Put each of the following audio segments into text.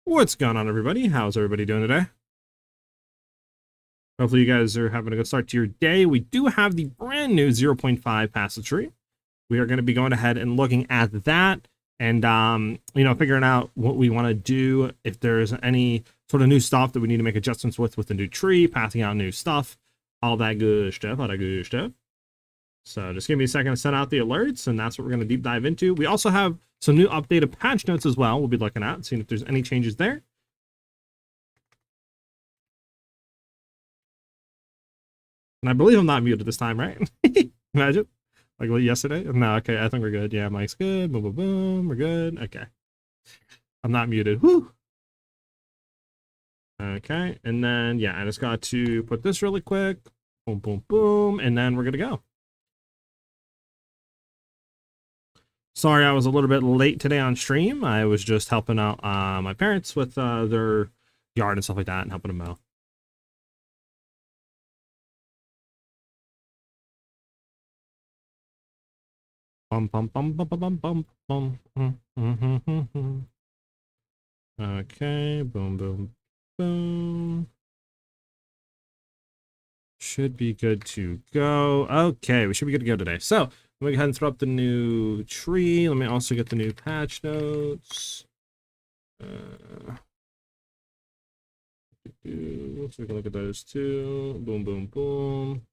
What's going on, everybody? How's everybody doing today? Hopefully you guys are having a good start to your day. We do have the brand new 0.5 passage tree. We are going to be going ahead and looking at that and, figuring out what we want to do, if there's any sort of new stuff that we need to make adjustments with the new tree, passing out new stuff, all that good stuff, So just give me a second to send out the alerts, and that's what we're going to deep dive into. We also have some new updated patch notes as well we'll be looking at, seeing if there's any changes there. And I believe I'm not muted this time, right? Imagine. Like yesterday? No, okay, I think we're good. Yeah, mic's good. Boom, boom, boom. We're good. Okay. I'm not muted. Whew. Okay, and then, yeah, I just got to put this really quick. Boom, boom, boom. And then we're going to go. Sorry, I was a little bit late today on stream. I was just helping out my parents with their yard and stuff like that and helping them out. Bum, bum, bum, bum, bum, bum, bum, bum. Okay, boom, boom, boom. Should be good to go. Okay, we should be good to go today. So, let me go ahead and throw up the new tree. Let me also get the new patch notes. So we can look at those too. Boom, boom, boom.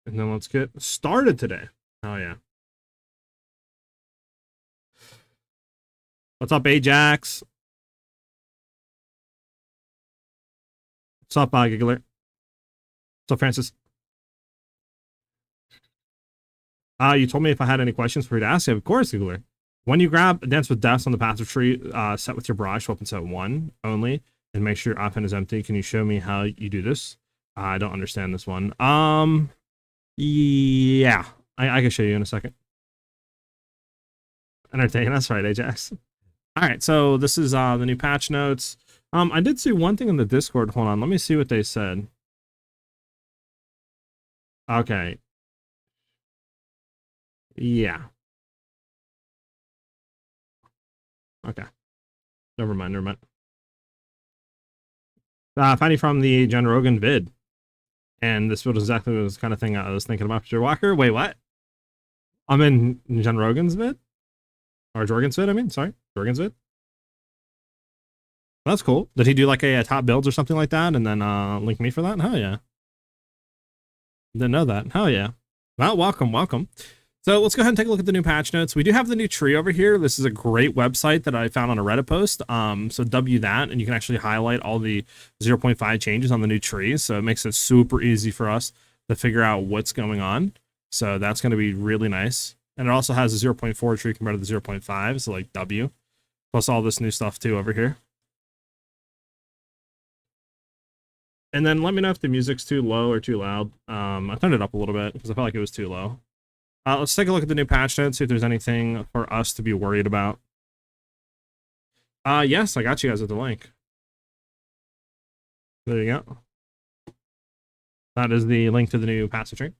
And then let's get started today. Oh, yeah. What's up, Ajax? What's up, Giggler? What's up, Francis? You told me if I had any questions for you to ask. Of course, Giggler. When you grab Dance with Deaths on the passive tree, set with your barrage weapon set 1 only, and make sure your offhand is empty. Can you show me how you do this? I don't understand this one. Yeah, I can show you in a second. Entertain us, right, Ajax? All right, so this is the new patch notes. I did see one thing in the Discord. Hold on, let me see what they said. Okay. Yeah. Okay. Never mind. Finding from the Jen Rogan vid. And this was exactly the kind of thing I was thinking about. Mr. Walker. Wait, what? I'm in Jen Rogan's vid? Or Jorgen's vid, I mean. Sorry. Jorgen's vid? That's cool. Did he do like a top builds or something like that and then link me for that? Hell yeah. Didn't know that. Hell yeah. Well, welcome. So let's go ahead and take a look at the new patch notes. We do have the new tree over here. This is a great website that I found on a Reddit post. So W that, and you can actually highlight all the 0.5 changes on the new tree. So it makes it super easy for us to figure out what's going on. So that's going to be really nice. And it also has a 0.4 tree compared to the 0.5. So like W, plus all this new stuff too over here. And then let me know if the music's too low or too loud. I turned it up a little bit because I felt like it was too low. Let's take a look at the new patch notes, see if there's anything for us to be worried about. Yes, I got you guys at the link. There you go. That is the link to the new passage tree.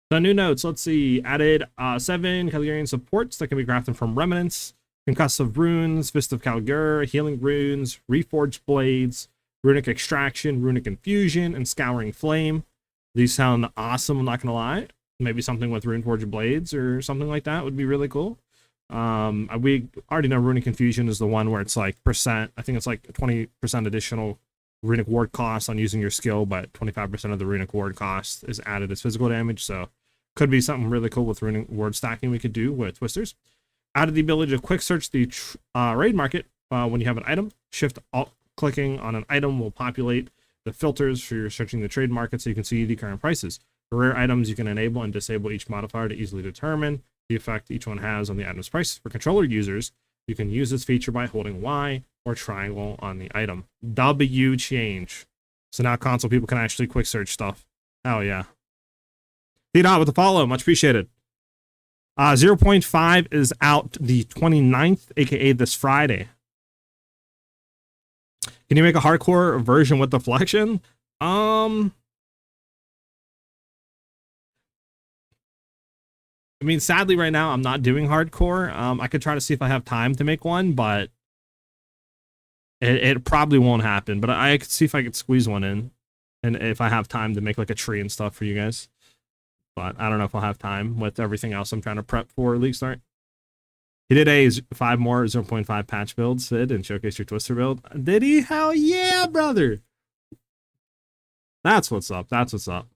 The new notes, let's see. Added 7 Caligurian supports that can be crafted from remnants, concussive runes, Fist of Calgur, healing runes, reforged blades, runic extraction, runic infusion, and scouring flame. These sound awesome, I'm not gonna lie. Maybe something with Runeforged Blades or something like that would be really cool. We already know Runic Infusion is the one where it's like percent. I think it's like 20% additional runic ward cost on using your skill, but 25% of the runic ward cost is added as physical damage. So could be something really cool with runic ward stacking we could do with Twisters. Added the ability to quick search the raid market when you have an item. Shift alt clicking on an item will populate the filters for your searching the trade market so you can see the current prices. For rare items, you can enable and disable each modifier to easily determine the effect each one has on the item's price. For controller users, you can use this feature by holding Y or triangle on the item. W change. So now console people can actually quick search stuff. Hell yeah. D-Dot with the follow. Much appreciated. 0.5 is out the 29th, aka this Friday. Can you make a hardcore version with deflection? I mean, sadly, right now, I'm not doing hardcore. I could try to see if I have time to make one, but It probably won't happen, but I could see if I could squeeze one in, and if I have time to make like a tree and stuff for you guys. But I don't know if I'll have time with everything else I'm trying to prep for League Start. He did a 5 more 0.5 patch builds, Sid, and showcase your Twister build. Did he? Hell yeah, brother! That's what's up. That's what's up.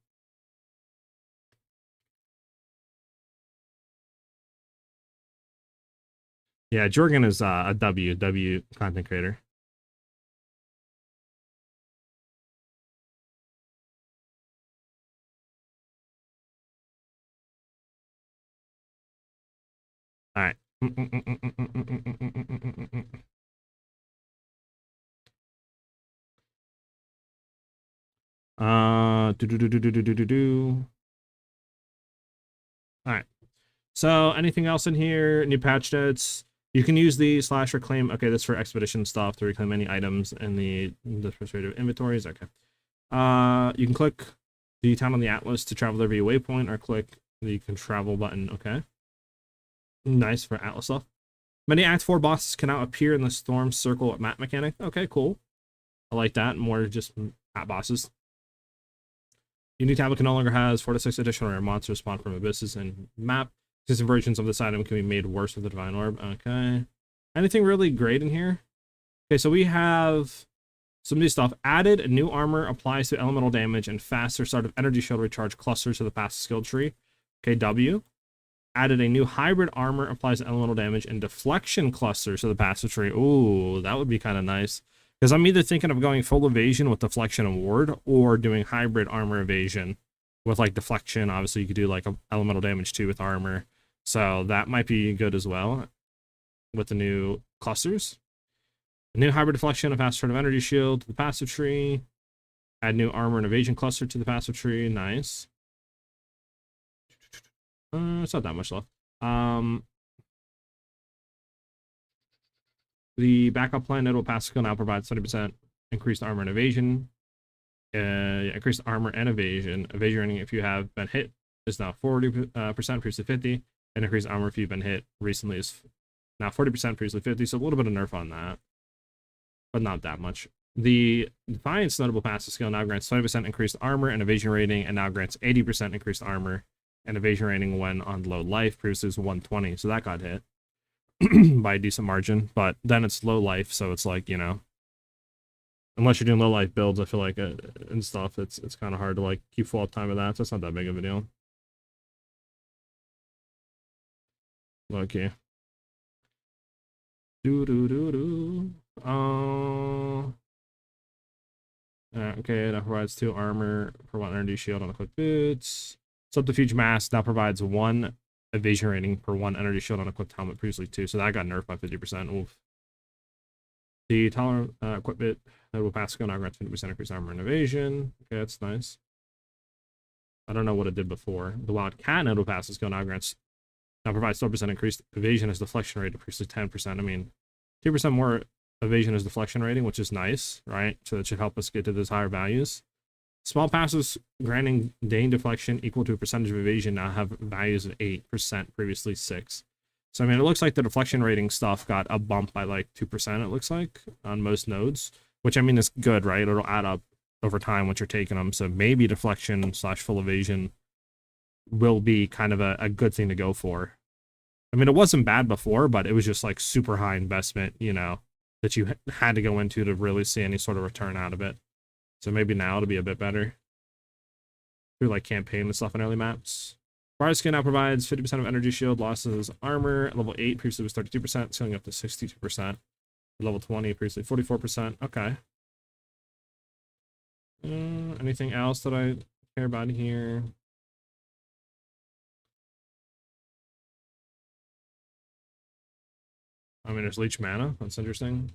Yeah, Jorgen is a W content creator. All right. All right. So anything else in here? New patch notes. You can use the /reclaim. Okay, that's for expedition stuff to reclaim any items in the administrative inventories. Okay. You can click the town on the atlas to travel to every waypoint, or click the can travel button. Okay. Nice for atlas stuff. Many Act 4 bosses can now appear in the storm circle map mechanic. Okay, cool. I like that. More just map bosses. Unique tablet can no longer has 4 to 6 additional rare monsters spawn from abysses and map. Existing versions of this item can be made worse with the Divine Orb. Okay. Anything really great in here? Okay, so we have some new stuff. Added new armor applies to elemental damage and faster start of energy shield recharge clusters to the passive skill tree. Okay, W. Added a new hybrid armor applies to elemental damage and deflection clusters to the passive tree. Ooh, that would be kind of nice. Because I'm either thinking of going full evasion with deflection and ward, or doing hybrid armor evasion with like deflection. Obviously, you could do like elemental damage too with armor. So that might be good as well with the new clusters. A new hybrid deflection of fast turn of energy shield to the passive tree. Add new armor and evasion cluster to the passive tree. Nice. It's not that much left. The backup plan node will pass skill now provides 20% increased armor and evasion. Increased armor and evasion. Evasion rating if you have been hit is now 40%, previously 50, and increased armor if you've been hit recently is now 40%, previously 50. So a little bit of nerf on that, but not that much. The Defiance notable passive skill now grants 20% increased armor and evasion rating, and now grants 80% increased armor and evasion rating when on low life. Previously was 120, so that got hit by a decent margin, but then it's low life, so it's like, you know, unless you're doing low life builds, I feel like and stuff, it's kind of hard to like keep full uptime with that, so it's not that big of a deal. Okay. Okay, that provides 2 armor for 1 energy shield on equipped boots. Subterfuge mask now provides 1 evasion rating per 1 energy shield on equipped helmet, previously 2, so that got nerfed by 50%. Oof. The tolerant equipment that will pass skill now grants 50% increased armor and evasion. Okay, that's nice. I don't know what it did before. The wild cat node will pass skill now provides 12% increased evasion as deflection rate, previously 10%. I mean, 2% more evasion as deflection rating, which is nice, right? So that should help us get to those higher values. Small passes granting Dane deflection equal to a percentage of evasion now have values of 8%, previously 6%. So, I mean, it looks like the deflection rating stuff got a bump by like 2%, it looks like, on most nodes, which I mean is good, right? It'll add up over time once you're taking them. So maybe deflection / full evasion will be kind of a good thing to go for. I mean, it wasn't bad before, but it was just like super high investment, you know, that you had to go into to really see any sort of return out of it. So maybe now it'll be a bit better through like campaign and stuff in early maps. Fire skin now provides 50% of energy shield losses armor. At level 8, previously was 32%, scaling up to 62%. At level 20, previously 44%. Okay. Anything else that I care about here? I mean, there's leech mana. That's interesting.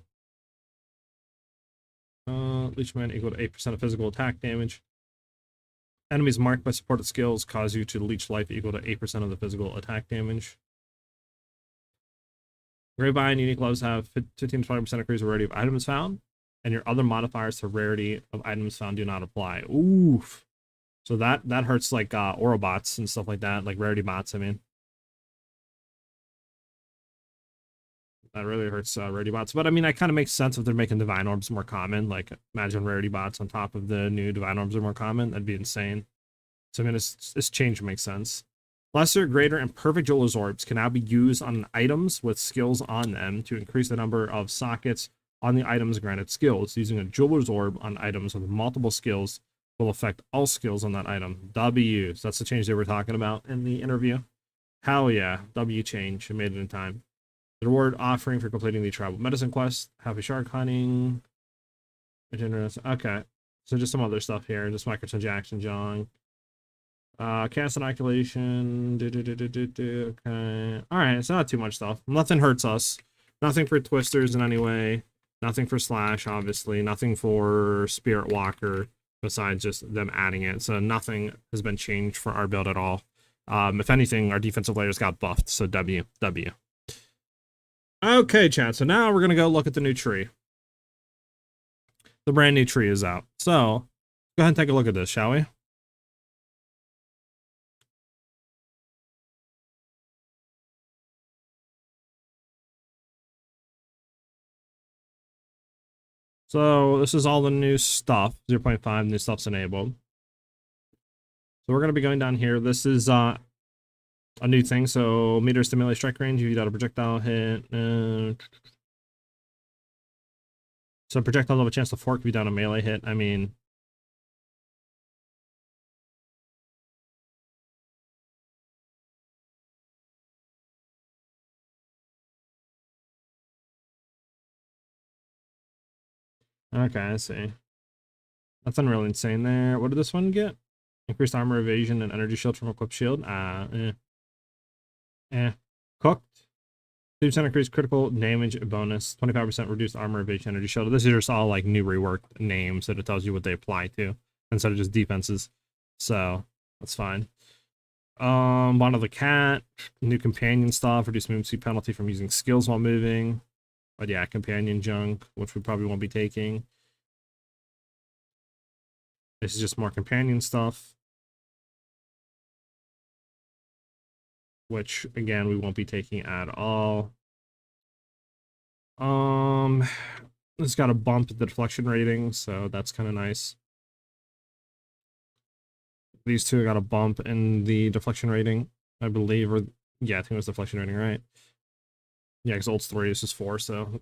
Leech mana equal to 8% of physical attack damage. Enemies marked by supported skills cause you to leech life equal to 8% of the physical attack damage. Grapevine unique gloves have 15 to 20% increase rarity of items found, and your other modifiers to rarity of items found do not apply. Oof. So that hurts like Orobots and stuff like that, like rarity bots, I mean. That really hurts rarity bots. But I mean, that kind of makes sense if they're making divine orbs more common. Like, imagine rarity bots on top of the new divine orbs are more common. That'd be insane. So I mean, this change makes sense. Lesser, greater, and perfect jeweler's orbs can now be used on items with skills on them to increase the number of sockets on the item's granted skills. Using a jeweler's orb on items with multiple skills will affect all skills on that item. W. So that's the change they were talking about in the interview. Hell yeah. W change. I made it in time. The reward offering for completing the tribal medicine quest. Happy shark hunting. Okay. So just some other stuff here. Just microtransaction junk. Cast inoculation. Okay. Alright, it's not too much stuff. Nothing hurts us. Nothing for twisters in any way. Nothing for slash, obviously. Nothing for spirit walker, besides just them adding it. So nothing has been changed for our build at all. If anything, our defensive layers got buffed. So W. Okay, chat. So now we're gonna go look at the new tree. The brand new tree is out. So go ahead and take a look at this, shall we? So this is all the new stuff. 0.5 new stuff's enabled. So we're going to be going down here. This is a new thing. So meter stimulate strike range. You got a projectile hit. So projectiles have a chance to fork if you down a melee hit. I mean, okay, I see. Nothing really insane there. What did this one get? Increased armor evasion and energy shield from equipped shield. Cooked. 2% increased critical damage bonus. 25% reduced armor evasion energy shield. This is just all like new reworked names that it tells you what they apply to instead of just defenses. So that's fine. Bond of the cat. New companion stuff. Reduced movement speed penalty from using skills while moving. But yeah, companion junk, which we probably won't be taking. This is just more companion stuff. Which, again, we won't be taking at all. It's got a bump at the deflection rating, so that's kind of nice. These two got a bump in the deflection rating, I believe, or yeah, I think it was deflection rating, right? Yeah, because ult's 3, this is 4, so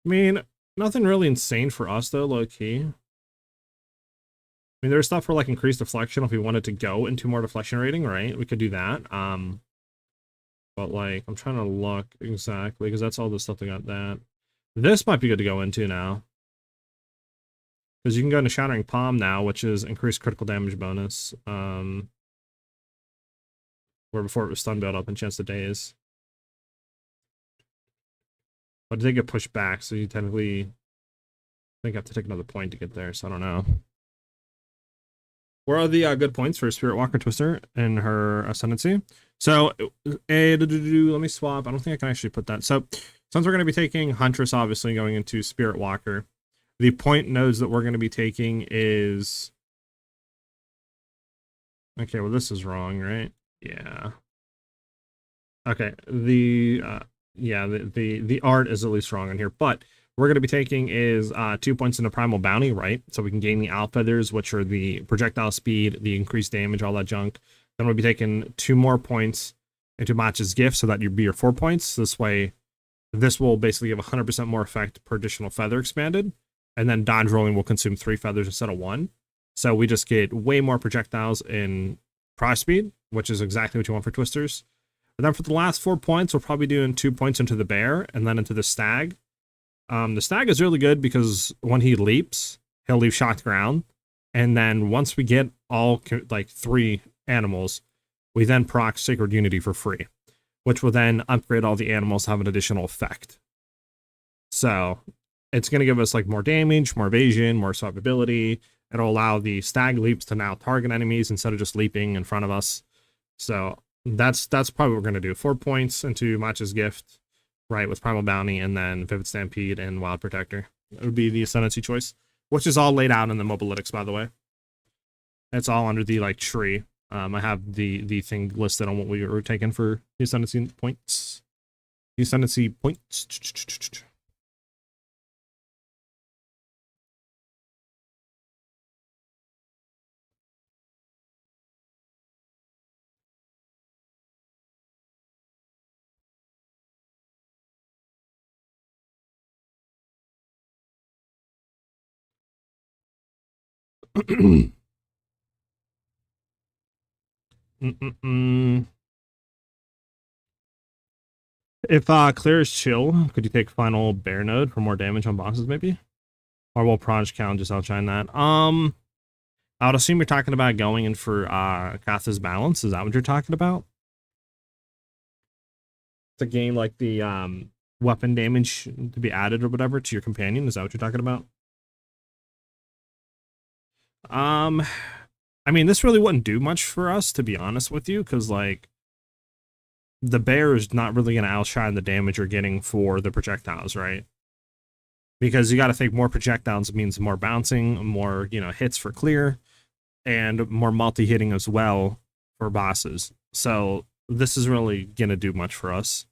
I mean, nothing really insane for us though, low key. I mean, there's stuff for like increased deflection if we wanted to go into more deflection rating, right? We could do that. But like, I'm trying to look exactly because that's all the stuff that got that. This might be good to go into now. Because you can go into Shattering Palm now, which is increased critical damage bonus. Where before it was stun build up and chance to daze. But they get pushed back, so you technically, I think I have to take another point to get there, so I don't know. Where are the good points for Spirit Walker Twister and her Ascendancy? So, let me swap. I don't think I can actually put that. So, since we're going to be taking Huntress, obviously, going into Spirit Walker, the point nodes that we're going to be taking is... Okay, well, this is wrong, right? Yeah. Okay, the art is at least wrong in here, but we're going to be taking is 2 points into Primal Bounty, right? So we can gain the Owl Feathers, which are the projectile speed, the increased damage, all that junk. Then we'll be taking 2 more points into Match's Gift, so that you'd be your 4 points. This way, this will basically give 100% more effect per additional feather expanded. And then dodge rolling will consume 3 feathers instead of 1. So we just get way more projectiles in Prize Speed, which is exactly what you want for Twisters. And then for the last 4 points, we're probably doing 2 points into the Bear and then into the Stag. The Stag is really good because when he leaps, he'll leave shocked ground. And then once we get all like 3 animals, we then proc Sacred Unity for free, which will then upgrade all the animals to have an additional effect. So it's going to give us like more damage, more evasion, more survivability. It'll allow the Stag leaps to now target enemies instead of just leaping in front of us. So that's probably what we're going to do. 4 points into Match's Gift, right, with Primal Bounty, and then Vivid Stampede and Wild Protector. It would be the Ascendancy choice, which is all laid out in the Mobalytics, by the way. It's all under the like tree. I have the thing listed on what we were taking for the Ascendancy points. Ascendancy points. If clear is chill, could you take final bear node for more damage on bosses, maybe? Or will Proj count just outshine that? I would assume you're talking about going in for Katha's balance. Is that what you're talking about? To gain like the weapon damage to be added or whatever to your companion. Is that what you're talking about? I mean, this really wouldn't do much for us, to be honest with you, because like the bear is not really going to outshine the damage you're getting for the projectiles, right? Because you got to think more projectiles means more bouncing, more, you know, hits for clear, and more multi-hitting as well for bosses. So this is really going to do much for us.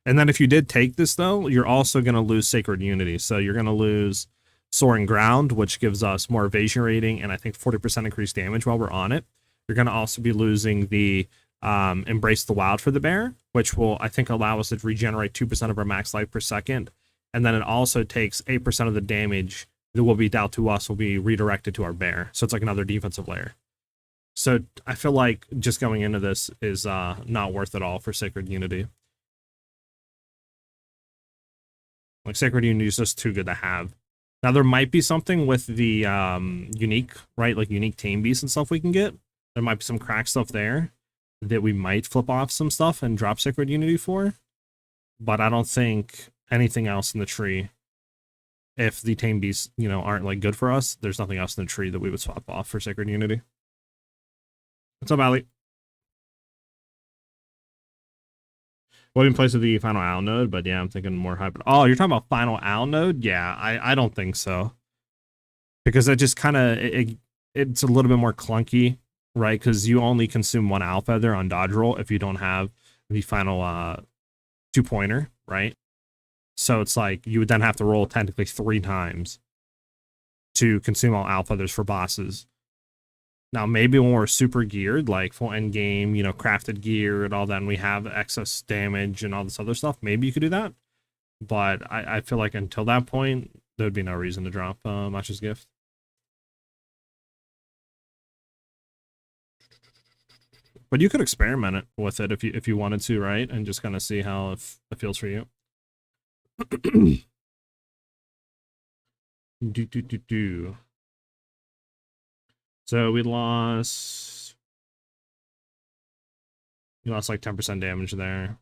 And then if you did take this, though, you're also going to lose Sacred Unity. So you're going to lose Soaring Ground, which gives us more evasion rating and I think 40% increased damage while we're on it. You're going to also be losing the Embrace the Wild for the bear, which will, I think, allow us to regenerate 2% of our max life per second. And then it also takes 8% of the damage that will be dealt to us will be redirected to our bear. So it's like another defensive layer. So I feel like just going into this is not worth it all for Sacred Unity. Like Sacred Unity is just too good to have. Now there might be something with the unique, right? Like unique tame beasts and stuff we can get. There might be some crack stuff there that we might flip off some stuff and drop Sacred Unity for. But I don't think anything else in the tree, if the tame beasts, you know, aren't like good for us, there's nothing else in the tree that we would swap off for Sacred Unity. What's up, Ali? Well, in place of the final owl node, but yeah, I'm thinking more hybrid. Oh, you're talking about final owl node? Yeah, I don't think so. Because that just kind of, it's a little bit more clunky, right? Because you only consume one owl feather on dodge roll if you don't have the final 2-pointer, right? So it's like you would then have to roll technically 3 times to consume all owl feathers for bosses. Now, maybe when we're super geared, like full end game, you know, crafted gear and all that, and we have excess damage and all this other stuff, maybe you could do that. But I feel like until that point, there'd be no reason to drop Masha's Gift. But you could experiment it with it if you wanted to, right? And just kind of see how it feels for you. So we lost like 10% damage there.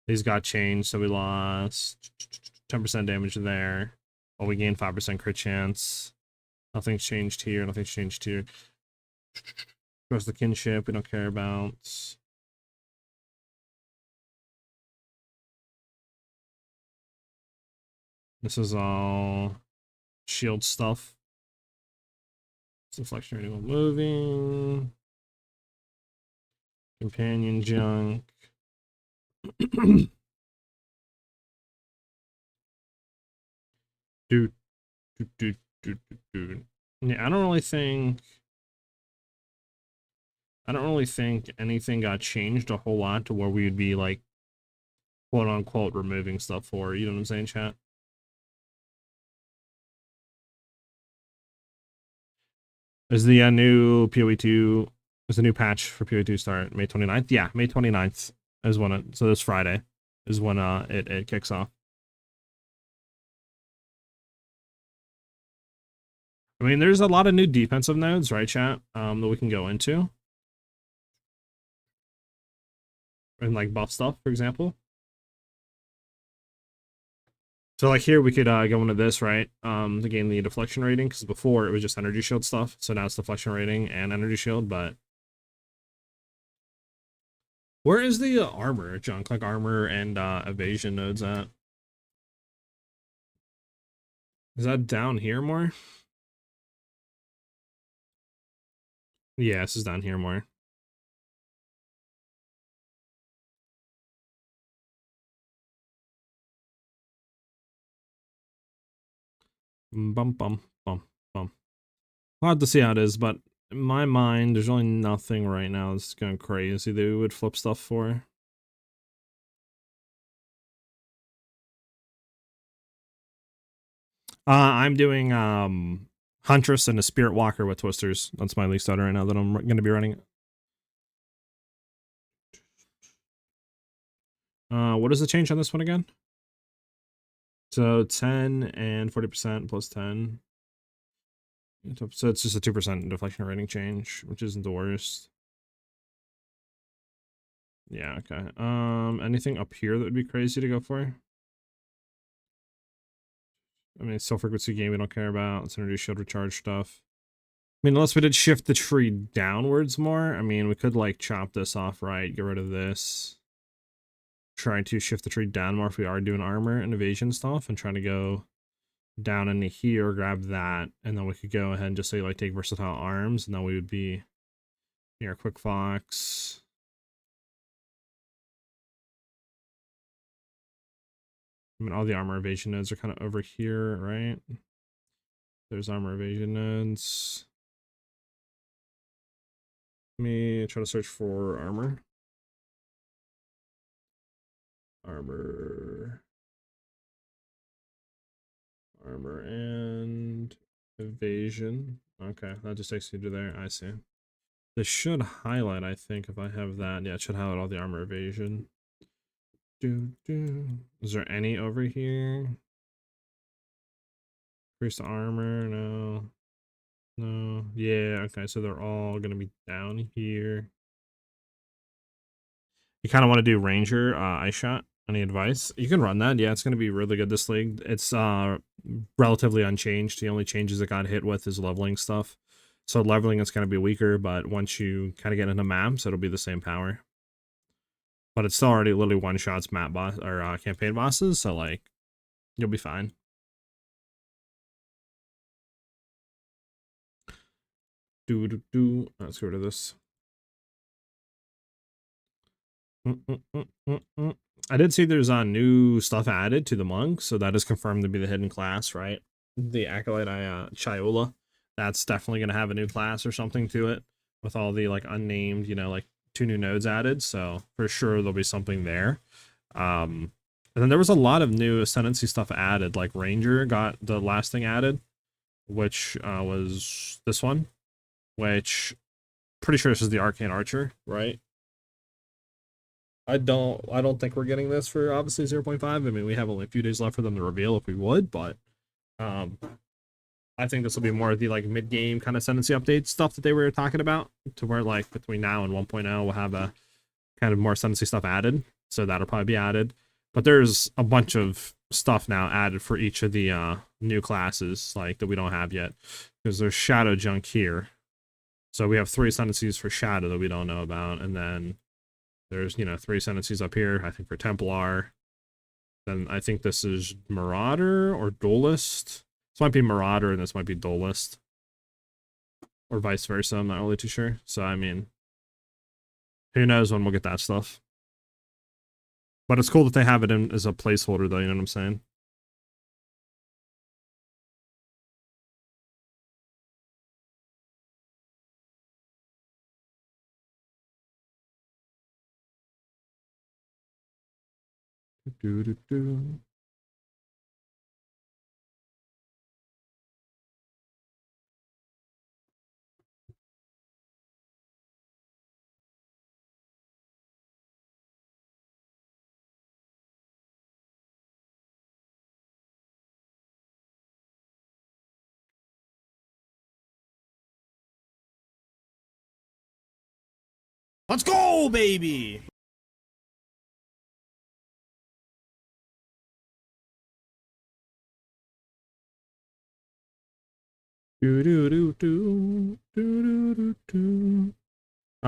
These got changed, so we lost 10% damage there. Well, we gained 5% crit chance. Nothing's changed here. Nothing's changed here. Of the kinship, we don't care about. This is all shield stuff. Deflection rating while moving. Companion junk. Dude. Yeah, I don't really think anything got changed a whole lot to where we would be like quote unquote removing stuff for, you know what I'm saying, chat? Is the new PoE 2, is the new patch for PoE 2 start May 29th? Yeah, May 29th is when it, so this Friday is when it kicks off. I mean, there's a lot of new defensive nodes, right, chat, that we can go into. And like buff stuff, for example. So like here we could go into this, right? To gain the deflection rating, because before it was just energy shield stuff. So now it's deflection rating and energy shield, but where is the armor junk, like armor and evasion nodes at? Is that down here more? Yeah, this is down here more. Bum bum bum bum. Hard to see how it is, but in my mind, there's really nothing right now that's going crazy that we would flip stuff for. I'm doing Huntress and a Spirit Walker with Twisters. That's my least starter right now that I'm going to be running. What is the change on this one again? So 10 and 40% plus 10. So it's just a 2% deflection rating change, which isn't the worst. Yeah, okay. Anything up here that would be crazy to go for? I mean, cell frequency game we don't care about. Let's introduce shield recharge stuff. I mean, unless we did shift the tree downwards more. I mean, we could, like, chop this off, right? Get rid of this. Try to shift the tree down more if we are doing armor and evasion stuff. And try to go down into here, grab that. And then we could go ahead and just say, like, take versatile arms. And then we would be near Quick Fox. I mean, all the armor evasion nodes are kind of over here, right? There's armor evasion nodes. Let me try to search for armor. Armor and evasion. Okay, that just takes you to there. I see. This should highlight, I think, if I have that. Yeah, it should highlight all the armor evasion. Is there any over here? Increased armor? No. No. Yeah, okay, so they're all gonna be down here. You kind of want to do Ranger Ice Shot. Any advice? You can run that. Yeah, it's going to be really good this league. It's relatively unchanged. The only changes it got hit with is leveling stuff. So leveling is going to be weaker, but once you kind of get into maps, it'll be the same power. But it's still already literally one-shots map boss or campaign bosses, so like you'll be fine. Let's get rid of this. I did see there's new stuff added to the monk, so that is confirmed to be the hidden class, right? The Acolyte Chiola. That's definitely going to have a new class or something to it with all the like unnamed, you know, like 2 new nodes added. So for sure there'll be something there. And then there was a lot of new Ascendancy stuff added, like Ranger got the last thing added, which was this one, which pretty sure this is the Arcane Archer, right? I don't think we're getting this for obviously 0.5. I mean, we have only a few days left for them to reveal if we would, but I think this will be more of the like mid-game kind of Ascendancy update stuff that they were talking about, to where like between now and 1.0 we'll have a kind of more Ascendancy stuff added, so that'll probably be added. But there's a bunch of stuff now added for each of the new classes like that we don't have yet, because there's Shadow Junk here, so we have 3 Ascendancies for Shadow that we don't know about, and then there's, you know, 3 Ascendancies up here, I think, for Templar. Then I think this is Marauder or Duelist. This might be Marauder and this might be Duelist. Or vice versa, I'm not really too sure. So, I mean, who knows when we'll get that stuff. But it's cool that they have it in as a placeholder, though, you know what I'm saying? Let's go, baby!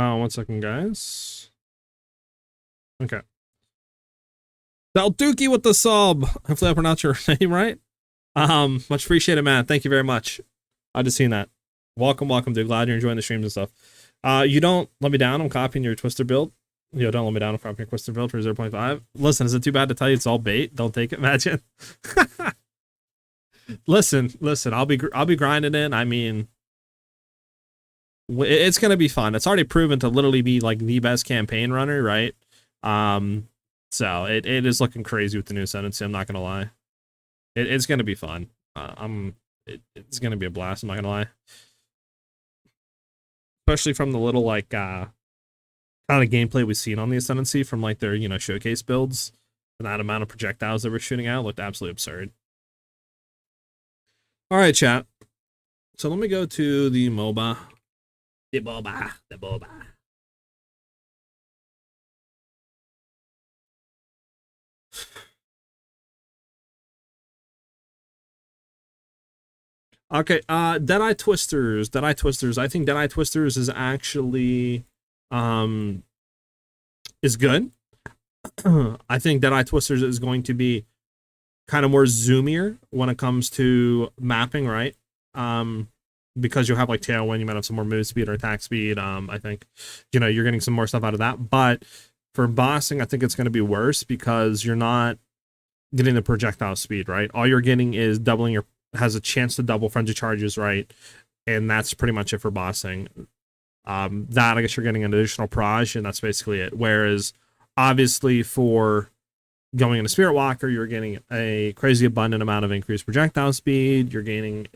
One second, guys. Okay. Dalduki with the sub. Hopefully I pronounced your name right. Much appreciated, man. Thank you very much. I just seen that. Welcome, dude. Glad you're enjoying the streams and stuff. You don't let me down. I'm copying your Twister build. Yo, don't let me down. I'm copying your Twister build for 0.5. Listen, is it too bad to tell you it's all bait? Don't take it, imagine. Listen, I'll be grinding in. I mean, it's gonna be fun. It's already proven to literally be like the best campaign runner, right? Um, so it is looking crazy with the new ascendancy. I'm not gonna lie. It's gonna be fun. It's gonna be a blast. I'm not gonna lie. Especially from the little like kind of gameplay we've seen on the ascendancy from like their showcase builds. And that amount of projectiles that we're shooting out looked absolutely absurd. All right, chat. So let me go to the MOBA. The MOBA. Okay, Deadeye Twisters. I think Deadeye Twisters is actually is good. I think Deadeye Twisters is going to be kind of more zoomier when it comes to mapping, right? Because you'll have like Tailwind, you might have some more move speed or attack speed. I think, you're getting some more stuff out of that. But for bossing, I think it's going to be worse because you're not getting the projectile speed, right? All you're getting is has a chance to double frenzy charges, right? And that's pretty much it for bossing. That I guess you're getting an additional proj, and that's basically it. Whereas obviously for going into Spirit Walker, you're getting a crazy abundant amount of increased projectile speed. You're gaining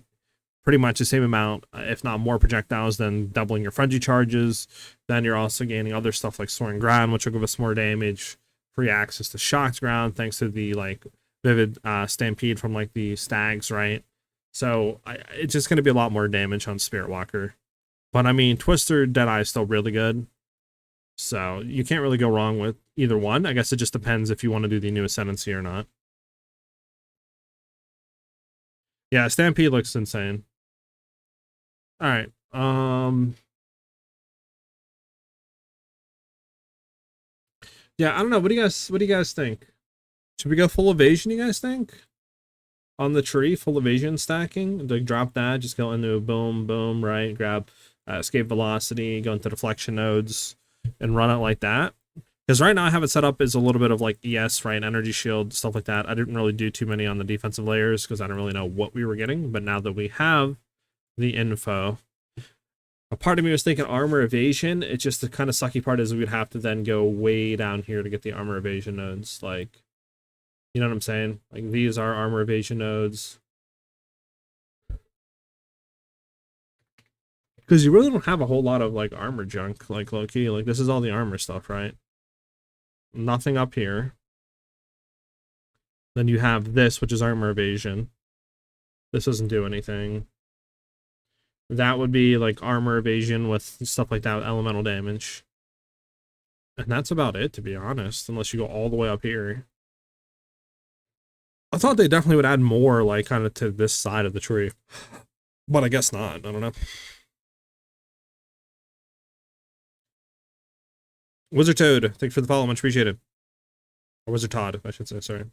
pretty much the same amount, if not more projectiles than doubling your frenzy charges. Then you're also gaining other stuff like Soaring Ground, which will give us more damage, free access to Shocked Ground thanks to the like Vivid Stampede from like the Stags, right? So it's just going to be a lot more damage on Spirit Walker. But I mean, Twister Deadeye is still really good. So you can't really go wrong with either one. I guess it just depends if you want to do the new Ascendancy or not. Yeah, Stampede looks insane. All right. Yeah, I don't know. What do you guys think? Should we go full evasion, you guys think? On the tree, full evasion stacking? Like drop that, just go into boom, boom, right? Grab escape velocity, go into deflection nodes, and run it like that. Because right now I have it set up as a little bit of like ES, right? Energy shield, stuff like that. I didn't really do too many on the defensive layers because I didn't really know what we were getting. But now that we have the info, a part of me was thinking armor evasion. It's just the kind of sucky part is we'd have to then go way down here to get the armor evasion nodes. Like, you know what I'm saying? Like these are armor evasion nodes. Because you really don't have a whole lot of like armor junk, like low key. Like this is all the armor stuff, right? Nothing up here. Then you have this, which is armor evasion. This doesn't do anything. That would be like armor evasion with stuff like that, elemental damage. And that's about it, to be honest, unless you go all the way up here. I thought they definitely would add more, like, kind of to this side of the tree. But I guess not. I don't know. Wizard Toad, thanks for the follow, much appreciated. Or Wizard Todd, I should say, sorry.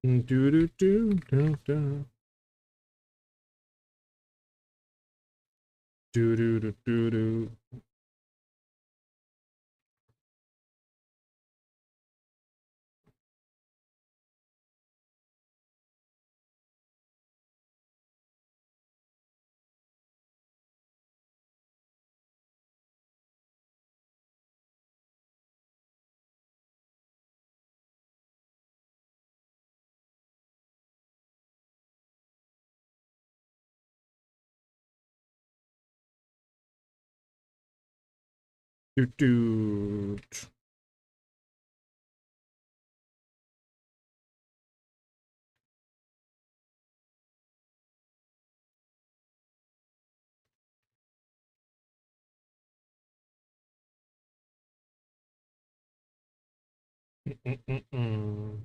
Do do do do do. Do do do do do. Do do. Mm-mm-mm.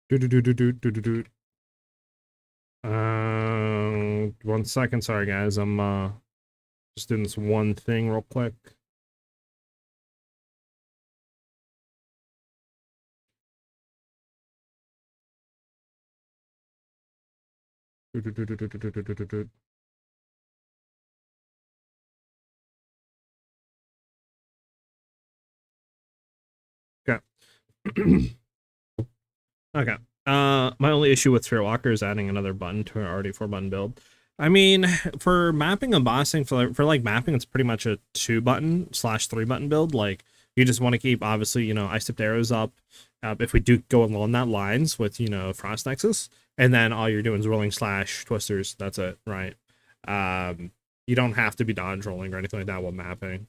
Do. 1 second, sorry guys. I'm just doing this one thing real quick. Okay. Okay. My only issue with Spirit Walker is adding another button to an already 4-button build. I mean, for mapping and bossing, for like mapping, it's pretty much a 2-button / 3-button build. Like, you just want to keep, obviously, ice tipped arrows up. If we do go along that lines with, Frost Nexus, and then all you're doing is rolling / twisters. That's it, right? Um, you don't have to be dodge rolling or anything like that while mapping.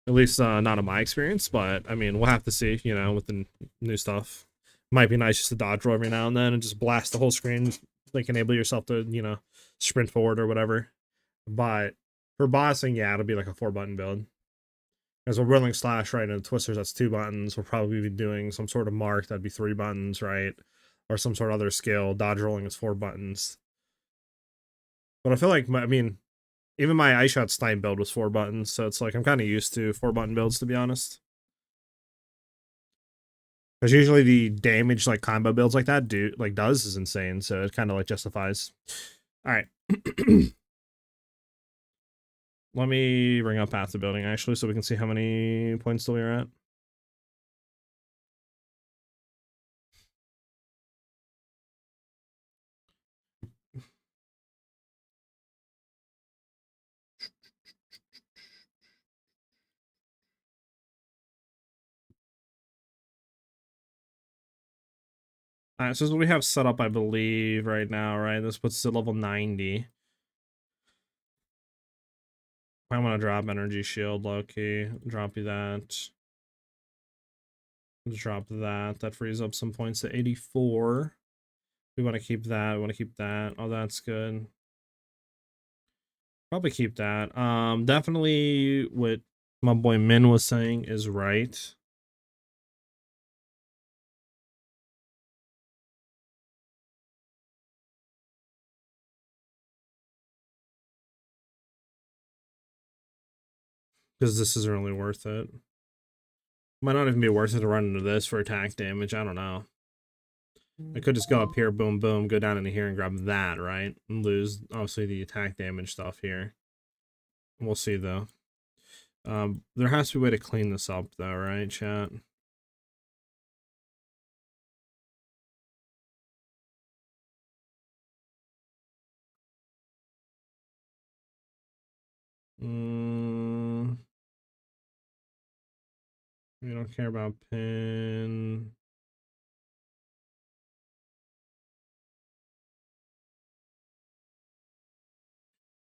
At least not in my experience, but I mean, we'll have to see, with the new stuff. Might be nice just to dodge roll every now and then and just blast the whole screen, like enable yourself to, sprint forward or whatever. But for bossing, yeah, it'll be like a 4-button build. As we're rolling / right, and twisters, that's 2 buttons. We'll probably be doing some sort of mark, that'd be 3 buttons, right? Or some sort of other skill. Dodge rolling is 4 buttons. But I feel like, I mean, even my ice shot snipe build was 4 buttons, so it's like I'm kind of used to 4-button builds, to be honest. Because usually the damage like combo builds like that does is insane, so it kind of like justifies. All right. Let me bring up Path to Building actually, so we can see how many points still we're at. All right, so this is what we have set up, I believe, right now, right? This puts us at level 90. I'm gonna drop Energy Shield, low-key. Drop you that. Drop that. That frees up some points to 84. We want to keep that. We want to keep that. Oh, that's good. Probably keep that. Definitely what my boy Min was saying is right. Because this isn't really worth it. Might not even be worth it to run into this for attack damage. I don't know. I could just go up here, boom, boom, go down into here and grab that, right? And lose, obviously, the attack damage stuff here. We'll see, though. There has to be a way to clean this up, though, right, chat? We don't care about pin.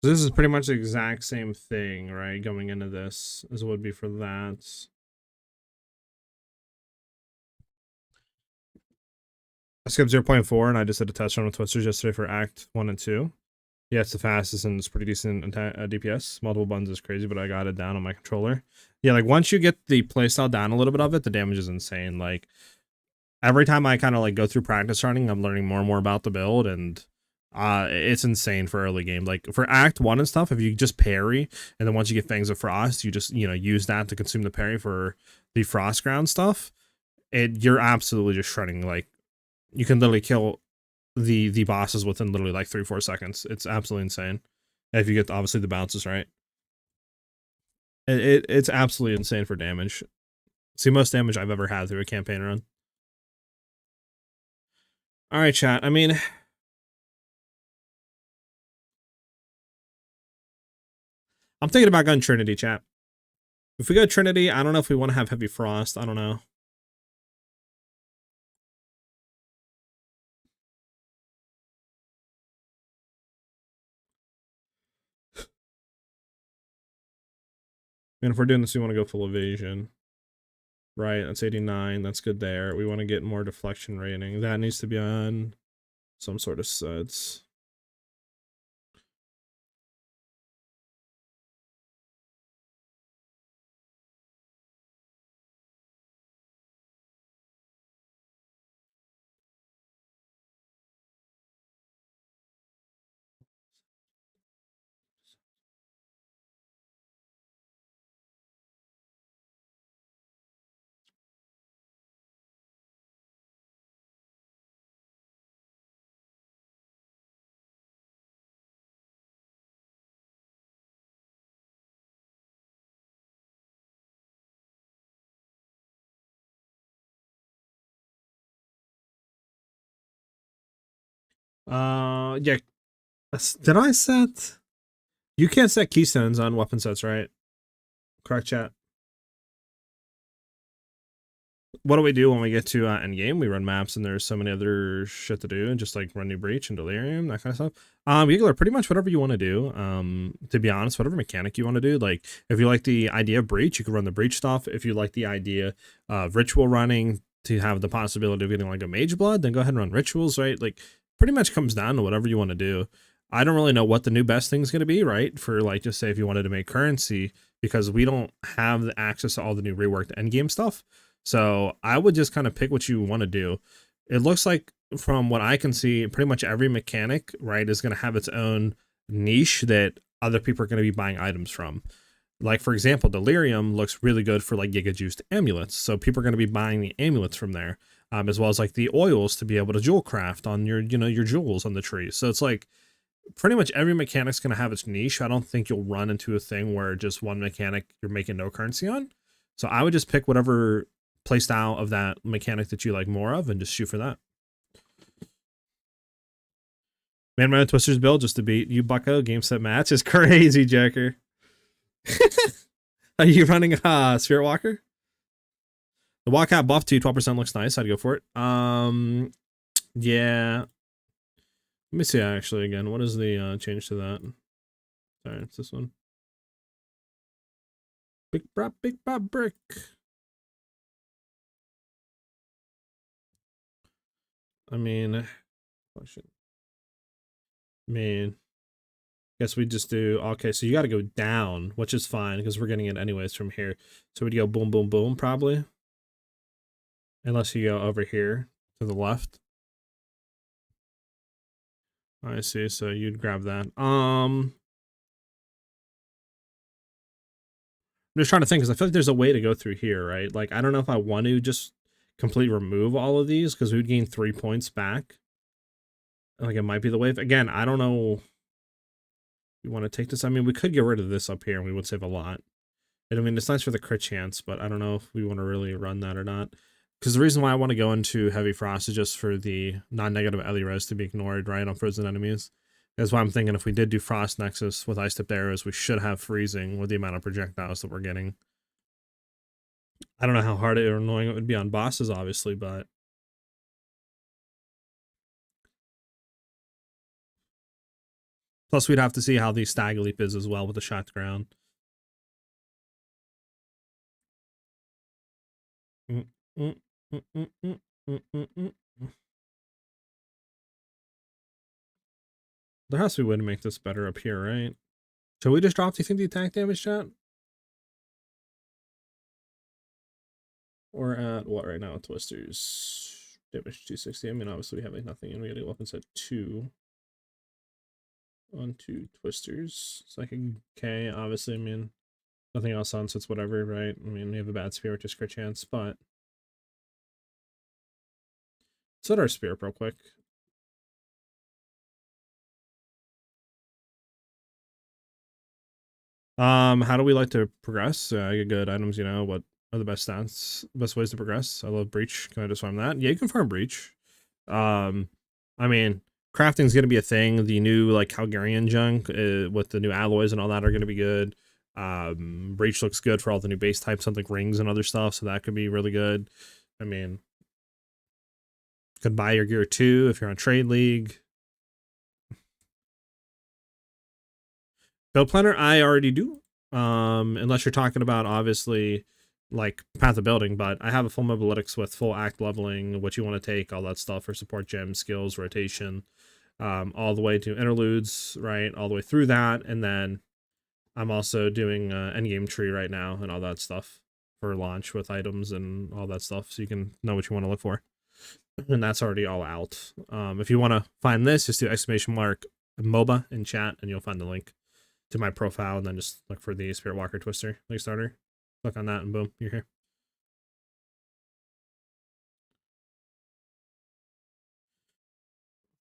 This is pretty much the exact same thing, right? Going into this as it would be for that. I skipped 0.4 and I just did a test run with Twisters yesterday for Act 1 and 2. Yeah, it's the fastest and it's pretty decent DPS. Multiple buttons is crazy, but I got it down on my controller. Yeah, like once you get the playstyle down a little bit of it, the damage is insane. Like every time I kind of like go through practice running, I'm learning more and more about the build, and it's insane for early game. Like for Act 1 and stuff, if you just parry, and then once you get Fangs of Frost, you just use that to consume the parry for the Frost Ground stuff. You're absolutely just shredding. Like you can literally kill the bosses within literally like 3-4 seconds. It's absolutely insane. If you get obviously the bounces right, it's absolutely insane for damage. It's the most damage I've ever had through a campaign run. All right, chat. I mean, I'm thinking about going Trinity, chat. If we go Trinity, I don't know if we want to have Heavy Frost. I don't know. And if we're doing this, we want to go full evasion. Right, that's 89. That's good there. We want to get more deflection rating. That needs to be on some sort of sets. Yeah. Did I set? You can't set keystones on weapon sets, right? Correct, chat. What do we do when we get to endgame? We run maps and there's so many other shit to do and just like run New Breach and Delirium, that kind of stuff. You can pretty much whatever you want to do. To be honest, whatever mechanic you want to do. Like if you like the idea of Breach, you can run the Breach stuff. If you like the idea of ritual running to have the possibility of getting like a Mage Blood, then go ahead and run rituals, right? Like pretty much comes down to whatever you want to do. I don't really know what the new best thing is going to be, right? For like, just say if you wanted to make currency, because we don't have the access to all the new reworked endgame stuff. So I would just kind of pick what you want to do. It looks like from what I can see, pretty much every mechanic, right, is going to have its own niche that other people are going to be buying items from. Like, for example, Delirium looks really good for like Giga Juiced amulets. So people are going to be buying the amulets from there, as well as like the oils to be able to jewel craft on your, your jewels on the tree. So it's like pretty much every mechanic's going to have its niche. I don't think you'll run into a thing where just one mechanic you're making no currency on. So I would just pick whatever play style of that mechanic that you like more of and just shoot for that. Man, my own Twisters build just to beat you, Bucko. Game set match is crazy, Jacker. Are you running Spirit Walker? The Walkout buff to 12% looks nice. I'd go for it. Yeah. Let me see actually again. What is the change to that? Sorry, it's this one. Big brap brick. I mean, guess we just do, okay, so you got to go down, which is fine because we're getting it anyways from here. So we'd go boom, boom, boom, probably. Unless you go over here to the left. I see, so you'd grab that. I'm just trying to think because I feel like there's a way to go through here, right? Like, I don't know if I want to just completely remove all of these because we would gain 3 points back. Like, it might be the way. Again, I don't know. You want to take this? I mean, we could get rid of this up here and we would save a lot. And I mean, it's nice for the crit chance, but I don't know if we want to really run that or not. Because the reason why I want to go into Heavy Frost is just for the non-negative Ellie res to be ignored, right, on frozen enemies. That's why I'm thinking if we did do Frost Nexus with Ice Tipped Arrows, we should have freezing with the amount of projectiles that we're getting. I don't know how hard or annoying it would be on bosses, obviously, but... Plus, we'd have to see how the Stag Leap is as well with the shot to ground. There has to be a way to make this better up here, right? Should we just drop, do you think, the attack damage, chat? Or at what right now? Twisters. Damage 260. I mean, obviously we have like nothing, and we got a weapon set 2. On 2 Twisters. It's like a K, obviously. I mean, nothing else on, so it's whatever, right? I mean, we have a bad spear, which is crit chance, but... Set our spear up real quick. How do we like to progress? Get good items, what are the best stats, best ways to progress? I love Breach. Can I just farm that? Yeah, you can farm Breach. I mean, crafting's gonna be a thing. The new like Calgarian junk with the new alloys and all that are gonna be good. Breach looks good for all the new base types, something rings and other stuff, so that could be really good. I mean, could buy your gear too if you're on Trade League. Build Planner, I already do. Unless you're talking about, obviously, like Path of Building, but I have a full mobilitics with full act leveling, what you want to take, all that stuff for support gems, skills, rotation, all the way to interludes, right? All the way through that. And then I'm also doing endgame tree right now and all that stuff for launch with items and all that stuff, so you can know what you want to look for. And that's already all out. If you want to find this, just do !MOBA in chat and you'll find the link to my profile, and then just look for the Spirit Walker Twister League Starter. Click on that and boom, you're here.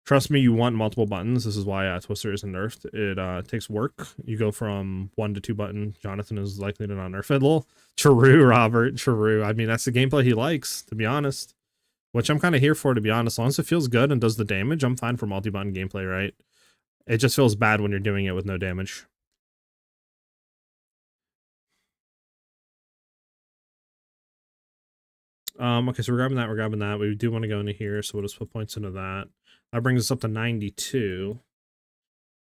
Trust me, you want multiple buttons. This is why Twister isn't nerfed. It takes work. You go from 1 to 2 button. Jonathan is likely to not nerf it. Lol. True, Robert. True. I mean, that's the gameplay he likes, to be honest. Which I'm kind of here for, to be honest. As long as it feels good and does the damage, I'm fine for multi-button gameplay, right? It just feels bad when you're doing it with no damage. Okay, so we're grabbing that. We do want to go into here, so we'll just put points into that. That brings us up to 92.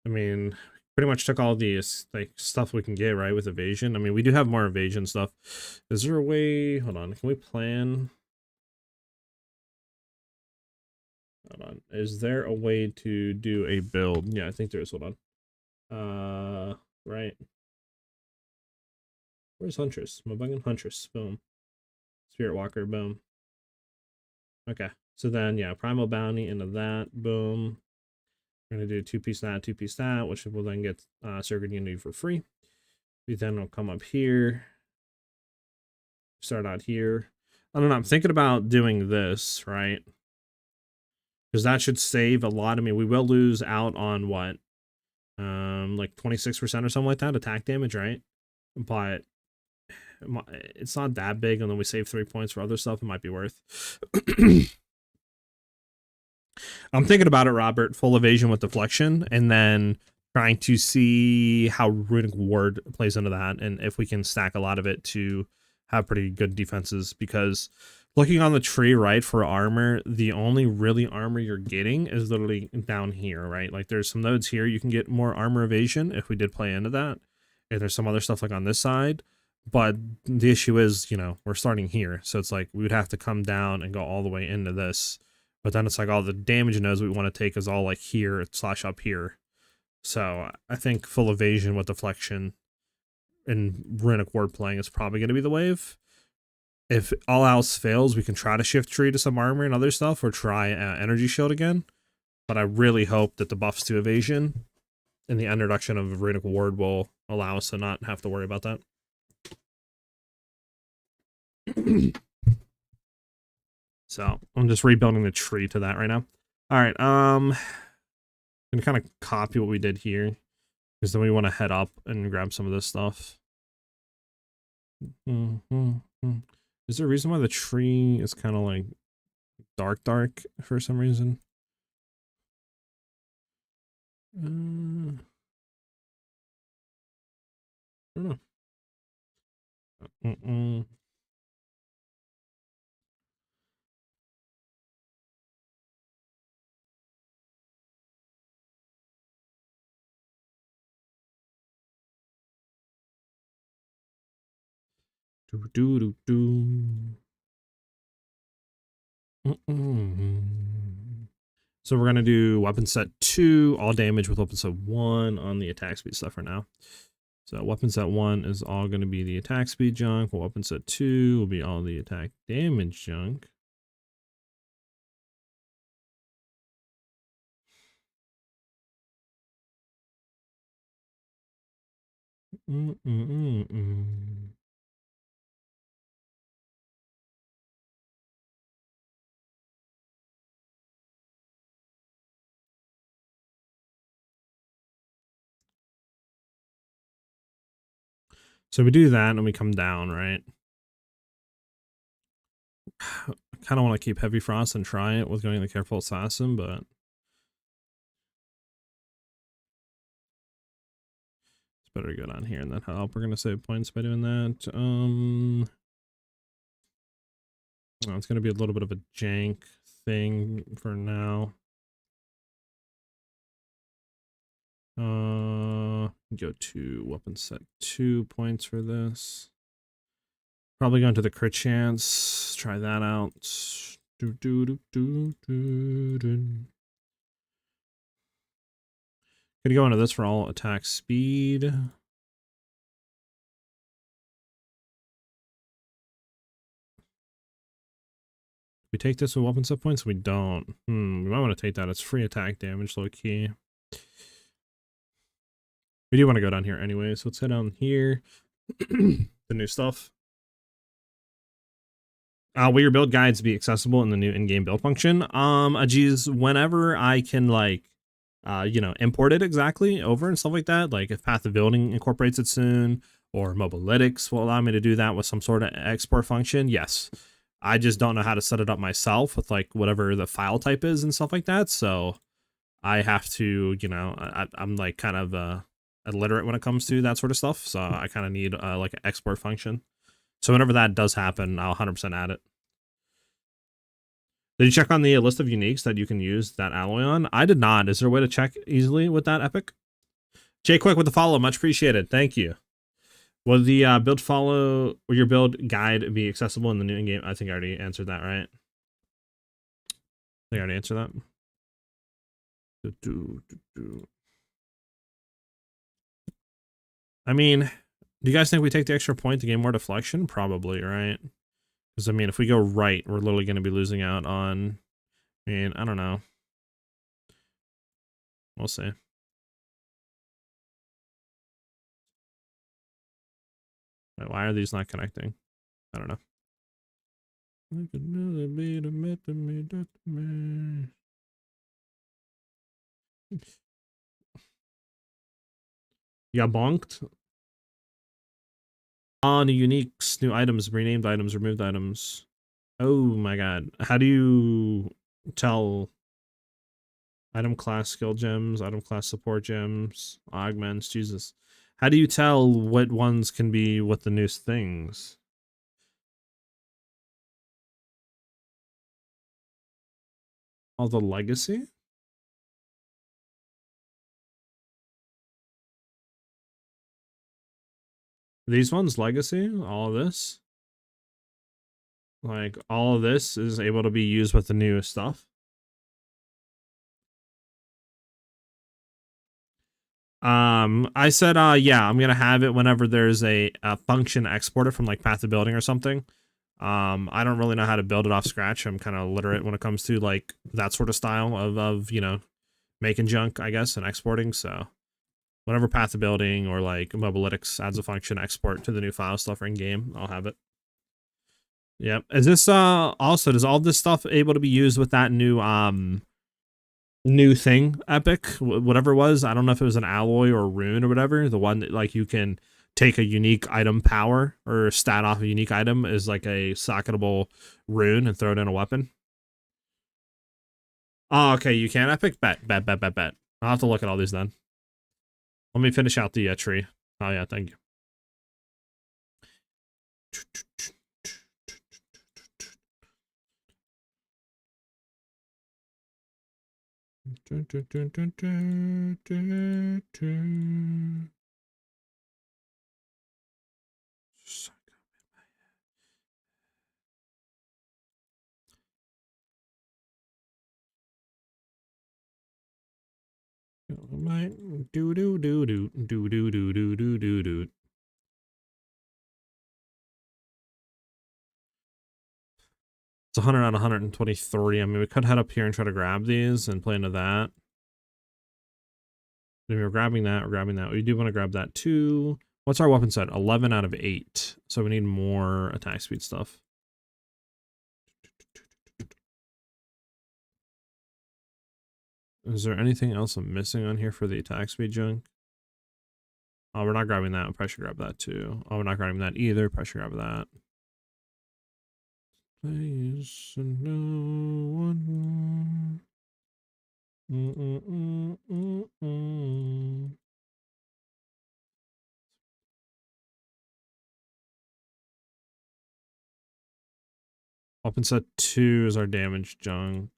I mean, pretty much took all these like stuff we can get, right, with evasion. I mean, we do have more evasion stuff. Is there a way? Hold on, can we plan? Hold on. Is there a way to do a build? Yeah, I think there is. Hold on. Right. Where's Huntress? Mabugan Huntress. Boom. Spirit Walker. Boom. Okay. So then, yeah, Primal Bounty into that. Boom. We're going to do 2-piece that, 2-piece that, which will then get Sacred Unity for free. We then will come up here. Start out here. I don't know. I'm thinking about doing this, right? Because that should save a lot. I mean, we will lose out on what? Like 26% or something like that attack damage, right? But it's not that big, and then we save 3 points for other stuff. It might be worth. I'm thinking about it, Robert. Full evasion with deflection, and then trying to see how Runic Ward plays into that, and if we can stack a lot of it to have pretty good defenses. Because looking on the tree, right, for armor, the only really armor you're getting is literally down here, right? Like there's some nodes here you can get more armor evasion if we did play into that. And there's some other stuff like on this side. But the issue is, you know, we're starting here. So it's like we would have to come down and go all the way into this. But then it's like all the damage nodes we want to take is all like here / up here. So I think full evasion with deflection and Runic Ward playing is probably going to be the wave. If all else fails, we can try to shift tree to some armor and other stuff, or try energy shield again. But I really hope that the buffs to evasion and the introduction of Runic Ward will allow us to not have to worry about that. So I'm just rebuilding the tree to that right now. All right, I'm gonna kind of copy what we did here, because then we want to head up and grab some of this stuff. Is there a reason why the tree is kind of like dark for some reason? I don't know. So we're gonna do weapon set 2, all damage with weapon set 1 on the attack speed stuff for now. So weapon set 1 is all gonna be the attack speed junk. Weapon set 2 will be all the attack damage junk. So we do that and we come down, right? I kind of want to keep Heavy Frost and try it with going the Careful Assassin, but Better go down here and then help. We're gonna save points by doing that. Oh, it's gonna be a little bit of a jank thing for now. Go to weapon set 2 points for this. Probably going to the crit chance. Try that out. Gonna go into this for all attack speed. We take this with weapon set points? We don't. We might want to take that. It's free attack damage, low key. We do want to go down here anyway, so let's head down here. The new stuff. Will your build guides be accessible in the new in-game build function? Geez, whenever I can, like, you know, import it exactly over and stuff like that, like if Path of Building incorporates it soon, or Mobalytics will allow me to do that with some sort of export function, yes. I just don't know how to set it up myself with, like, whatever the file type is and stuff like that, so I have to, you know, I'm like kind of illiterate when it comes to that sort of stuff, so I kind of need like an export function. So whenever that does happen, I'll 100% add it. Did you check on the list of uniques that you can use that alloy on? I did not. Is there a way to check easily with that epic? Jay Quick with the follow, much appreciated. Thank you. Will the build follow or your build guide be accessible in the new in-game? I think I already answered that, right? I think I already answered that. I mean, do you guys think we take the extra point to gain more deflection? Probably, right? Because, I mean, if we go right, we're literally going to be losing out on... I mean, I don't know. We'll see. Wait, why are these not connecting? I don't know. You got bonked? New uniques, new items, renamed items, removed items. Oh my god. How do you tell item class skill gems, item class support gems, augments, Jesus. How do you tell what ones can be what the new things? All the legacy? These ones, legacy? All of this? Like, all of this is able to be used with the new stuff? I said, yeah, I'm gonna have it whenever there's a function exported from like Path of Building or something. I don't really know how to build it off scratch. I'm kind of illiterate when it comes to like that sort of style of you know, making junk, I guess, and exporting. So whenever Path of Building or like Mobalytics adds a function export to the new file stuff or in game, I'll have it. Yep. Is this also, does all this stuff able to be used with that new thing, epic, whatever it was? I don't know if it was an alloy or a rune or whatever, the one that like you can take a unique item power or stat off a unique item is like a socketable rune and throw it in a weapon. Oh, okay, you can epic? Bet. I'll have to look at all these then. Let me finish out the tree. Oh yeah, thank you. It's 100 out of 123. I mean, we could head up here and try to grab these and play into that. If we're grabbing that, we do want to grab that too. What's our weapon set? 11 out of 8. So we need more attack speed stuff. Is there anything else I'm missing on here for the attack speed junk? Oh, we're not grabbing that. Probably should grab that too. Oh, we're not grabbing that either. Probably should grab that. Please, no one. Weapon set 2 is our damage junk.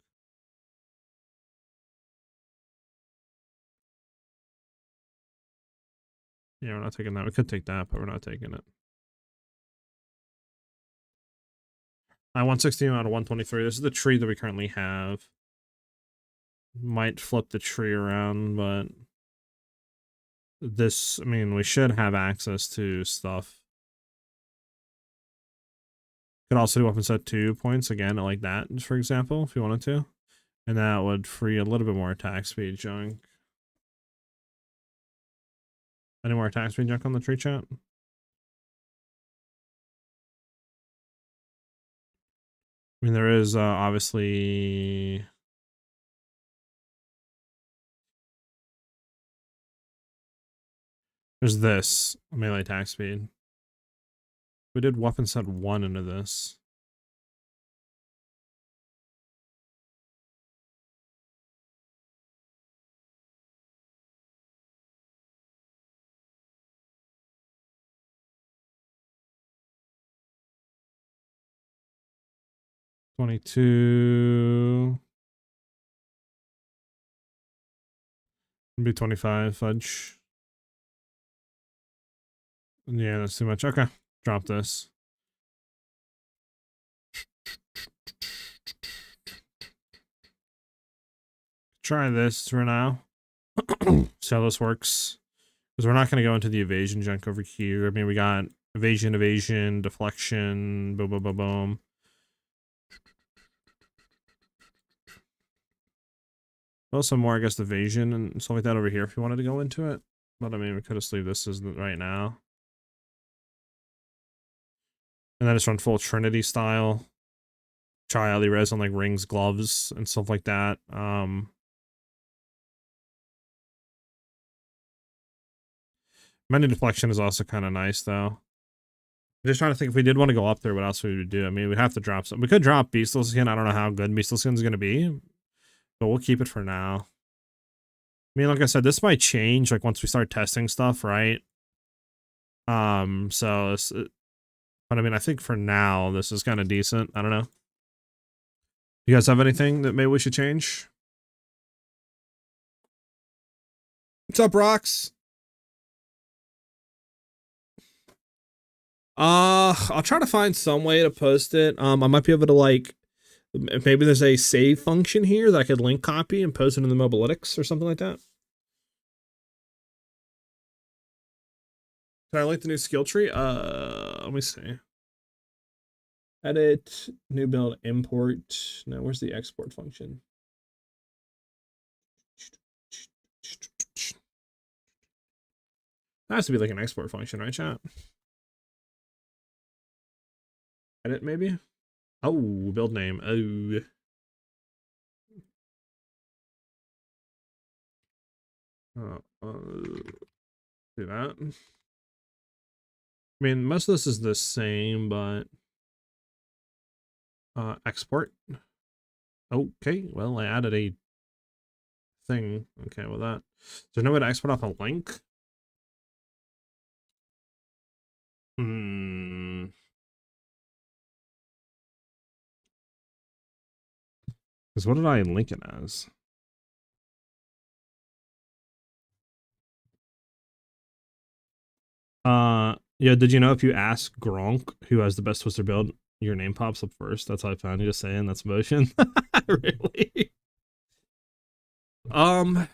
Yeah, we're not taking that. We could take that, but we're not taking it. I 116 out of 123. This is the tree that we currently have. Might flip the tree around, but this, I mean, we should have access to stuff. Could also do weapon set 2 points again, like that, for example, if you wanted to. And that would free a little bit more attack speed junk. Any more attack speed junk on the tree, chat? I mean, there is obviously... There's this, melee attack speed. We did weapon set 1 into this. $22. It'd be 25, fudge. Yeah, that's too much. Okay, drop this. Try this for now. See how this works. Because we're not going to go into the evasion junk over here. I mean, we got evasion, deflection, boom, boom, boom, boom. Also more, I guess, evasion and stuff like that over here if you wanted to go into it. But I mean, we could just leave this as right now. And then just run full Trinity style. Try Ali res on like rings, gloves, and stuff like that. Many deflection is also kind of nice though. I'm just trying to think if we did want to go up there, what else we would do. I mean, we'd have to drop some. We could drop Beastal Skin. I don't know how good Beastal Skin is going to be, but we'll keep it for now. I mean, like I said, this might change like once we start testing stuff, right? So, but I mean, I think for now, this is kind of decent. I don't know. You guys have anything that maybe we should change? What's up, Rocks? I'll try to find some way to post it. I might be able to like, maybe there's a save function here that I could link copy and post it in the Mobalytics or something like that. Can I link the new skill tree? Let me see. Edit, new build, import. No, where's the export function? That has to be like an export function, right, chat? Edit, maybe? Oh, build name. Oh. Do that. I mean, most of this is the same, but export. Okay, well, I added a thing. Okay, well that. There's no way to export off a link. Because what did I link it as? Yeah, did you know if you ask Gronk who has the best Twister build, your name pops up first? That's how I found you, just saying. That's motion. Really? On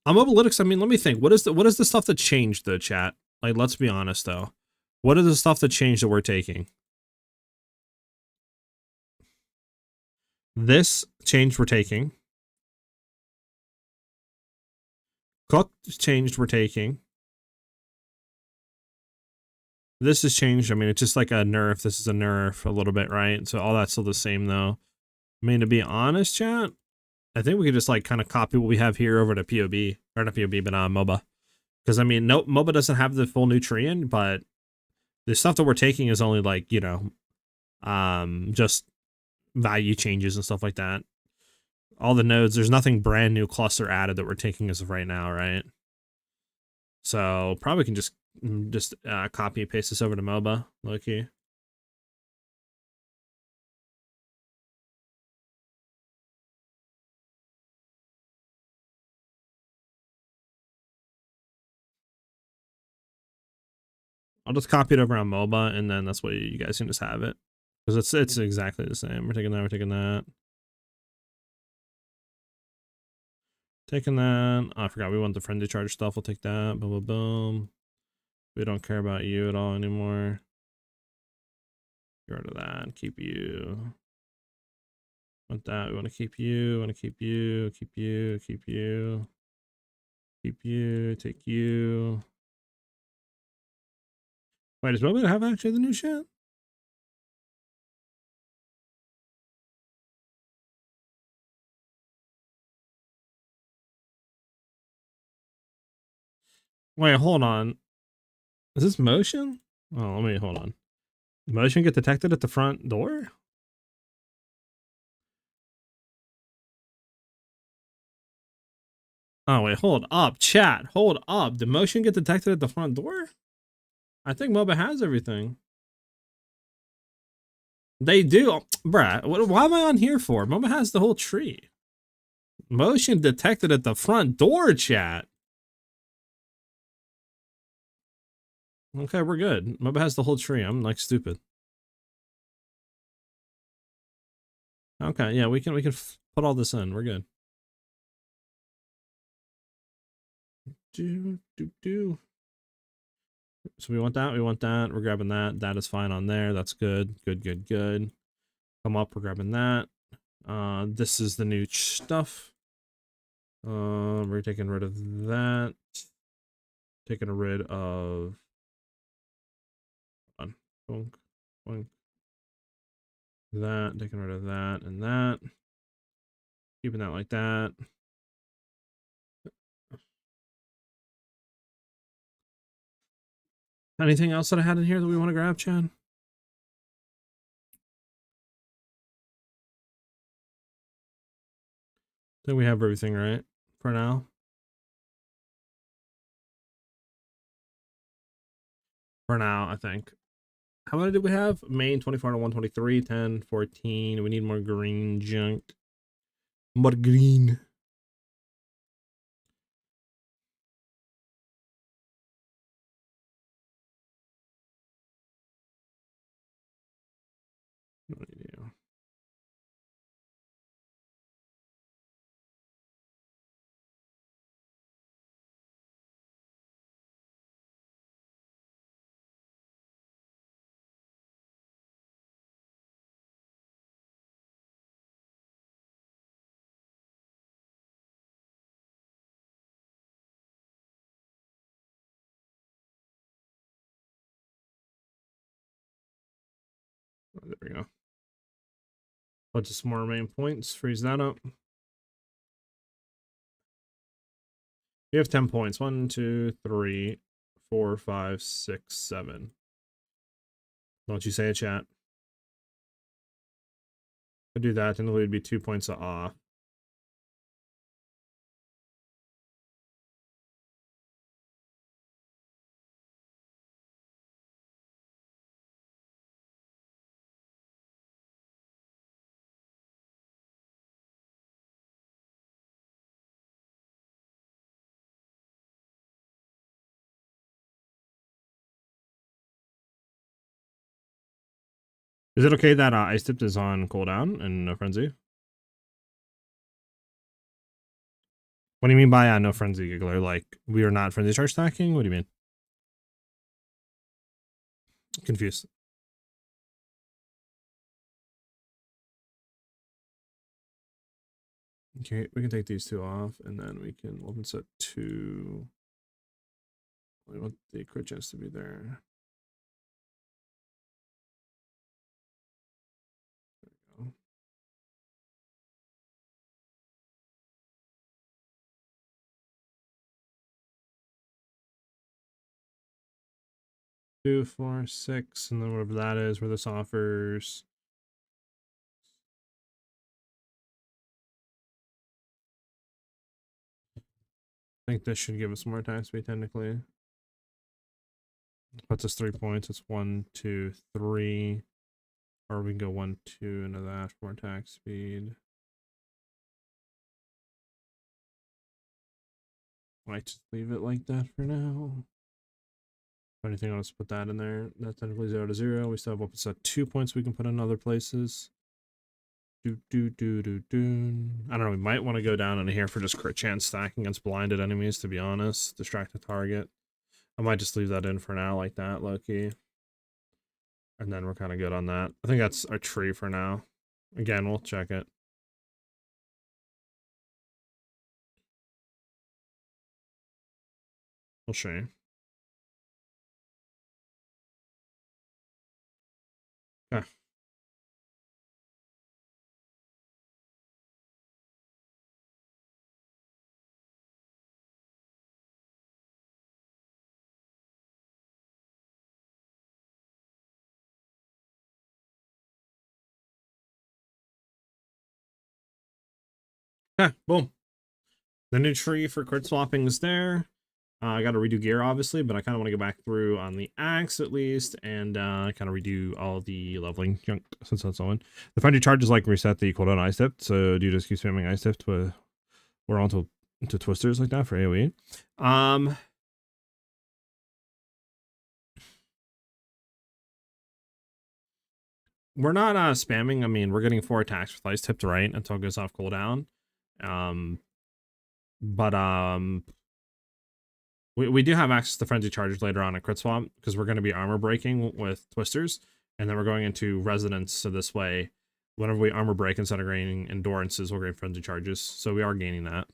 Mobalytics, I mean, let me think. What is the stuff that changed though, chat? Like, let's be honest though. What is the stuff that changed that we're taking? This change we're taking. Cooked changed we're taking. This has changed. I mean, it's just like a nerf. This is a nerf a little bit, right? So all that's still the same though. I mean, to be honest, chat, I think we could just like kind of copy what we have here over to POB. Or not POB, but MOBA. Because I mean, no, MOBA doesn't have the full Nutrient, but the stuff that we're taking is only like, you know, just value changes and stuff like that. All the nodes, there's nothing brand new cluster added that we're taking as of right now, right? So probably can just copy and paste this over to MOBA, low-key. I'll just copy it over on MOBA, and then that's what you guys can just have it. Because it's exactly the same. We're taking that, we're taking that. Taking that. Oh, I forgot we want the friendly charge stuff. We'll take that. Boom, boom, boom. We don't care about you at all anymore. Get rid of that. Keep you. Want that. We want to keep you. Want to keep you. Keep you. Keep you. Keep you. Take you. Wait, does Robot have actually the new shit? Wait, hold on. Is this motion? Oh, let me hold on. Motion get detected at the front door? Oh, wait, hold up. Chat, hold up. Did motion get detected at the front door? I think MOBA has everything. They do. Bruh, why am I on here for? MOBA has the whole tree. Motion detected at the front door, chat. Okay, we're good. MOBA has the whole tree. I'm like stupid. Okay, yeah, we can put all this in. We're good. So we want that. We want that. We're grabbing that. That is fine on there. That's good. Good, good, good. Come up. We're grabbing that. This is the new stuff. We're taking rid of that. Taking rid of. Hold on. Boink, boink. That. Taking rid of that and that. Keeping that like that. Anything else that I had in here that we want to grab, Chad? I think we have everything right for now. For now, I think. How many did we have? Main 24 to 123, 10, 14. We need more green junk. More green. What do you do? Oh, there we go. Bunch of some more main points. Freeze that up. We have 10 points. 1, 2, 3, 4, 5, 6, 7. Don't you say it, chat. I do that, then it would be 2 points off. Is it okay that Ice Tipped is on cooldown and no frenzy? What do you mean by no frenzy, Giggler? Like, we are not frenzy charge stacking? What do you mean? Confused. Okay, we can take these two off, and then we can open set 2. We want the crit chance to be there. There we go. 2, 4, 6, and then whatever that is, where this offers. I think this should give us more attack speed technically. Puts us 3 points. It's 1, 2, 3. Or we can go 1, 2 into that for more attack speed. Might just leave it like that for now. Anything else, put that in there. That's technically 0 to 0. We still have weapons at 2 points we can put in other places. I don't know, we might want to go down in here for just crit chance stacking against blinded enemies, to be honest. Distract the target. I might just leave that in for now like that, low-key. And then we're kind of good on that. I think that's our tree for now. Again, we'll check it. We'll show you. Okay. Okay, boom. The new tree for crit swapping is there. I got to redo gear, obviously, but I kind of want to go back through on the axe at least and kind of redo all the leveling junk since that's on. The friendly charges like reset the cooldown ice tip, so do you just keep spamming ice tip to we're on to twisters like that for AoE. We're not spamming. I mean, we're getting 4 attacks with ice tipped right until it goes off cooldown. We do have access to frenzy charges later on at crit swap because we're going to be armor breaking with twisters, and then we're going into resonance. So this way, whenever we armor break instead of gaining endurances, we'll gain frenzy charges. So we are gaining that.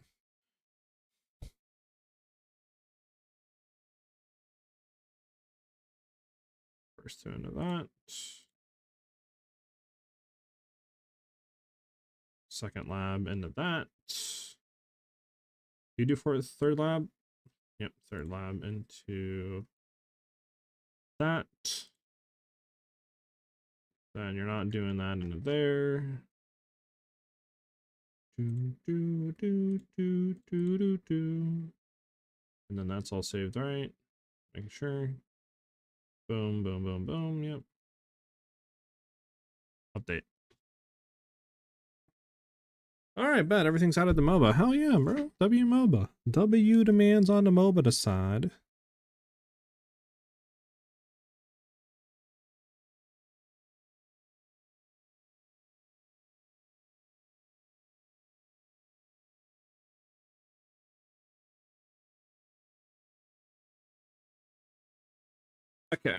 First 2 into that. Second lab into that. You do for third lab? Yep, third lab into that. Then you're not doing that into there. And then that's all saved, right? Making sure. Boom, boom, boom, boom. Yep. Update. All right, bet everything's out of the MOBA. Hell yeah, bro. W MOBA. W demands on the MOBA side. Okay.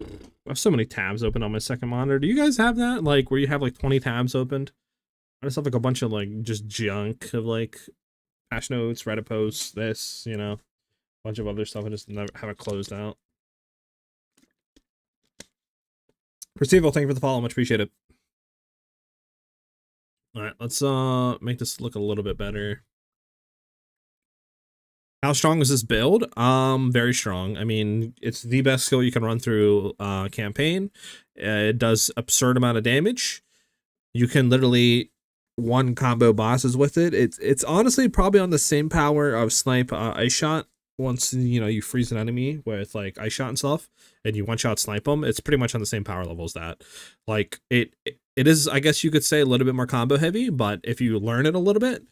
I have so many tabs open on my second monitor. Do you guys have that? Like, where you have like 20 tabs opened? I just have like a bunch of like just junk of like patch notes, Reddit posts, this, you know, a bunch of other stuff. I just never have it closed out. Percival, thank you for the follow. Much appreciated. All right, let's make this look a little bit better. How strong is this build? Very strong. I mean, it's the best skill you can run through campaign. It does absurd amount of damage. You can literally one combo bosses with it. It's honestly probably on the same power of snipe ice shot. Once you know you freeze an enemy with like ice shot and stuff, and you one shot snipe them, it's pretty much on the same power level as that. Like it is, I guess you could say, a little bit more combo heavy, but if you learn it a little bit,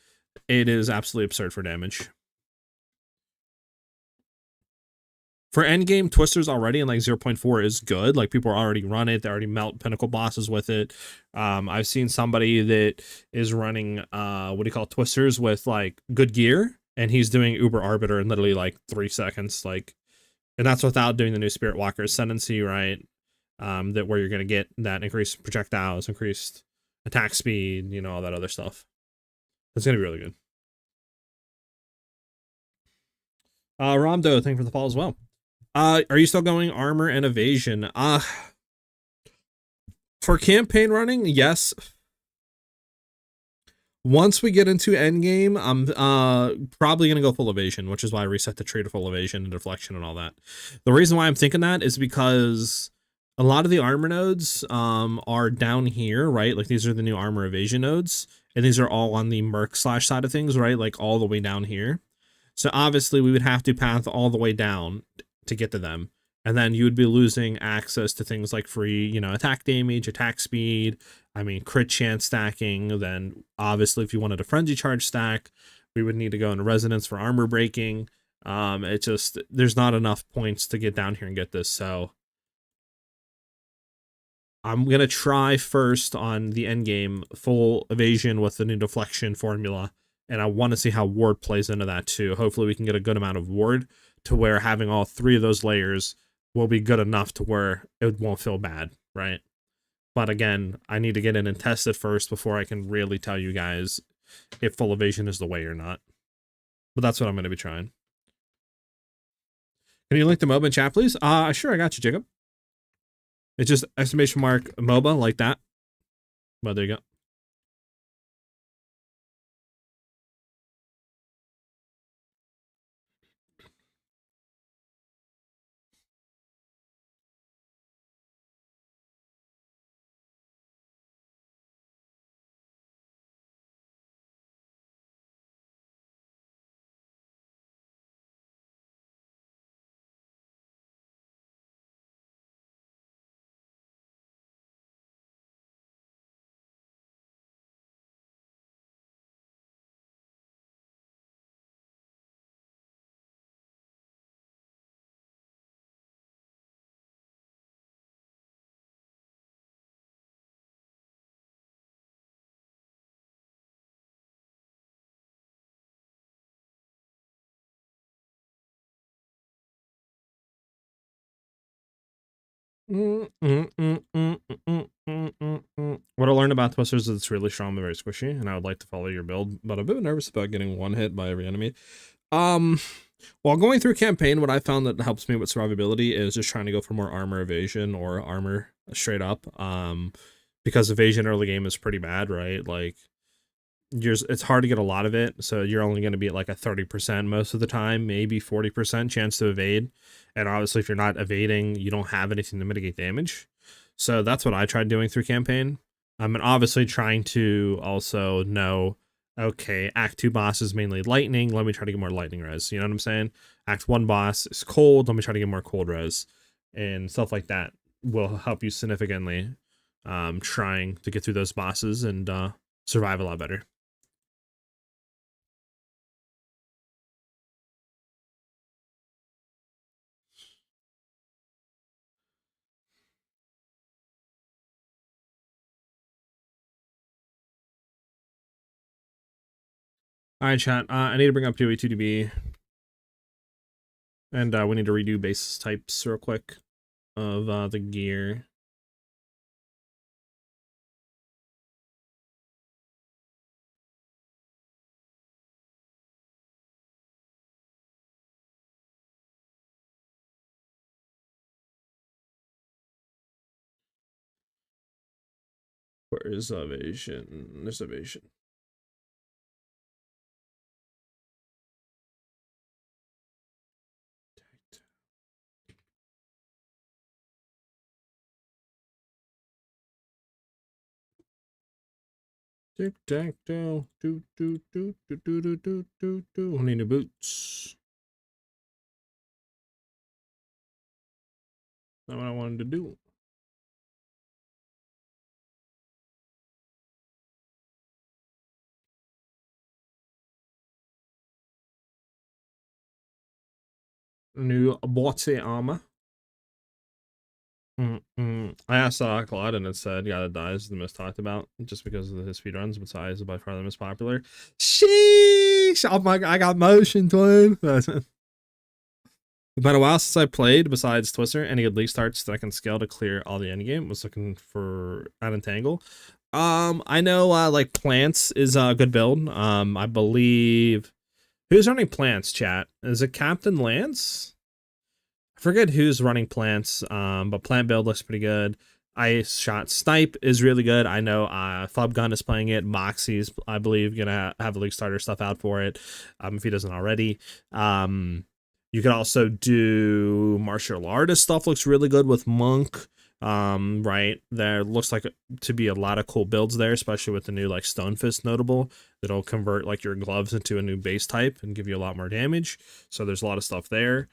it is absolutely absurd for damage. For endgame, twisters already in like 0.4 is good. Like people already run it. They already melt pinnacle bosses with it. I've seen somebody that is running twisters with like good gear, and he's doing Uber Arbiter in literally like 3 seconds. Like, and that's without doing the new Spirit Walker Ascendancy, right? That where you're gonna get that increased projectiles, increased attack speed, you know, all that other stuff. It's gonna be really good. Ramdo, thank you for the follow as well. Are you still going armor and evasion? For campaign running, yes. Once we get into endgame, I'm probably gonna go full evasion, which is why I reset the tree to full evasion and deflection and all that. The reason why I'm thinking that is because a lot of the armor nodes are down here, right? Like these are the new armor evasion nodes, and these are all on the merc slash side of things, right? Like all the way down here. So obviously we would have to path all the way down to get to them, and then you would be losing access to things like free, you know, attack damage, attack speed, I mean crit chance stacking. Then obviously if you wanted a frenzy charge stack, we would need to go into resonance for armor breaking. It just, there's not enough points to get down here and get this, so I'm gonna try first on the end game full evasion with the new deflection formula, and I want to see how ward plays into that too. Hopefully we can get a good amount of ward to where having all three of those layers will be good enough to where it won't feel bad, right? But again, I need to get in and test it first before I can really tell you guys if full evasion is the way or not. But that's what I'm going to be trying. Can you link the MOBA in chat, please? Sure, I got you, Jacob. It's just exclamation mark MOBA like that. But there you go. What I learned about Twisters is it's really strong and very squishy, and I would like to follow your build, but I'm a bit nervous about getting one hit by every enemy. While going through campaign, what I found that helps me with survivability is just trying to go for more armor evasion or armor straight up. Because evasion early game is pretty bad, right? Like, it's hard to get a lot of it, so you're only going to be at like a 30% most of the time, maybe 40% chance to evade. And obviously, if you're not evading, you don't have anything to mitigate damage. So that's what I tried doing through campaign. And obviously trying to also know, okay, Act 2 boss is mainly lightning. Let me try to get more lightning res. You know what I'm saying? Act 1 boss is cold. Let me try to get more cold res. And stuff like that will help you significantly trying to get through those bosses and survive a lot better. All right, chat. I need to bring up PoE 2DB. And we need to redo base types real quick of the gear. Where is evasion? There's evasion. Tic tac toe. Do do do do do do do do do. I need new boots. That's what I wanted to do. New body armor. I asked Claude and it said, yeah, the dies is the most talked about just because of his speedruns, but SiahZ is by far the most popular. Sheesh! Oh my god, I got motion, twin. It's been a while since I played, besides Twister. Any good league starts that I can scale to clear all the endgame. Was looking for an entangle. I know like plants is a good build. I believe who's running plants, chat? Is it Captain Lance? I forget who's running plants, but plant build looks pretty good. Ice shot snipe is really good. I know Flubgun is playing it. Moxie's, I believe, gonna have the league starter stuff out for it, if he doesn't already. You could also do martial artist stuff. Looks really good with Monk. Right there looks like to be a lot of cool builds there, especially with the new like Stone Fist notable that'll convert like your gloves into a new base type and give you a lot more damage. So there's a lot of stuff there.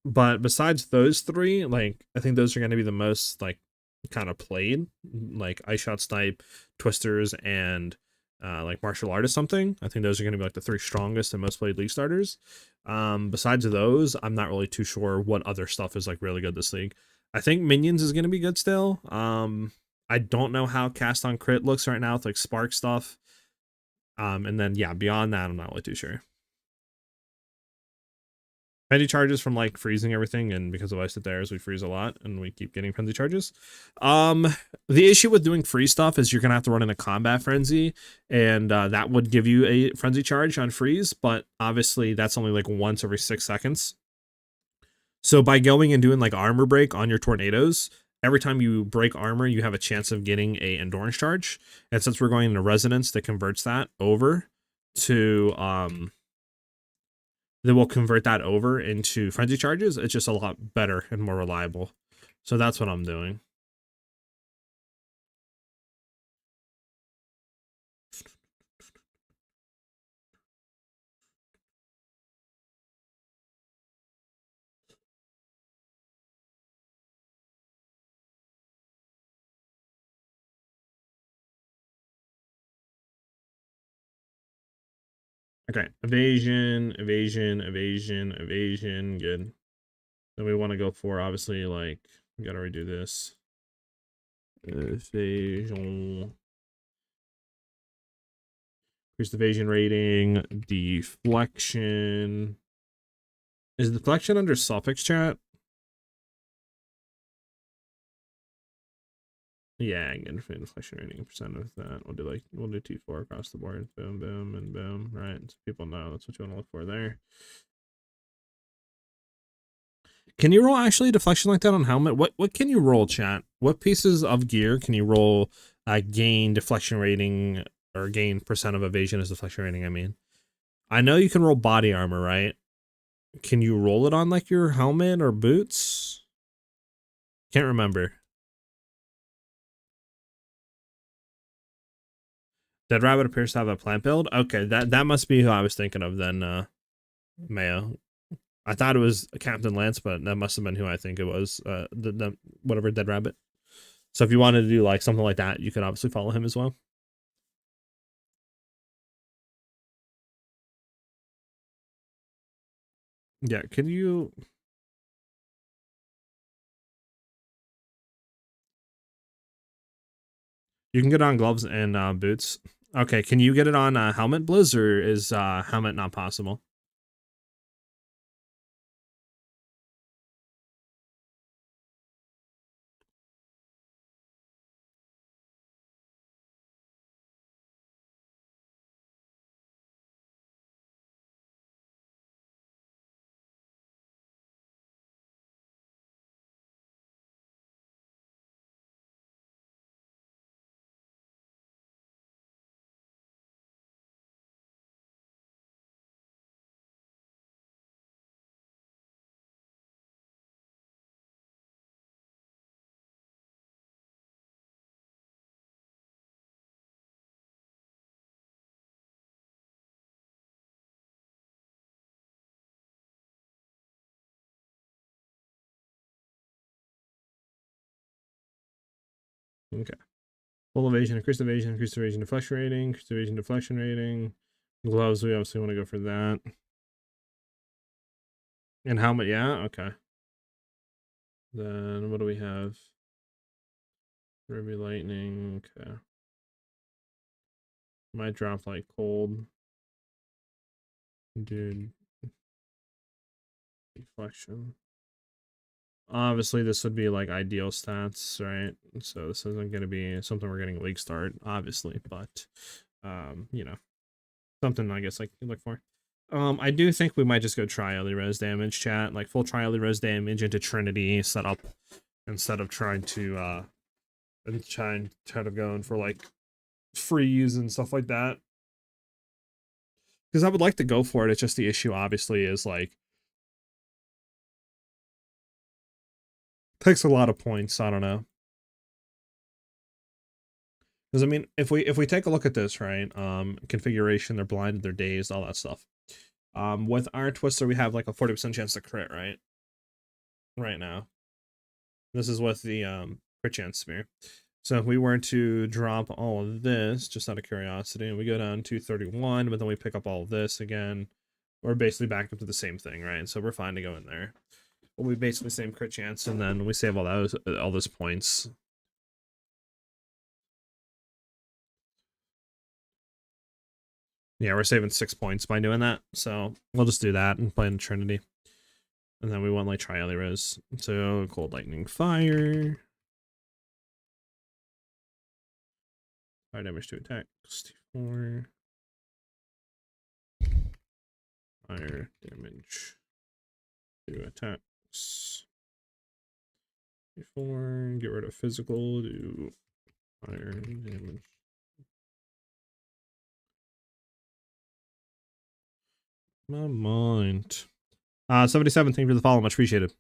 But besides those three, like I think those are going to be the most like kind of played, like Ice Shot Snipe, Twisters, and like martial artist something. I think those are going to be like the 3 strongest and most played league starters. Besides those, I'm not really too sure what other stuff is like really good this league. I think minions is going to be good still. I don't know how cast on crit looks right now with like spark stuff. And then yeah, beyond that, I'm not really too sure. Penalty charges from like freezing everything, and because of Ice to Theirs, we freeze a lot and we keep getting penalty charges. The issue with doing free stuff is you're gonna have to run in a combat frenzy, and that would give you a frenzy charge on freeze, but obviously that's only like once every 6 seconds. So by going and doing like armor break on your tornadoes, every time you break armor, you have a chance of getting a endurance charge. And since we're going into resonance that converts that over to then we'll convert that over into frenzy charges. It's just a lot better and more reliable. So that's what I'm doing. Okay, evasion, evasion, evasion, evasion, good. Then we want to go for, obviously, like, we gotta redo this. Evasion. Increase evasion rating, deflection. Is deflection under suffix chat? Yeah, again, deflection rating percent of that. We'll do 2-4 across the board. Boom, boom, and boom. Right. So people know that's what you want to look for there. Can you roll actually deflection like that on helmet? What can you roll, chat? What pieces of gear can you roll gain deflection rating or gain percent of evasion as deflection rating, I mean? I know you can roll body armor, right? Can you roll it on like your helmet or boots? Can't remember. Dead Rabbit appears to have a plant build. Okay, that must be who I was thinking of then, Mayo. I thought it was Captain Lance, but that must have been who I think it was. The whatever Dead Rabbit. So if you wanted to do like something like that, you could obviously follow him as well. Yeah, can you? You can get on gloves and boots. Okay, can you get it on helmet, Blizz, or is helmet not possible? Okay. Full evasion, increased evasion, deflection rating, increased evasion, deflection rating. Gloves, we obviously want to go for that. And helmet, yeah, okay. Then what do we have? Ruby lightning, okay. Might drop like cold. Dude. Deflection. Obviously, this would be like ideal stats, right? So this isn't going to be something we're getting league start, obviously, but you know, something I guess like you look for. I do think we might just go try early res damage, chat, like full try early res damage into Trinity setup instead of trying to try to go in for like freeze and stuff like that. Because I would like to go for it. It's just the issue, obviously, is like takes a lot of points. I don't know. Because I mean, if we take a look at this, right? Configuration, they're blinded, they're dazed, all that stuff. With Iron Twister, we have like a 40% chance to crit, right? Right now. This is with the crit chance spear. So if we were to drop all of this, just out of curiosity, and we go down to 31, but then we pick up all of this again, we're basically back up to the same thing, right? So we're fine to go in there. Well, we basically same crit chance, and then we save all those points. Yeah, we're saving 6 points by doing that. So we'll just do that and play in Trinity. And then we want like Tri Rose. So Cold Lightning Fire. Fire damage to attack. 64. Fire damage to attacks. 64. Get rid of physical. Do fire damage. My mind. 77, thank you for the follow, much appreciated.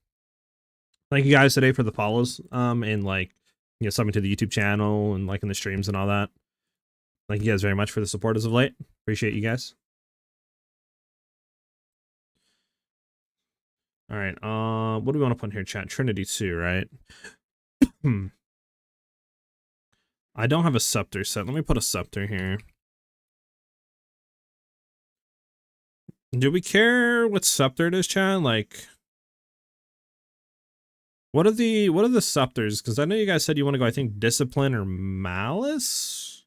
Thank you guys today for the follows, and like, you know, subbing to the YouTube channel and liking the streams and all that. Thank you guys very much for the support as of late. Appreciate you guys. All right, what do we want to put in here, chat? Trinity 2, right? I don't have a scepter set. Let me put a scepter here. Do we care what scepter it is, chat? Like, what are the scepters? Because I know you guys said you want to go, I think, discipline or malice.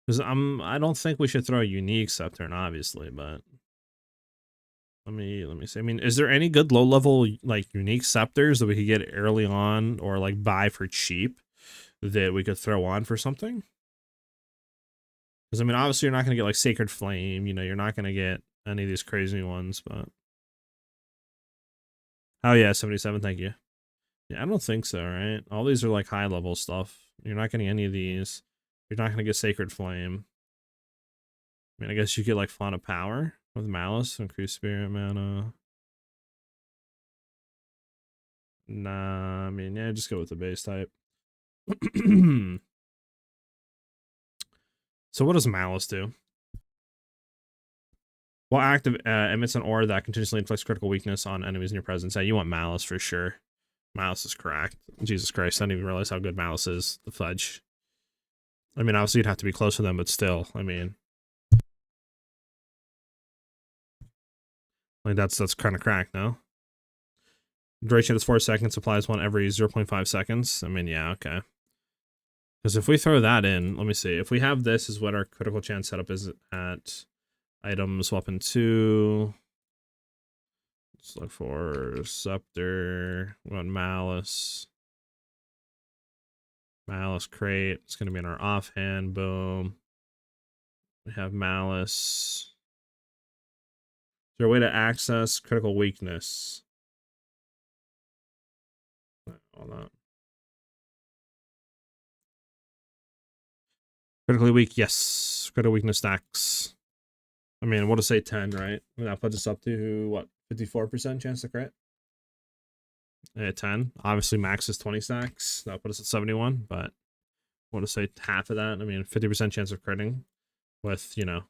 Because I don't think we should throw a unique scepter in, obviously, but let me see. I mean, is there any good low level like unique scepters that we could get early on or like buy for cheap that we could throw on for something? Because I mean, obviously you're not gonna get like Sacred Flame, you know, you're not gonna get any of these crazy ones, but oh yeah, 77, thank you. Yeah, I don't think so, right? All these are like high level stuff. You're not getting any of these. You're not gonna get Sacred Flame. I mean, I guess you get like Font of Power with Malice, increase Spirit Mana. Nah, I mean, yeah, just go with the base type. So what does Malice do? Well, active emits an aura that continuously inflicts critical weakness on enemies in your presence. Yeah, you want Malice for sure. Malice is correct. Jesus Christ, I didn't even realize how good Malice is. The fudge. I mean, obviously you'd have to be close to them, but still, I mean, like that's kind of cracked, no? Duration is 4 seconds. Applies one every 0.5 seconds. I mean, yeah, okay. Because if we throw that in, let me see. If we have this is what our critical chance setup is at. Items, weapon 2. Let's look for Scepter. We want Malice. Malice crate. It's going to be in our offhand. Boom. We have Malice. Is there a way to access critical weakness? All that. Critically weak, yes. Critical weakness stacks. I mean, we'll just say 10, right? I mean, that puts us up to, what, 54% chance to crit? At 10. Obviously, max is 20 stacks. That'll put us at 71, but we'll just say half of that. I mean, 50% chance of critting with, you know,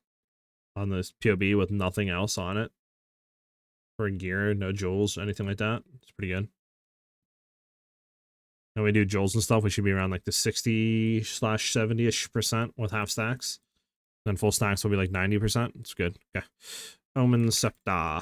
on this PoB with nothing else on it. For gear, no jewels, anything like that. It's pretty good. And we do jewels and stuff, we should be around like the 60/70-ish% with half stacks. Then full stacks will be like 90%. It's good. Okay. Omen Scepter.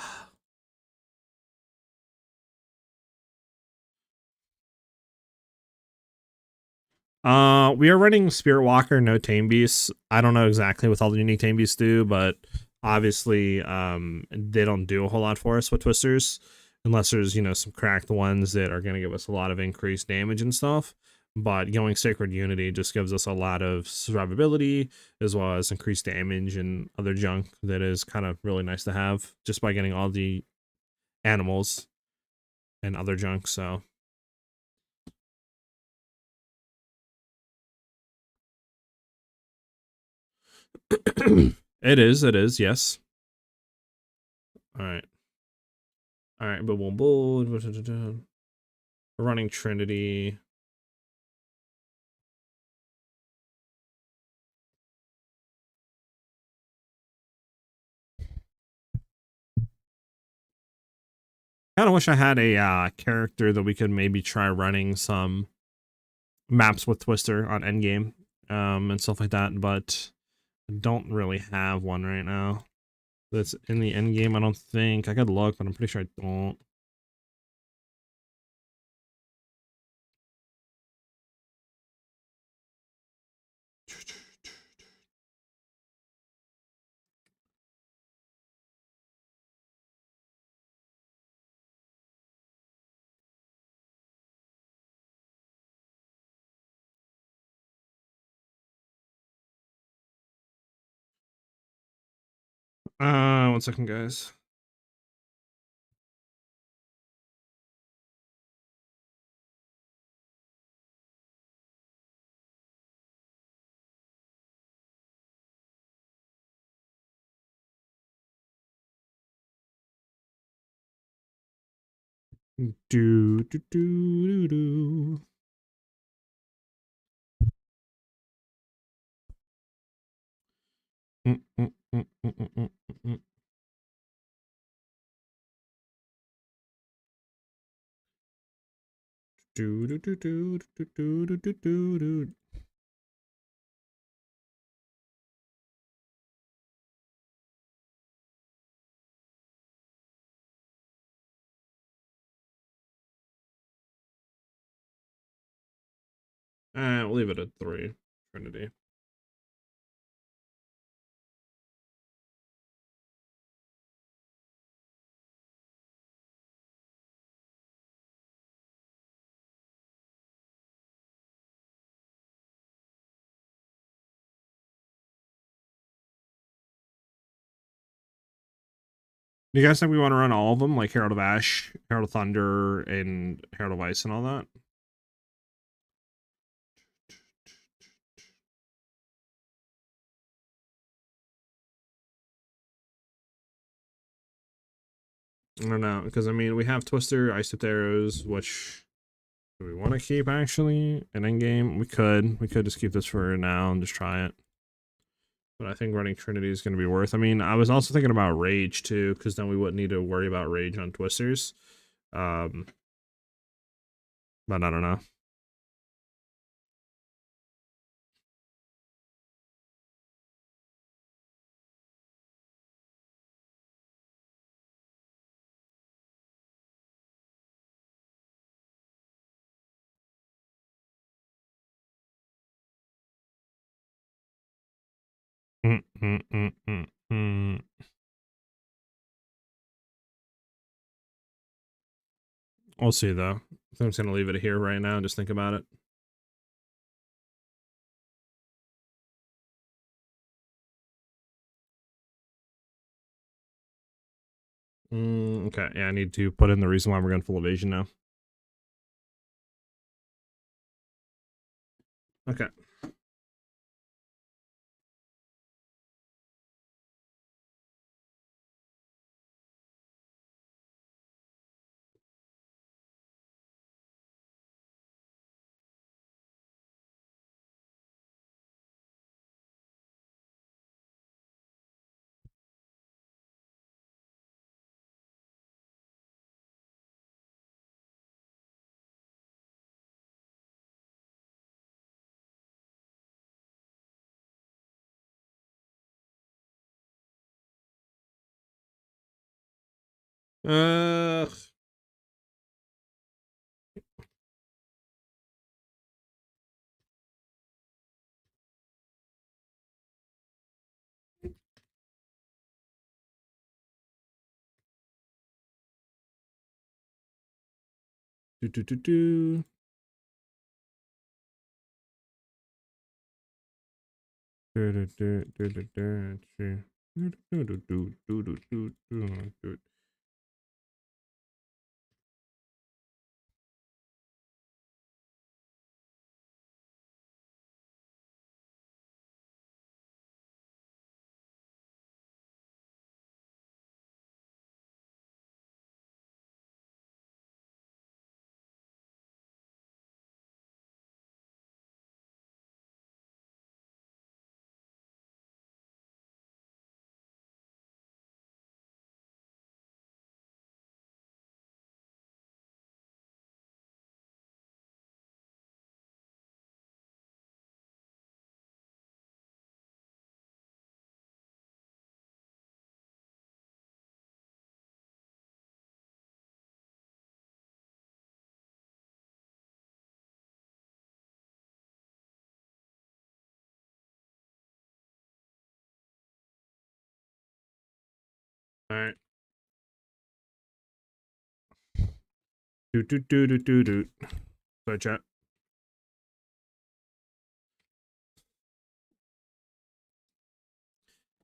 We are running Spirit Walker, no Tame Beasts. I don't know exactly what all the unique Tame Beasts do, but obviously, they don't do a whole lot for us with Twisters. Unless there's, you know, some cracked ones that are going to give us a lot of increased damage and stuff. But going Sacred Unity just gives us a lot of survivability, as well as increased damage and other junk that is kind of really nice to have, just by getting all the animals and other junk, so... It is, yes. Alright. Alright, but we're running Trinity. Kind of wish I had a character that we could maybe try running some maps with Twister on endgame, and stuff like that, but I don't really have one right now that's in the endgame. I don't think. I could look, but I'm pretty sure I don't. One second, guys. Do do do do do. Mm, mm, mm, mm, mm, mm, mm. Do do do do do do do do do. We'll leave it at 3. Trinity. Do you guys think we want to run all of them, like Herald of Ash, Herald of Thunder, and Herald of Ice and all that? I don't know, because I mean, we have Twister, Ice Tipped Arrows, which do we want to keep actually in endgame? We could. We could just keep this for now and just try it. But I think running Trinity is going to be worth. I mean, I was also thinking about Rage too, because then we wouldn't need to worry about Rage on Twisters. But I don't know. Mm, mm, mm, mm, mm. We'll see though. I think I'm just gonna leave it here right now and just think about it. Okay, yeah, I need to put in the reason why we're going full evasion now. Okay. Uh, do do do do. Do do do do do do do do do do do do do. right. Do. Sorry, chat.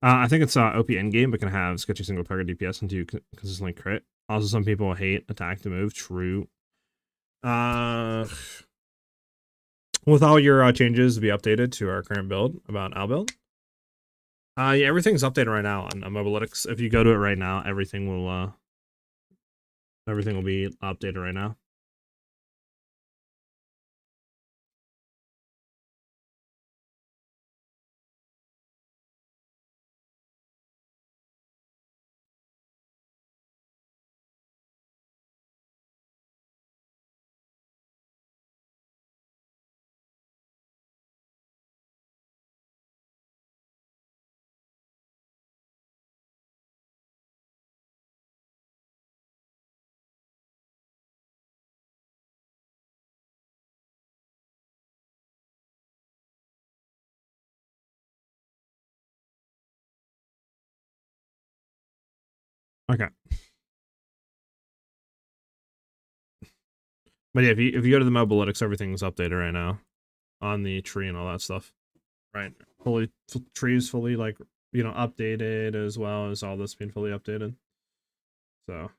I think it's OP endgame, but can have sketchy single target DPS and do consistently crit. Also, some people hate attack to move. True. With all your changes to be updated to our current build about our build. Yeah, everything's updated right now on Mobalytics. If you go to it right now, everything will be updated right now. Okay. But yeah, if you go to the Mobalytics, everything's updated right now on the tree and all that stuff. Right. Trees fully like, you know, updated, as well as all this being fully updated. So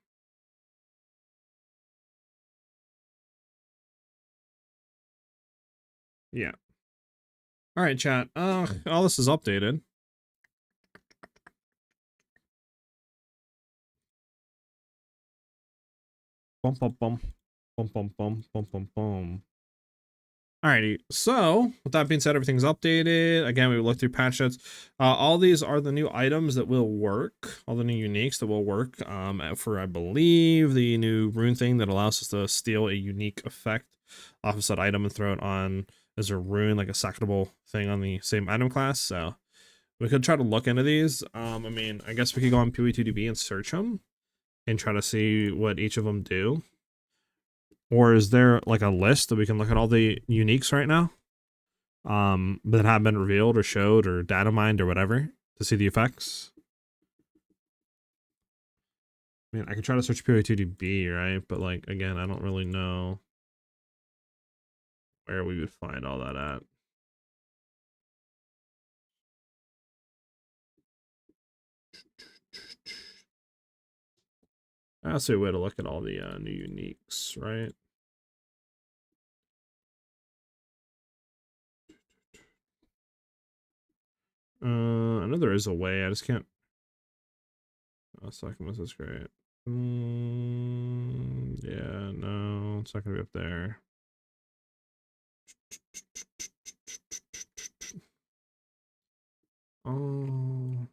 yeah. All right, chat. All this is updated. Bum bum bum. Bum bum bum bum bum bum. Alrighty, so with that being said, everything's updated. Again, we looked through patch notes. All these are the new items that will work, all the new uniques that will work for, I believe, the new rune thing that allows us to steal a unique effect off of said item and throw it on as a rune, like a sackable thing on the same item class. So we could try to look into these. I mean, I guess we could go on PoE2DB and search them and try to see what each of them do. Or is there like a list that we can look at all the uniques right now? That have been revealed or showed or data mined or whatever to see the effects. I mean, I could try to search PoE2DB, right? But like, again, I don't really know where we would find all that at. That's a way to look at all the new uniques, right? I know there is a way. I just can't. Oh, Succumbus is great. Yeah, no, it's not gonna be up there. Oh,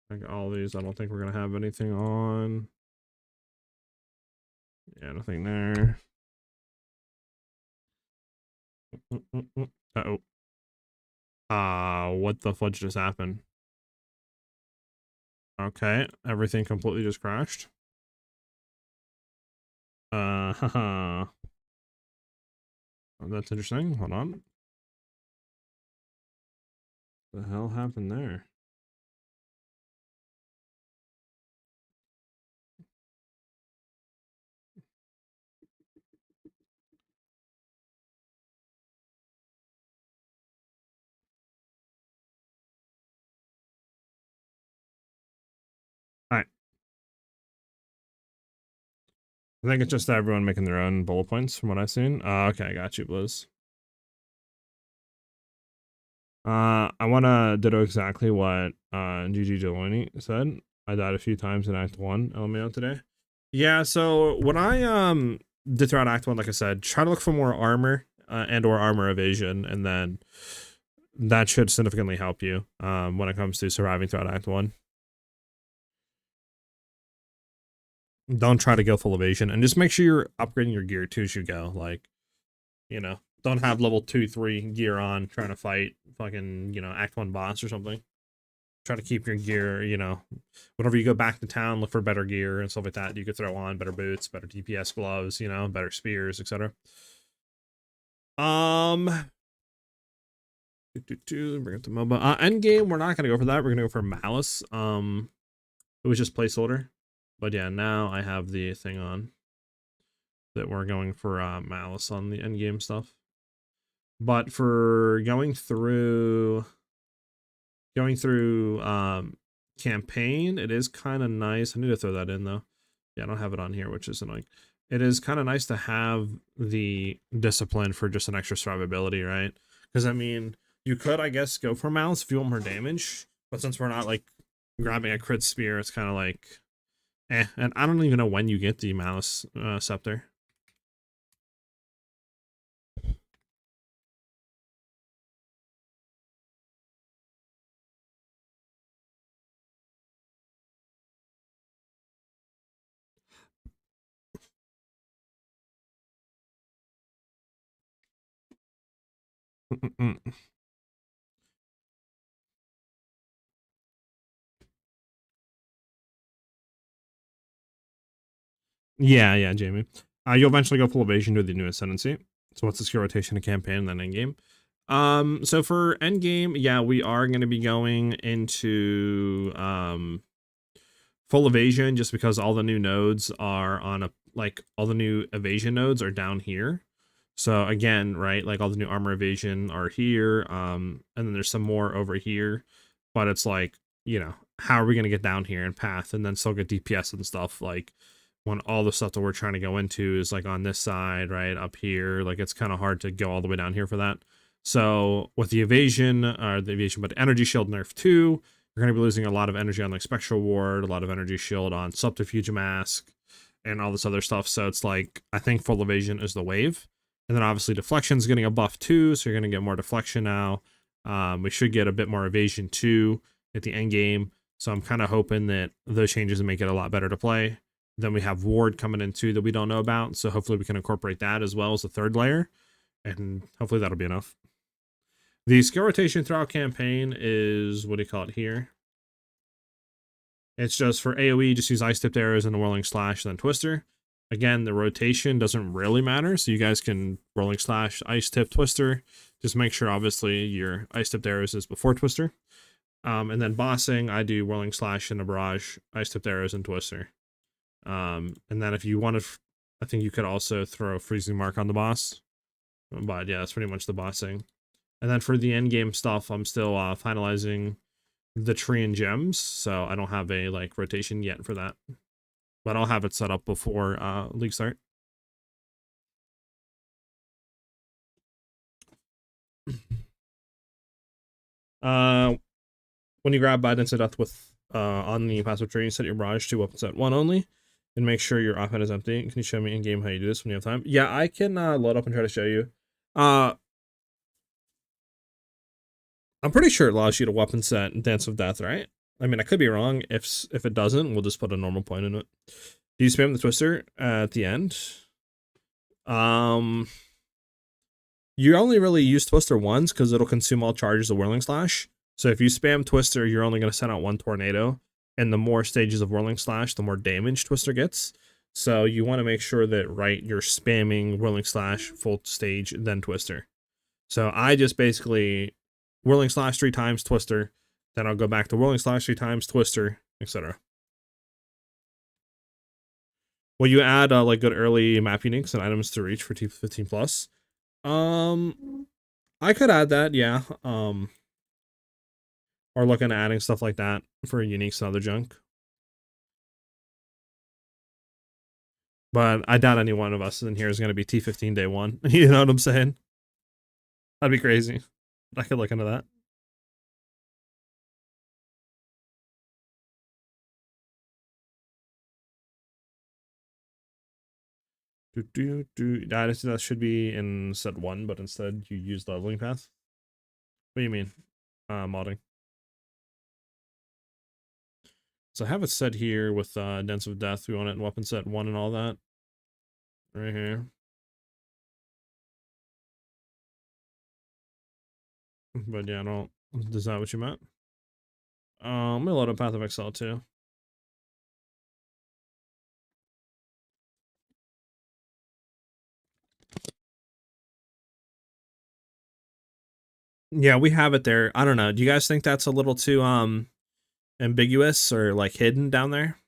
like all these, I don't think we're gonna have anything on. Yeah, nothing there. Uh-oh. What the fudge just happened? Okay, everything completely just crashed. Haha. Oh, that's interesting. Hold on. What the hell happened there? All right. I think it's just everyone making their own bullet points from what I've seen. Okay, I got you, Blizz. I wanna ditto exactly what GG Delaney said. I died a few times in Act 1 LMAO today. Yeah, so when I did throughout Act 1, like I said, try to look for more armor and or armor evasion, and then that should significantly help you when it comes to surviving throughout Act 1. Don't try to go full evasion, and just make sure you're upgrading your gear too as you go. Like, you know, don't have level 2, 3 gear on trying to fight fucking, you know, Act 1 boss or something. Try to keep your gear, you know, whenever you go back to town, look for better gear and stuff like that. You could throw on better boots, better DPS gloves, you know, better spears, etc. Bring it to MOBA. Endgame, we're not gonna go for that. We're gonna go for Malice. It was just placeholder. But yeah, now I have the thing on that we're going for Malice on the endgame stuff. But for going through campaign, it is kind of nice. I need to throw that in though. Yeah, I don't have it on here, which is annoying. It is kind of nice to have the discipline for just an extra survivability, right? Because I mean, you could, I guess, go for Malice if you want more damage, but since we're not like grabbing a crit spear, it's kind of like, And I don't even know when you get the Malice scepter. Yeah, Jamie. You'll eventually go full evasion to the new ascendancy. So what's the skill rotation of campaign and then endgame? So for endgame, yeah, we are going to be going into full evasion just because all the new nodes are on a all the new evasion nodes are down here. So again, right, like all the new armor evasion are here, and then there's some more over here, but it's like, you know, how are we gonna get down here and path and then still get DPS and stuff, like when all the stuff that we're trying to go into is like on this side, right up here, like it's kind of hard to go all the way down here for that. So with the evasion, but energy shield nerf 2, you're going to be losing a lot of energy on like Spectral Ward, a lot of energy shield on Subterfuge Mask, and all this other stuff. So it's like, I think full evasion is the wave. And then obviously deflection's getting a buff too, so you're going to get more deflection now. We should get a bit more evasion too at the end game. So I'm kind of hoping that those changes make it a lot better to play. Then we have Ward coming in too that we don't know about. So hopefully we can incorporate that as well as the third layer. And hopefully that'll be enough. The skill rotation throughout campaign is, what do you call it here? It's just for AoE, just use Ice Tipped Arrows and a Whirling Slash, then Twister. Again, the rotation doesn't really matter, so you guys can Whirling Slash, Ice Tip, Twister. Just make sure, obviously, your Ice Tipped Arrows is before Twister. And then bossing, I do Whirling Slash and a Barrage, Ice Tipped Arrows, and Twister. And then if you want to, I think you could also throw a Freezing Mark on the boss. But yeah, that's pretty much the bossing. And then for the end game stuff, I'm still finalizing the tree and gems, so I don't have a like rotation yet for that, but I'll have it set up before league start. When you grab Bidence of Death with on the passive tree, set your barrage to weapon set 1 only, and make sure your offhand is empty. Can you show me in game how you do this when you have time? Yeah, I can load up and try to show you. I'm pretty sure it allows you to weapon set Dance of Death, right? I mean, I could be wrong. If it doesn't, we'll just put a normal point in it. Do you spam the Twister at the end? You only really use Twister once because it'll consume all charges of Whirling Slash. So if you spam Twister, you're only going to send out 1 tornado. And the more stages of Whirling Slash, the more damage Twister gets. So you want to make sure that, right, you're spamming Whirling Slash, full stage, then Twister. So I just basically Whirling Slash 3 times, Twister. Then I'll go back to Whirling Slash 3 times, Twister, etc. Will you add like good early map uniques and items to reach for T15 plus? I could add that, yeah. Or looking at adding stuff like that for uniques and other junk. But I doubt any one of us in here is going to be T15 day 1. You know what I'm saying? That'd be crazy. I could look into that. That should be in set 1, but instead you use the leveling path. What do you mean? Modding. So I have it set here with Dance of Death. We want it in weapon set 1 and all that. Right here. But yeah, I don't. Is that what you meant? I'm gonna load up Path of Exile too. Yeah, we have it there. I don't know. Do you guys think that's a little too ambiguous or like hidden down there.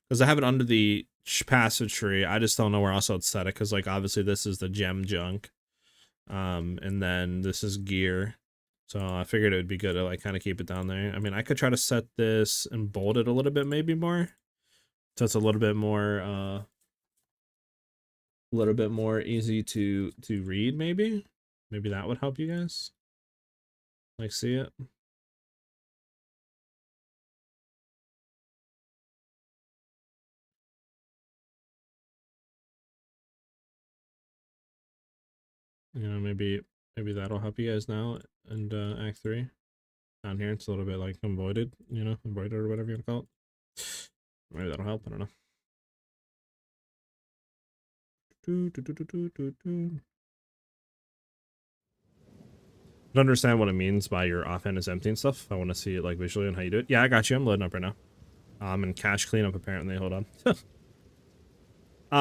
Because I have it under the passage tree. I just don't know where else I'd set it. Because like obviously this is the gem junk. And then this is gear. So I figured it would be good to like kind of keep it down there. I mean, I could try to set this and bold it a little bit, maybe more. So it's a little bit more easy to read, maybe. Maybe that would help you guys. Like see it. You know, maybe that'll help you guys now. And Act 3. Down here, it's a little bit like embroidered, you know, embroidered or whatever you want to call it. Maybe that'll help. I don't know. I don't understand what it means by your offhand is empty and stuff. I want to see it like visually and how you do it. Yeah, I got you. I'm loading up right now. And cache cleanup apparently. Hold on.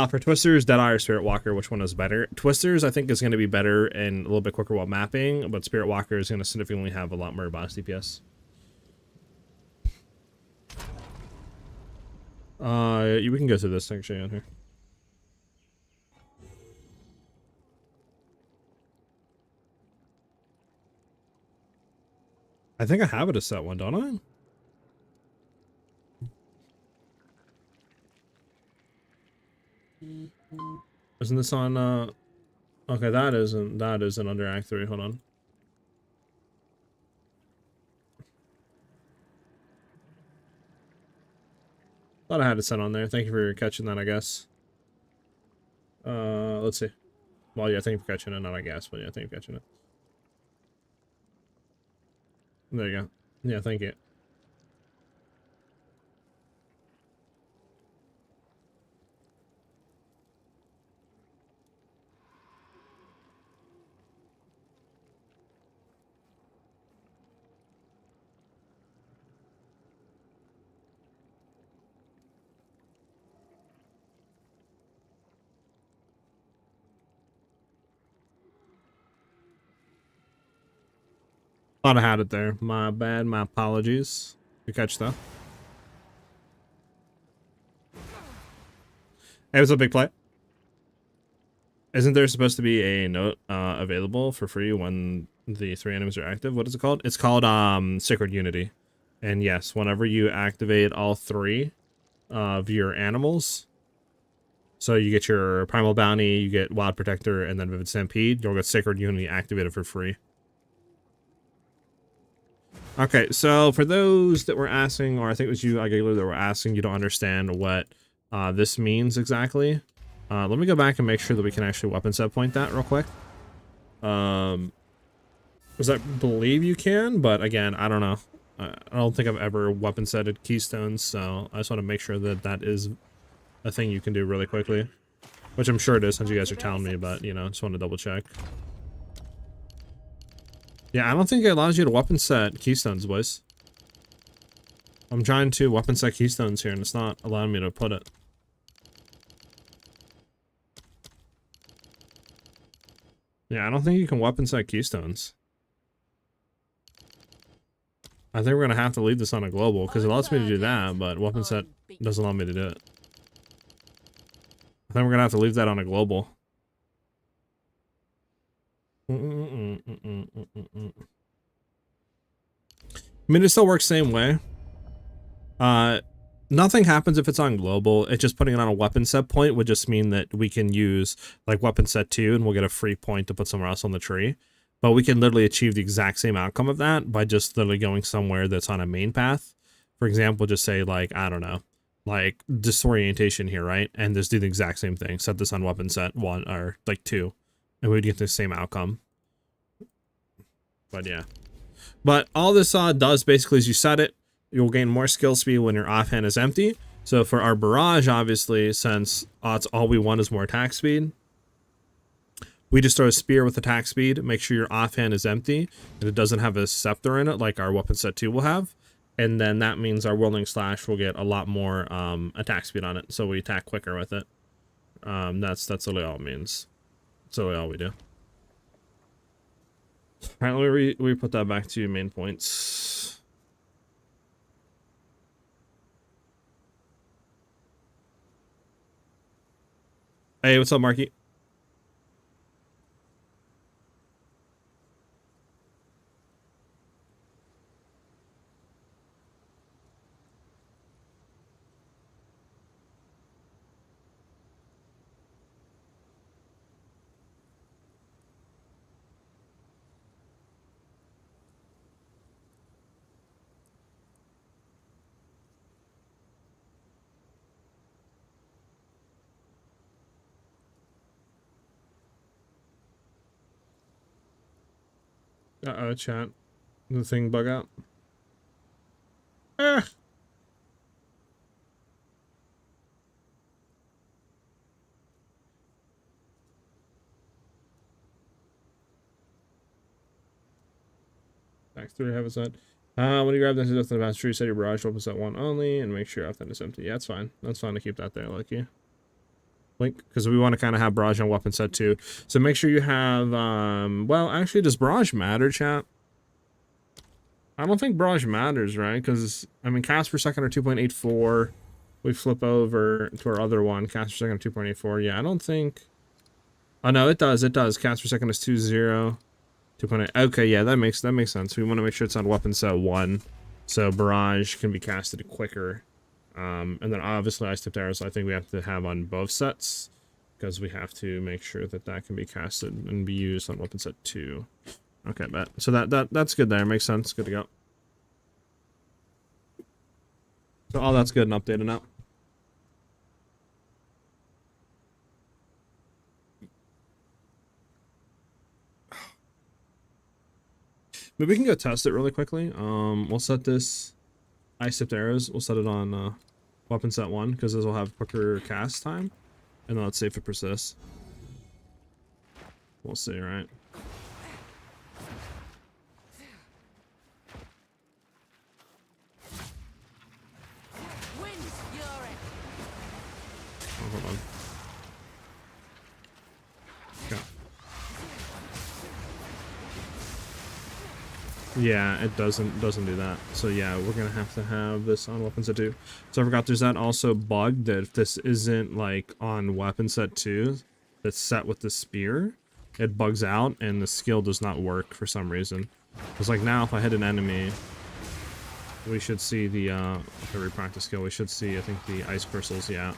For Twisters, Deadeye, or Spirit Walker, which one is better? Twisters, I think, is going to be better and a little bit quicker while mapping, but Spirit Walker is going to significantly have a lot more boss DPS. We can go through this actually on here. I think I have it as set one, don't I? Isn't this on, okay, that isn't under Act 3, hold on. Thought I had it set on there. Thank you for catching that, I guess. Let's see. Well, yeah, thank you for catching it, not I guess, but yeah, thank you for catching it. There you go. Yeah, thank you. Thought I had it there. My bad, my apologies. Good catch though. Hey, what's up, big play? Isn't there supposed to be a note available for free when the 3 enemies are active? What is it called? It's called Sacred Unity. And yes, whenever you activate all 3 of your animals, so you get your Primal Bounty, you get Wild Protector, and then Vivid Stampede, you'll get Sacred Unity activated for free. Okay, so for those that were asking, or I think it was you, Agila, that were asking, you don't understand what this means exactly. Let me go back and make sure that we can actually weapon set point that real quick. Because I believe you can, but again, I don't know. I don't think I've ever weapon setted keystones, so I just want to make sure that that is a thing you can do really quickly. Which I'm sure it is, since you guys are telling me, but, you know, just want to double check. Yeah, I don't think it allows you to weapon set keystones, boys. I'm trying to weapon set keystones here, and it's not allowing me to put it. Yeah, I don't think you can weapon set keystones. I think we're going to have to leave this on a global, because it allows me to do that, but weapon set doesn't allow me to do it. I think we're going to have to leave that on a global. I mean, it still works same way. Nothing happens if it's on global. It's just putting it on a weapon set point would just mean that we can use like weapon set 2 and we'll get a free point to put somewhere else on the tree. But we can literally achieve the exact same outcome of that by just literally going somewhere that's on a main path. For example, just say like, I don't know, like disorientation here, right? And just do the exact same thing. Set this on weapon set 1 or like 2. And we'd get the same outcome. But yeah. But all this does basically is you set it, you'll gain more skill speed when your offhand is empty. So for our barrage, obviously, since it's all we want is more attack speed, we just throw a spear with attack speed, make sure your offhand is empty, and it doesn't have a scepter in it like our weapon set 2 will have. And then that means our Whirling Slash will get a lot more attack speed on it, so we attack quicker with it. That's really all it means. That's really all we do. Alright, let me put that back to main points. Hey, what's up, Marky? Uh-oh, chat. The thing bug out. Ah! Back through, have it set. When you grab this to the master tree, set your barrage weapon set 1 only, and make sure your offend is empty. Yeah, that's fine. That's fine to keep that there, Lucky. Link, because we want to kind of have barrage on weapon set 2. So make sure you have, well, actually, does barrage matter, chat? I don't think barrage matters, right? Because, I mean, cast per second are 2.84. We flip over to our other one, cast per second 2.84. Yeah, I don't think... Oh, no, it does. It does. Cast per second is 2.0. 2.8. Okay, yeah, that makes sense. We want to make sure it's on weapon set 1, so barrage can be casted quicker. And then obviously ice tipped arrows I think we have to have on both sets, because we have to make sure that that can be casted and be used on weapon set 2. Okay, bet. So that's good there. Makes sense. Good to go. So all that's good and updated now. Maybe we can go test it really quickly. We'll set this ice tipped arrows. We'll set it on weapon set 1, because this will have quicker cast time. And then let's see if it persists. We'll see, right? Oh, hold on. Okay. Yeah, it doesn't do that. So yeah, we're gonna have to have this on weapon set 2. So I forgot there's that also bug that if this isn't like on weapon set 2, that's set with the spear, it bugs out and the skill does not work for some reason. It's like now if I hit an enemy, we should see the every practice skill, we should see I think the ice crystals, yeah.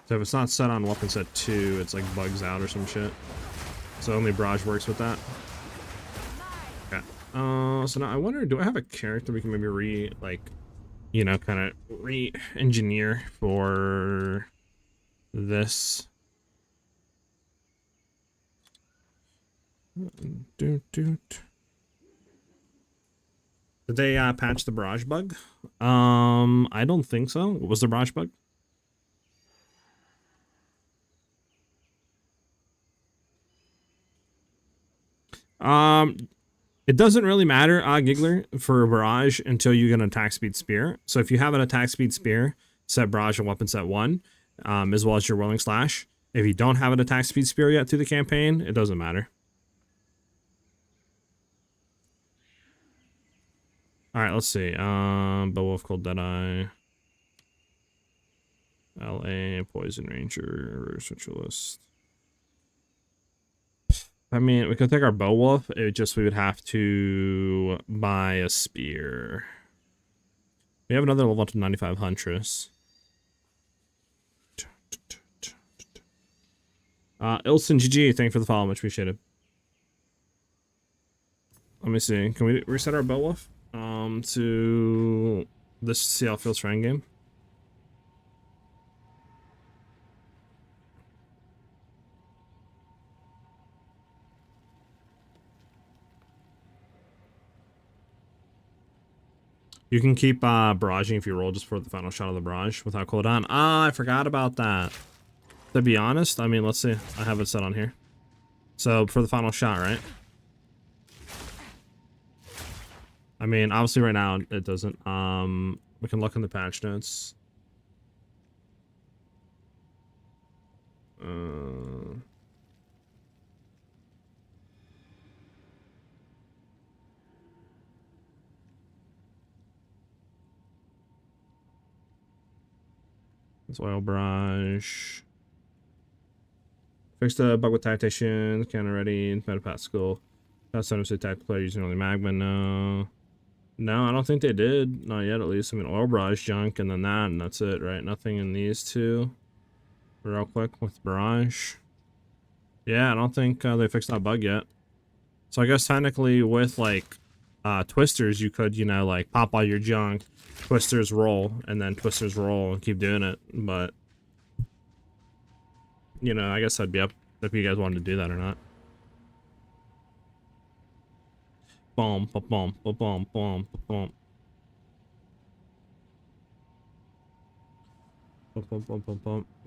So if it's not set on weapon set 2, it's like bugs out or some shit. So only barrage works with that. Okay. So now I wonder, do I have a character we can maybe kind of re-engineer for this? Did they patch the barrage bug? I don't think so. What was the barrage bug? It doesn't really matter, Giggler, for barrage until you get an attack speed spear. So if you have an attack speed spear, set barrage on weapon set 1, as well as your whirling slash. If you don't have an attack speed spear yet through the campaign, it doesn't matter. Alright, let's see. Beowulf, Cold Deadeye. LA, Poison Ranger, Ritualist. I mean, we could take our Beowulf, we would have to buy a spear. We have another level up to 0.5 Huntress. Ilson GG, thank you for the follow, much appreciated. Let me see, can we reset our Beowulf to this, see how it feels for endgame? You can keep barraging if you roll just for the final shot of the barrage without cooldown. Ah, I forgot about that. To be honest, I mean, let's see. I have it set on here. So for the final shot, right? I mean, obviously right now it doesn't. We can look in the patch notes. It's oil barrage. Fixed the bug with tacticians, counter ready, metapascal. That's sometimes a tactical player using only magma. No. No, I don't think they did. Not yet, at least. I mean, oil barrage junk and then that, and that's it, right? Nothing in these two. Real quick with barrage. Yeah, I don't think they fixed that bug yet. So I guess technically with like twisters, you could, you know, like pop all your junk, twisters roll, and then twisters roll and keep doing it. But you know, I guess I'd be up if you guys wanted to do that or not. Boom, boom, boom, boom, boom, boom.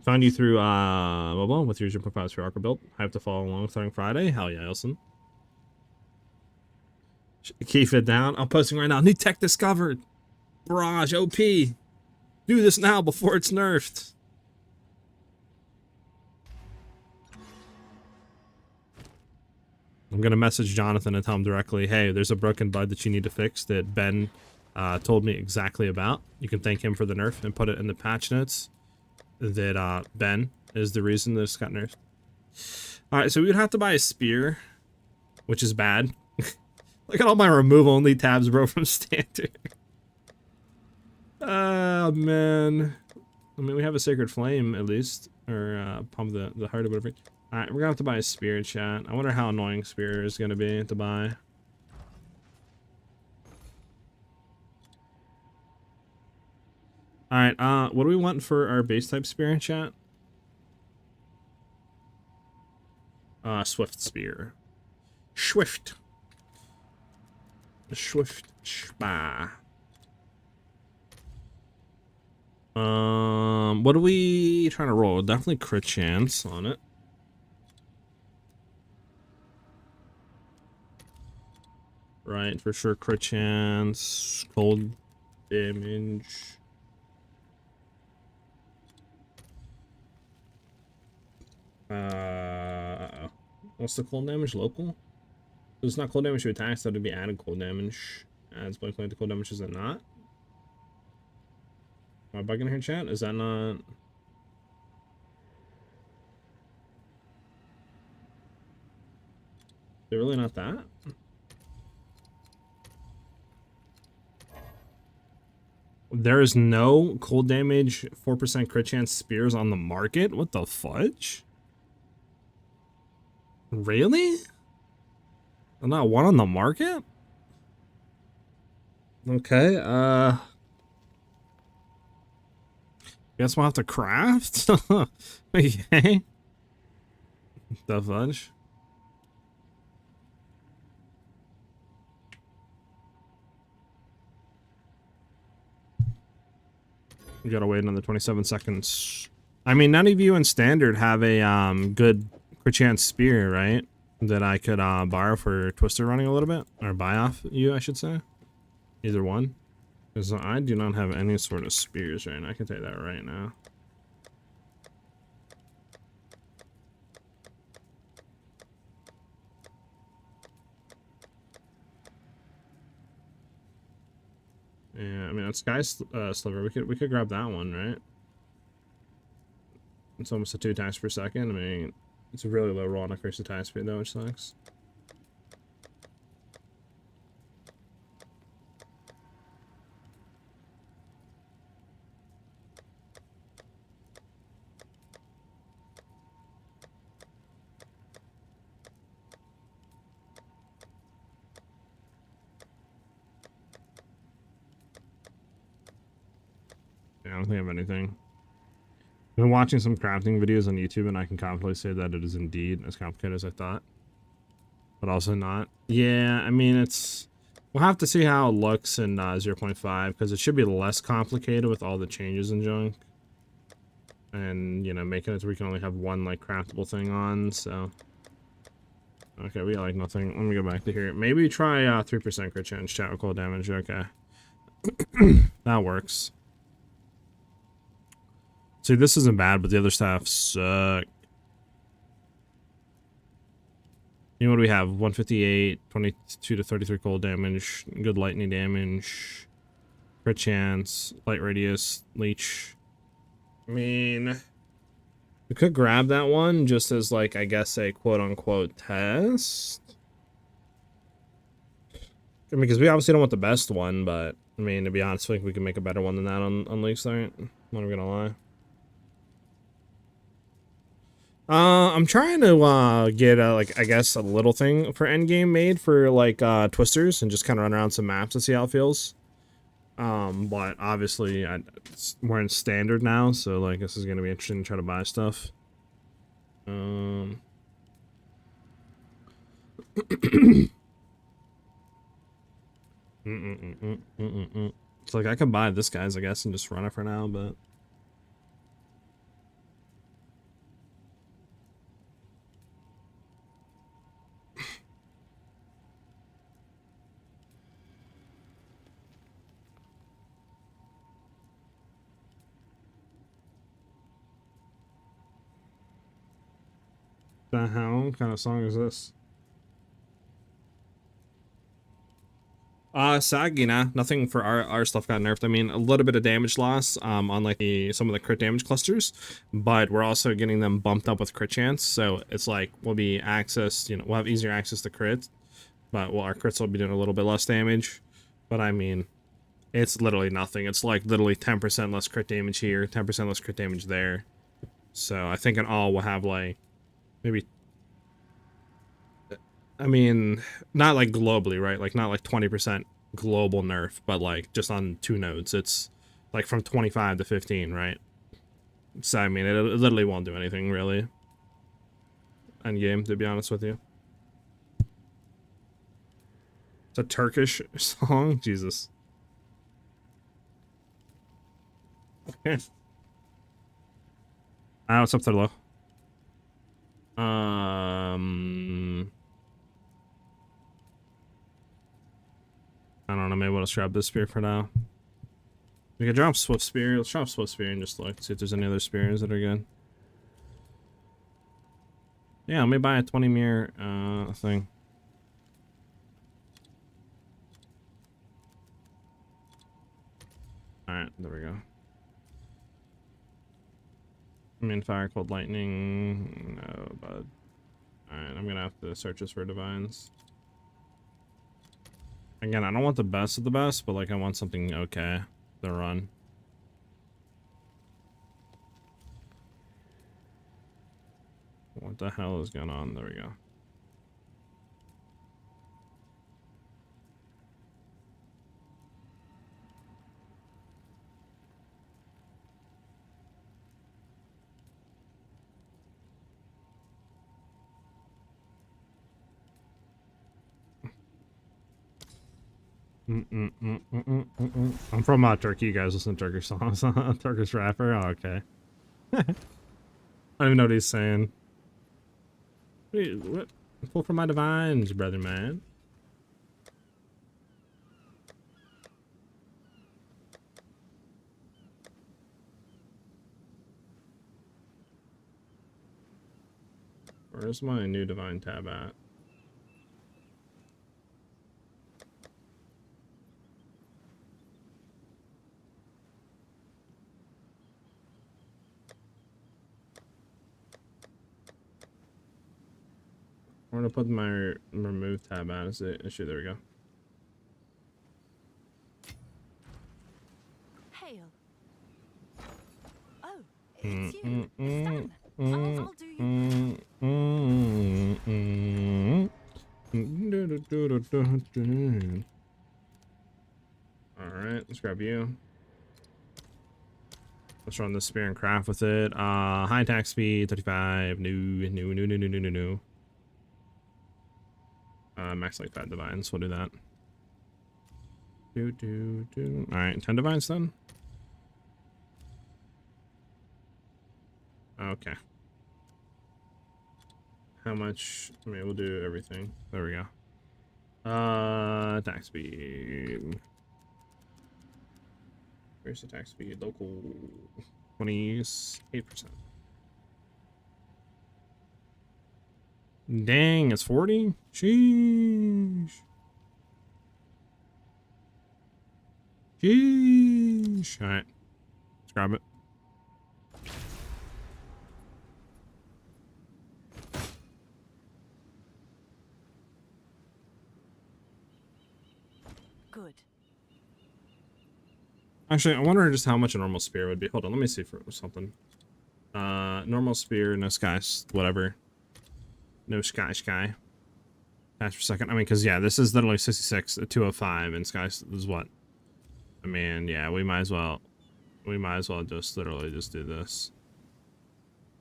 Found you through mobile with your 0.5 for Arca build. I have to follow along starting Friday. Hell yeah, Elson. Keep it down. I'm posting right now. New tech discovered. Barrage OP. Do this now before it's nerfed. I'm gonna message Jonathan and tell him directly, hey, there's a broken bug that you need to fix that Ben told me exactly about. You can thank him for the nerf and put it in the patch notes that Ben is the reason that it's got nerfed. Alright, so we would have to buy a spear, which is bad. Look at all my remove only tabs, bro, from standard. Oh, man. I mean, we have a Sacred Flame, at least. Or Pump the Heart or whatever. Alright, we're gonna have to buy a spear, chat. I wonder how annoying spear is gonna be to buy. Alright, what do we want for our base type spear in chat? Swift spear. Swift. Swift. Shba. What are we trying to roll? Definitely crit chance on it. Right, for sure, crit chance, cold damage. What's the cold damage? Local? It's not cold damage to attacks, so it'd be added cold damage. Adds blank to cold damage, is it not? Am I bugging here, chat? Is that not? Is it really not that? There is no cold damage 4% crit chance spears on the market? What the fudge? Really? Not one on the market? Okay, guess we'll have to craft? Okay. The fudge? You gotta wait another 27 seconds. I mean, none of you in standard have a good crit chance spear, right? That I could borrow for Twister running a little bit, or buy off you, I should say. Either one, because I do not have any sort of spears right now. I can tell you that right now. Yeah, I mean, it's Sky Sliver. We could grab that one, right? It's almost a 2 attacks per second. I mean, it's a really low roll on a curse attack speed though, which sucks. Yeah, I don't think I have anything. I've been watching some crafting videos on YouTube, and I can confidently say that it is indeed as complicated as I thought. But also not. Yeah, I mean, it's... We'll have to see how it looks in 0.5, because it should be less complicated with all the changes in junk. And, you know, making it so we can only have one, like, craftable thing on, so... Okay, we got, like, nothing. Let me go back to here. Maybe try 3% crit chance, chat with cold damage. Okay. That works. See, this isn't bad, but the other stuff suck. You know what do we have? 158, 22 to 33 cold damage, good lightning damage, crit chance, light radius, leech. I mean, We could grab that one just as, like, I guess a quote-unquote test. I mean, because we obviously don't want the best one, but, I mean, to be honest, I think we can make a better one than that on League Start. I'm not gonna lie. I'm trying to get like, I guess a little thing for endgame made for like twisters and just kind of run around some maps to see how it feels. But obviously we're in standard now, so like this is gonna be interesting to try to buy stuff. It's like I could buy this guy's, I guess, and just run it for now, but. The hell kind of song is this? SiahZ, nothing for our stuff got nerfed. I mean, a little bit of damage loss on like some of the crit damage clusters, but we're also getting them bumped up with crit chance. So it's like we'll be we'll have easier access to crits, but our crits will be doing a little bit less damage. But I mean, it's literally nothing. It's like literally 10% less crit damage here, 10% less crit damage there. So I think in all we'll have like maybe. I mean, not like globally, right? Like not like 20% global nerf, but like just on 2 nodes. It's like from 25 to 15, right? So I mean, it literally won't do anything really. End game, to be honest with you. It's a Turkish song, Jesus. What's up there, low? I don't know, maybe we'll just grab this spear for now. We could drop Swift Spear. Let's drop Swift Spear and just look, see if there's any other spears that are good. Yeah, let me buy a 20 mirror thing. Alright, there we go. I mean, Fire, Cold, Lightning. No, bud. Alright, I'm gonna have to search this for divines. Again, I don't want the best of the best, but like I want something okay to run. What the hell is going on? There we go. I'm from Turkey. You guys listen to Turkish songs. Turkish rapper. Oh, okay. I don't even know what he's saying. What? Pull from my divines, brother man. Where's my new divine tab at? I'm gonna put my remove tab at. Is it issue? There we go. Hail. Oh, it's you. Stan. I'll do you. Alright, let's grab you. Let's run the spear and craft with it. High attack speed, 35. No. Max like 5 divines. We'll do that. Alright, 10 divines then. Okay. How much? I mean, we'll do everything. There we go. Attack speed. Where's attack speed? Local 28%. Dang, it's 40? Sheesh. Sheesh. Alright. Let's grab it. Actually, I wonder just how much a normal spear would be. Hold on, let me see for something. Normal spear, no skies, whatever. No sky. Cash per second. I mean, because, yeah, this is literally 66, 205, and skies is what? I mean, yeah, we might as well just literally just do this.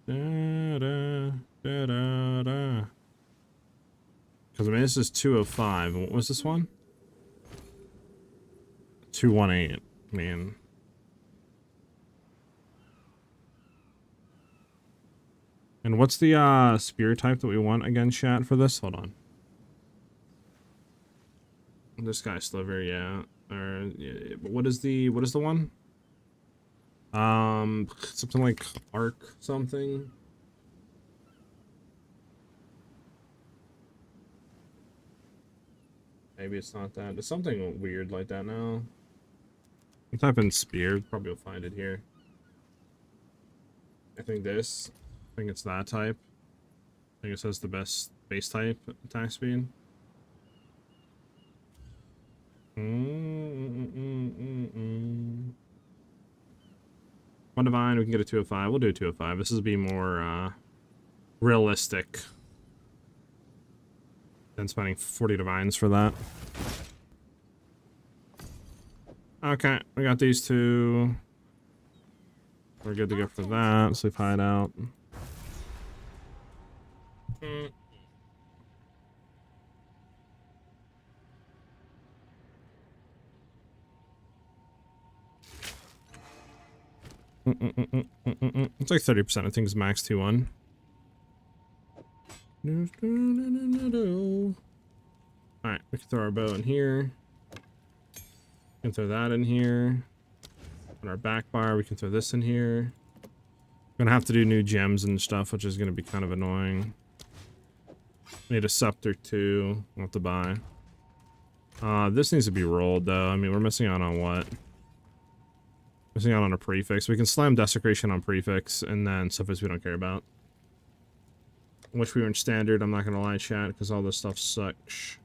Because, I mean, this is 205, and what was this one? 218, man. And what's the spear type that we want again, chat, for this? Hold on. This guy sliver, yeah. Or yeah, what is the one? Something like arc something. Maybe it's not that. It's something weird like that now. You type in spear, probably will find it here. I think this. I think it's that type. I think it says the best base type attack speed. One divine, we can get a 205. We'll do a 205. This is be more realistic than spending 40 divines for that. Okay, we got these two. We're good to go for that. Sleep hideout. It's like 30%. I think it's max 2-1. Alright, we can throw our bow in here. We can throw that in here. On our back bar, we can throw this in here. Gonna have to do new gems and stuff, which is gonna be kind of annoying. Need a scepter too. We'll have to buy. This needs to be rolled though. I mean, we're missing out on what? Missing out on a prefix. We can slam desecration on prefix and then stuff we don't care about. Wish we were in standard, I'm not gonna lie, chat, because all this stuff sucks.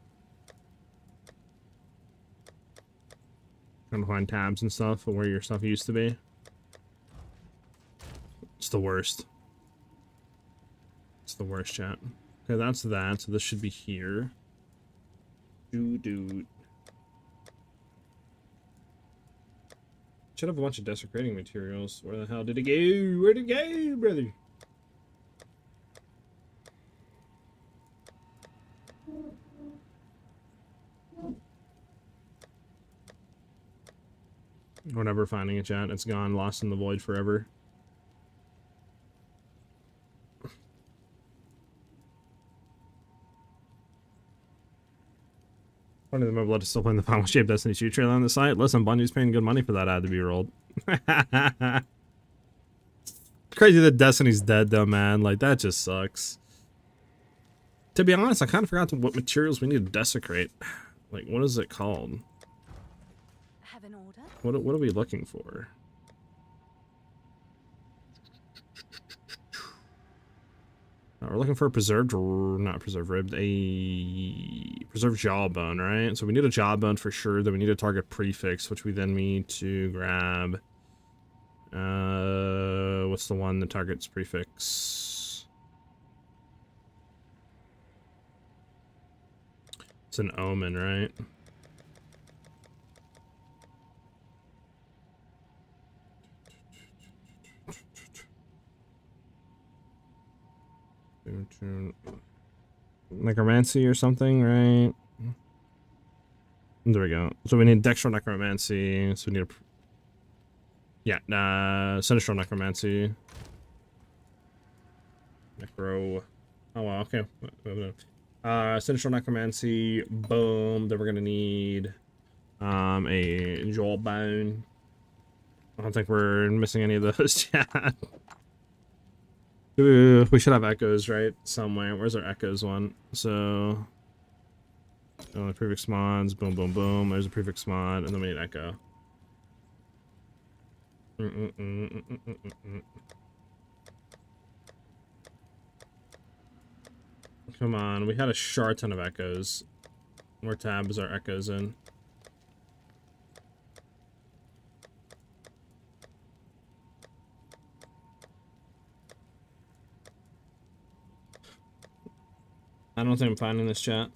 Trying to find tabs and stuff for where your stuff used to be. It's the worst. It's the worst, chat. Okay, that's that. So this should be here. Dude. Should have a bunch of desecrating materials. Where the hell did it go? Where did it go, brother? We're never finding it, chat. It's gone, lost in the void forever. Funny the mobile is still playing the final shape Destiny 2 trailer on the site. Listen, Bungie's paying good money for that ad to be rolled. Crazy that Destiny's dead though, man. Like, that just sucks. To be honest, I kind of forgot what materials we need to desecrate. Like, what is it called? Have an order? What are we looking for? We're looking for a preserved, not preserved rib, a preserved jawbone, right? So we need a jawbone for sure. Then we need a target prefix, which we then need to grab. What's the one that targets prefix? It's an omen, right? Necromancy or something, right? There we go. So we need Dextral Necromancy. So we need a... Yeah, Sinistral Necromancy. Necro... Oh, well, okay. Sinistral Necromancy. Boom. Then we're gonna need a Jawbone. I don't think we're missing any of those yet. We should have echoes, right? Somewhere. Where's our echoes one? So... the prefix mods. Boom, boom, boom. There's a prefix mod. And then we need echo. Come on. We had a shard ton of echoes. More tabs are echoes in. I don't think I'm finding this chat.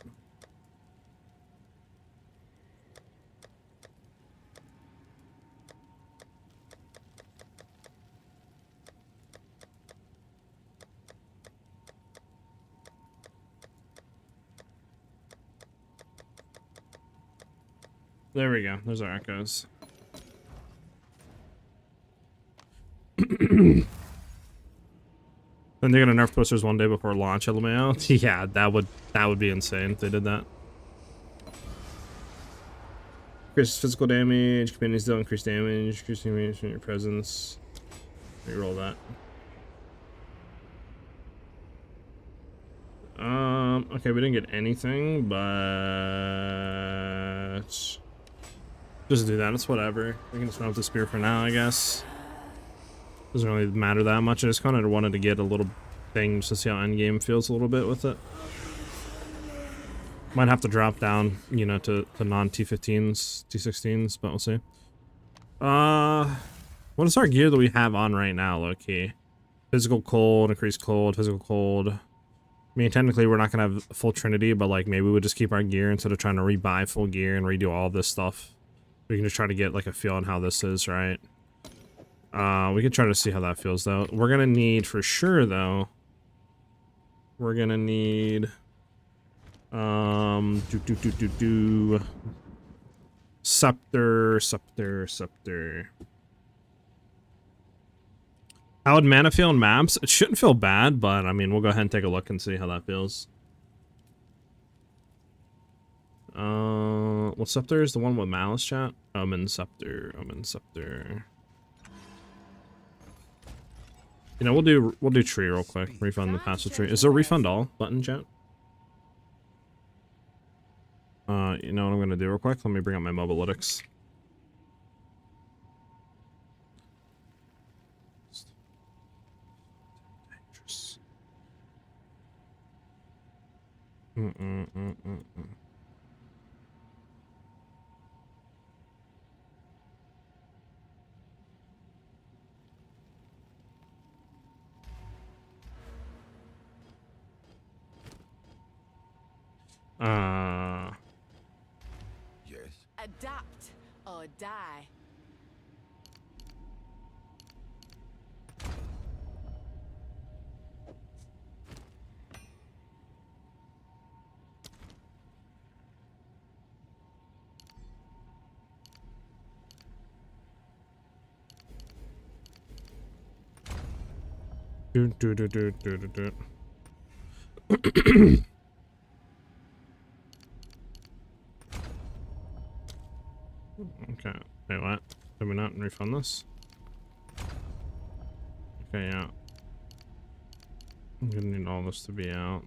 There we go. There's our echoes. Then they're gonna nerf posters one day before launch, LMAO. Yeah, that would be insane if they did that. Increase physical damage, companions deal increased damage, increase damage from your presence. Reroll that. Okay, we didn't get anything, but just do that. It's whatever. We can just run with the spear for now, I guess. Doesn't really matter that much. I just kind of wanted to get a little thing just to see how endgame feels a little bit with it. Might have to drop down, you know, to non-T15s, T16s, but we'll see. What is our gear that we have on right now, low-key? Physical cold, increased cold, physical cold. I mean, technically, we're not going to have full trinity, but, like, maybe we'll just keep our gear instead of trying to rebuy full gear and redo all this stuff. We can just try to get, like, a feel on how this is, right? We can try to see how that feels, though. We're going to need, for sure, though, we're going to need, Scepter. How would mana feel in maps? It shouldn't feel bad, but, I mean, we'll go ahead and take a look and see how that feels. What Scepter is the one with Malice, chat? Omen Scepter. You know, we'll do tree real quick. Refund the passive tree. Is there a refund all button, chat? You know what I'm gonna do real quick? Let me bring up my mobilytics. Yes. Adapt or die. Okay, wait, what? Did we not refund this? Okay, yeah. I'm gonna need all this to be out.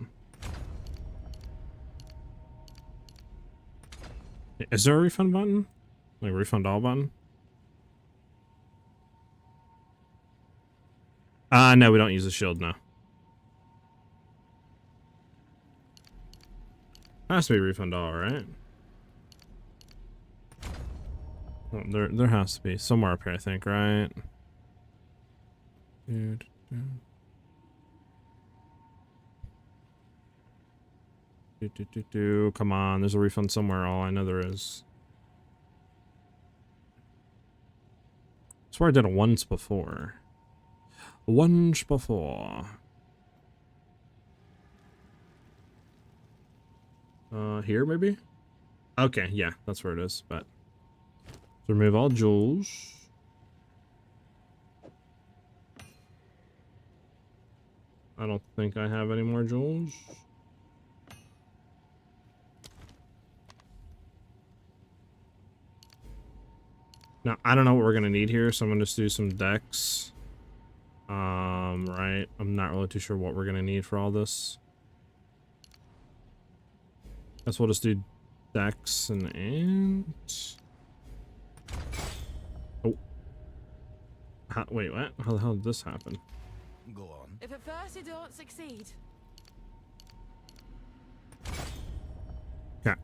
Is there a refund button? Like, refund all button? No, we don't use the shield, no. Has to be refund all, right? Oh, there has to be somewhere up here, I think, right? Come on, there's a refund somewhere. All I know there is. I swear I did it once before. Here maybe? Okay, yeah, that's where it is, but remove all jewels. I don't think I have any more jewels. Now, I don't know what we're gonna need here, so I'm gonna just do some decks. Right. I'm not really too sure what we're gonna need for all this. Guess we'll just do decks and oh. Wait, what? How the hell did this happen? Go on. If at first you don't succeed. Okay.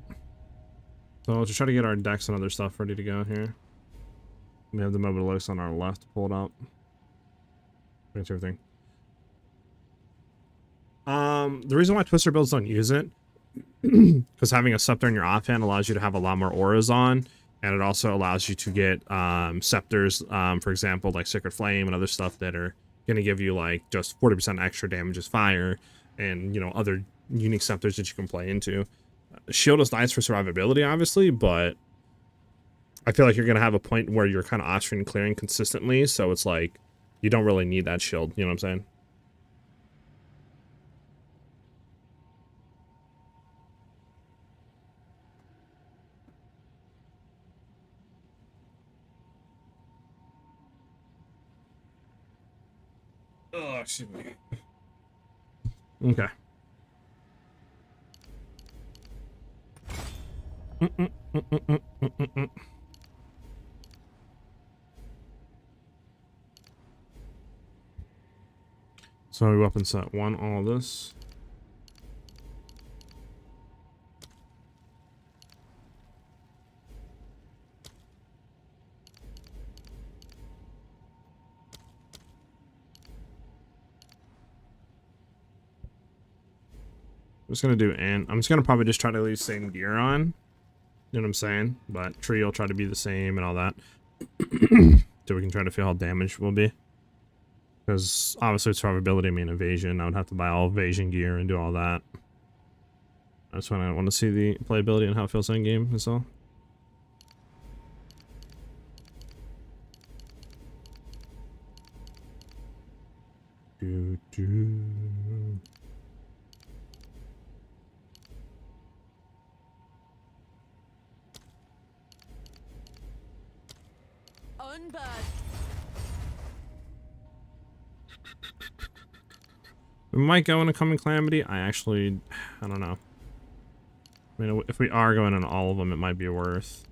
So let's just try to get our decks and other stuff ready to go here. We have the mobilytics on our left to pull it up. Thanks everything. The reason why Twister builds don't use it, because having a scepter in your offhand allows you to have a lot more auras on, and it also allows you to get scepters, for example, like Sacred Flame and other stuff that are going to give you like just 40% extra damage as fire, and you know, other unique scepters that you can play into. Shield is nice for survivability, obviously, but I feel like you're going to have a point where you're kind of off-screen clearing consistently, so it's like you don't really need that shield, you know what I'm saying? Oh, excuse me. Okay. So we weapon set 1, all of this. I'm just gonna do, and I'm just gonna probably just try to leave same gear on. You know what I'm saying? But tree will try to be the same and all that. So we can try to feel how damage will be. Because obviously it's survivability, I mean evasion. I would have to buy all evasion gear and do all that. I just want to see the playability and how it feels in game and so. Unburned. We might go in a Coming Calamity. I don't know. I mean, if we are going in all of them, it might be worth.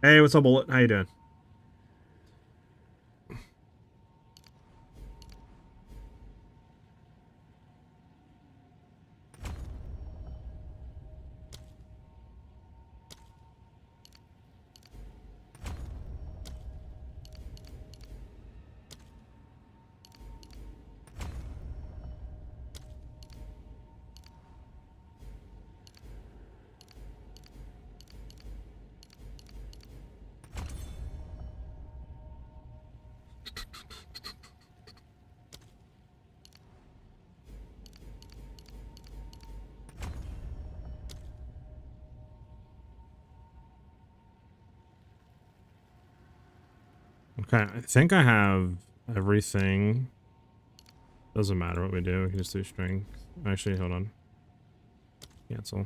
Hey, what's up, Bullet? How you doing? Okay, I think I have everything. Doesn't matter what we do. We can just do strength. Actually, hold on. Cancel.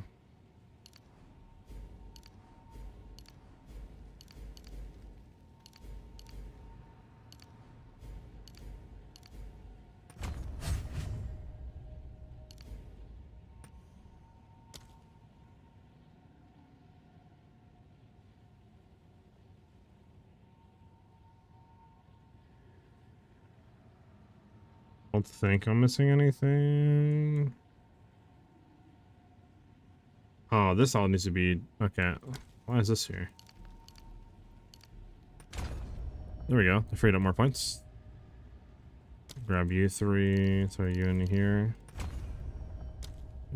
I don't think I'm missing anything. Oh, this all needs to be... Okay. Why is this here? There we go. I freed up more points. Grab you 3. Throw you in here.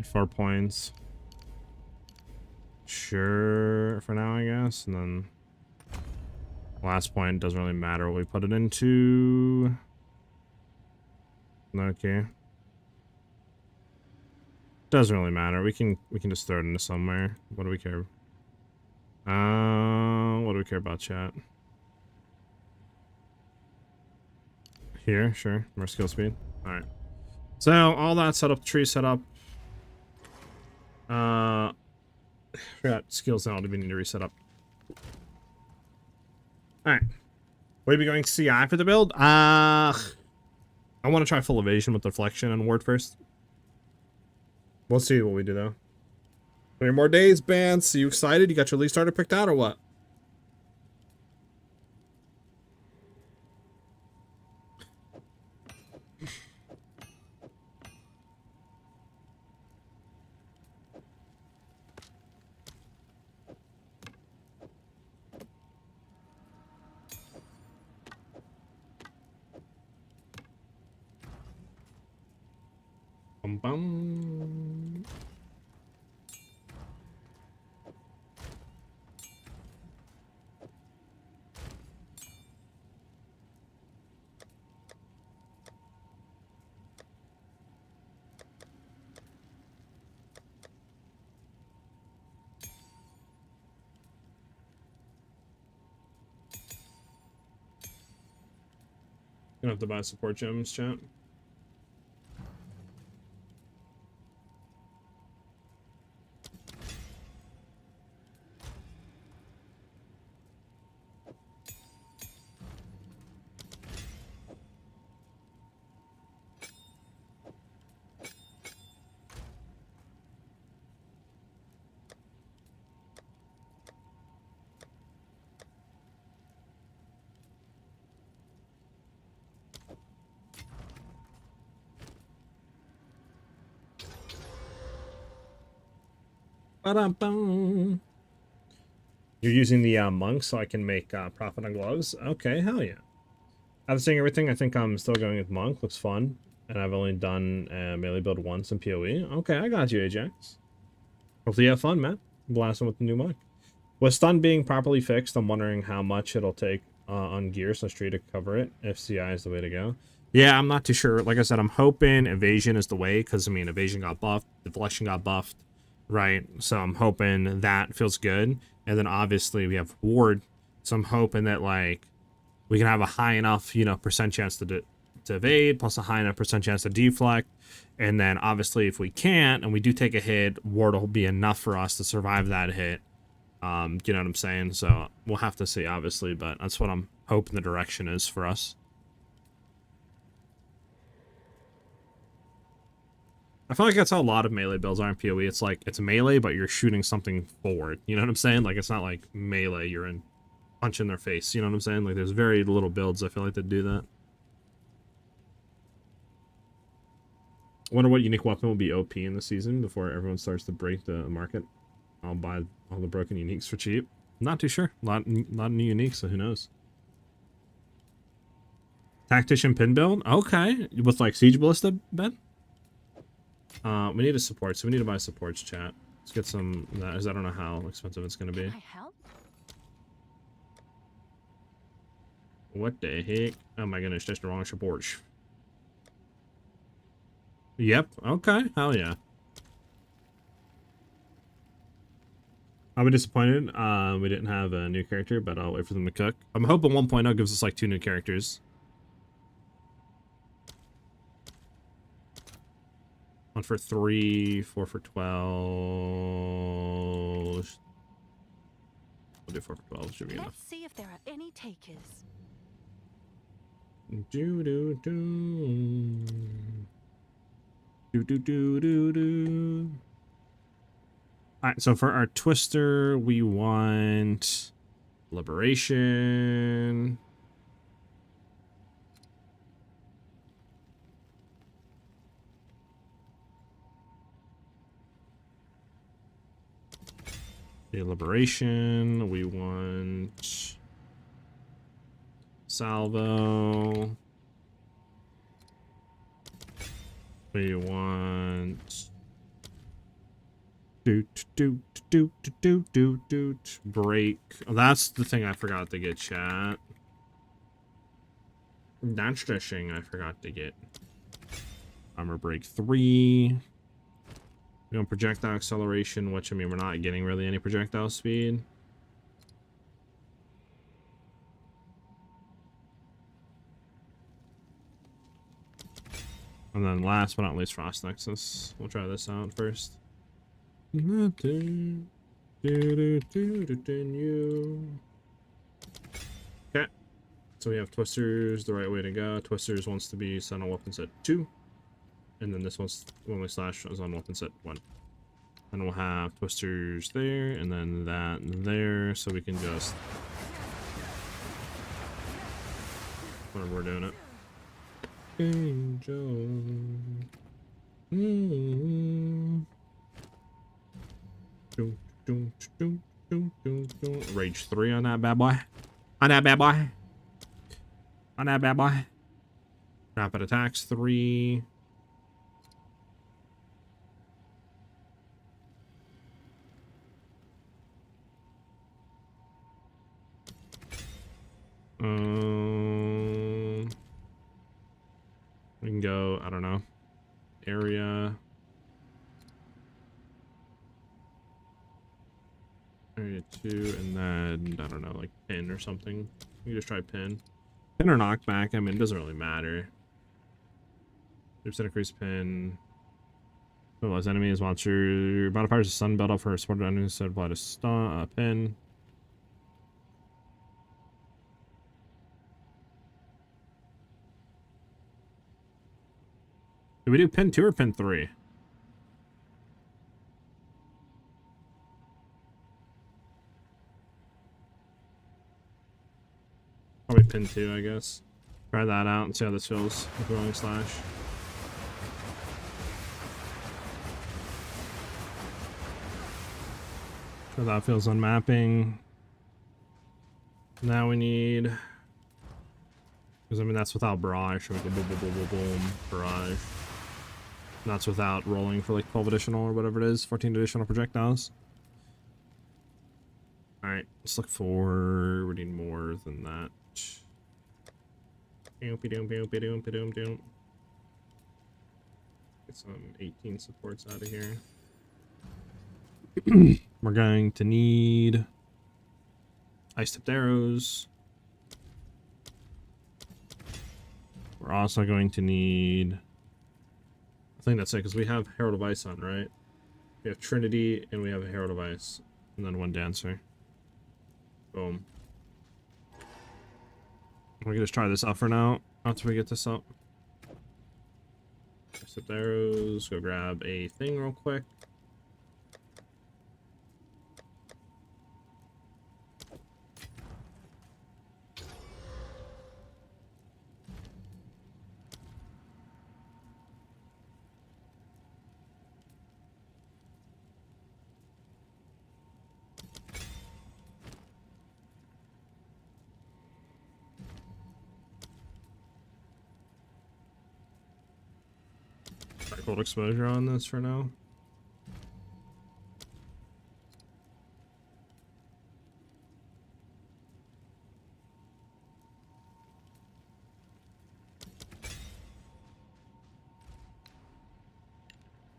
4 points. Sure, for now, I guess. And then Last point doesn't really matter what we put it into. Okay. Doesn't really matter. We can just throw it into somewhere. What do we care? What do we care about, chat? Here, sure. More skill speed. Alright. So all that setup, tree setup. Forgot skills now. Do we need to reset up? Alright. Will you be going CI for the build? I want to try full evasion with deflection and ward first. We'll see what we do though. 3 more days, Bance. Are you excited? You got your league starter picked out or what? Bum bum. Gonna have to buy support gems, chat. Ba-dum-bum. You're using the monk so I can make profit on gloves? Okay, hell yeah. After seeing everything, I think I'm still going with monk. Looks fun. And I've only done melee build once in PoE. Okay, I got you, Ajax. Hopefully you have fun, man. Blasting with the new monk. With stun being properly fixed, I'm wondering how much it'll take on gear so street to cover it, if CI is the way to go. Yeah, I'm not too sure. Like I said, I'm hoping evasion is the way, because, I mean, evasion got buffed, deflection got buffed, right? So I'm hoping that feels good. And then obviously we have ward, so I'm hoping that, like, we can have a high enough, you know, percent chance to evade, plus a high enough percent chance to deflect. And then obviously if we can't, and we do take a hit, ward will be enough for us to survive that hit. You know what I'm saying? So we'll have to see, obviously, but that's what I'm hoping the direction is for us. I feel like that's how a lot of melee builds are in PoE. It's like, it's melee, but you're shooting something forward. You know what I'm saying? Like, it's not like melee, you're in punch in their face. You know what I'm saying? Like, there's very little builds, I feel like, that do that. Wonder what unique weapon will be OP in the season before everyone starts to break the market. I'll buy all the broken uniques for cheap. Not too sure. A lot of new uniques, so who knows? Tactician pin build? Okay. With like Siege Ballista, Ben? We need a support, so we need to buy supports, chat. Let's get some, because I don't know how expensive it's going to be. Can I help? What the heck? Oh my goodness, just the wrong support. Yep, okay, hell yeah. I'll be disappointed we didn't have a new character, but I'll wait for them to cook. I'm hoping 1.0 gives us like 2 new characters. 1 for 3, 4 for 12. We'll do 4 for 12, should be enough. Let's see if there are any takers. Do do do. Do do do do do. Alright, so for our twister, we want liberation. The liberation, we want salvo. We want Break. Oh, that's the thing I forgot to get, chat. That's the thing I forgot to get. Armor break 3. We want projectile acceleration, which, I mean, we're not getting really any projectile speed. And then last but not least, Frost Nexus. We'll try this out first. Okay. So we have Twisters, the right way to go. Twisters wants to be set on weapon set 2. And then this one's only slash is on weapon set 1. And we'll have Twisters there, and then that there, so we can just... whenever we're doing it. Angel. Rage 3 on that bad boy. On that bad boy. On that bad boy. Rapid attacks 3. We can go, I don't know, area 2, and then, I don't know, like pin or something. You can just try pin. Pin or knockback, I mean, it doesn't really matter. 3% increase pin. Mobilize enemies, monster. Modifiers a sun build up for supported enemies, so apply to stun, pin. Do we do pin 2 or pin 3? Probably pin 2, I guess. Try that out and see how this feels with rolling slash. So that feels on mapping. Now we need, because I mean that's without barrage, so we go boom, boom, boom, boom, boom, barrage. And that's without rolling for like 12 additional or whatever it is, 14 additional projectiles. All right, let's look for. We need more than that. Get some 18 supports out of here. We're going to need ice-tipped arrows. We're also going to need, I think that's it, because we have Herald of Ice on, right? We have Trinity, and we have a Herald of Ice. And then one Dancer. Boom. We can just try this out for now, after we get this up. Ice-tipped arrows, go grab a thing real quick. Cold exposure on this for now.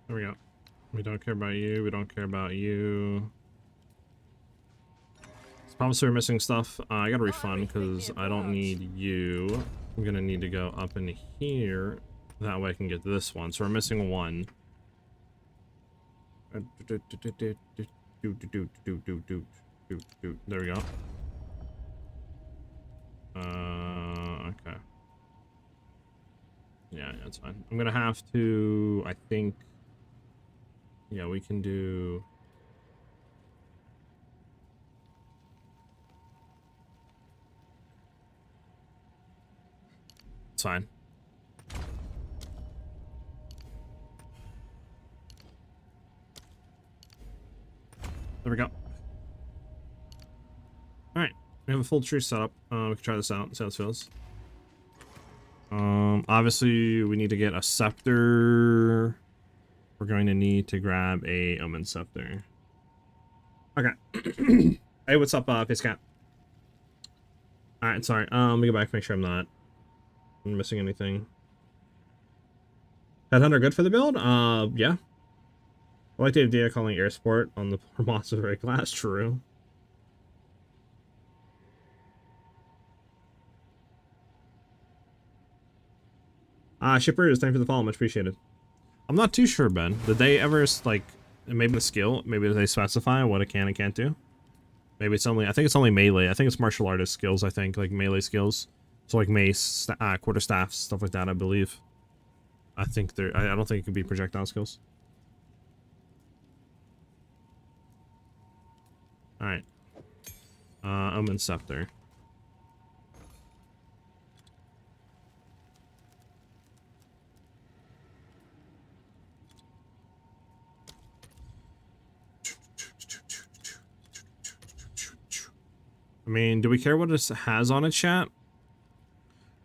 There we go. We don't care about you. We don't care about you. It's probably we're missing stuff. I gotta refund because I don't need you. I'm gonna need to go up in here. That way I can get this one. So we're missing one. There we go. Okay. Yeah, that's fine. I'm gonna have to, I think, yeah, we can do. It's fine. There we go. Alright, we have a full tree setup. We can try this out and see how this feels. Obviously we need to get a scepter we're going to need to grab a Omen Scepter. Okay. Hey, what's up, Face Cat? Alright, sorry. Let me go back, make sure I'm missing anything. Headhunter good for the build? Yeah. I like the idea of calling air support on the monster very class. True. Shippers, thank you for the follow, much appreciated. I'm not too sure, Ben. Did they ever, like, maybe the skill, maybe they specify what it can and can't do? Maybe it's only, I think it's only melee. I think it's martial artist skills, I think, like melee skills. So like mace, quarterstaffs, stuff like that, I believe. I think they're, I don't think it could be projectile skills. Alright. Omen Scepter. I mean, do we care what it has on it, chat?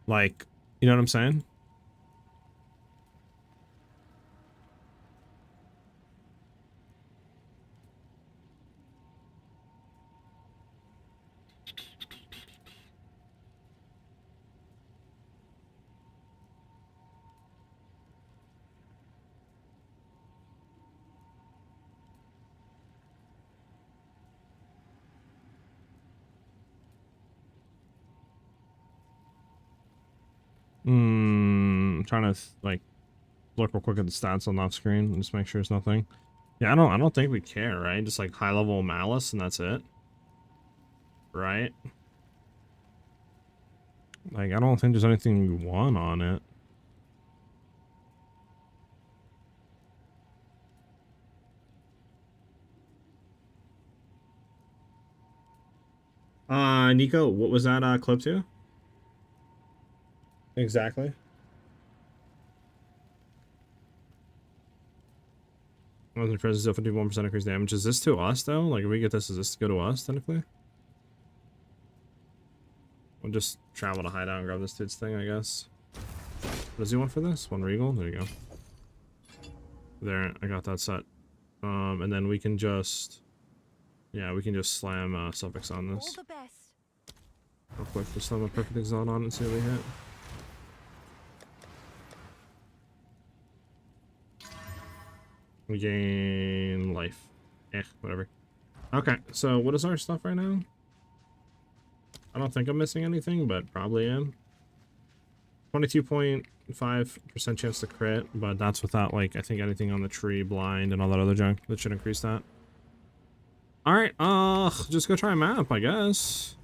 Like, you know what I'm saying? I'm trying to like look real quick at the stats on the off screen and just make sure there's nothing. Yeah, I don't think we care, right? Just like high level malice and that's it. Right? Like I don't think there's anything we want on it. Nico, what was that clip to? Exactly. I wasn't present, still 51% increased damage. Is this to us though? Like if we get this, is this to go to us technically? We'll just travel to hideout and grab this dude's thing, I guess. What does he want for this? One regal? There you go. There, I got that set. And then we can just, yeah, we can just slam suffix on this. All the best. Real quick, just slam a perfect exalt on it and see what we hit. We gain life. Whatever. Okay, so what is our stuff right now? I don't think I'm missing anything, but probably am. 22.5% chance to crit, but that's without, like, I think anything on the tree, blind, and all that other junk. That should increase that. Alright, just go try a map, I guess.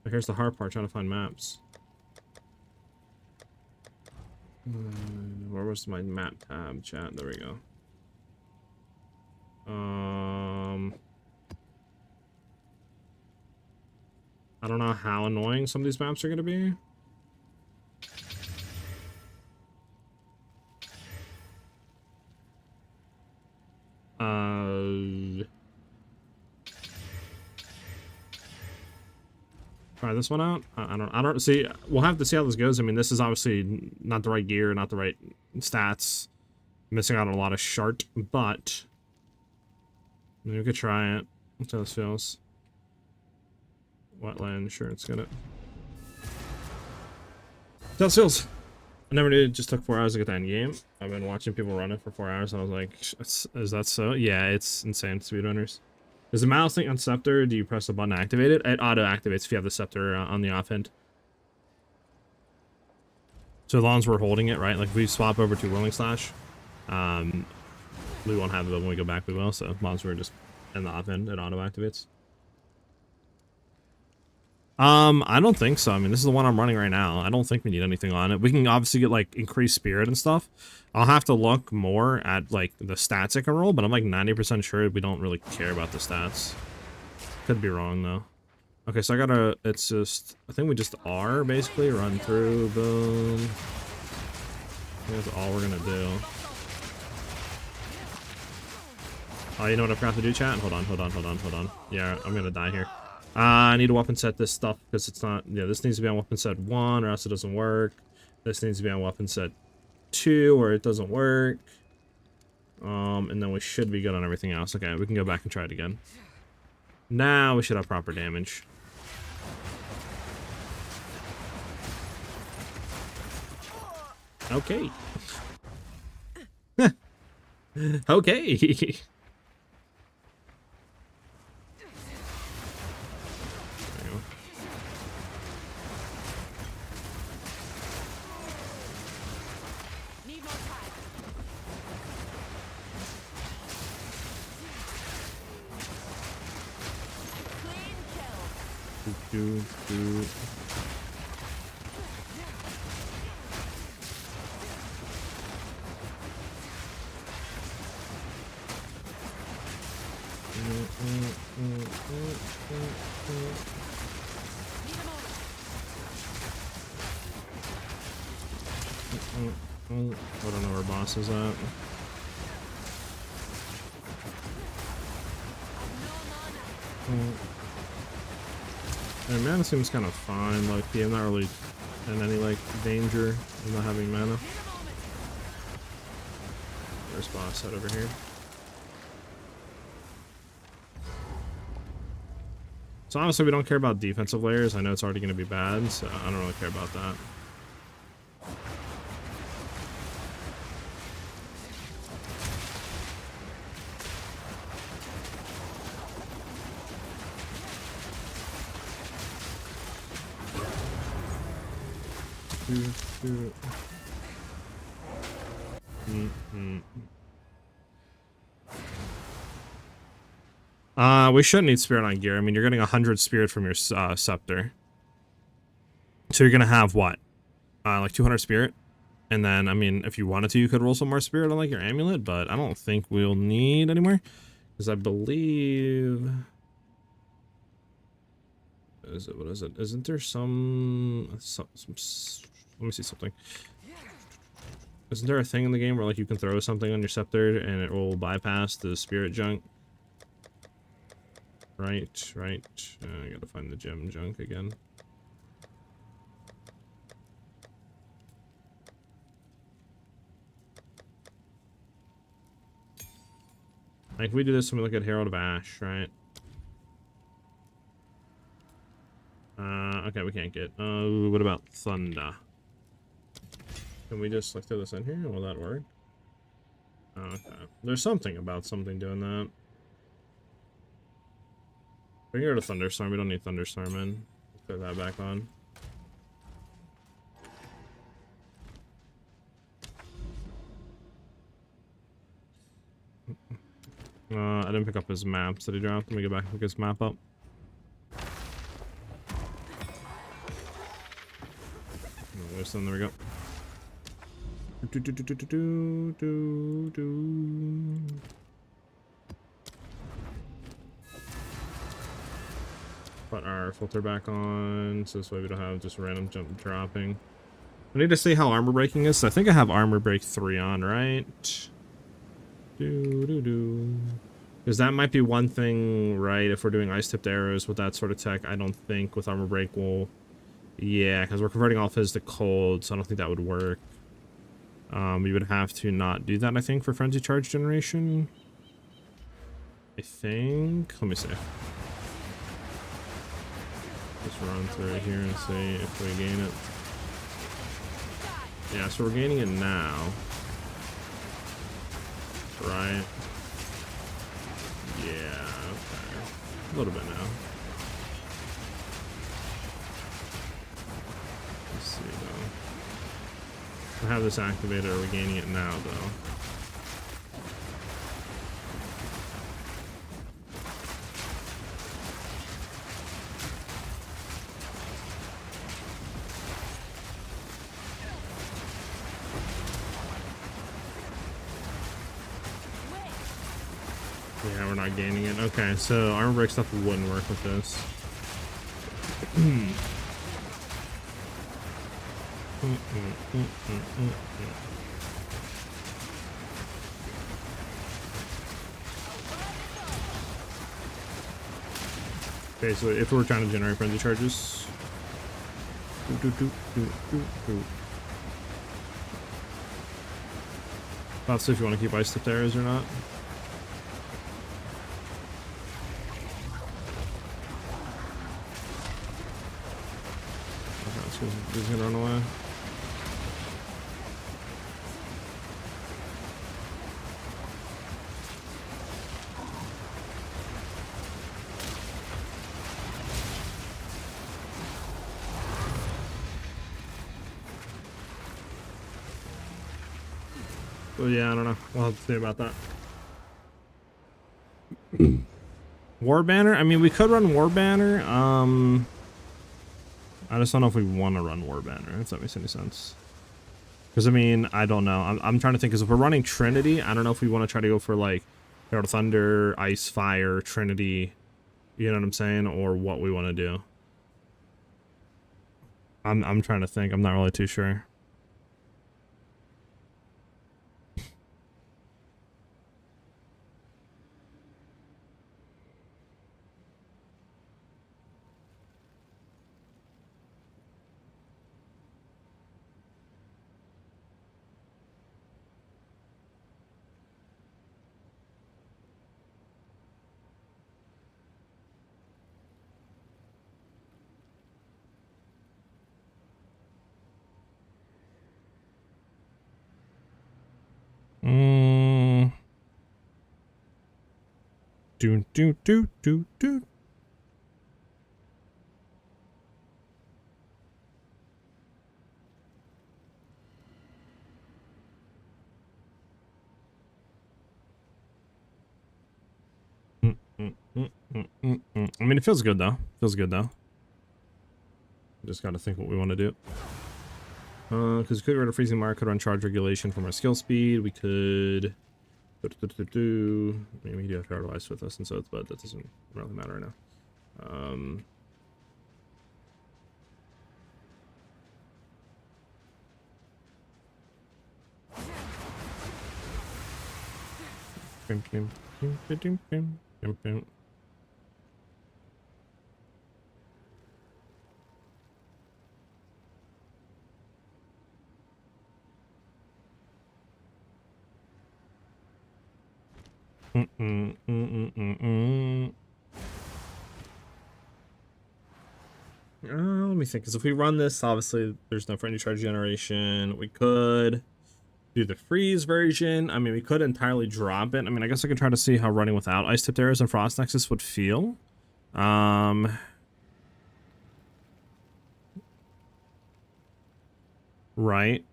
But here's the hard part, trying to find maps. Where was my map tab, chat? There we go. I don't know how annoying some of these maps are going to be. Try this one out. I don't see. We'll have to see how this goes. I mean, this is obviously not the right gear, not the right stats. Missing out on a lot of shart, but we could try it. Let's see how this feels. Wetland, sure, it's gonna. How this feels. I never knew it just took 4 hours to get the end game. I've been watching people run it for 4 hours, and I was like, is that so? Yeah, it's insane, speedrunners. Is the mouse thing on Scepter? Do you press the button to activate it? It auto activates if you have the Scepter on the off end. So as long as we're holding it, right? Like if we swap over to Whirling Slash, we won't have it, but when we go back we will. So as long as we're just in the off end, it auto activates. I don't think so. I mean, this is the one I'm running right now. I don't think we need anything on it. We can obviously get like increased spirit and stuff. I'll have to look more at like the stats it can roll, but I'm like 90% sure we don't really care about the stats. Could be wrong though. Okay, so I gotta, it's just, I think we just R basically, run through, boom. I think that's all we're gonna do. Oh, you know what I forgot to do, chat? Hold on. Yeah, I'm gonna die here. I need to weapon set this stuff because it's not, yeah, this needs to be on weapon set 1 or else it doesn't work. This needs to be on weapon set 2 where it doesn't work. And then we should be good on everything else. Okay, we can go back and try it again. Now we should have proper damage. Okay. Okay. Need more time. Clean kill. Need a moment. I don't know where boss is at. No mana. And mana seems kind of fine. Like, yeah, I'm not really in any like danger of not having mana. Need a moment. There's boss head over here. So honestly, we don't care about defensive layers. I know it's already going to be bad, so I don't really care about that. We shouldn't need spirit on gear. I mean, you're getting 100 spirit from your scepter. So you're gonna have what? Like 200 spirit? And then, I mean, if you wanted to, you could roll some more spirit on like your amulet, but I don't think we'll need any more. Because I believe... what is it? Isn't there some... Let me see something. Isn't there a thing in the game where like you can throw something on your scepter and it will bypass the spirit junk? Right. I gotta find the gem junk again. Like, if we do this and we look at Herald of Ash, right? Okay, we can't get... what about Thunder? Can we just like throw this in here? Will that work? Okay. There's something about something doing that. We can go to Thunderstorm. We don't need Thunderstorm in. Put that back on. I didn't pick up his maps that he dropped. Let me go back and pick his map up. There's some. There we go. Put our filter back on, so this way we don't have just random jump dropping. I need to see how armor breaking is. So I think I have armor break 3 on, right? Because that might be one thing, right? If we're doing ice tipped arrows with that sort of tech, I don't think with armor break will... Yeah, because we're converting all fizz to cold, so I don't think that would work. We would have to not do that, I think, for frenzy charge generation. I think... Let me see. Just run through it here and see if we gain it. Yeah, so we're gaining it now. Right? Yeah, okay. A little bit now. Let's see, though. I have this activated. Are we gaining it now, though? Yeah, we're not gaining it. Okay, so armor break stuff wouldn't work with this. Okay, so if we're trying to generate frenzy charges. Let's see if you want to keep ice tip arrows or not. Okay, he's gonna run away. Well, yeah, I don't know. We'll have to think about that. War Banner? I mean, we could run War Banner. I just don't know if we want to run War Banner, if that makes any sense. Because, I mean, I don't know. I'm trying to think, because if we're running Trinity, I don't know if we want to try to go for, like, Herald of Thunder, Ice, Fire, Trinity, you know what I'm saying? Or what we want to do. I'm trying to think. I'm not really too sure. Do do do do do. I mean, it feels good though. Feels good though. Just gotta think what we want to do. Because we could run a freezing mark, could run charge regulation from our skill speed. We could. Maybe we do have Herald Ice with us, and so but that doesn't really matter right now. Let me think, because if we run this, obviously there's no friendly charge generation. We could do the freeze version. I mean, we could entirely drop it. I mean, I guess I could try to see how running without Ice Tipped Arrows and Frost Nexus would feel. Right.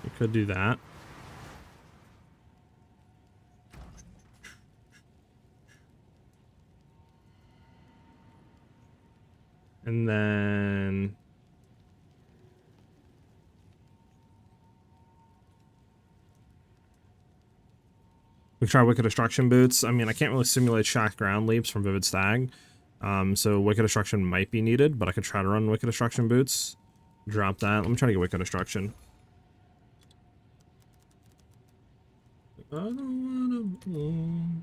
We could do that. And then we try Wicked Destruction Boots. I mean, I can't really simulate Shock Ground Leaps from Vivid Stag. So Wicked Destruction might be needed, but I could try to run Wicked Destruction Boots. Drop that. Let me try to get Wicked Destruction. I don't wanna...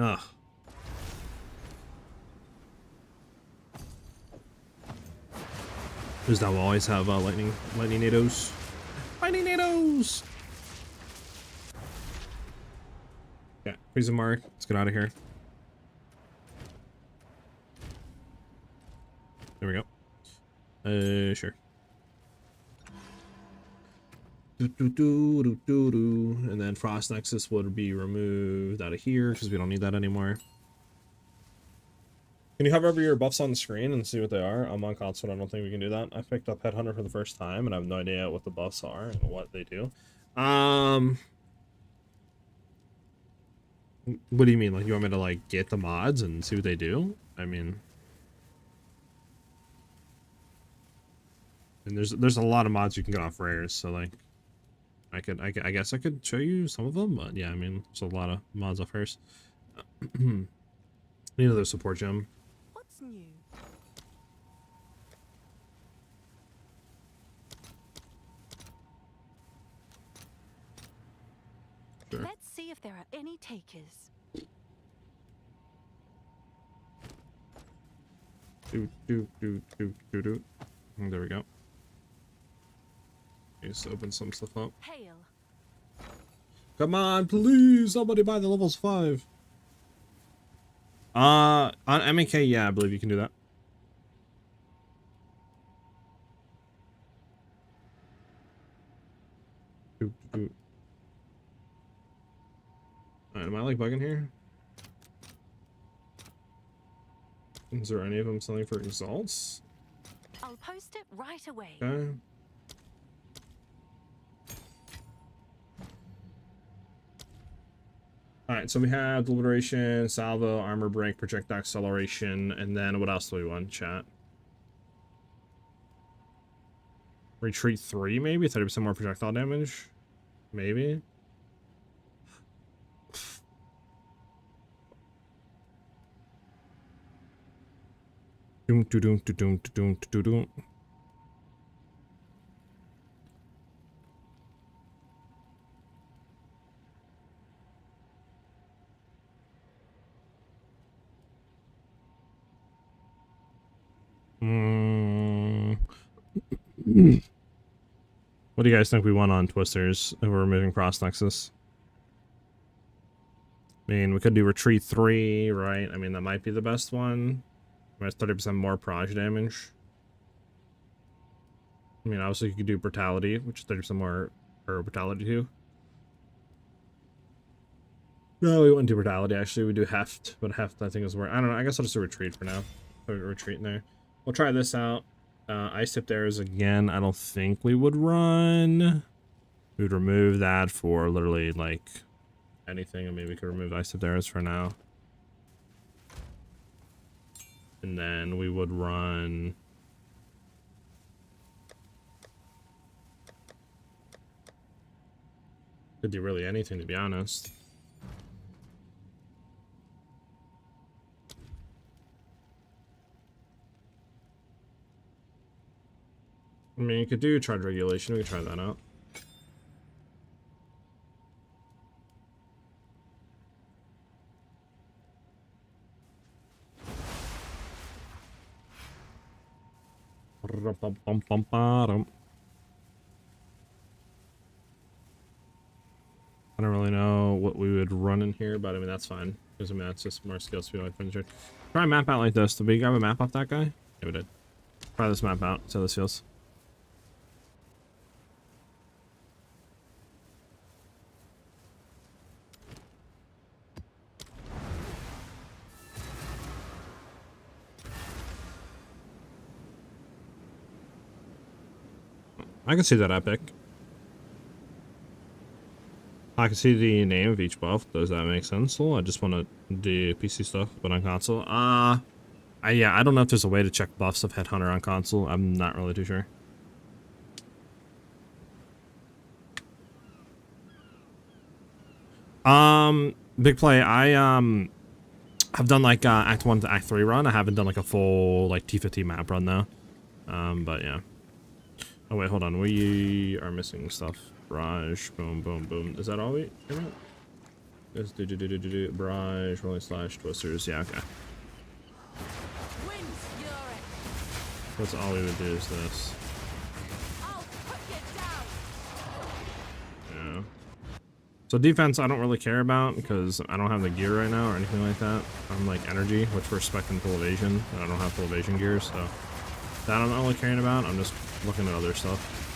Ugh. Because that will always have lightning nados. Lightning nados! Yeah, freeze a mark. Let's get out of here. There we go. Sure. And then Frost Nexus would be removed out of here because we don't need that anymore. Can you hover over your buffs on the screen and see what they are? I'm on console, I don't think we can do that. I picked up Headhunter for the first time and I have no idea what the buffs are and what they do. What do you mean? Like, you want me to, like, get the mods and see what they do? I mean... And there's a lot of mods you can get off rares, so, like... I guess I could show you some of them, but yeah, I mean, there's a lot of mods off rares. Need another support gem. What's new? see if there are any takers. There we go. Just open some stuff up. Hail. Come on, please, somebody buy the levels 5. On MK, yeah, I believe you can do that. Alright, am I like bugging here? Is there any of them selling for exalts? I'll post it right away. Okay. Alright, so we have deliberation, salvo, armor break, projectile acceleration, and then what else do we want, chat? Retreat 3, maybe? 30% more projectile damage? Maybe? Doom, doom, doom, doom, doom, doom, doom. What do you guys think we want on Twisters if we're removing Cross Nexus? I mean, we could do Retreat 3, right? I mean, that might be the best one. That's 30% more proj damage. I mean, obviously you could do Brutality, which is 30% more for Brutality too. No, we wouldn't do Brutality, actually. We do Heft, but Heft I think is where... I don't know, I guess I'll just do Retreat for now. Put a Retreat in there. We'll try this out. Ice Tipped Arrows again, I don't think we would run. We would remove that for literally, like, anything. I mean, we could remove Ice Tipped Arrows for now. And then we would run... Could do really anything, to be honest. I mean, you could do charge regulation. We could try that out. I don't really know what we would run in here, but I mean, that's fine. Because I mean, that's just more skill speed. Try a map out like this. Did we grab a map off that guy? Yeah, we did. Try this map out. See how this feels. I can see that epic. I can see the name of each buff. Does that make sense? Well, I just want to do PC stuff, but on console. Yeah, I don't know if there's a way to check buffs of Headhunter on console. I'm not really too sure. Big play. I have done like Act 1 to Act 3 run. I haven't done like a full like T50 map run though. But yeah. Oh wait, hold on. We are missing stuff. Barrage, boom, boom, boom. Is that all we came out? Let's do barrage, rolling slash, twisters. Yeah, okay. That's all we would do is this. Yeah. So defense, I don't really care about because I don't have the gear right now or anything like that. I'm like energy, which we're spec'ing full evasion, and I don't have full evasion gear, so that I'm not really caring about. I'm just looking at other stuff.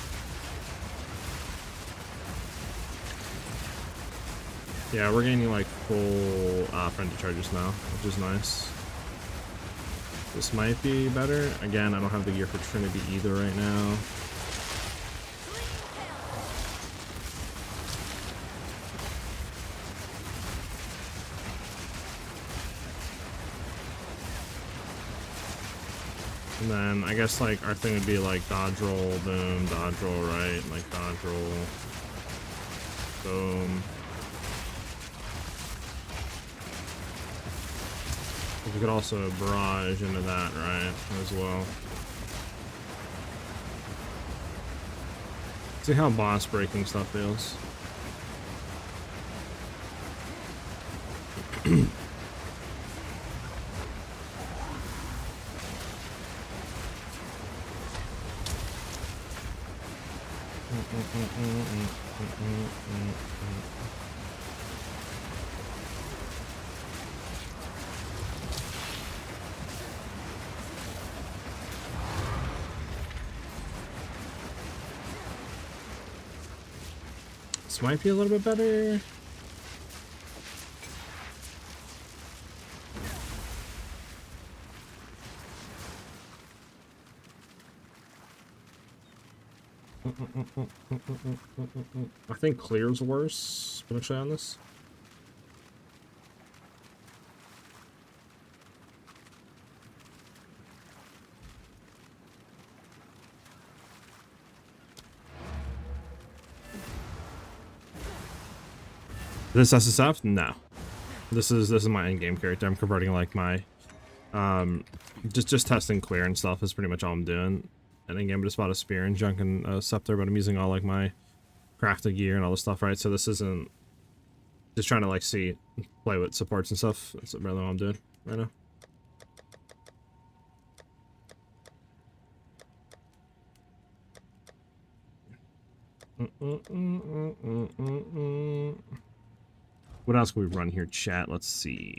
Yeah, we're gaining like full frenzy charges now, which is nice. This might be better. Again, I don't have the gear for Trinity either right now. And then I guess like our thing would be like dodge roll, boom, dodge roll, right? Like dodge roll, boom. We could also barrage into that, right, as well. See how boss breaking stuff feels. This might be a little bit better. I think clear's worse, potentially, on this. This SSF? No. This is my in-game character. I'm converting like my just testing clear and stuff is pretty much all I'm doing. And in game I just bought a spear and junk and a scepter, but I'm using all like my crafted gear and all this stuff, right? So this isn't just trying to like play with supports and stuff. That's really what I'm doing right now. What else can we run here, chat? Let's see.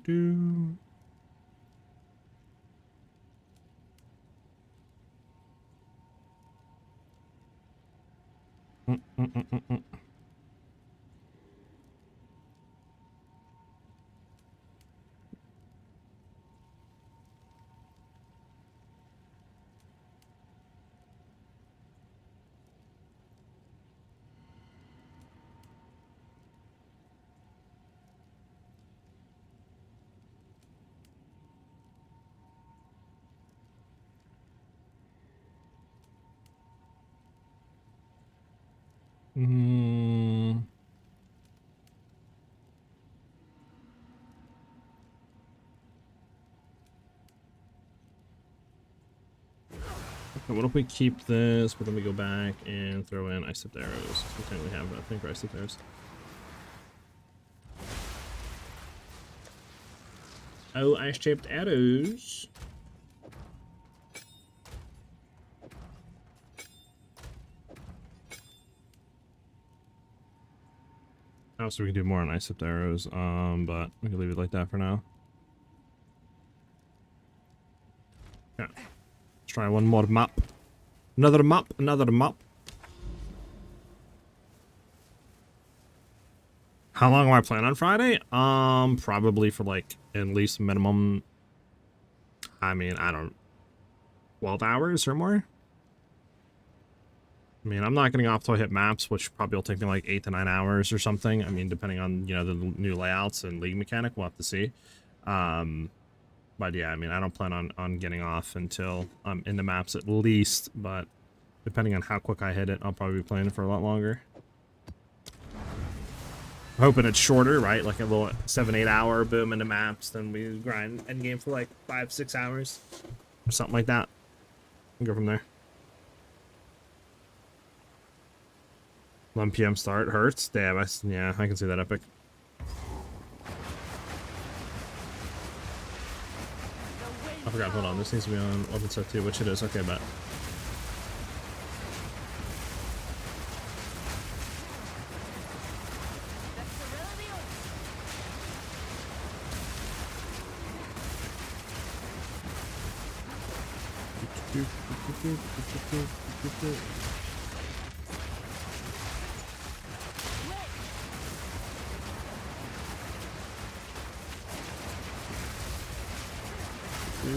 Do. Okay, what if we keep this, but then we go back and throw in ice-tipped arrows? We technically have, I think, ice-tipped arrows. Oh, ice-tipped arrows. Oh, so we can do more on ice-tipped arrows, but we can leave it like that for now. Yeah. Let's try one more map. Another map, another map. How long am I playing on Friday? Probably for like at least minimum, I mean, 12 hours or more. I mean, I'm not getting off till I hit maps, which probably will take me like 8 to 9 hours or something. I mean, depending on, you know, the new layouts and league mechanic, we'll have to see. But yeah, I mean, I don't plan on getting off until I'm in the maps at least, but depending on how quick I hit it, I'll probably be playing it for a lot longer. Hoping it's shorter, right? Like a little 7-8 hour boom into maps, then we grind endgame for like 5-6 hours or something like that. And go from there. 1 PM start hurts. Damn, yeah, I can see that epic. I forgot, hold on, this needs to be on open set too, which it is. Okay, bet. I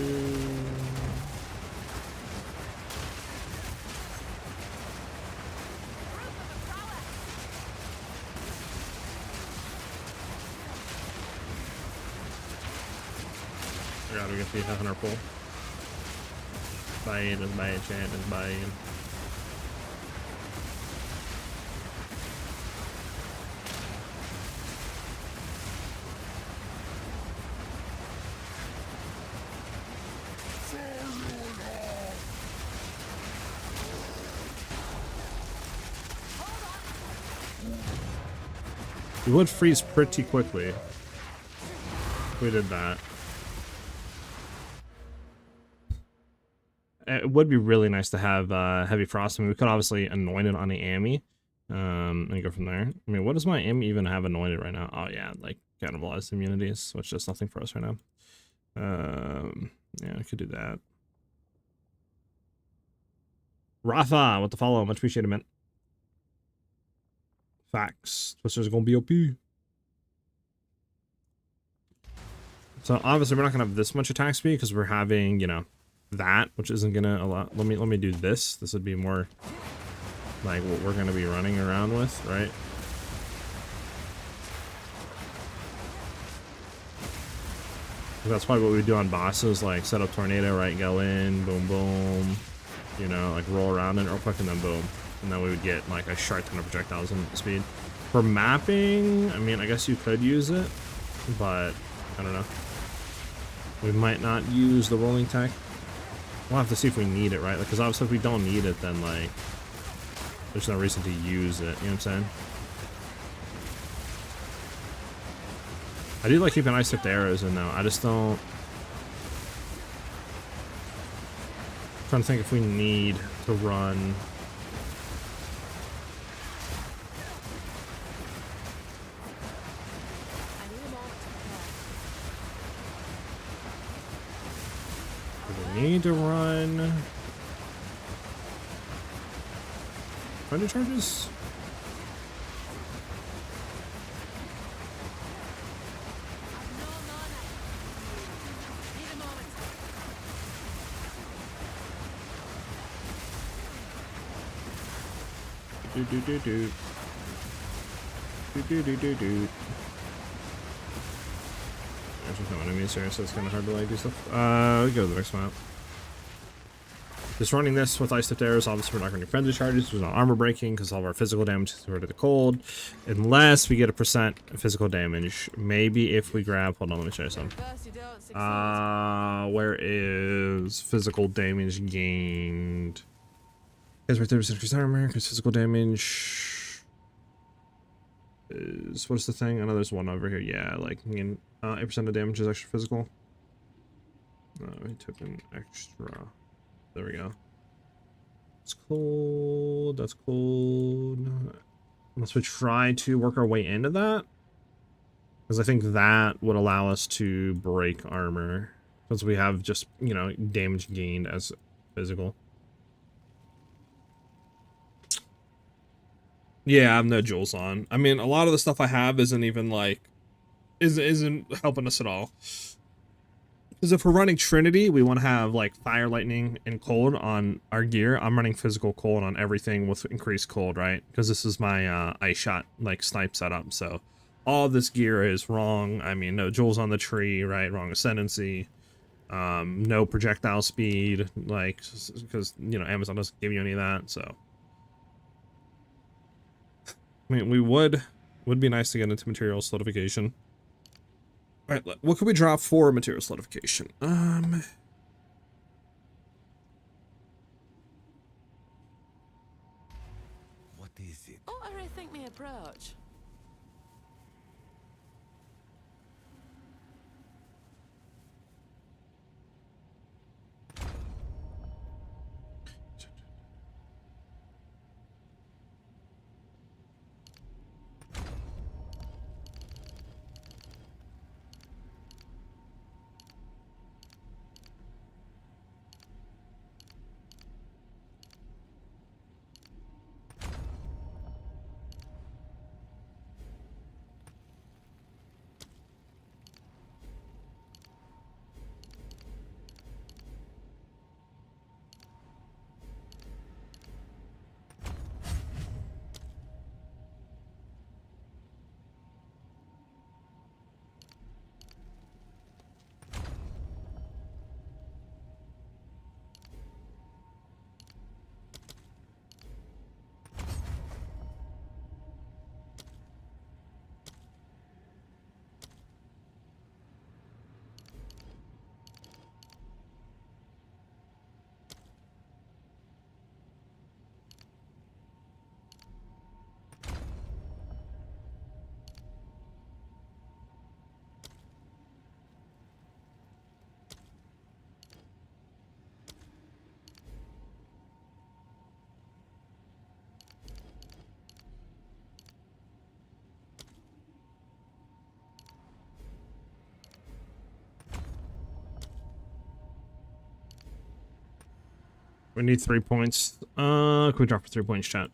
gotta get the hunter pull. Buy in and buy enchant and buy in. You would freeze pretty quickly if we did that. It would be really nice to have heavy frost. I mean, we could obviously anoint it on the Ami, and go from there. I mean, what does my Ami even have anointed right now? Oh yeah, like cannibalized immunities, which does nothing for us right now. Yeah, I could do that. Rafa, what the follow? Much appreciated, man. Facts. Twister's gonna be OP. So obviously we're not gonna have this much attack speed because we're having, you know, that, which isn't gonna allow. Let me do this. This would be more like what we're gonna be running around with, right? That's probably what we do on bosses, like set up tornado, right? Go in, boom, boom, you know, like roll around in real quick and then boom. And then we would get like a sharp ton of projectiles in speed. For mapping, I mean, I guess you could use it, but I don't know. We might not use the rolling tech. We'll have to see if we need it, right? Because like, obviously if we don't need it, then like, there's no reason to use it, you know what I'm saying? I do like keeping ice tipped arrows in though. I just don't. I'm trying to think if we need to run. Do we need to run thunder charges? Do. There's no enemies here, so it's kind of hard to like do stuff. We go to the next map. Just running this with ice tipped arrows, obviously we're not going to do frenzy charges, there's no armor breaking because all of our physical damage is rid of the cold. Unless we get a % physical damage. Maybe if we grab, hold on, let me show you something. Where is physical damage gained? Because we're 30% armor, because physical damage is, what's the thing? I know there's one over here. Yeah, like, I mean, 8% of damage is extra physical. We took an extra. There we go. It's cold. That's cold. Unless we try to work our way into that. Because I think that would allow us to break armor. Because we have just, you know, damage gained as physical. Yeah, I have no jewels on. I mean, a lot of the stuff I have isn't even like, isn't helping us at all. Because if we're running Trinity, we want to have like fire, lightning, and cold on our gear. I'm running physical cold on everything with increased cold, right? Because this is my ice shot like snipe setup. So all this gear is wrong. I mean, no jewels on the tree, right? Wrong ascendancy. No projectile speed, like, because you know Amazon doesn't give you any of that. So I mean, we would be nice to get into material solidification. All right, what could we drop for material solidification? What is it? Oh, I rethink my approach. We need 3 points. Can we drop for 3 points, chat?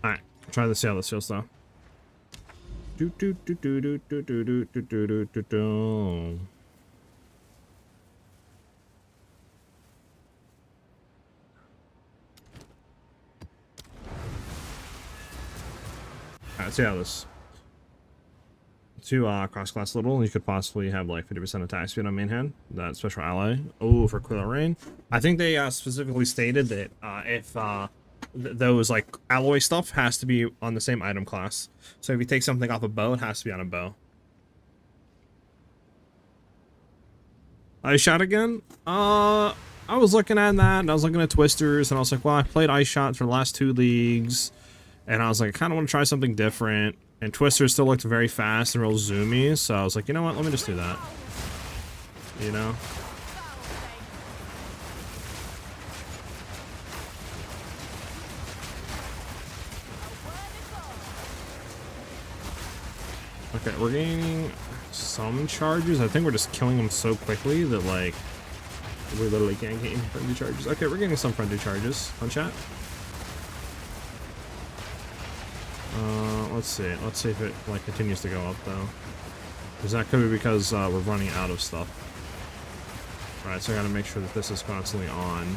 Alright, try to see how this feels though. Do do do do do do do do do do do do. Alright, see how this. To cross-class little, you could possibly have like 50% attack speed on main hand. That special ally. Oh, for Quill Rain. I think they specifically stated that if those like alloy stuff has to be on the same item class. So if you take something off a bow, it has to be on a bow. Ice Shot again? I was looking at that and I was looking at Twisters and I was like, well, I played Ice Shot for the last 2 leagues. And I was like, I kind of want to try something different. And Twister still looked very fast and real zoomy, so I was like, you know what, let me just do that. You know? Okay, we're gaining some charges. I think we're just killing them so quickly that, like, we literally can't gain friendly charges. Okay, we're getting some friendly charges on chat. Let's see. Let's see if it like continues to go up though. Because that could be because we're running out of stuff. Alright, so I gotta make sure that this is constantly on.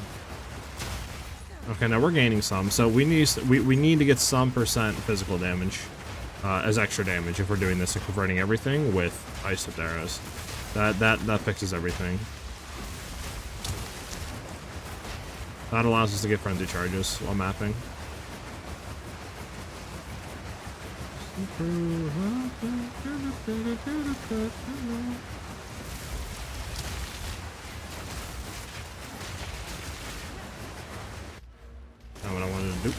Okay, now we're gaining some. So we need to get some percent physical damage as extra damage if we're doing this and converting everything with ice tipped arrows. That fixes everything. That allows us to get frenzy charges while mapping. Oh, what I wanted to do.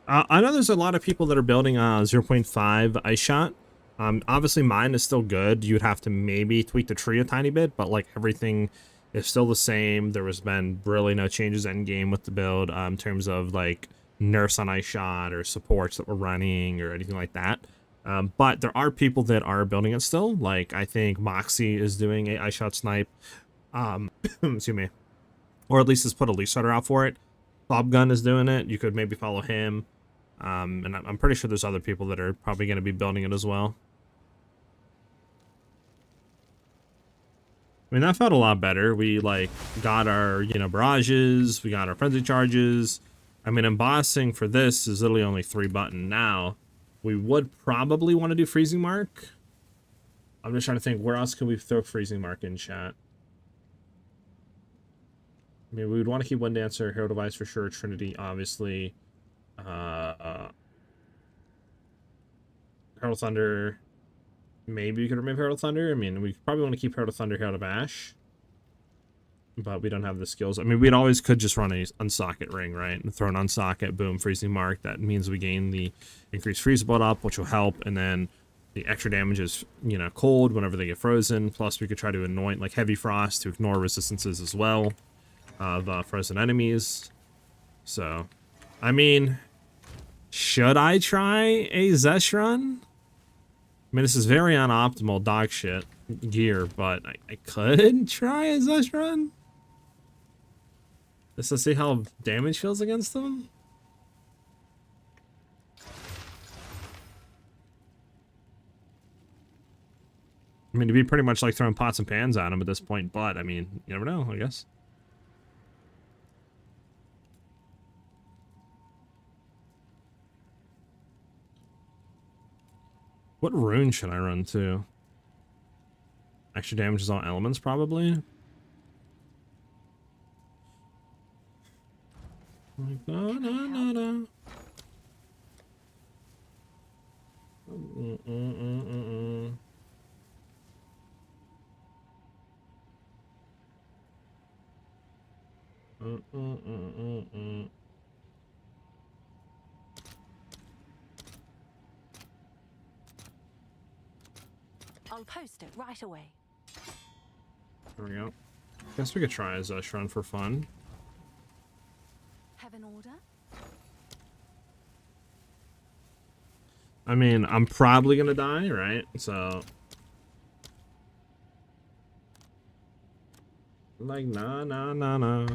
I know there's a lot of people that are building 0.5 Ice Shot. Obviously mine is still good. You'd have to maybe tweak the tree a tiny bit, but like everything is still the same. There has been really no changes end game with the build in terms of like nerfs on Ice Shot or supports that we're running or anything like that. But there are people that are building it still. Like I think Moxie is doing a Ice Shot snipe. Excuse me. Or at least has put a leash setter out for it. Bob Gun is doing it. You could maybe follow him. And I'm pretty sure there's other people that are probably going to be building it as well. I mean, that felt a lot better. We, like, got our, you know, barrages. We got our frenzy charges. I mean, embossing for this is literally only 3 button now. We would probably want to do freezing mark. I'm just trying to think, where else can we throw freezing mark in chat? I mean, we would want to keep Wind Dancer, Hero Device for sure, Trinity, obviously. Herald Thunder. Maybe we could remove Herald Thunder. I mean, we probably want to keep Herald Thunder, Herald Bash. But we don't have the skills. I mean, we'd always could just run a unsocket ring, right? And throw an unsocket, boom, freezing mark. That means we gain the increased freeze build up, which will help. And then the extra damage is, you know, cold whenever they get frozen. Plus, we could try to anoint like heavy frost to ignore resistances as well of frozen enemies. So, I mean, should I try a Zesh run? I mean, this is very unoptimal dog shit gear, but I could try a Zesh run. Just to see how damage feels against them. I mean, it'd be pretty much like throwing pots and pans at him at this point, but I mean, you never know, I guess. What rune should I run to? Extra damage is all elements, probably. No, no, no, no. I'll post it right away. There we go. Guess we could try as a Shrun for fun. Have an order? I mean, I'm probably gonna die, right? So, like, nah. I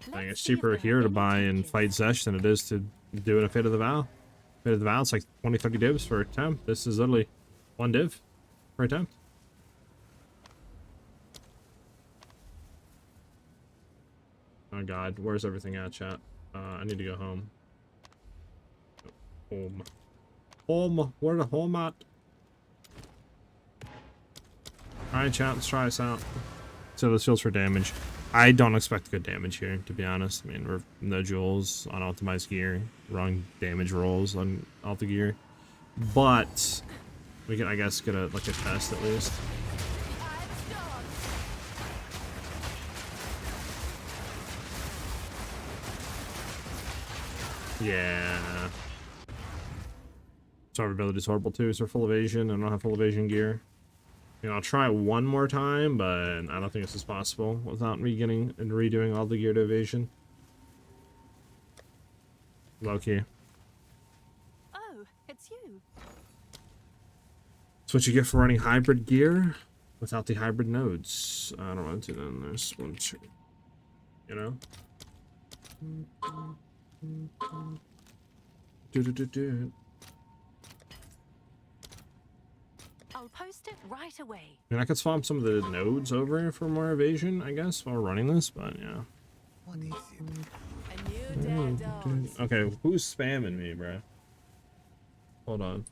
think it's cheaper here to buy and fight Zesh than it is to do it a Fate of the Vow. Fate of the Vow, it's like 20-30 divs for a temp. This is literally one div for a temp. Oh god, where's everything at, chat? I need to go home. Home. Where the home at? Alright, chat, let's try this out. So this feels for damage. I don't expect good damage here, to be honest. I mean, we're no jewels on optimized gear, wrong damage rolls on alpha gear. But we can, I guess, get a test at least. Yeah. Survivability is horrible too, so we're full evasion. I don't have full evasion gear. You know, I'll try it one more time, but I don't think this is possible without me getting and redoing all the gear to evasion. Low key. Oh, it's you. That's what you get for running hybrid gear without the hybrid nodes. I don't want to then there's one, two. You know? I'll post it right away. I mean, I could swap some of the nodes over for more evasion, I guess, while running this, but yeah. A new day dawns. Okay, who's spamming me, bro? Hold on.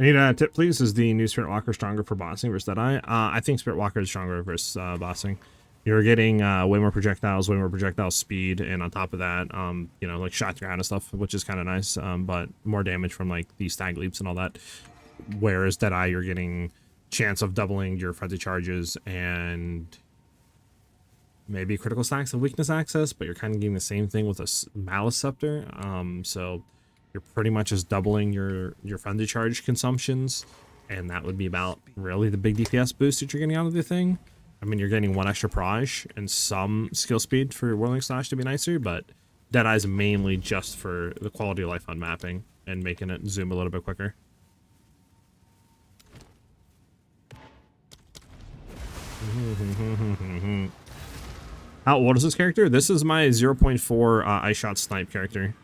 I need a tip, please. Is the new Spirit Walker stronger for bossing versus Deadeye? I think Spirit Walker is stronger versus bossing. You're getting way more projectile speed, and on top of that, you know, like shotgun and stuff, which is kind of nice, but more damage from like the stag leaps and all that. Whereas Deadeye, you're getting chance of doubling your frenzy charges and maybe critical stacks and weakness access, but you're kind of getting the same thing with a Malice Scepter. So you're pretty much just doubling your frenzy charge consumptions, and that would be about really the big DPS boost that you're getting out of the thing. I mean, you're getting one extra proj and some skill speed for your Whirling Slash to be nicer, but Deadeye is mainly just for the quality of life on mapping and making it zoom a little bit quicker. How old is this character? This is my 0.4 Ice Shot Snipe character.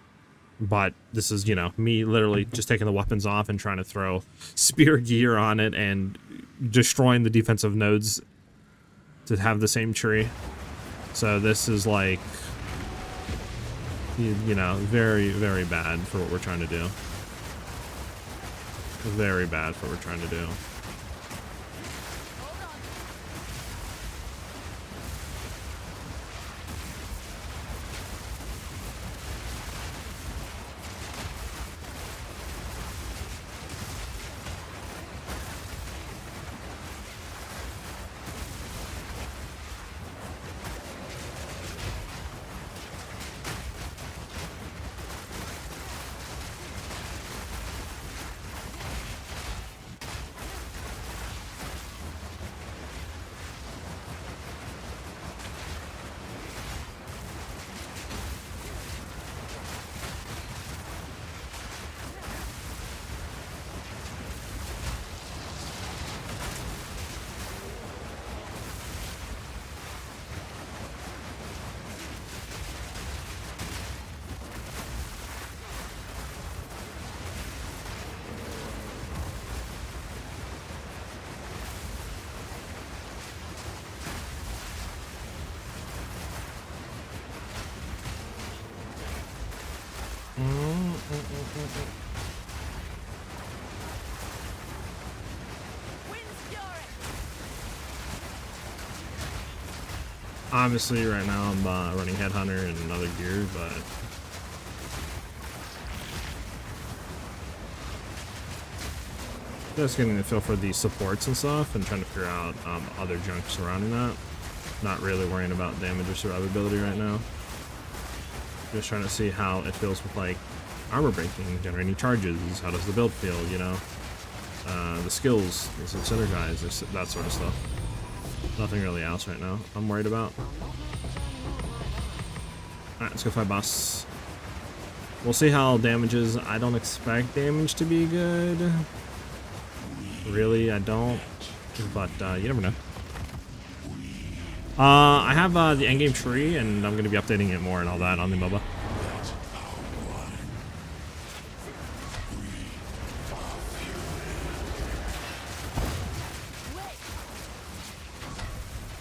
But this is, you know, me literally just taking the weapons off and trying to throw spear gear on it and destroying the defensive nodes to have the same tree. So this is like, you know, very, very bad for what we're trying to do. Very bad for what we're trying to do. Obviously, right now I'm running Headhunter and another gear, but just getting the feel for the supports and stuff and trying to figure out other junk surrounding that. Not really worrying about damage or survivability right now. Just trying to see how it feels with like armor breaking, generating charges. How does the build feel? You know, the skills, is it synergized, that sort of stuff. Nothing really else right now I'm worried about. Alright, let's go fight boss. We'll see how damage is. I don't expect damage to be good. Really, I don't. But you never know. I have the endgame tree, and I'm going to be updating it more and all that on the MOBA.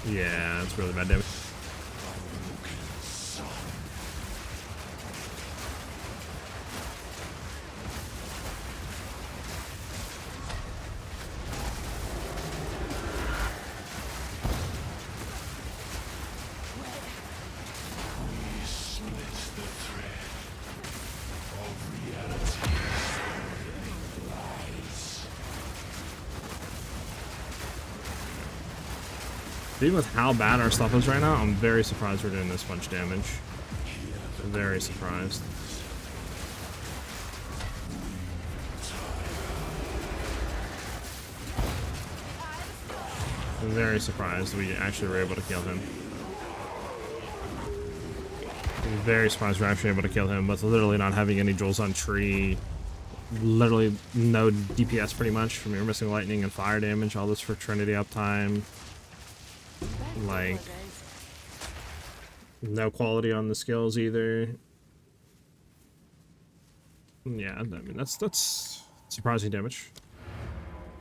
Yeah, it's really bad damage. Even with how bad our stuff is right now, I'm very surprised we're doing this much damage. Very surprised. Very surprised we actually were able to kill him. Very surprised we're actually able to kill him with literally not having any jewels on tree. Literally no DPS pretty much. I mean, we're missing lightning and fire damage. All this for Trinity uptime. Like, no quality on the skills either. Yeah, I mean, that's surprising damage.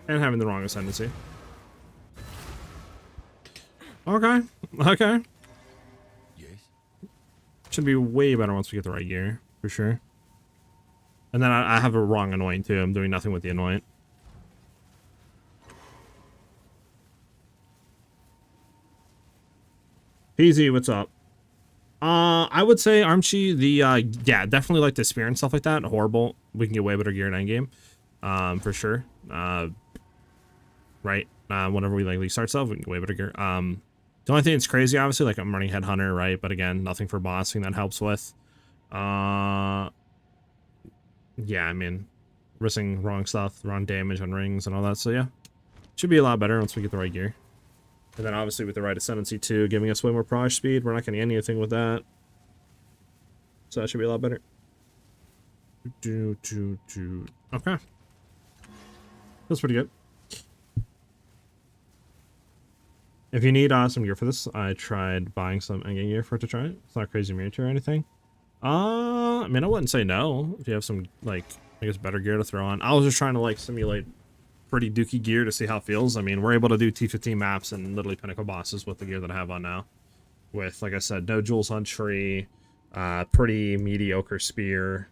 And having the wrong ascendancy. Okay, okay. Yes. Should be way better once we get the right gear, for sure. And then I have a wrong anoint too. I'm doing nothing with the anoint. Easy, what's up? I would say Armchi, yeah, definitely like the spear and stuff like that. Horrible. We can get way better gear in endgame, for sure. Right. Whenever we like start stuff, we can get way better gear. The only thing that's crazy, obviously, like I'm running Headhunter, right? But again, nothing for bossing that helps with. Yeah, I mean, risking wrong stuff, wrong damage on rings and all that. So yeah, should be a lot better once we get the right gear. And then obviously with the right ascendancy too, giving us way more proj speed. We're not getting anything with that. So that should be a lot better. Okay. That's pretty good. If you need some gear for this, I tried buying some endgame gear for it to try it. It's not crazy miniature or anything. I mean, I wouldn't say no if you have some, like, I guess better gear to throw on. I was just trying to, like, simulate pretty dookie gear to see how it feels. I mean, we're able to do T15 maps and literally pinnacle bosses with the gear that I have on now. With, like I said, no jewels on tree, pretty mediocre spear,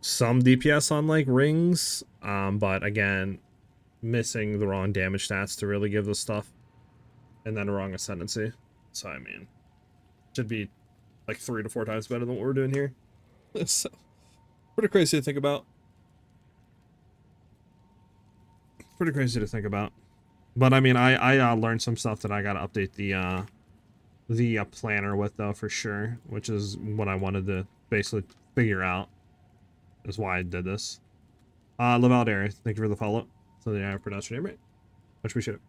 some DPS on, like, rings, but again, missing the wrong damage stats to really give this stuff, and then a wrong ascendancy. So, I mean, should be, like, 3 to 4 times better than what we're doing here. So, pretty crazy to think about. Pretty crazy to think about. But I mean, I learned some stuff that I gotta update the planner with, though, for sure, which is what I wanted to basically figure out, is why I did this. Lavaldere, thank you for the follow-up. So yeah, production name, right? Much appreciated.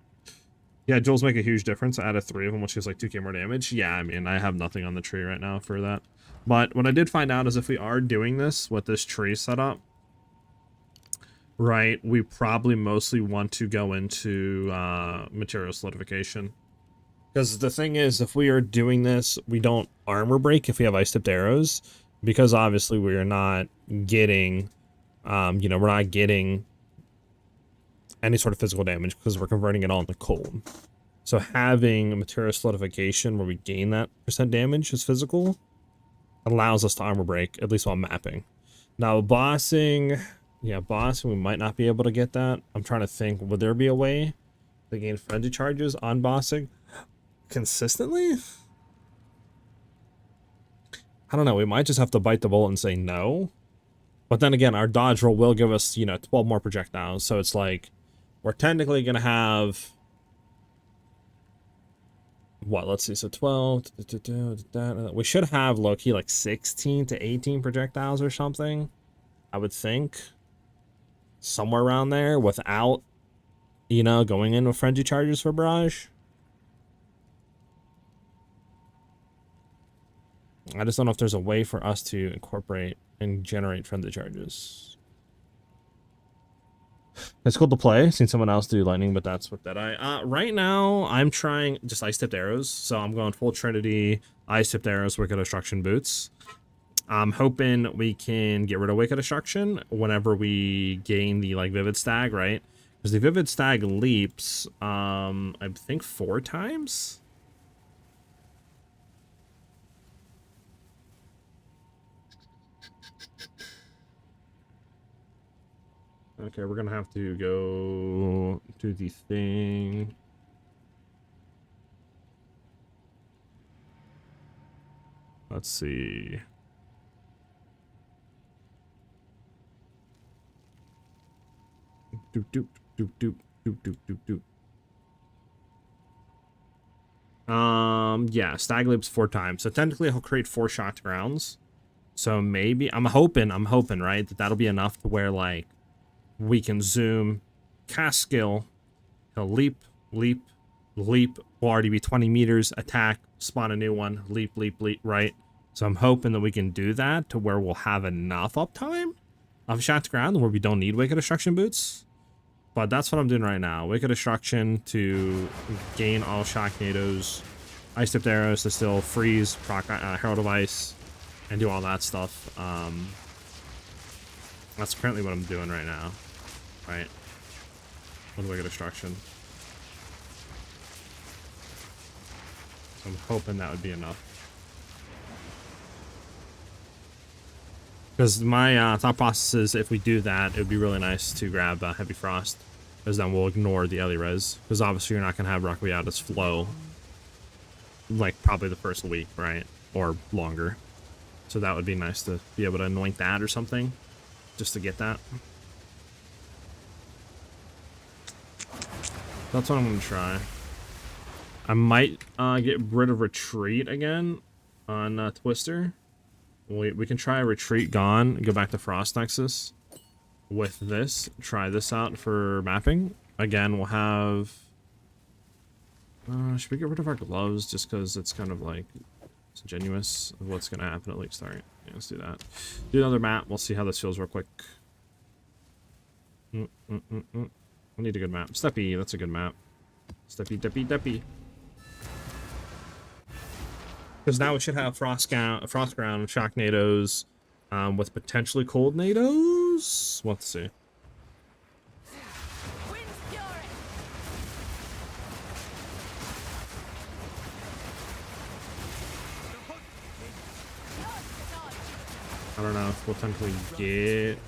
Yeah, jewels make a huge difference. I added 3 of them, which is like 2k more damage. Yeah, I mean, I have nothing on the tree right now for that. But what I did find out is if we are doing this with this tree setup, right, we probably mostly want to go into material solidification. Because the thing is, if we are doing this, we don't armor break if we have ice-tipped arrows. Because obviously we are not getting, you know, we're not getting any sort of physical damage because we're converting it all into cold. So having material solidification where we gain that % damage as physical allows us to armor break, at least while mapping. Now bossing, yeah, bossing, we might not be able to get that. I'm trying to think, would there be a way to gain frenzy charges on bossing? consistently? I don't know. We might just have to bite the bullet and say no. But then again, our dodge roll will give us, you know, 12 more projectiles. So it's like, we're technically going to have... What? Let's see. So 12. We should have, low-key, like 16 to 18 projectiles or something. I would think. Somewhere around there without, you know, going in with frenzy charges for barrage. I just don't know if there's a way for us to incorporate and generate frenzy charges. It's cool to play. Seen someone else do lightning, but that's what Deadeye. Right now, I'm trying just ice-tipped arrows. So I'm going full Trinity, ice-tipped arrows, Wicked Destruction boots. I'm hoping we can get rid of Wicked Destruction whenever we gain the like Vivid Stag, right? Because the Vivid Stag leaps, I think 4 times. Okay, we're gonna have to go do the thing. Let's see. Doop doop doop doop doop doop doop doop. Yeah, Stag leaps 4 times. So technically he'll create 4 shot grounds. So maybe I'm hoping, right, that'll be enough to where like we can zoom, cast skill, he'll leap, leap, leap, will already be 20 meters, attack, spawn a new one, leap, leap, leap, right? So I'm hoping that we can do that to where we'll have enough uptime of shot to ground where we don't need Wicked Destruction boots. But that's what I'm doing right now. Wicked Destruction to gain all shock nados, ice tipped arrows to still freeze, proc Herald of Ice, and do all that stuff. That's currently what I'm doing right now. Right, with Wicked Destruction. So I'm hoping that would be enough. Because my thought process is if we do that, it would be really nice to grab Heavy Frost. Because then we'll ignore the Ellie Res. Because obviously you're not going to have Requiata's flow. Like probably the first week, right? Or longer. So that would be nice to be able to anoint that or something. Just to get that. That's what I'm going to try. I might get rid of Retreat again on Twister. We can try Retreat gone and go back to Frost Nexus with this. Try this out for mapping. Again, we'll have... should we get rid of our gloves just because it's kind of like disingenuous of what's going to happen at least? Alright, yeah, let's do that. Do another map. We'll see how this feels real quick. We need a good map. Steppy, that's a good map. Steppy, deppy, deppy. Because now we should have Frost Ground, Shock Nados, with potentially Cold Nados. Let's see. I don't know if we'll technically get...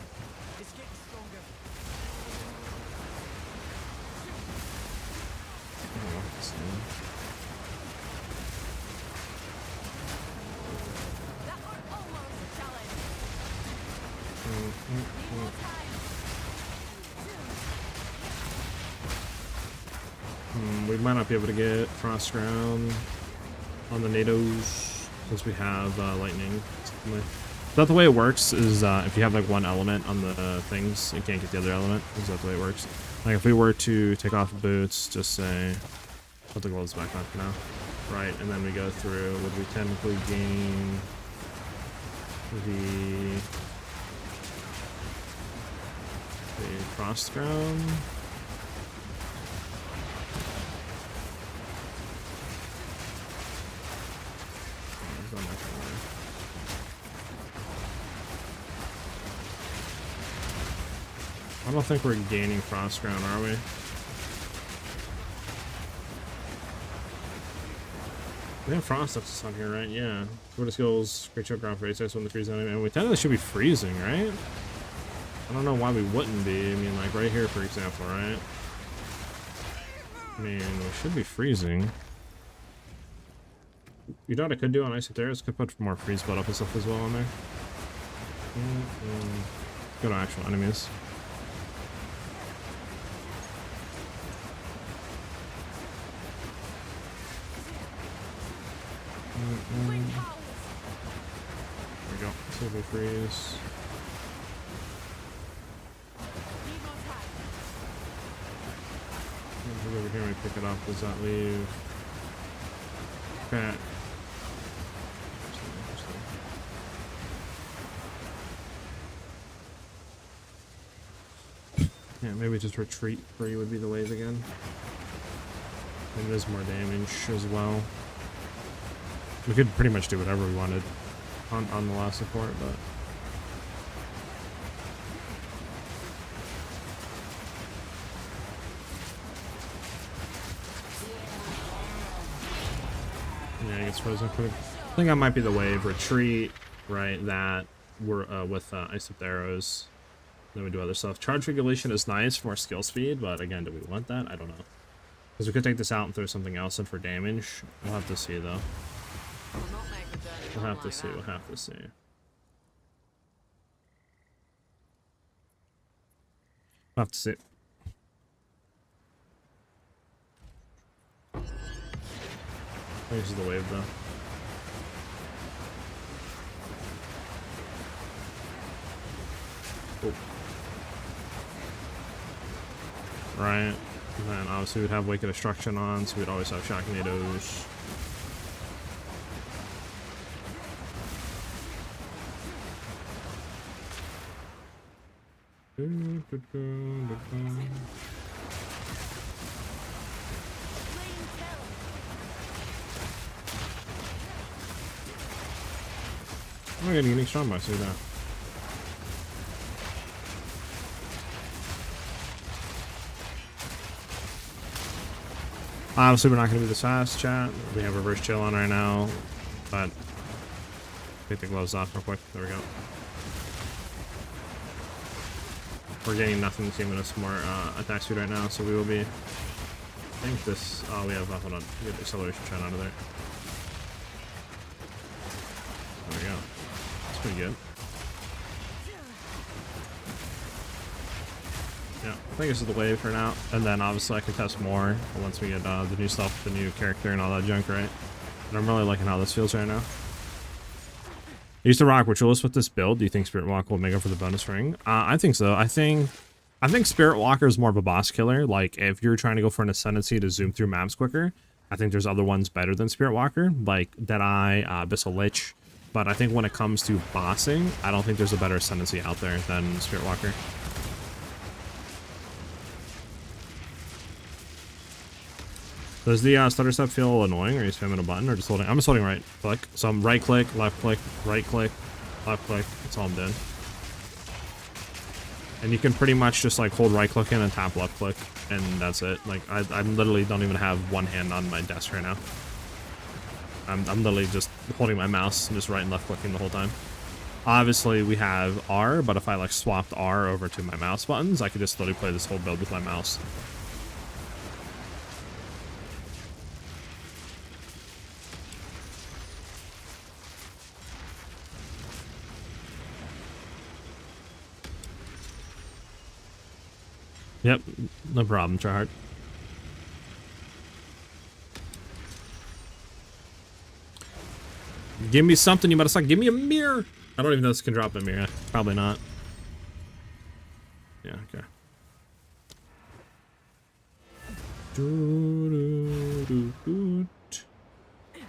We might not be able to get Frost Ground on the NATOs since we have Lightning. Is that the way it works? Is if you have like one element on the things, you can't get the other element? Is that the way it works? Like if we were to take off boots, just say, put the gloves back on for now. Right, and then we go through, would we technically gain the Frost Ground? I don't think we're gaining Frost Ground, are we? We have Frost Nexus on here, right? Yeah. What is skills? Great choke ground for 8 seconds when the freeze enemy. And we technically should be freezing, right? I don't know why we wouldn't be. I mean, like right here, for example, right? I mean, we should be freezing. You know what I could do on Ice there is could put more freeze build up and stuff as well on there. Go to actual enemies. Wind howls. There we go. Silver freeze. Need more time. Over here, we pick it up. Does that leave? Okay. Yeah, maybe just retreat for you would be the wave again. And there's more damage as well. We could pretty much do whatever we wanted on the last support, but yeah, he gets frozen quick. I think that might be the wave. Retreat, right? That we're with ice up arrows. Then we do other stuff. Charge regulation is nice for more skill speed, but again, do we want that? I don't know. Because we could take this out and throw something else in for damage. We'll have to see though. Will not make the journey We'll have to like see. that. We'll have to see. We'll have to see. This is the wave though. Oh. Right. And then obviously we'd have Wake of Destruction on, so we'd always have Shocknadoes. Flame kill. I'm not getting unique strong by so now. Obviously, we're not going to be this fast, chat. We have reverse chill on right now, but take the gloves off real quick. There we go. We're getting nothing that's giving us more attack speed right now, so we will be. I think this. Oh, we have. Hold on. We get the acceleration shot out of there. There we go. That's pretty good. Yeah, I think this is the wave for now, and then obviously I can test more once we get the new stuff, the new character, and all that junk, right? And I'm really liking how this feels right now. I used to rock Ritualist with this build. Do you think Spirit Walker will make up for the bonus ring? I think so. I think Spirit Walker is more of a boss killer. Like if you're trying to go for an ascendancy to zoom through maps quicker, I think there's other ones better than Spirit Walker, like Deadeye, Abyssal Lich. But I think when it comes to bossing, I don't think there's a better ascendancy out there than Spirit Walker. Does the stutter step feel annoying? Are you spamming a button or just holding? I'm just holding right click. So I'm right click, left click, right click, left click. That's all I'm doing. And you can pretty much just like hold right click in and tap left click, and that's it. Like I literally don't even have one hand on my desk right now. I'm literally just holding my mouse and just right and left clicking the whole time. Obviously we have R, but if I like swapped R over to my mouse buttons, I could just literally play this whole build with my mouse. Yep, no problem, tryhard. Give me something, you motherfucker. Give me a mirror. I don't even know if this can drop a mirror. Probably not. Yeah, okay.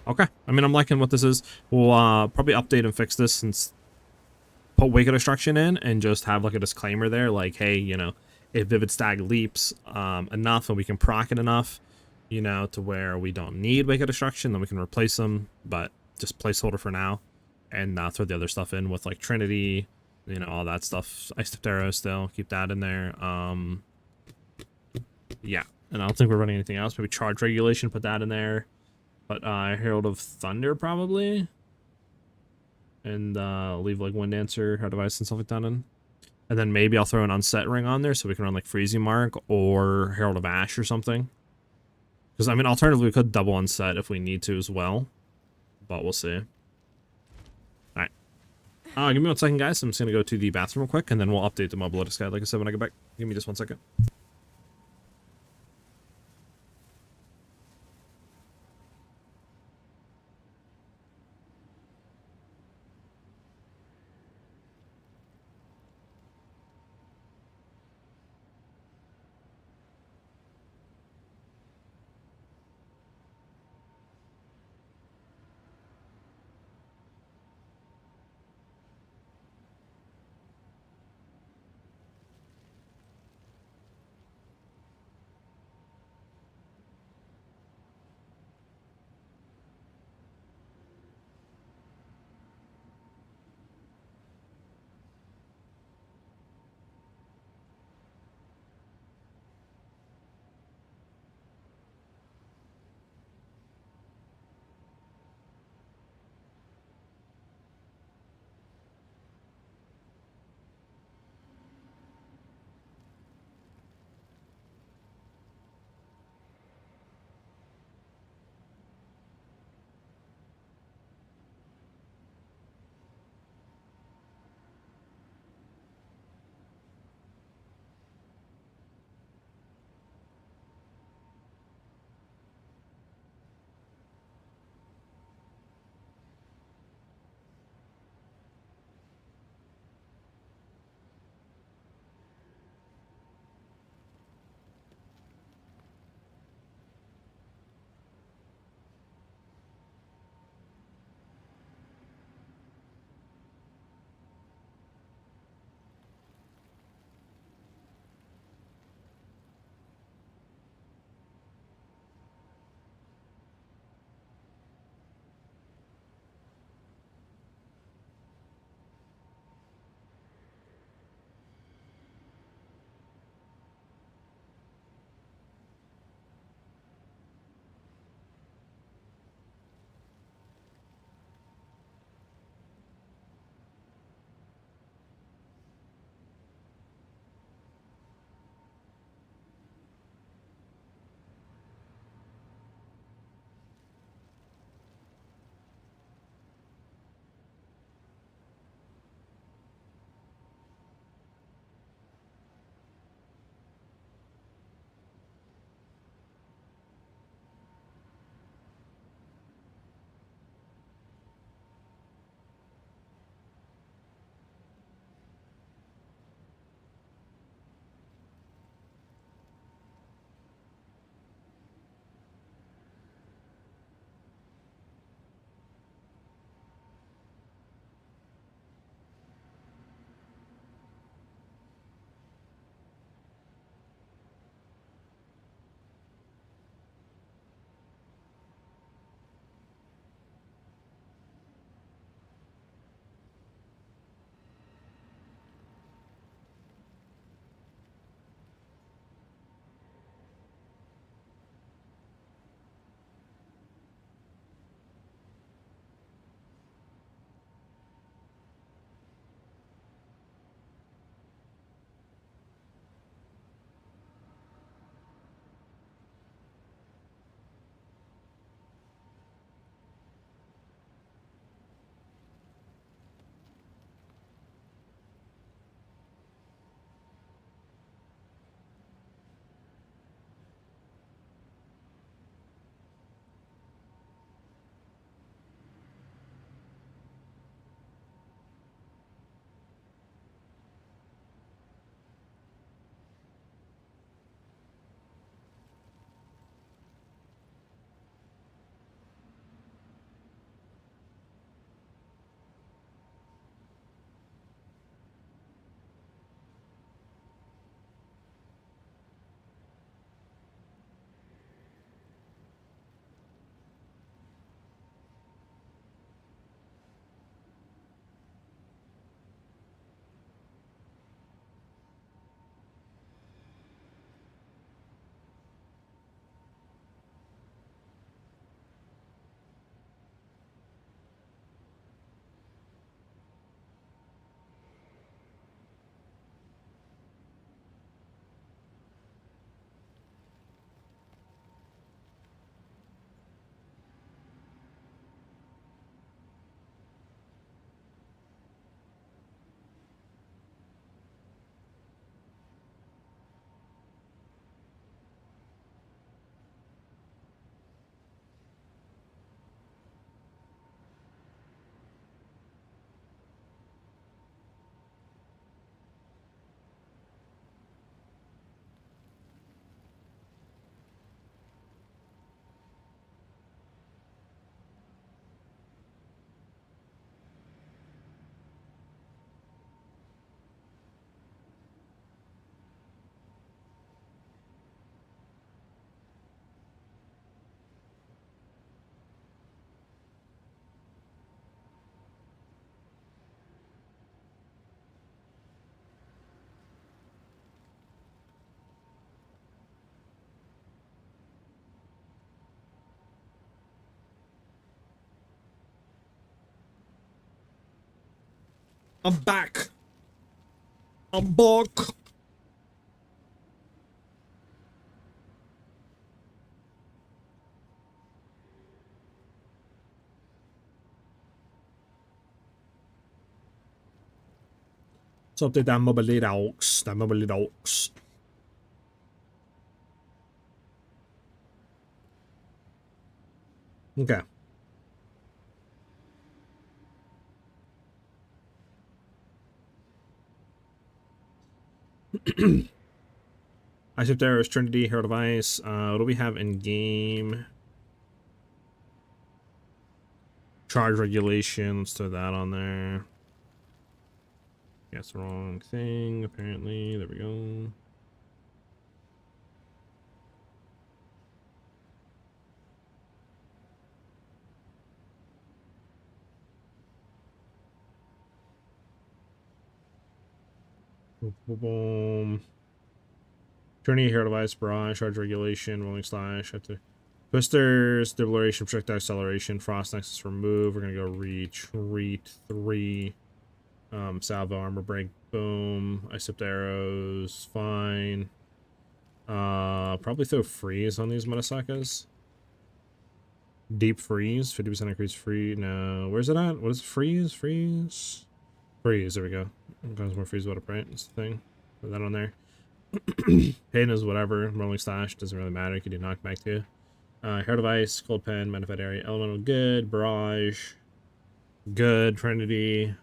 Okay, I mean, I'm liking what this is. We'll probably update and fix this and put Wake of Destruction in and just have like a disclaimer there, like, hey, you know, if Vivid Stag leaps enough and we can proc it enough, you know, to where we don't need Wake of Destruction, then we can replace them, but just placeholder for now, and throw the other stuff in with like Trinity, you know, all that stuff. Ice Tipped Arrow still, keep that in there. Yeah, and I don't think we're running anything else. Maybe Charge Regulation, put that in there. But Herald of Thunder probably, and leave like Wind Dancer, Heart Device, and stuff like that in. And then maybe I'll throw an Unset Ring on there so we can run like Freezing Mark or Herald of Ash or something. Because I mean, alternatively we could double Unset if we need to as well. but we'll see. Alright. Give me 1 second, guys. I'm just gonna go to the bathroom real quick, and then we'll update the mobile guide, like I said, when I get back. Give me just 1 second. I'm back. I'm back. Let's update that mobile dogs. That mobile dogs. Okay. I shipped arrows, Trinity, Herald of Ice. What do we have in game? Charge regulation. Let's throw that on there. That's the wrong thing, apparently. There we go. Boom, boom, boom. Trinity, Herald of Ice, Barrage, Charge regulation, Rolling Slash. Have to. Twisters, Debilation, Projectile Acceleration, Frost Nexus remove. We're gonna go Retreat 3. Salvo, Armor Break, boom. I sipped arrows, fine. Probably throw Freeze on these Murasakas. Deep Freeze, 50% increase free. No, where's it at? What is it? Freeze? Freeze? Freeze, there we go. Cause more freeze, what up, right? That's the thing. Put that on there. Pain is whatever. Rolling Slash, doesn't really matter. You can do knockback too. Heart of Ice, Cold Pen, Magnified Area, Elemental, good. Barrage, good. Trinity,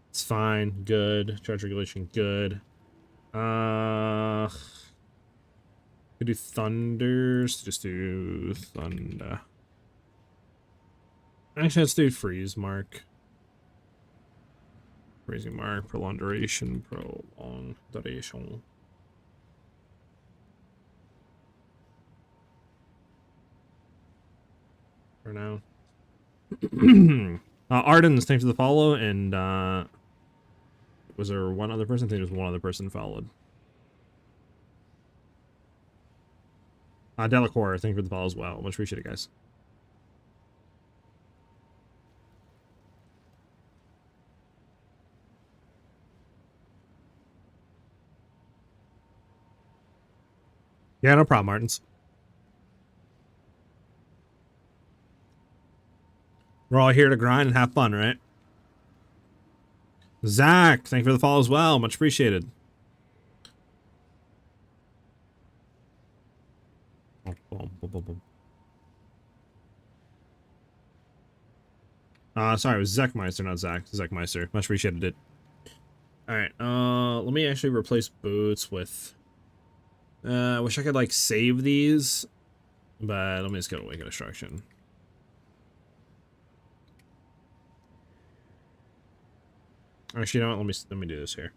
it's fine, good. Charge regulation, good. Could do Thunders, just do Thunder. Actually, let's do Freeze Mark. Freezing Mark, Prolonged Duration, Prolonged Duration. For now. Arden's, thanks for the follow, and was there one other person? I think there was one other person followed. Delacour, thank you for the follow as well. Much appreciated, guys. Yeah, no problem, Martins. We're all here to grind and have fun, right? Zach, thank you for the follow as well. Much appreciated. Sorry, it was Zekmeister, not Zach. Zekmeister. Much appreciated it. Alright, let me actually replace boots with... I wish I could, like, save these. But let me just go to Wicked Destruction. Actually, you know what? Let me do this here.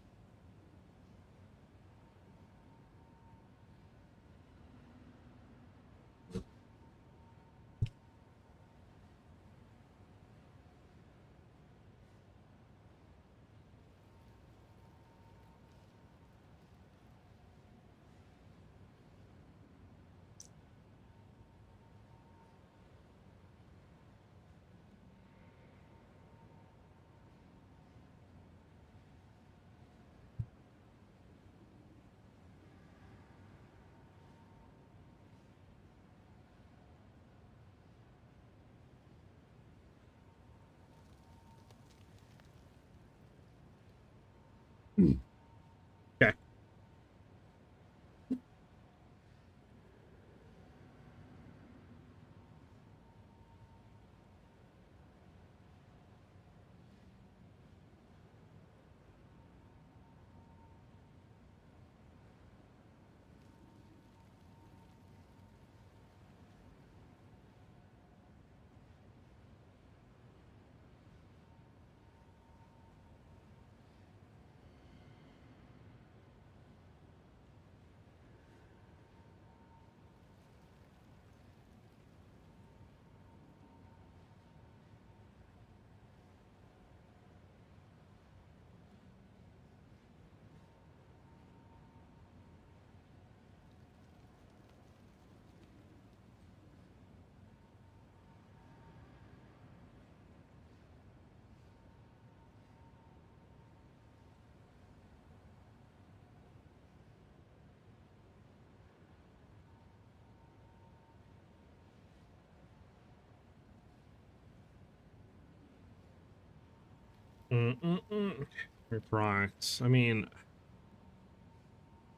Reprox. I mean,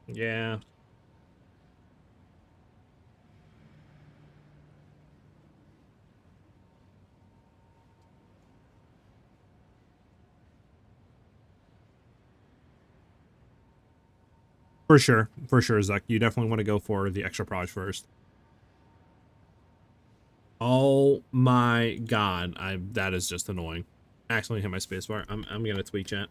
yeah. For sure, Zuck. You definitely want to go for the extra proj first. Oh my god, that is just annoying. I accidentally hit my spacebar. I'm gonna tweet chat.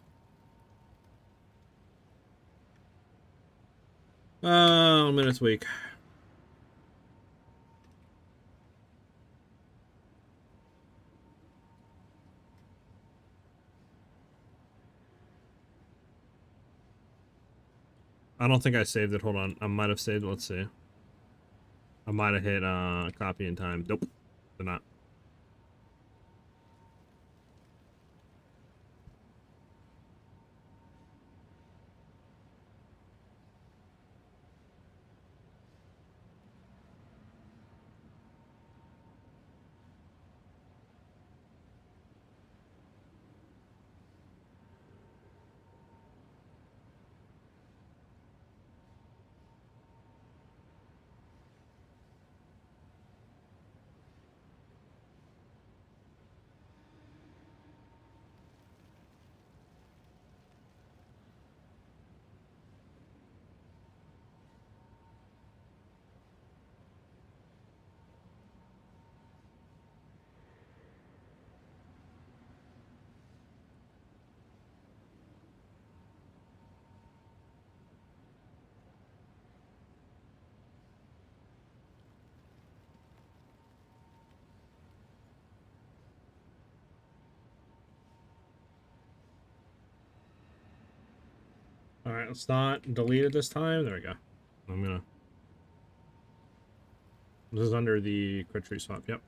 I'm gonna tweak. I don't think I saved it. Hold on. I might have saved it. Let's see. I might have hit copy in time. Nope. Did not. All right, let's not delete it this time. There we go. I'm gonna. This is under the crit tree swap. Yep.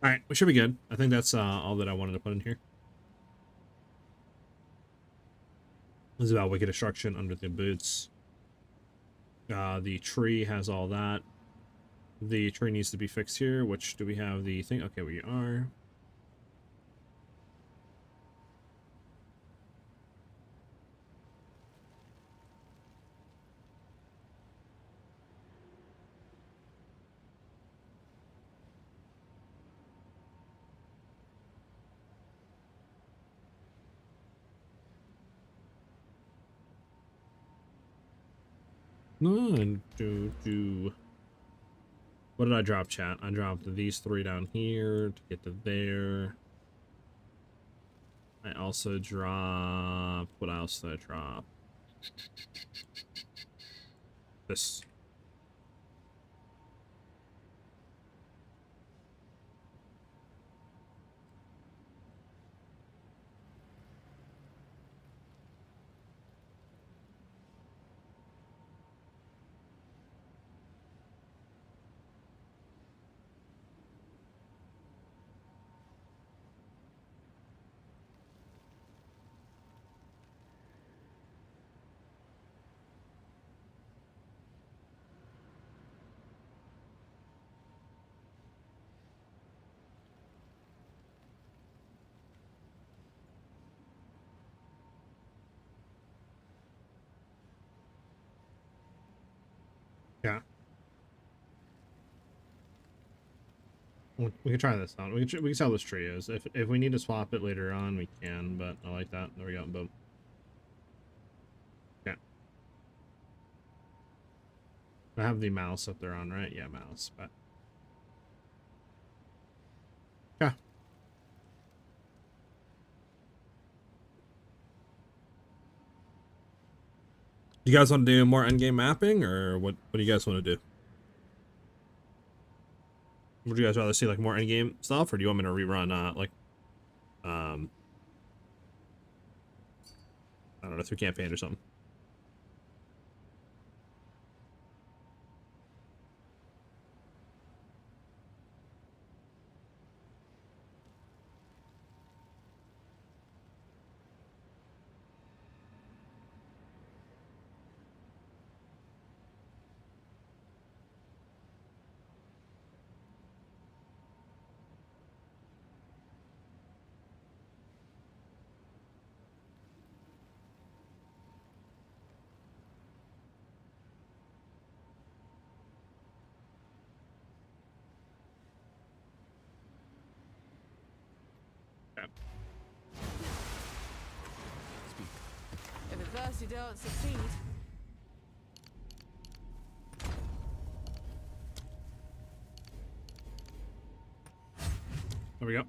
All right, we should be good. I think that's all that I wanted to put in here. This is about wicked destruction under the boots. The tree has all that. The tree needs to be fixed here. Which do we have the thing? Okay, we are. No, what did I drop, chat? I dropped these three down here to get to there. I also dropped... What else did I drop? This. Yeah. We can try this out. We can sell this trios. If we need to swap it later on, we can. But I like that. There we go. Boom. Okay. I have the mouse up there on, right? Yeah, mouse. But yeah. You guys want to do more endgame mapping, or what? What do you guys want to do? Would you guys rather see like more endgame stuff, or do you want me to rerun I don't know, through campaign or something? If at first you don't succeed, There we go.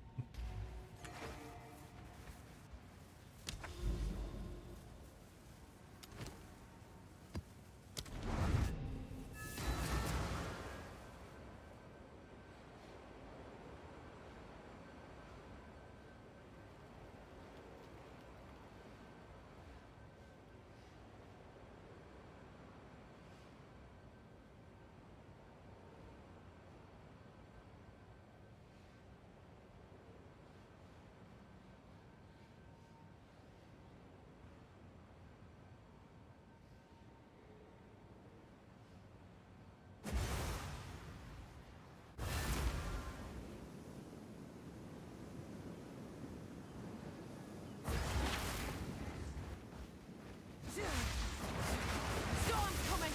storm's coming.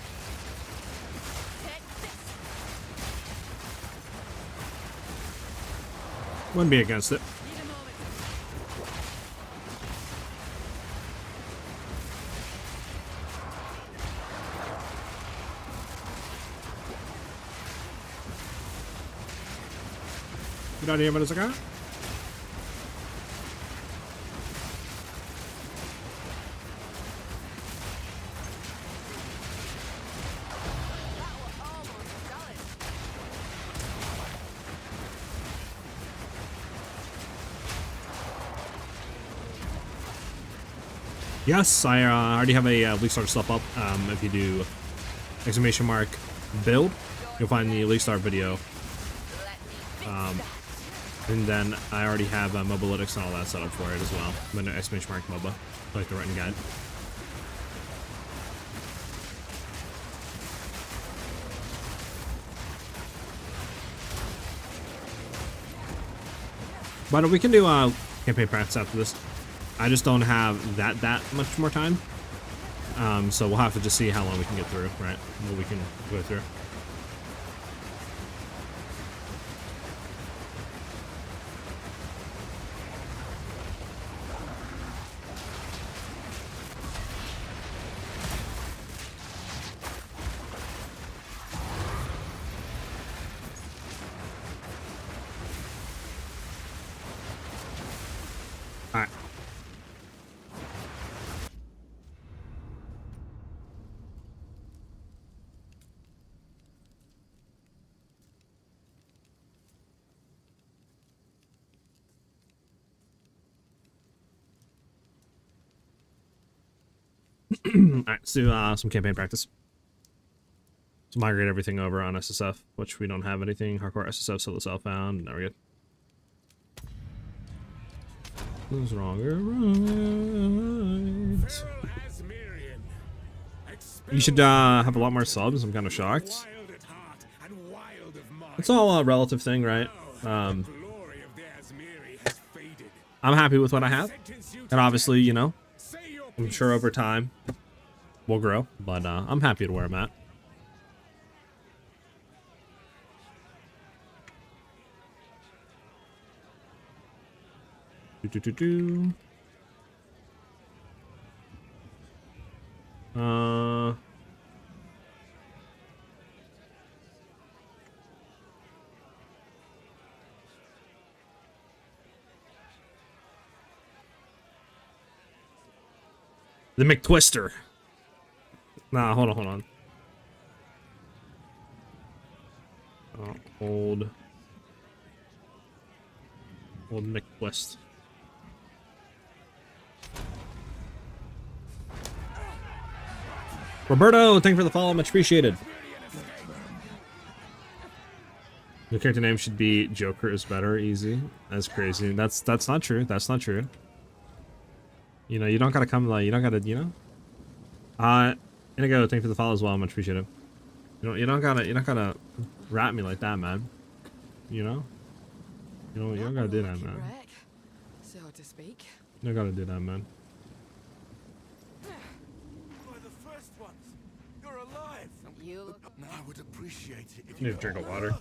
Take this. Wouldn't be against it. Need a moment. Get out of here, Motherfucker. That were almost solid. Yes, I already have a League Star stuff up. If you do exclamation mark build, you'll find the League Star video. Let me fix that. And then I already have Mobalytics and all that set up for it as well. I'm going to exclamation mark MOBA, like the written guide. But we can do campaign practice after this. I just don't have that much more time. So we'll have to just see how long we can get through, right? What we can go through. All right. Alright, let's do some campaign practice. Let's migrate everything over on SSF, which we don't have anything. Hardcore SSF, solo self found. Now we're good. Who's wrong or right? You should have a lot more subs. I'm kind of shocked. It's all a relative thing, right? I'm happy with what I have. And obviously, you know, I'm sure over time we'll grow, but I'm happy to where I'm at. Do. The McTwister. Nah, hold on. Old McTwist. Roberto, thank you for the follow, much appreciated. Your character name should be Joker is better, easy. That's crazy. That's not true. That's not true. You know, you don't gotta come like, you don't gotta, you know. Inigo, thank you for the follow as well, much appreciated. You don't gotta rap me like that, man. You know? You don't gotta do that, man. Wreck, so to speak. You don't gotta do that, man. We're the first ones. You're alive. You look I would appreciate it if Need you a drink of water.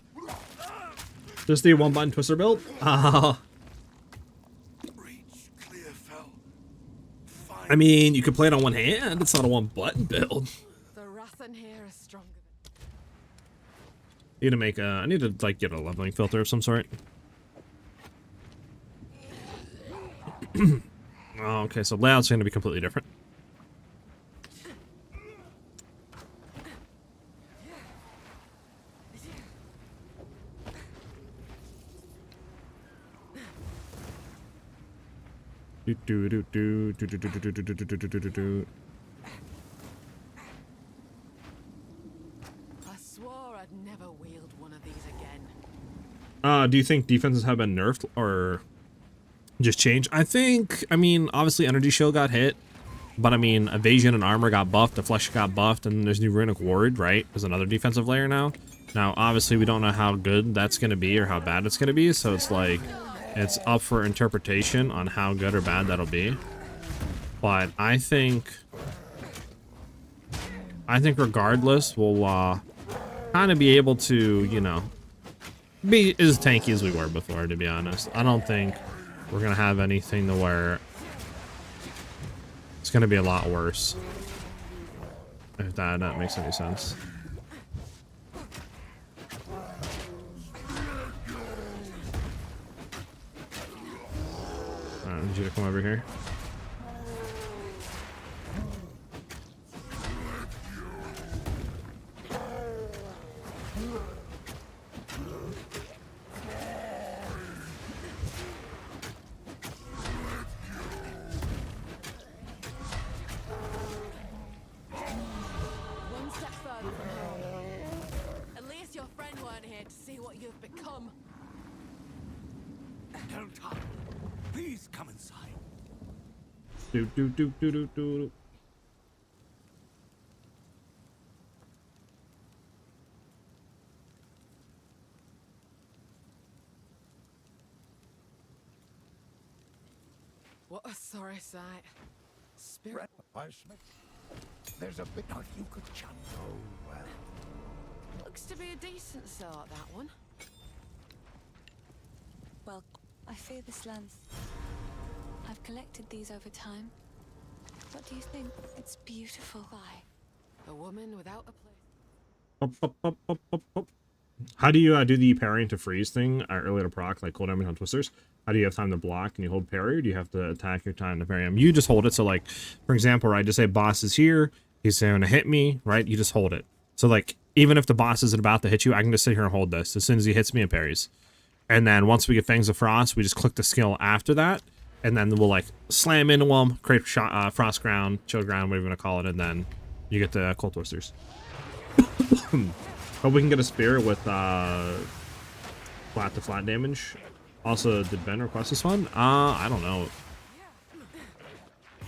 Just the one button twister build? reach clear fell. I mean, you could play it on one hand. It's not a one button build. the wrath in here is stronger Need to make a. I need to like get a leveling filter of some sort. Oh, okay, so layout's going to be completely different. I swore I'd never wield one of these again. Do you think defenses have been nerfed or just changed? I mean, obviously Energy Shield got hit, but I mean, Evasion and Armor got buffed, Deflection got buffed, and there's new Runic Ward, right? There's another defensive layer now. Now, obviously, we don't know how good that's going to be or how bad it's going to be, so it's like, it's up for interpretation on how good or bad that'll be. But I think regardless, we'll kind of be able to, you know, be as tanky as we were before, to be honest. I don't think we're going to have anything to where it's going to be a lot worse. If that makes any sense. I need you to come over here. One step further from home. At least your friend weren't here to see what you've become. don't hide. Please come inside. Do. What a sorry sight. Spirit. There's a bit of you could chant. Oh well. Looks to be a decent sort, that one. Well, I fear this lens. I've collected these over time. What do you think? It's beautiful. Why? A woman without a place. How do you do the parry to freeze thing early to proc, like cold damage on twisters? How do you have time to block and you hold parry, or do you have to attack your time to parry him? You just hold it. So like, for example, right, just say boss is here, he's going to hit me, right? You just hold it. So like, even if the boss isn't about to hit you, I can just sit here and hold this. As soon as he hits me, it parries. And then once we get Fangs of Frost, we just click the skill after that, and then we'll like slam into him, create shot, Frost Ground, Chill Ground, whatever you want to call it, and then you get the Cold Twisters. Hope we can get a spear with flat to flat damage. Also, did Ben request this one? I don't know. I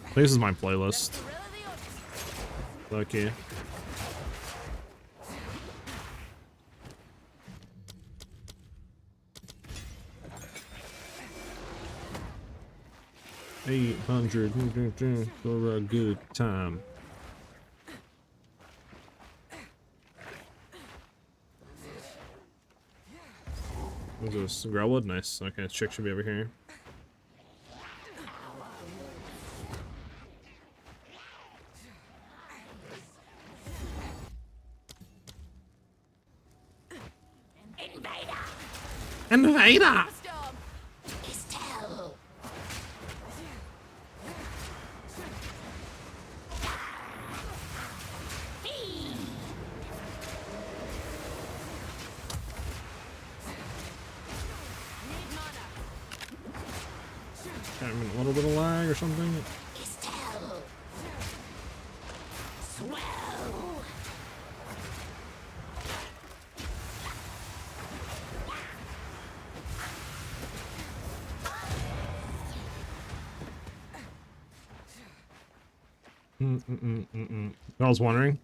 think this is my playlist. Okay. $800 for a good time. What's this? Growlwood? Nice. Okay, this chick should be over here. Invader! Storm. Estelle! Need mana. I mean, a little bit of lag or something. Estelle! Swell! I was wondering.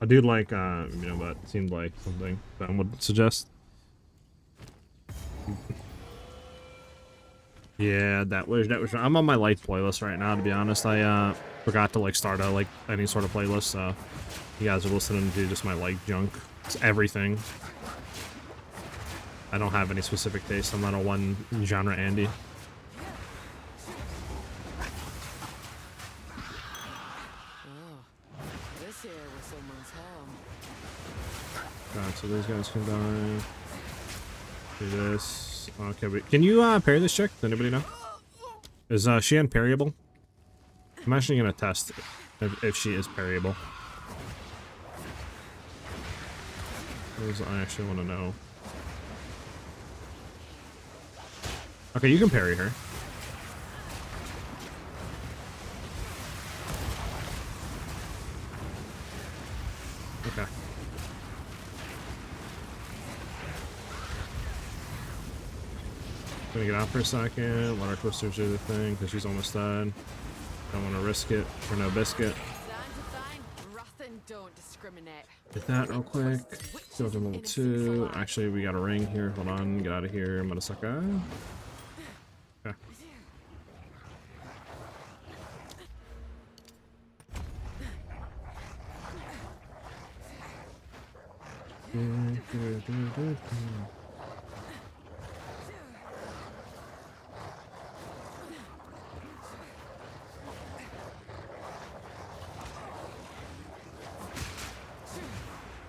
I do like, you know, that seemed like something that I would suggest. Yeah, that was. I'm on my light playlist right now. To be honest, I forgot to like start a like any sort of playlist. So you guys are listening to just my light junk. It's everything. I don't have any specific taste. I'm not a one genre Andy. Oh, this here was someone's home. God, so these guys can die. Do this. Okay, but can you parry this chick? Does anybody know? Is she unparryable? I'm actually gonna test if she is parryable. Because I actually want to know. Okay, you can parry her. Okay. Gonna get out for a second, let our twisters do the thing, because she's almost dead. Don't want to risk it for no biscuit. Sign to sign, wrath and don't discriminate. Get that real quick. Go to level 2. Actually, we got a ring here. Hold on, get out of here, Murasaka. Okay. The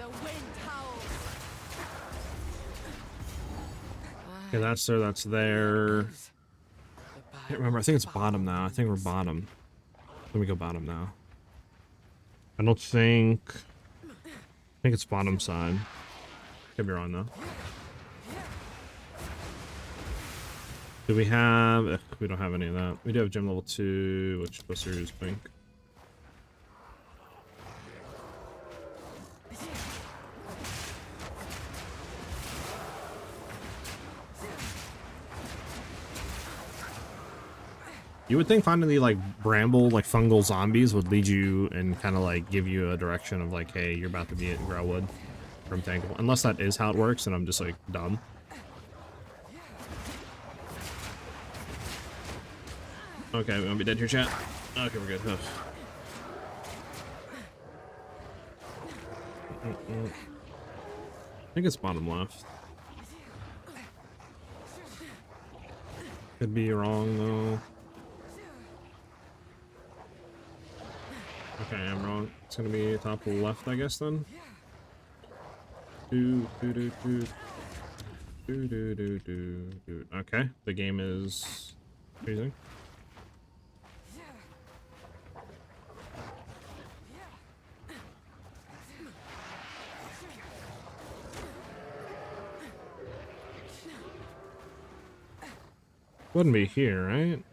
wind howls. Okay, that's there, that's there. Can't remember. I think it's bottom now. I think we're bottom. Let me go bottom now. I don't think... I think it's bottom side. Could be wrong though. Do we have... we don't have any of that. We do have gym level 2, which Buster is pink. You would think finding the like bramble, like fungal zombies would lead you and kind of like give you a direction of like, hey, you're about to be at Growwood from Tangle. Unless that is how it works and I'm just like dumb. Okay, we won't be dead here, chat. Okay, we're good. I think it's bottom left. Could be wrong though. Okay, I'm wrong. It's gonna be top left, I guess, then. Okay, the game is freezing. Wouldn't be here, right?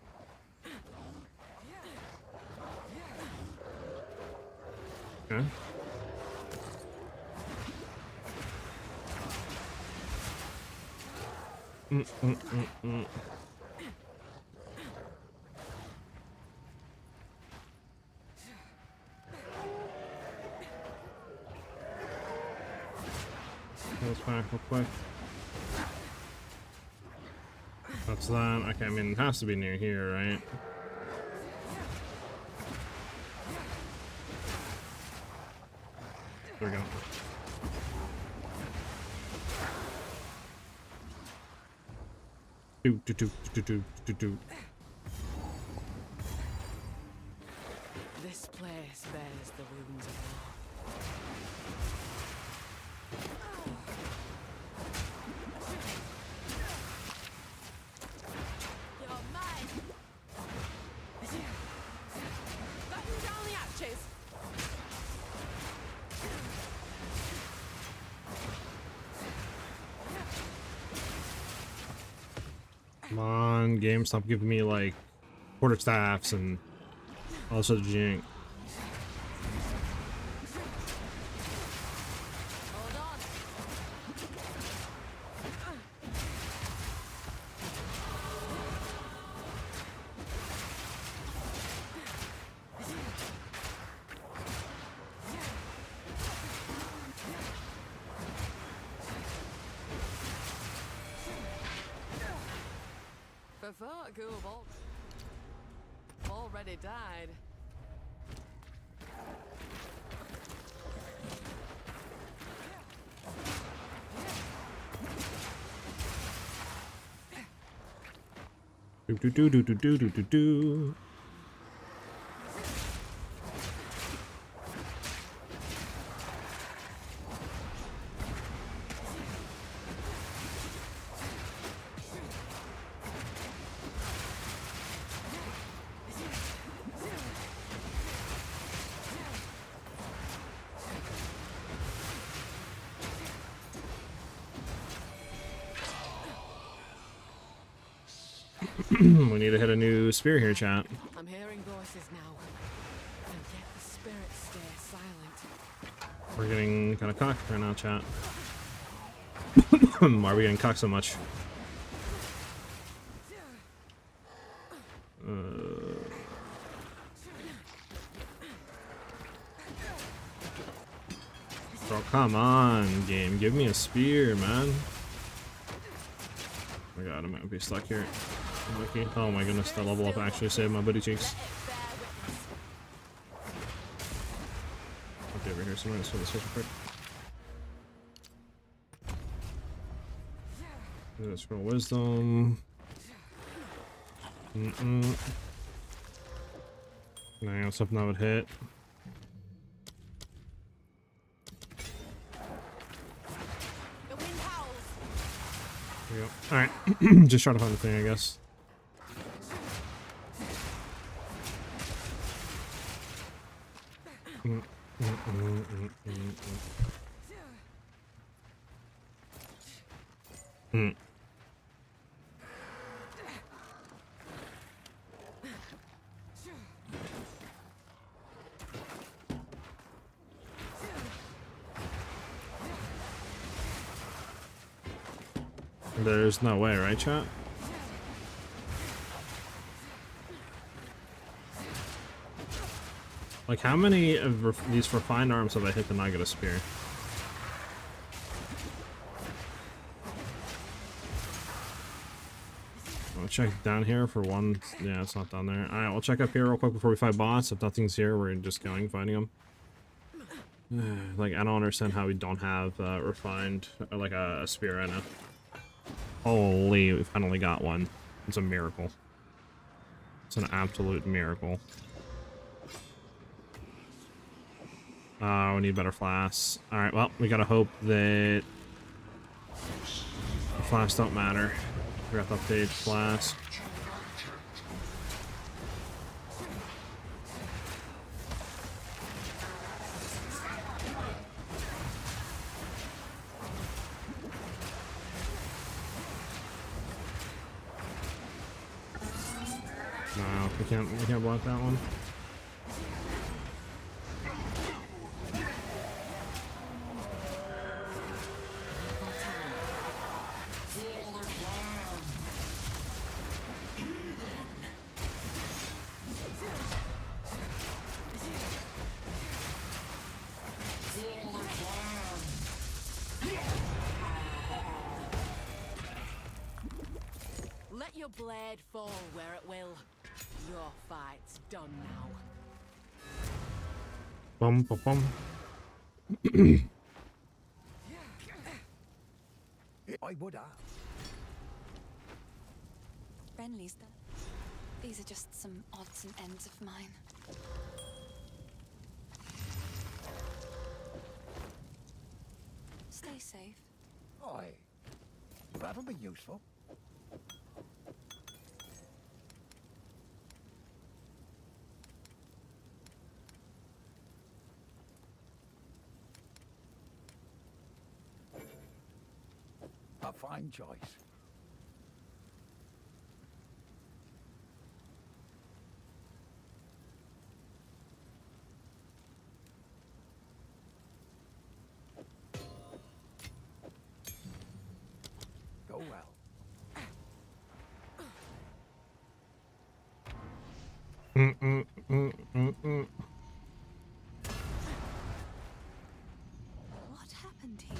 Okay. Goes back real quick. That's that. Okay, I mean, it has to be near here, right? There we go. Do. This place bears the wounds of war. Come on, game, stop giving me like quarterstaffs and all sorts of jink. Hold on. For folk who have already died. Do do do do do do do do do. We need to hit a new spear here, chat. I'm hearing voices now. And yet the spirits stay silent. We're getting kind of cocked right now, chat. Why are we getting cocked so much? Bro, come on, game. Give me a spear, man. Oh my god, I might be stuck here. Okay. Oh my goodness, the level up actually saved my booty cheeks. Okay, over here somewhere. Let's do this real quick. Let's scroll wisdom. Nah, something I would hit. The wind howls. There we go. Alright. Just try to find the thing, I guess. There's no way, right, chat? Like, how many of these refined arms have I hit to not get a spear? I'll check down here for one. Yeah, it's not down there. Alright, we'll check up here real quick before we fight boss. If nothing's here, we're just going fighting them. Like, I don't understand how we don't have refined, like a spear right now. Holy, we finally got one. It's a miracle. It's an absolute miracle. We need better flasks. Alright, well, we gotta hope that the flasks don't matter. We have to update flask. No, we can't block that one. Let your blade fall where it will. Your fight's done now. Bum bum bum. I would have. Renly's there. These are just some odds and ends of mine. Stay safe. Aye. That'll be useful. A fine choice. What happened here?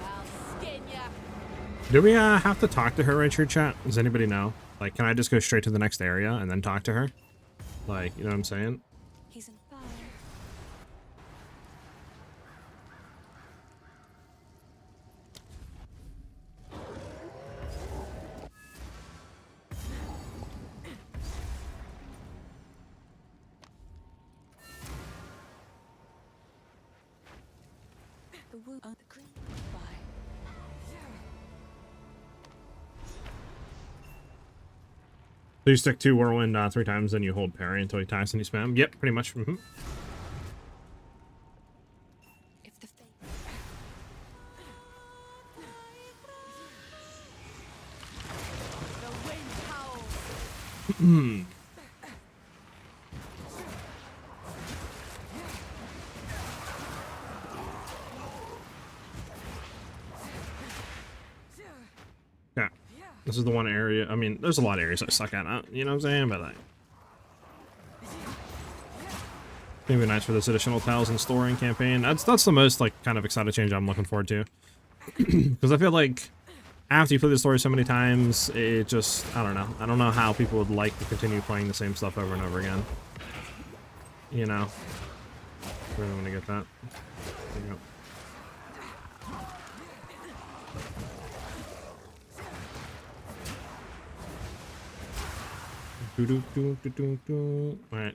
I'll skin ya. Do we have to talk to her right here, chat? Does anybody know? Like, can I just go straight to the next area and then talk to her? Like, you know what I'm saying? He's in fire. The wound on the green fire. So you stick to whirlwind 3 times, then you hold parry until he ties and you spam. Yep, pretty much. If the fate The wind howls. Yeah. This is the one area. I mean, there's a lot of areas I suck at, you know what I'm saying? But like, maybe nice for this additional tiles and storing campaign. That's the most like kind of excited change I'm looking forward to. Because I feel like after you play the story so many times, it just, I don't know. I don't know how people would like to continue playing the same stuff over and over again. You know. Really want to get that. There you go. Alright,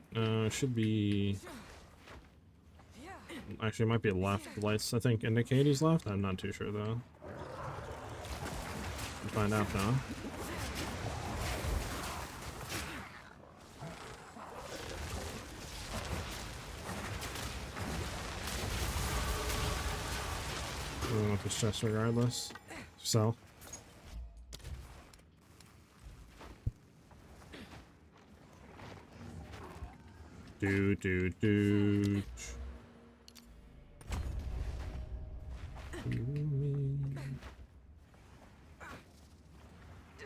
should be... Actually, it might be left. Lights, I think, indicate he's left. I'm not too sure, though. We'll find out, though. We want this chest regardless. So. Do.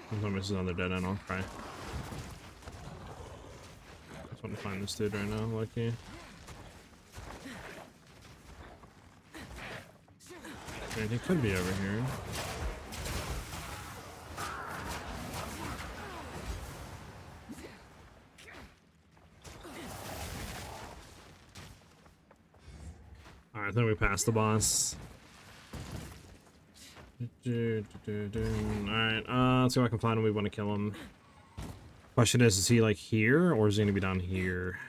Sometimes this is on the dead end, I'll try. I just want to find this dude right now, lucky. I think he could be over here. Alright, I think we passed the boss. Alright, let's see if I can find him. We want to kill him. Question is he like here or is he gonna be down here?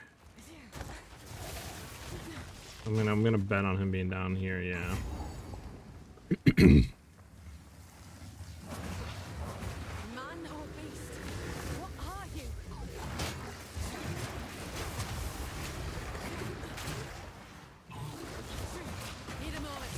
I'm gonna bet on him being down here, yeah. Man or beast? What are you? Need a moment.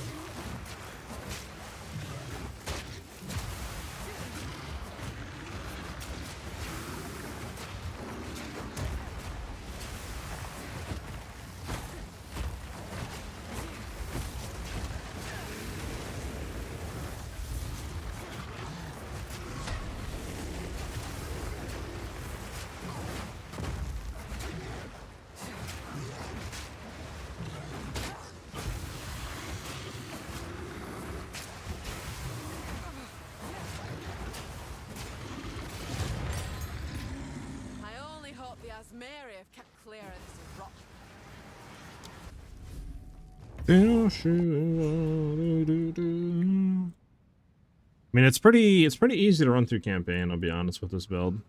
Mary have kept clear of this rock. I mean, it's pretty easy to run through campaign, I'll be honest with this build.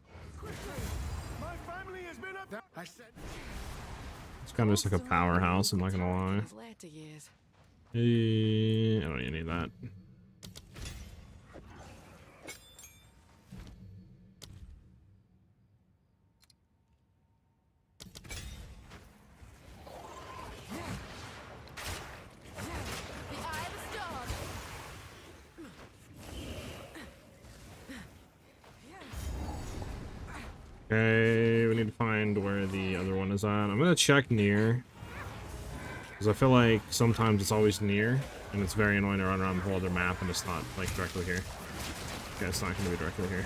My family has been up. I said. It's kind of just like a powerhouse, I'm not gonna lie. Later years. I don't even need that. The eye of the storm. Okay, we need to find where the other one is at. I'm gonna check near. Because I feel like sometimes it's always near, and it's very annoying to run around the whole other map and it's not, like, directly here. Okay, it's not gonna be directly here.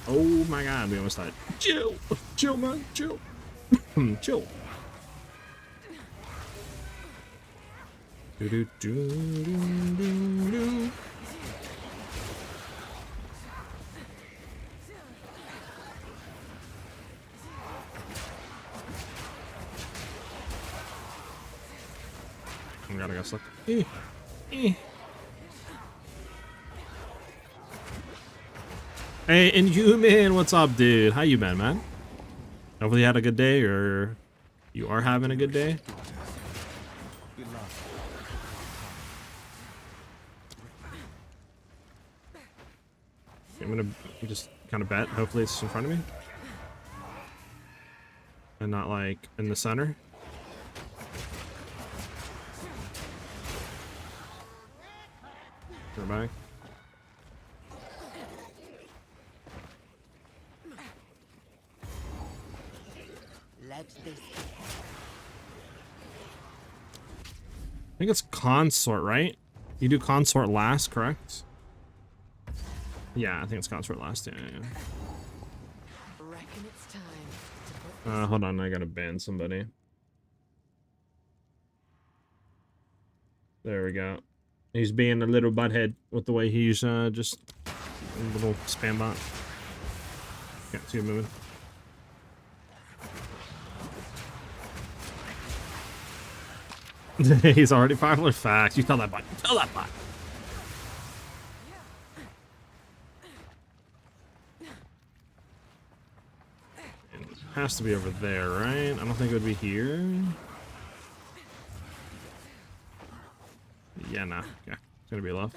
Oh my god, we almost died. Chill! Chill, man, chill. Chill. Do do do do do do. Oh my god, I got stuck. Hey, Inhuman, what's up, dude? How you been, man? Hopefully you had a good day, or you are having a good day. I'm gonna just kind of bet. Hopefully it's in front of me. And not like in the center. Go back. Let this I think it's consort, right? You do consort last, correct? Yeah, I think it's consort last. Yeah. reckon it's time to put Hold on, I gotta ban somebody. There we go. He's being a little butthead with the way he's just a little spam bot. Can't see him moving. He's already popular. Facts. You tell that bot. Tell that bot. It has to be over there, right? I don't think it would be here. Yeah, nah. Okay. It's gonna be left.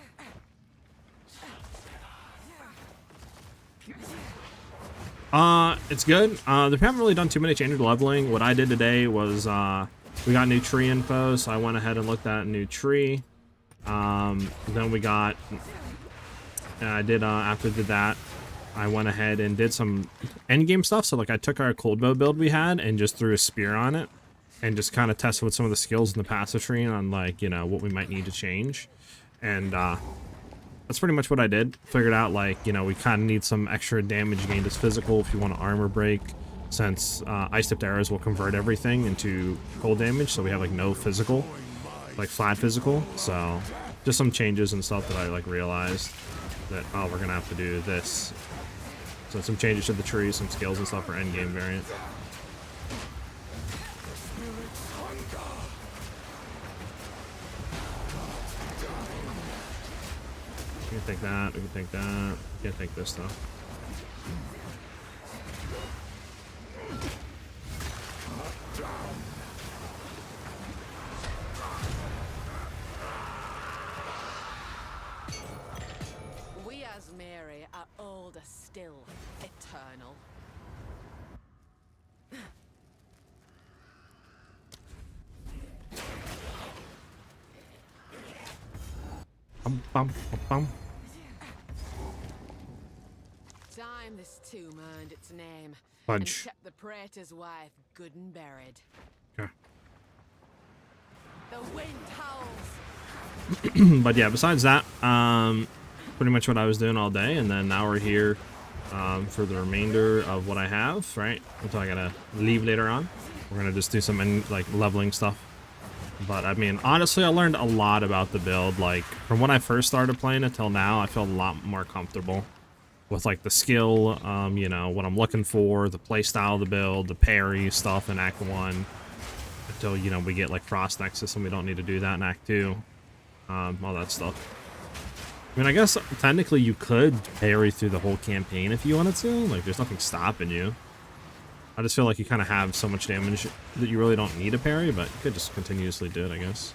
It's good. They haven't really done too many changes to leveling. What I did today was, we got new tree info, so I went ahead and looked at a new tree. Then we got, after did that, I went ahead and did some endgame stuff. So like I took our cold bow build we had and just threw a spear on it and just kind of tested with some of the skills in the passive tree on like, you know, what we might need to change. And, that's pretty much what I did. Figured out like, you know, we kind of need some extra damage gained as physical if you want to armor break, since ice tipped arrows will convert everything into cold damage, so we have like no physical, like flat physical. So just some changes and stuff that I like realized that, oh, we're gonna have to do this. So some changes to the tree, some skills and stuff for endgame variant. We can take that, we can take that. Can't take this though. We as Mary are older still, eternal. Bum, bum, bum, bum. Time this tomb earned its name. Punch. And kept the praetor's wife good and buried. Okay. The wind howls. But yeah, besides that, pretty much what I was doing all day, and then now we're here for the remainder of what I have, right? Until I gotta leave later on. We're gonna just do some like leveling stuff. But I mean, honestly, I learned a lot about the build. Like from when I first started playing it till now, I feel a lot more comfortable with like the skill, you know, what I'm looking for, the play style of the build, the parry stuff in Act 1. Until, you know, we get like Frost Nexus and we don't need to do that in Act 2. All that stuff. I mean, I guess technically you could parry through the whole campaign if you wanted to. Like, there's nothing stopping you. I just feel like you kind of have so much damage that you really don't need a parry, but you could just continuously do it, I guess.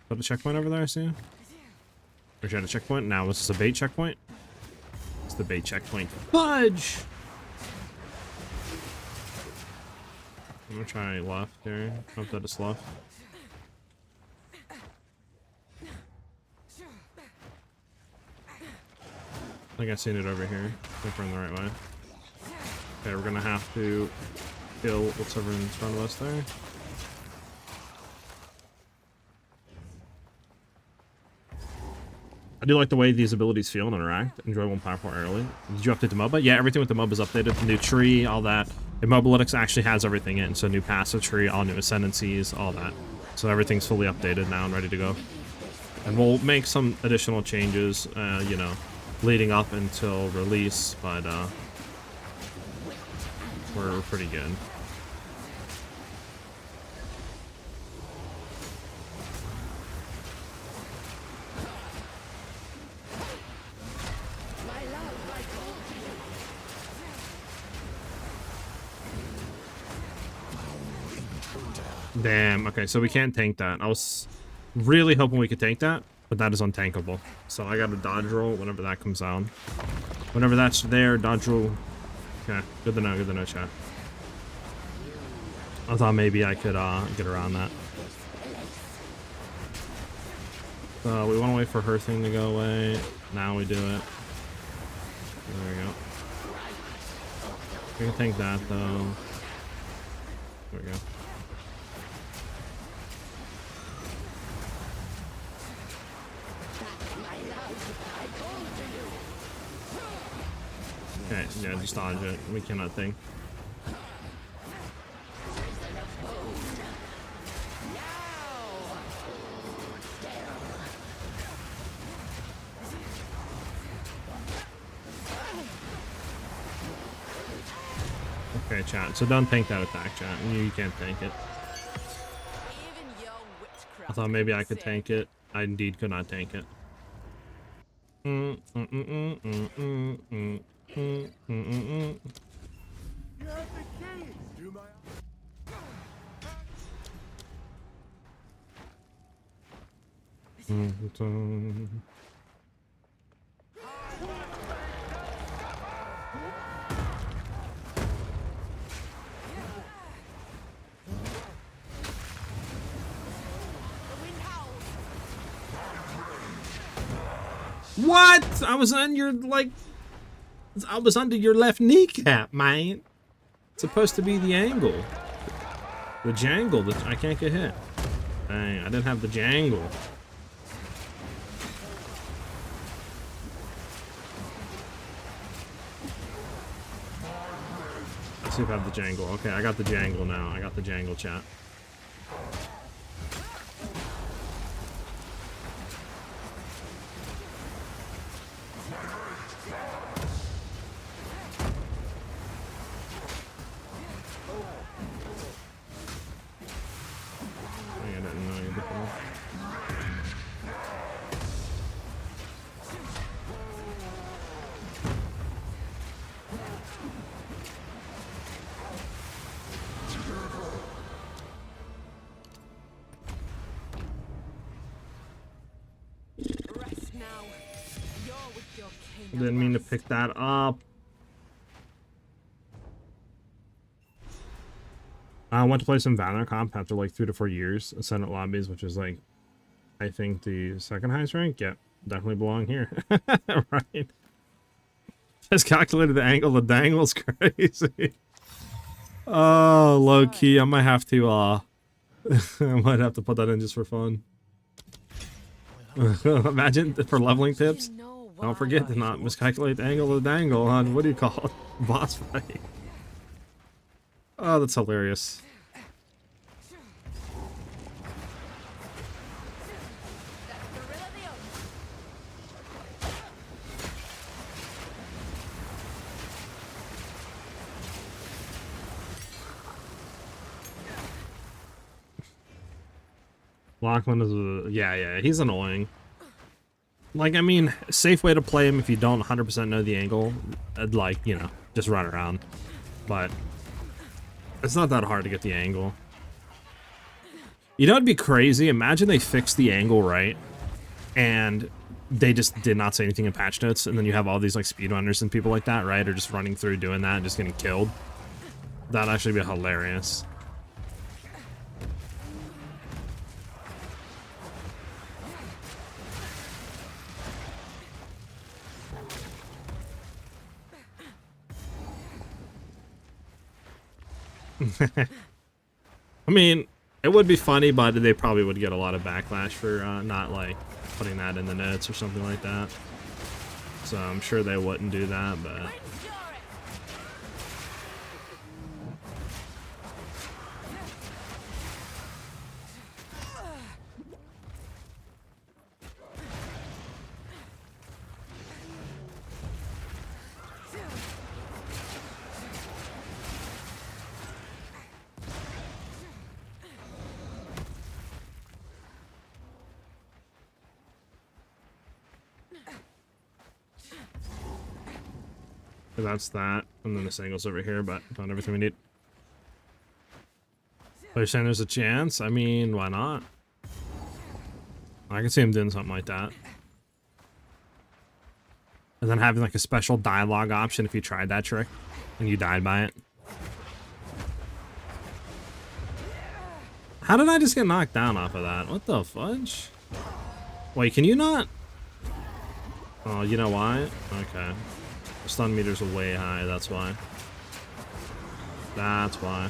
Put a checkpoint over there, I see. Or should I have a checkpoint? Now, is this a bait checkpoint? It's the bait checkpoint. Fudge! I'm gonna try left here. Hope that is left. I think I've seen it over here. I think we're in the right way. Okay, we're gonna have to kill what's over in front of us there. do like the way these abilities feel and interact. Enjoy one platform early. Did you update the MOBA? Yeah, everything with the MOBA is updated. The new tree, all that. And Mobalytics actually has everything in. So new passive tree, all new ascendancies, all that. So everything's fully updated now and ready to go. And we'll make some additional changes, you know, leading up until release, but we're pretty good. Damn, okay, so we can't tank that. I was really hoping we could tank that, but that is untankable. So I got a dodge roll whenever that comes out. Whenever that's there, dodge roll. Okay, good to know, chat. I thought maybe I could get around that. So we want to wait for her thing to go away. Now we do it. There we go. We can tank that though. There we go. Okay, yeah, just dodge it. We cannot think. Okay, chat. So don't tank that attack, chat. You can't tank it. I thought maybe I could tank it. I indeed could not tank it. What? I was on your, like, I was under your left kneecap, man. It's supposed to be the angle. The jangle that I can't get hit. Dang, I didn't have the jangle. Let's see if I have the jangle. Okay, I got the jangle now. I got the jangle, chat. Didn't mean to pick that up. I went to play some Valorant comp after like 3 to 4 years. Ascendant lobbies, which is like, I think the second highest rank. Yeah, definitely belong here. Right. Just calculated the angle. The dangle's crazy. Oh, low key. I might have to. I might have to put that in just for fun. Imagine for leveling tips. Don't forget to not miscalculate the angle of the dangle on, what do you call it? Boss fight. Oh, that's hilarious. Lachlan is a, yeah, he's annoying. Like, I mean, safe way to play him if you don't 100% know the angle, like, you know, just run around. But it's not that hard to get the angle. You know what'd be crazy? Imagine they fixed the angle right, and they just did not say anything in patch notes, and then you have all these, like, speedrunners and people like that, right? Or just running through doing that and just getting killed. That'd actually be hilarious. I mean, it would be funny, but they probably would get a lot of backlash for not, like, putting that in the notes or something like that. So I'm sure they wouldn't do that, but that's that. And then this angle's over here, but not everything we need. Are you saying there's a chance? I mean, why not? I can see him doing something like that. And then having like a special dialogue option if you tried that trick and you died by it. How did I just get knocked down off of that? What the fudge? Wait, can you not? Oh, you know why? Okay. The stun meters are way high, that's why. That's why. I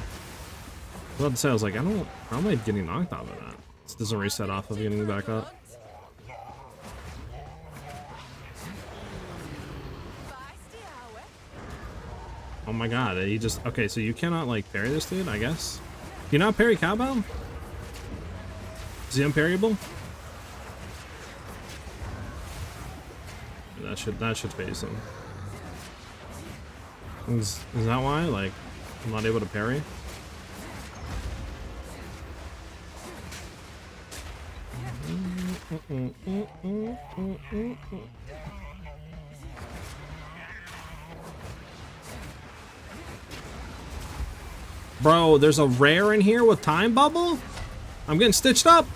was about to say, I was like, how am I getting knocked off of that? This doesn't reset off of getting back up. Oh my god, he just, okay, so you cannot like parry this dude, I guess? Can you not parry cowbell? Is he unparryable? That should phase him. Is that why? Like, I'm not able to parry? Bro, there's a rare in here with time bubble? I'm getting stitched up.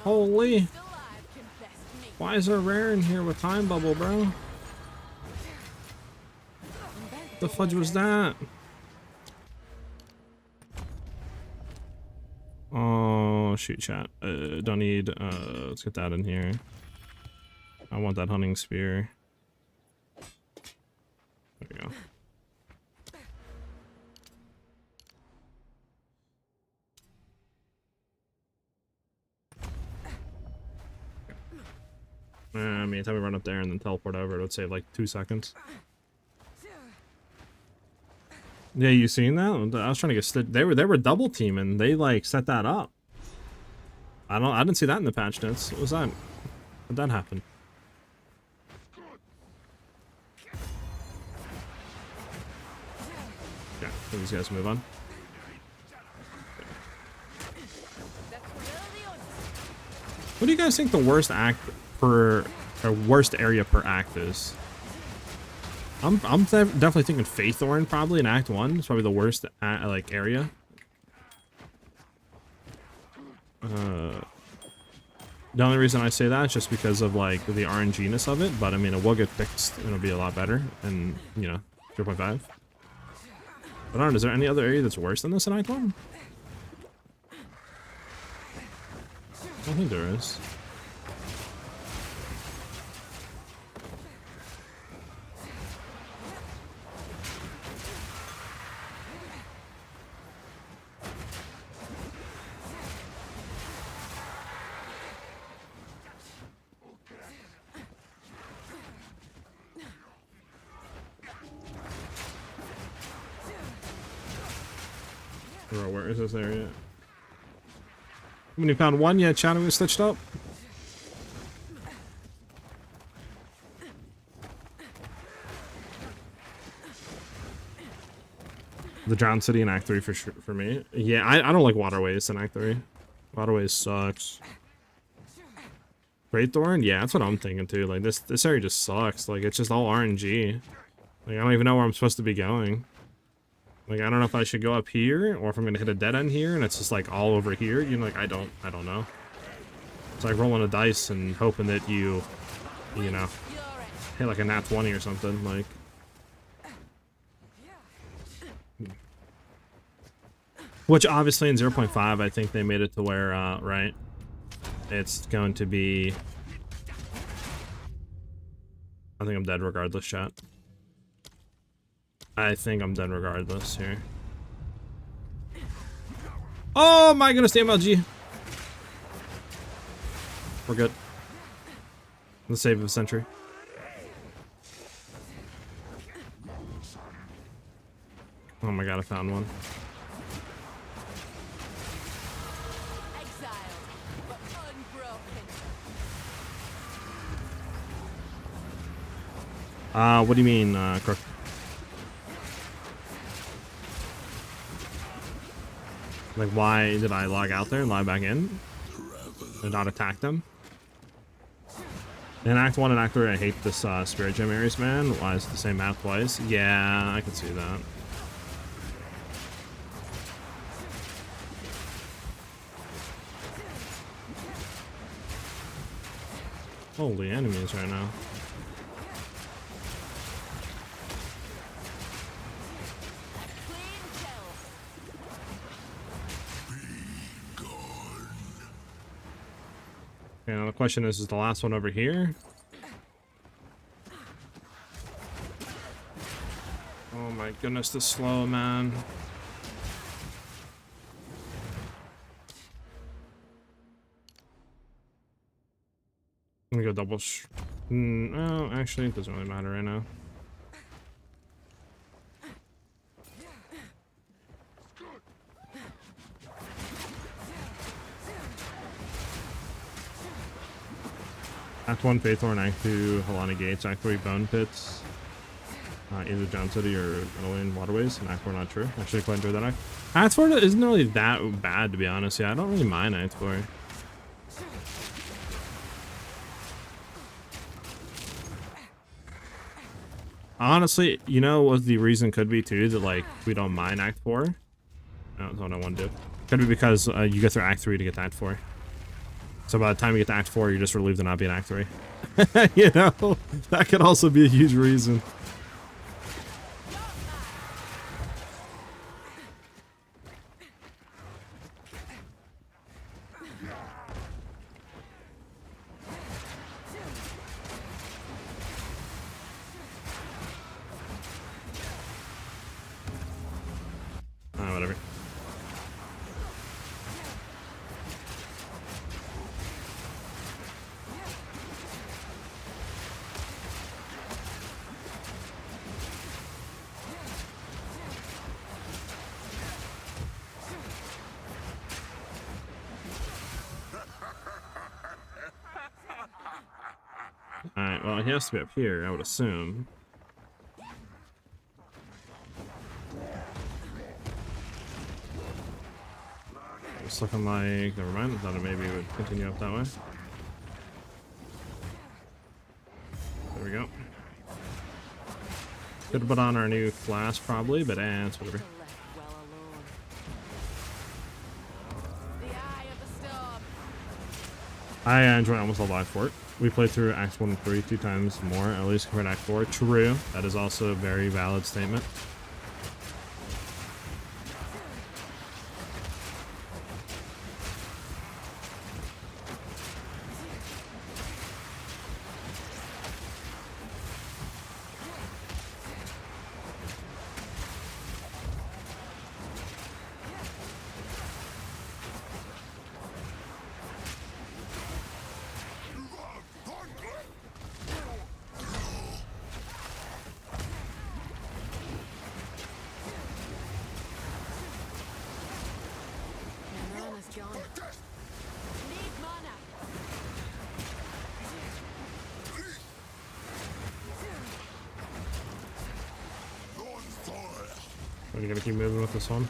Holy. Why is there a rare in here with time bubble, bro? The fudge was that? Oh, shoot, chat. Don't need, let's get that in here. I want that hunting spear. There we go. I mean, time we run up there and then teleport over, it would save like 2 seconds. Yeah, you seen that? I was trying to get they were double teaming. They like set that up. I didn't see that in the patch notes. What was that? How'd that happen? Yeah, these guys move on. What do you guys think the worst act per, or worst area per act is? I'm definitely thinking Faithorn probably in Act 1. It's probably the worst like area. The only reason I say that is just because of like the RNG-ness of it, but I mean it will get fixed and it'll be a lot better, and you know, 0.5. But I don't know, is there any other area that's worse than this in Act 1? I don't think there is. Bro, where is this area? Haven't you found one yet? Chat, we stitched up. The Drowned City in Act 3 for sure for me. Yeah, I don't like waterways in Act 3. Waterways sucks. Greatthorn? Yeah, that's what I'm thinking too. Like this area just sucks. Like it's just all RNG. Like I don't even know where I'm supposed to be going. Like I don't know if I should go up here or if I'm gonna hit a dead end here and it's just like all over here. You know, like I don't know. It's like rolling a dice and hoping that you know, hit like a nat 20 or something. Like. Which obviously in 0.5, I think they made it to where, right, it's going to be, I think I'm dead regardless, chat. I think I'm dead regardless here. Oh my goodness, the MLG. We're good. The save of the century. Oh my god, I found one. Exile, but unbroken. What do you mean, Crook? Like, why did I log out there and log back in? And not attack them? In Act 1 and Act 3, I hate this Spirit Gem areas, man. Why is it the same map twice? Yeah, I can see that. Holy enemies right now. Clean kill. Okay, now the question is the last one over here? Oh my goodness, this slow, man. I'm gonna go double no, actually, it doesn't really matter right now. Act 1, Faithorn, Act 2, Halana Gates, Act 3, Bone Pits. Either John City or Middle Waterways, and Act 4 not true. Actually, I quite enjoyed that act. Act 4 isn't really that bad, to be honest. Yeah, I don't really mind Act 4. Honestly, you know what the reason could be too, that like we don't mind Act 4? That's what I want to do. Could be because you get through Act 3 to get to Act 4. So by the time you get to Act 4, you're just relieved to not be in Act 3. You know? That could also be a huge reason. Whatever. Alright, well, he has to be up here, I would assume. It's looking like, never mind, I thought it maybe would continue up that way. There we go. Could have put on our new flask probably, but it's whatever. Left well alone. The eye of the storm. I enjoyed almost all live for it. We played through Acts 1 and 3 2 times more, at least compared to Act 4. True. That is also a very valid statement. Mana's gone. Need mana. Are you gonna keep moving with this one?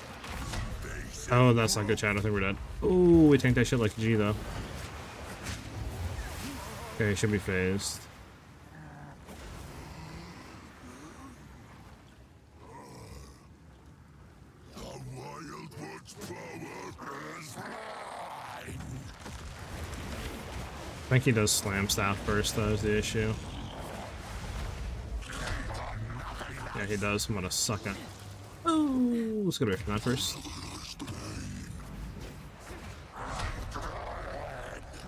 Oh, that's not good, chat. I think we're dead. Ooh, we tanked that shit like G, though. Okay, should be phased. I think he does slam staff first, though, is the issue. Yeah, he does. I'm gonna suck it. Oh, let's go away from that first.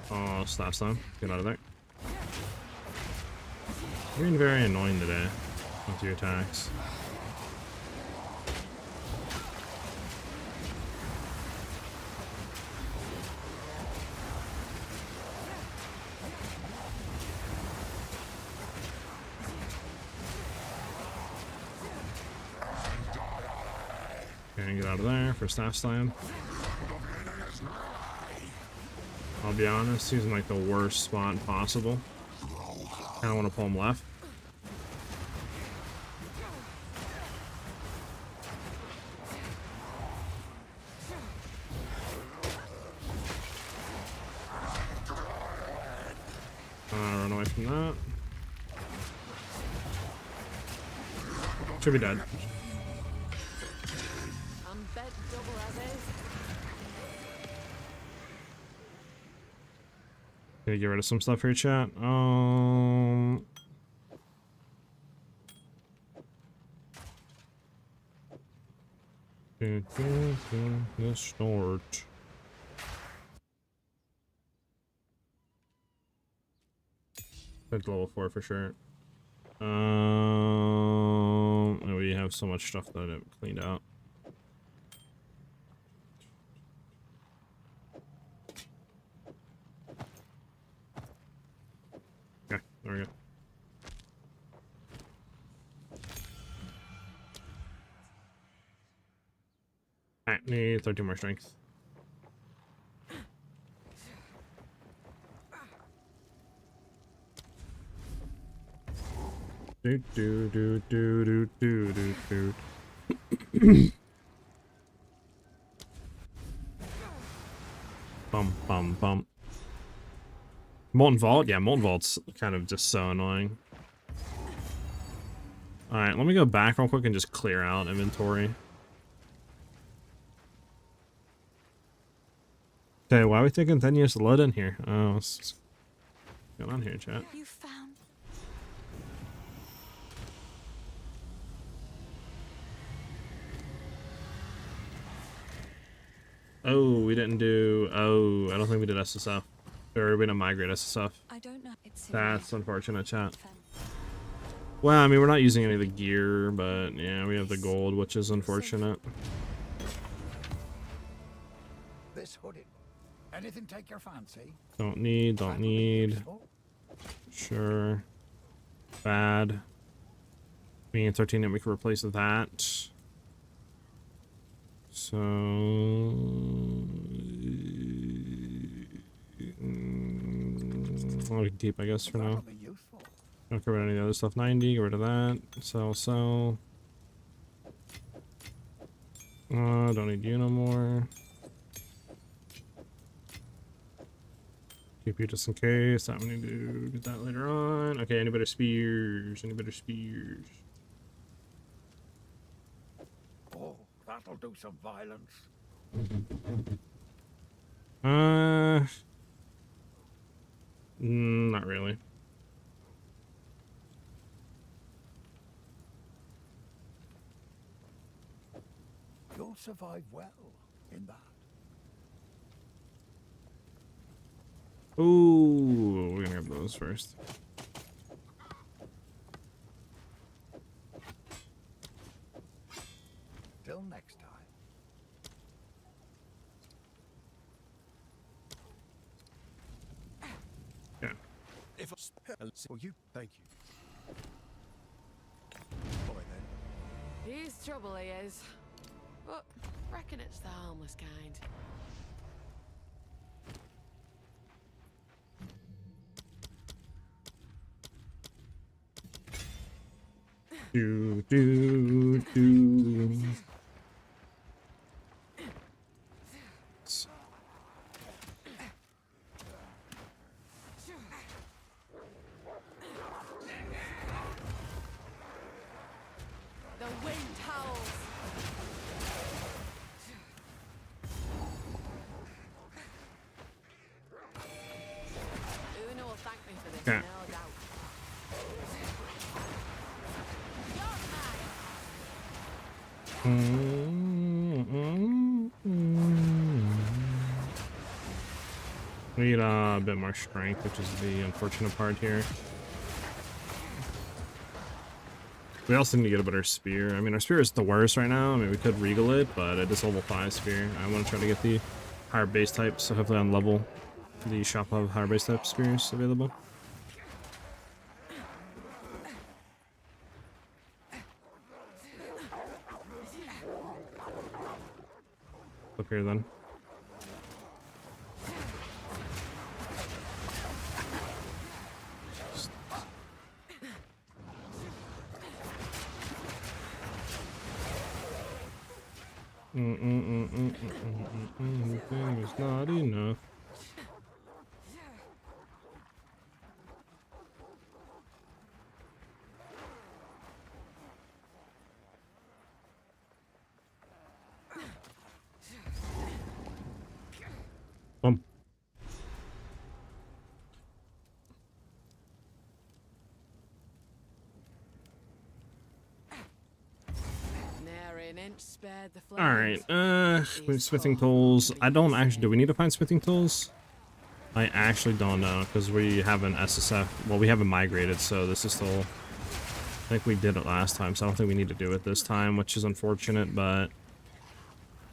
Oh, staff stun. Get out of there. You're being very annoying today with your attacks. Okay, get out of there for staff slam. I'll be honest, he's in like the worst spot possible. Kinda wanna pull him left. Run away from that. Should be dead. I'm bet double as is. Gonna get rid of some stuff here, chat. Let's start. That's level 4 for sure. And we have so much stuff that I haven't cleaned out. Okay, there we go. Alright, need 13 more strength. Do do do do do do do do. Bum bum bum. Molten Vault? Yeah, Molten Vault's kind of just so annoying. Alright, let me go back real quick and just clear out inventory. Okay, why are we taking 10 years to load in here? Oh, what's going on here, chat? You found. Oh, we didn't do... Oh, I don't think we did SSF. Or we didn't migrate SSF. I don't know. It's That's unfortunate, chat. Well, I mean, we're not using any of the gear, but yeah, we have the gold, which is unfortunate. This hoodie. Anything take your fancy? Don't need, don't need. Sure. Bad. Being 13 and we can replace that. So... I'll keep, I guess, for now. Don't get rid of any of the other stuff. 90, get rid of that. Sell. Don't need you no more. Keep you just in case. I'm gonna do get that later on. Okay, any better spears? Any better spears? Oh, that'll do some violence. Not really. You'll survive well in that. Ooh, we're gonna grab those first. Till next time. Yeah. If well, you thank you. Boy, then. He's trouble, he is. But reckon it's the harmless kind. Do do do. The wind howls. Una will thank me for this, Okay. no doubt. We need a bit more strength, which is the unfortunate part here. We also need to get a better spear. I mean, our spear is the worst right now. I mean, we could regal it, but it is level 5 spear. I want to try to get the higher base type, so hopefully on level the shop will have higher base type spears available. here then. It's not enough. Boom. Nary an inch spared the All right. flames. With smithing tools. I don't actually. Do we need to find smithing tools? I actually don't know because we haven't SSF. Well, we haven't migrated, so this is still. I think we did it last time, so I don't think we need to do it this time, which is unfortunate. But I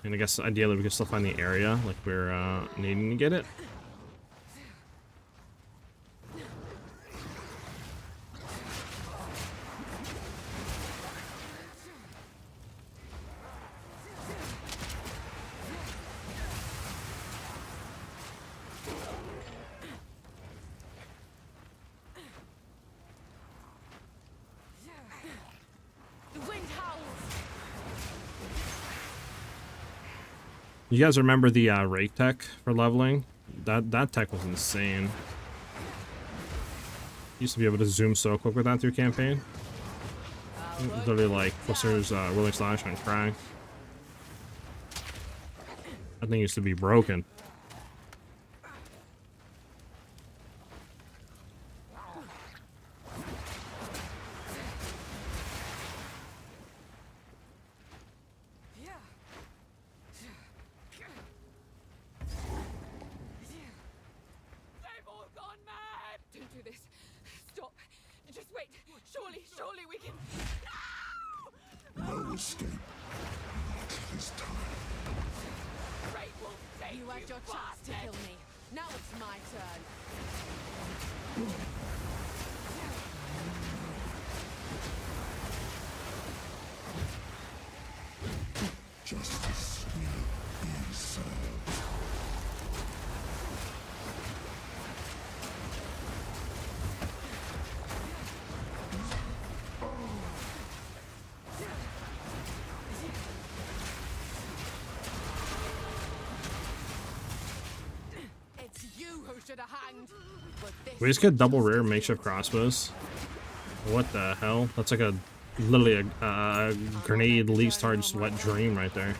mean, I guess ideally we can still find the area, like we're needing to get it. The wind howls. You guys remember the rake tech for leveling? That tech was insane. Used to be able to zoom so quick with that through campaign. Literally like Twister's Rolling Slash and Cry. That thing used to be broken. They've all gone mad. Don't do this. Stop. Just wait. Surely we can. No escape. Not this time. Great will take you had your chance to kill me. Now it's my turn. Justice will be served. It's you who should have hanged. But this We just get double rear makeshift crossbows. What the hell? That's like a literally a grenade least charged wet dream right there.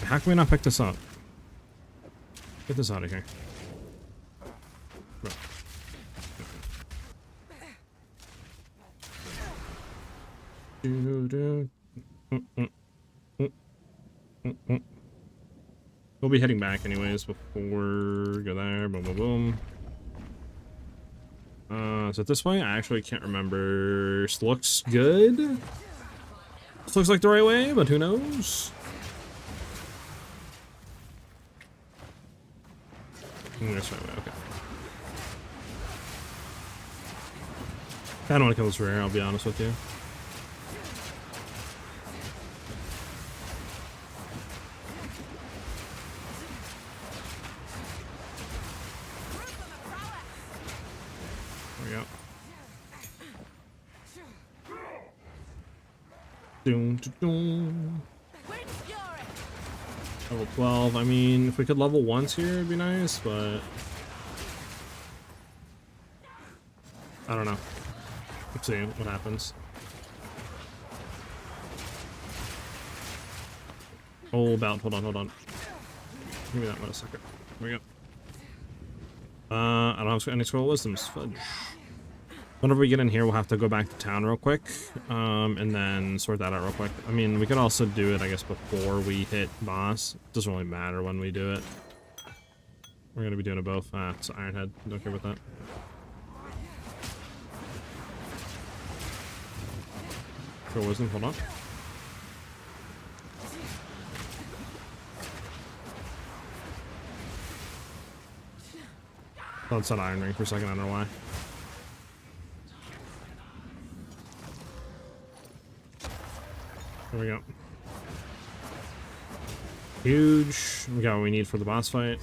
How can we not pick this up? Get this out of here. Bro. We'll be heading back anyways before we go there. Boom, boom, boom. Is it this way? I actually can't remember. This looks good. This looks like the right way, but who knows? This right way, okay. I don't want to kill this rear, I'll be honest with you. There we go. Doom, doom. Wind fury. Level 12. I mean, if we could level once here, it'd be nice, but I don't know. Let's see what happens. Oh, about. Hold on. Give me that one a second. Here we go. I don't have any scroll wisdoms. Fudge. Whenever we get in here, we'll have to go back to town real quick, and then sort that out real quick. I mean, we could also do it, I guess, before we hit boss. It doesn't really matter when we do it. We're gonna be doing it both. It's Ironhead. Don't care about that. Scroll wisdom. Hold on. Thought it said Iron Ring for a second. I don't know why. There we go. huge. We got what we need for the boss fight.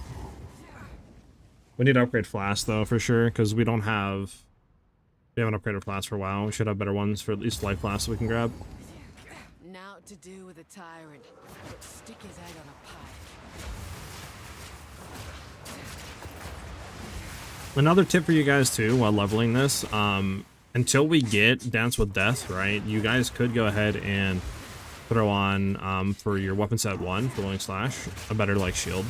We need to upgrade Flask though, for sure, because we haven't upgraded Flask for a while. We should have better ones for at least Life Flask that we can grab. Now to do with a tyrant, but stick his egg on a pike. Another tip for you guys too, while leveling this, until we get Dance with Death, right, you guys could go ahead and throw on, for your weapon set 1, for Willing Slash, a better, like, shield.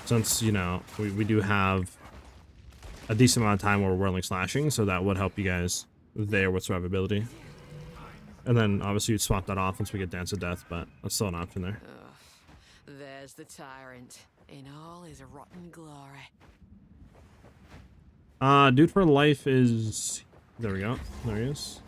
Since, you know, we do have a decent amount of time where we're Whirling Slashing, so that would help you guys there with survivability. And then, obviously, you'd swap that off once we get Dance of Death, but that's still an option there. There's the tyrant in all his rotten glory. Dude for life is... There we go. There he is.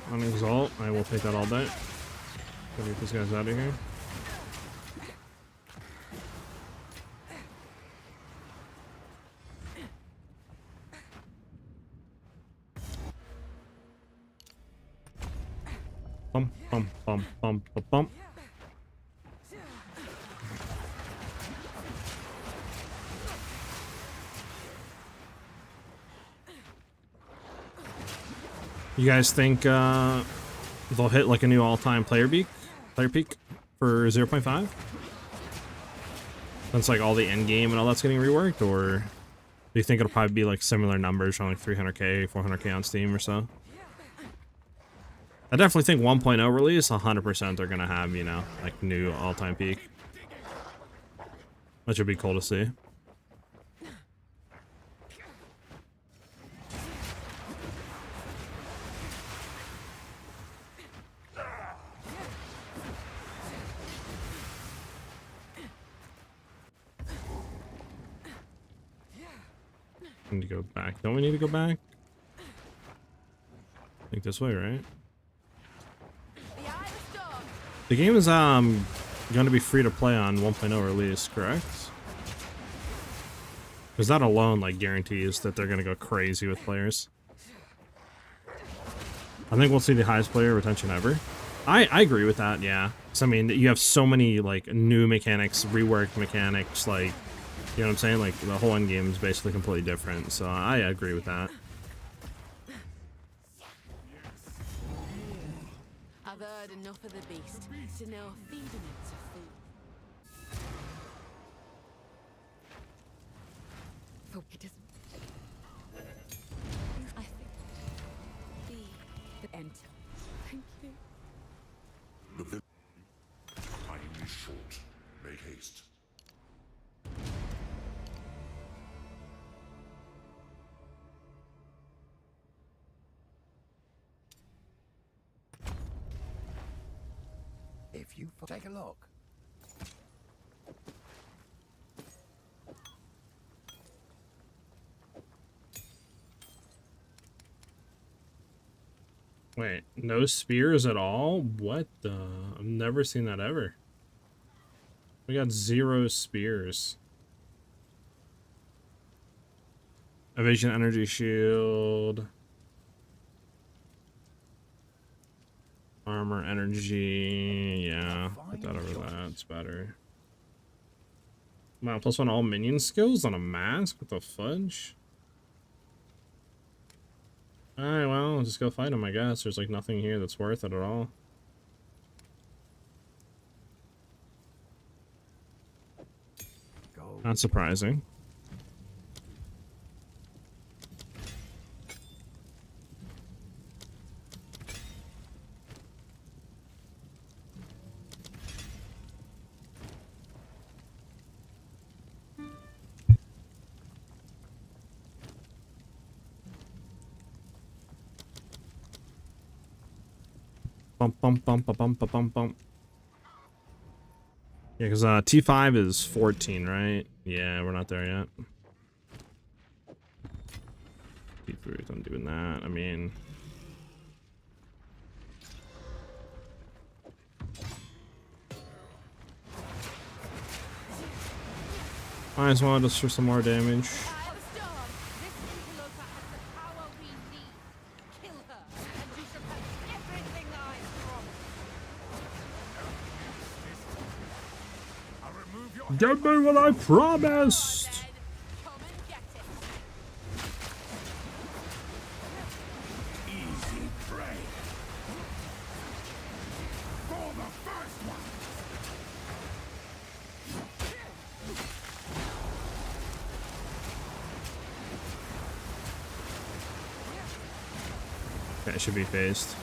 On Exalt, I will take that all day. Gotta get these guys out of here. Bum, bum, bum, bum, bum, bum. You guys think they'll hit like a new all-time player peak for 0.5? That's like all the end game and all that's getting reworked, or do you think it'll probably be like similar numbers on like 300k, 400k on Steam or so? I definitely think 1.0 release 100% are gonna have, you know, like new all-time peak, which would be cool to see. Need to go back. Don't we need to go back? I think this way, right? The game is going to be free to play on 1.0 release, correct? Because that alone like guarantees that they're going to go crazy with players. I think we'll see the highest player retention ever. I agree with that, yeah. So, I mean, you have so many like new mechanics, reworked mechanics, like, you know what I'm saying? Like, the whole end game is basically completely different, so I agree with that. I've heard enough of the beast to know feeding it's a food. Oh, it isn't. I think The end. Thank you. The time is short. Make haste. If you take a look. Wait, no spears at all? What the? I've never seen that ever. We got 0 spears. Evasion energy shield. Armor energy. Yeah, put that over that. It's better. Wow, +1 all minion skills on a mask? What the fudge? Alright, well, I'll just go fight him, I guess. There's like nothing here that's worth it at all. Go. Not surprising. Bump, bump, bump, bump, bump, bump, bump. Yeah, because T5 is 14, right? Yeah, we're not there yet. T3 is doing that. I mean... Might as well just for some more damage. This interloper has the power we need. Kill her, and you shall have everything I promise. I'll remove your Give me what I promised. Then come and get it. easy prey. For the first one. Okay, it should be phased.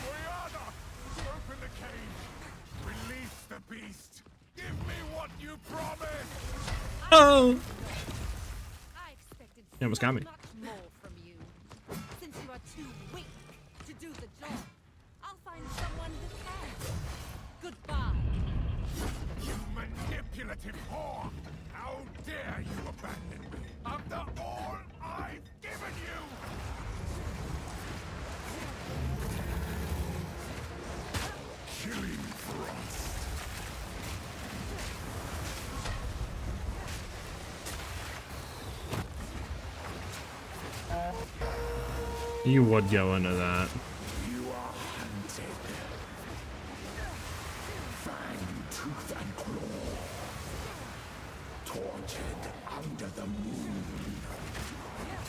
Brianna, open the cage. Release the beast. Give me what you promised. Oh! I expected You almost got me. so much more from you. Since you are too weak to do the job, I'll find someone who can. Goodbye. You manipulative whore. How dare you abandon me after all I've given you? Killing frost. You would go into that. You are hunted. Fang, tooth, and claw. Tortured under the moon.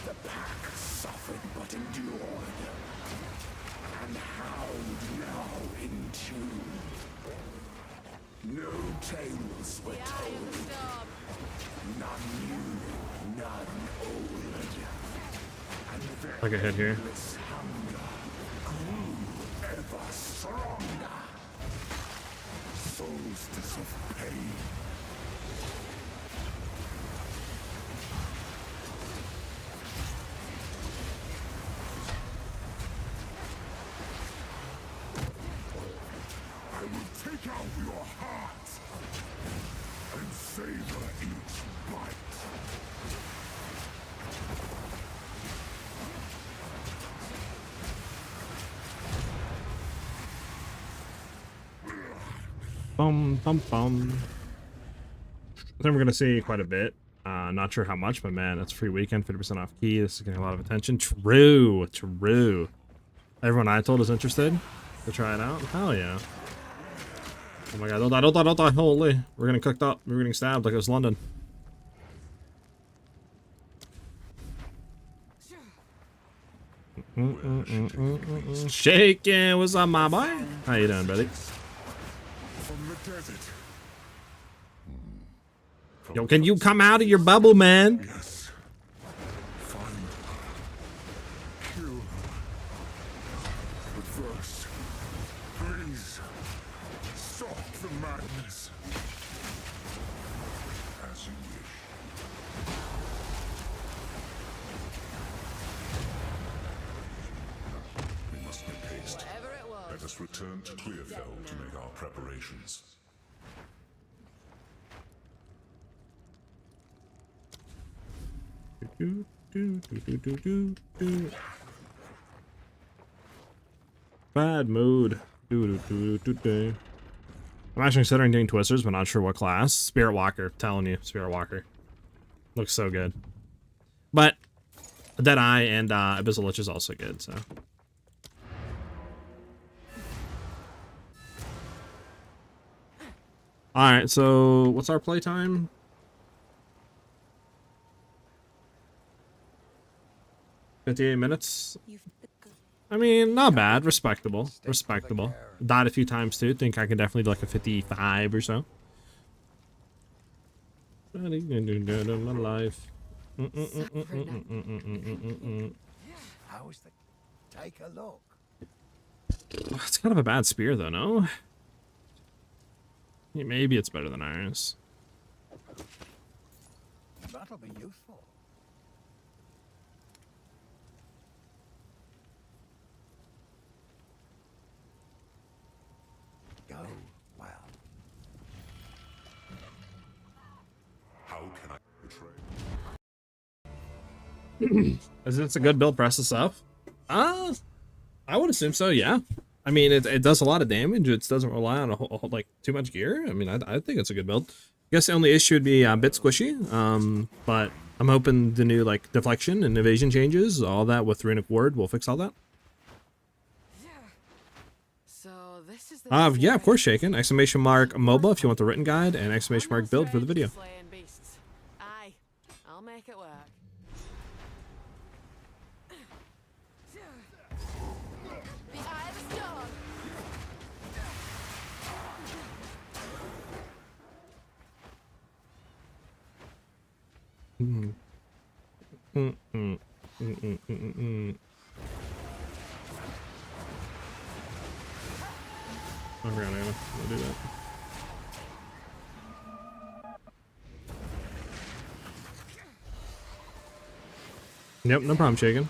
The pack suffered but endured. And howled now in tune. No tales were told. Stop. None new, none old. And their Like a hit here. endless hunger grew ever stronger. Solstice of pain. I will take out your heart and savor each bite. Bum bum bum. I think we're gonna see quite a bit. Not sure how much, but man, it's free weekend, 50% off key. This is getting a lot of attention. True, true. Everyone I told is interested to try it out. Hell yeah. Oh my god, don't die. Holy. We're getting cooked up. We're getting stabbed like it was London. Shaking, what's up, my boy? How you doing, buddy? From the desert. Yo, can you come out of your bubble, man? Yes. Find her. Kill her. But first, please, stop the madness. As you wish. We must make haste. Whatever it was. Let us return to Clearfell to make our preparations. Bad mood. I'm actually considering doing Twisters, but not sure what class. Spirit Walker, telling you, Spirit Walker. Looks so good. But Deadeye and Abyssal Lich is also good, so. Alright, so what's our playtime? 58 minutes. I mean, not bad. Respectable. Respectable. Died a few times too. Think I could definitely do like a 55 or so. Life. How is the... Take a look. It's kind of a bad spear though, no? Yeah, maybe it's better than ours. That'll be useful. Go well. How can I betray? Is it a good build? Press this up. I would assume so. Yeah. I mean, it does a lot of damage. It doesn't rely on a whole, like too much gear. I mean, I think it's a good build. I guess the only issue would be a bit squishy. But I'm hoping the new like deflection and evasion changes, all that with Runic Ward will fix all that. So this is the Yeah, of course, Shaken. Exclamation mark MOBA if you want the written guide, and exclamation mark build for the video. Slaying beasts. Aye, I'll make it work. The eye of the storm. I forgot Anna. I'll do that. Yep, no problem, Shaken.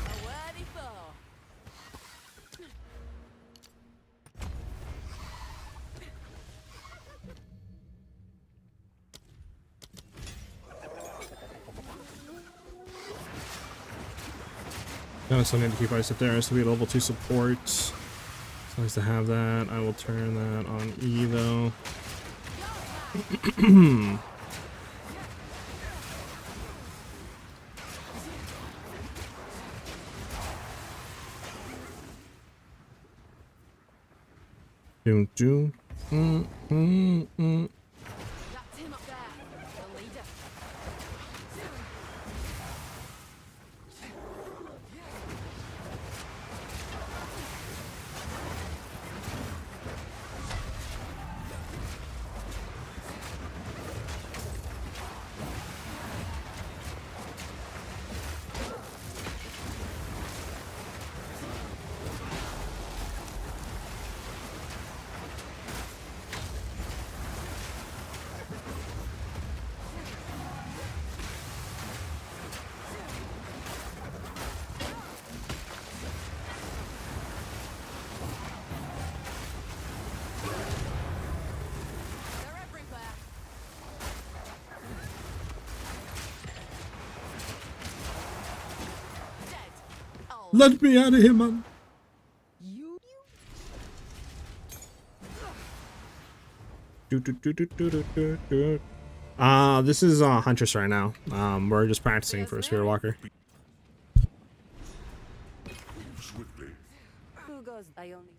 A worthy foe. Kind of still need to keep ice up there, so we level 2 support. It's nice to have that. I will turn that on E though. Doom doom. That's him up there. The leader. They're everywhere. Dead. Oh, Let me out of here, man. This is Huntress right now. We're just practicing for a Spirit Walker. Swiftly. Who goes? I only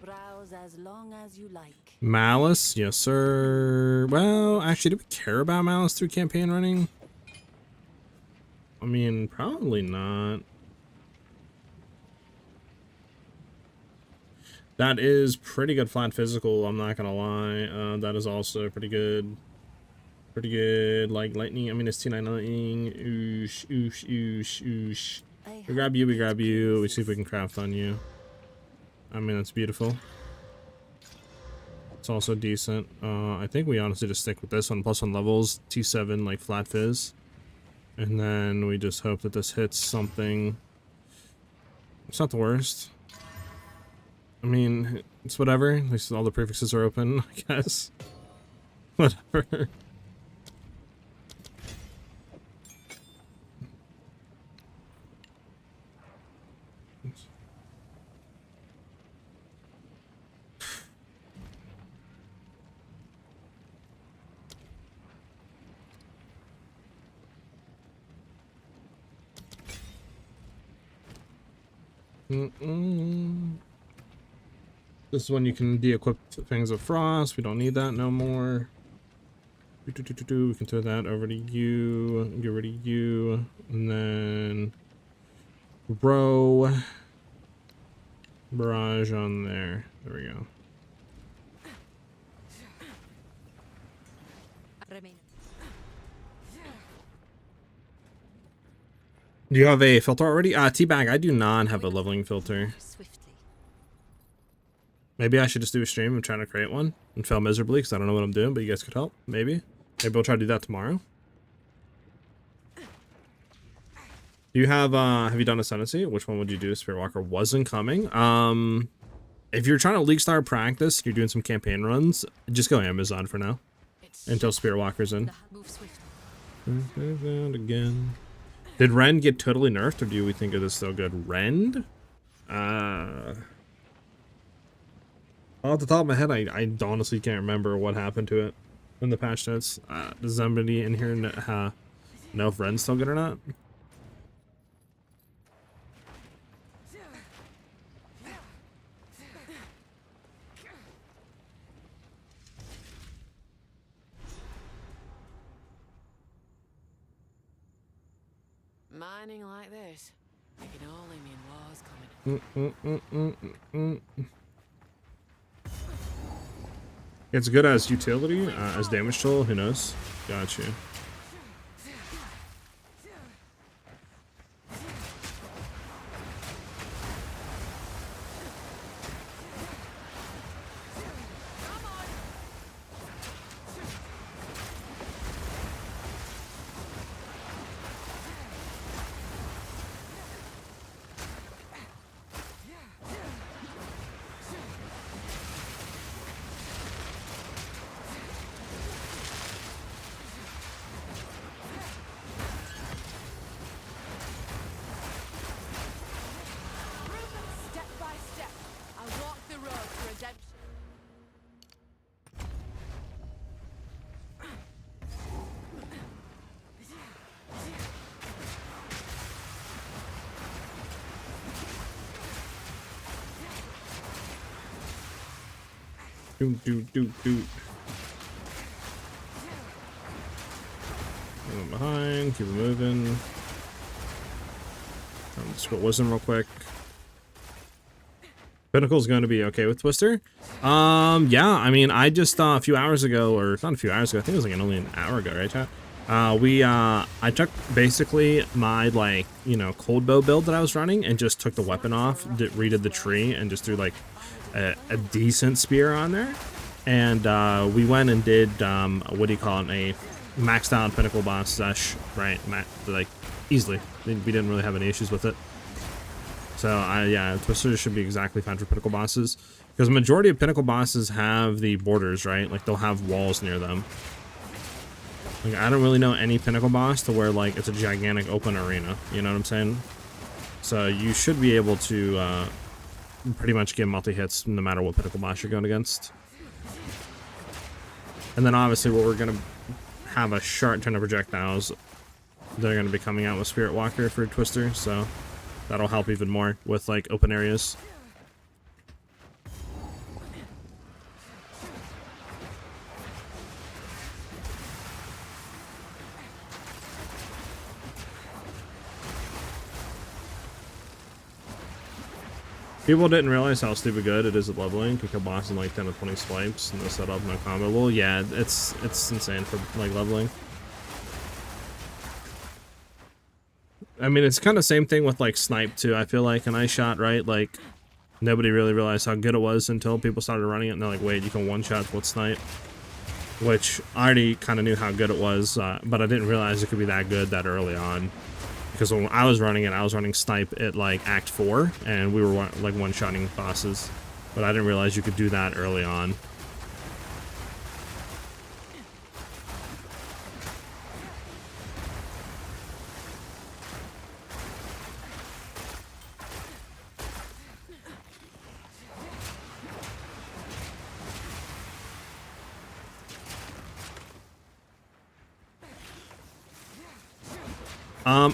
browse as long as you like. Malice, yes sir. Well, actually, do we care about Malice through campaign running? I mean, probably not. That is pretty good flat physical, I'm not gonna lie. That is also pretty good. Pretty good, like lightning. I mean, it's T9 lightning. Oosh, oosh, oosh, oosh. We grab you, we grab you. We see if we can craft on you. I mean, that's beautiful. It's also decent. I think we honestly just stick with this one. +1 levels, T7, like flat fizz. And then we just hope that this hits something. It's not the worst. I mean, it's whatever. At least all the prefixes are open, I guess. Whatever. This is when you can de-equip things of frost. We don't need that no more. We can throw that over to you. Get rid of you. And then row barrage on there. There we go. Do you have a filter already? Teabag, I do not have a leveling filter. Maybe I should just do a stream of trying to create one and fail miserably because I don't know what I'm doing, but you guys could help. Maybe we'll try to do that tomorrow. Do you have you done Ascendancy? Which one would you do? Spirit Walker wasn't coming. If you're trying to League Star practice, you're doing some campaign runs, just go Amazon for now until Spirit Walker's in. Again. Did Rend get totally nerfed, or do we think it is still good? Rend? Off the top of my head, I honestly can't remember what happened to it in the patch notes. Does somebody in here know if Rend's still good or not? Mining like this, it can only mean war's coming. It's good as utility, as damage tool, who knows? Got you. Step by step, I'll walk the road to redemption. Doot. Moving behind, keep it moving. Split Wisdom real quick. Pinnacle's going to be okay with Twister. Yeah, I mean, I just a few hours ago, or not a few hours ago, I think it was like only an hour ago, right, chat? I took basically my, like, you know, cold bow build that I was running and just took the weapon off, redid the tree, and just threw like a decent spear on there. And we went and did what do you call it, a maxed out pinnacle boss sesh, right? Like easily. We didn't really have any issues with it. So yeah, Twister should be exactly fine for pinnacle bosses, because the majority of pinnacle bosses have the borders, right? Like they'll have walls near them. Like I don't really know any pinnacle boss to where like it's a gigantic open arena. You know what I'm saying? So you should be able to pretty much get multi-hits no matter what pinnacle boss you're going against. And then obviously what we're going to have a short ton of projectiles. They're going to be coming out with Spirit Walker for Twister, so that'll help even more with like open areas. People didn't realize how stupid good it is at leveling. You can kill boss in like 10 to 20 swipes, no setup, no combo. Well, yeah, it's insane for like leveling. I mean, it's kind of same thing with like snipe too. I feel like an ice shot, right? Like nobody really realized how good it was until people started running it, and they're like, wait, you can one shot with snipe, which I already kind of knew how good it was, but I didn't realize it could be that good that early on. Because when I was running it, I was running snipe at like Act 4, and we were like one-shotting bosses. But I didn't realize you could do that early on.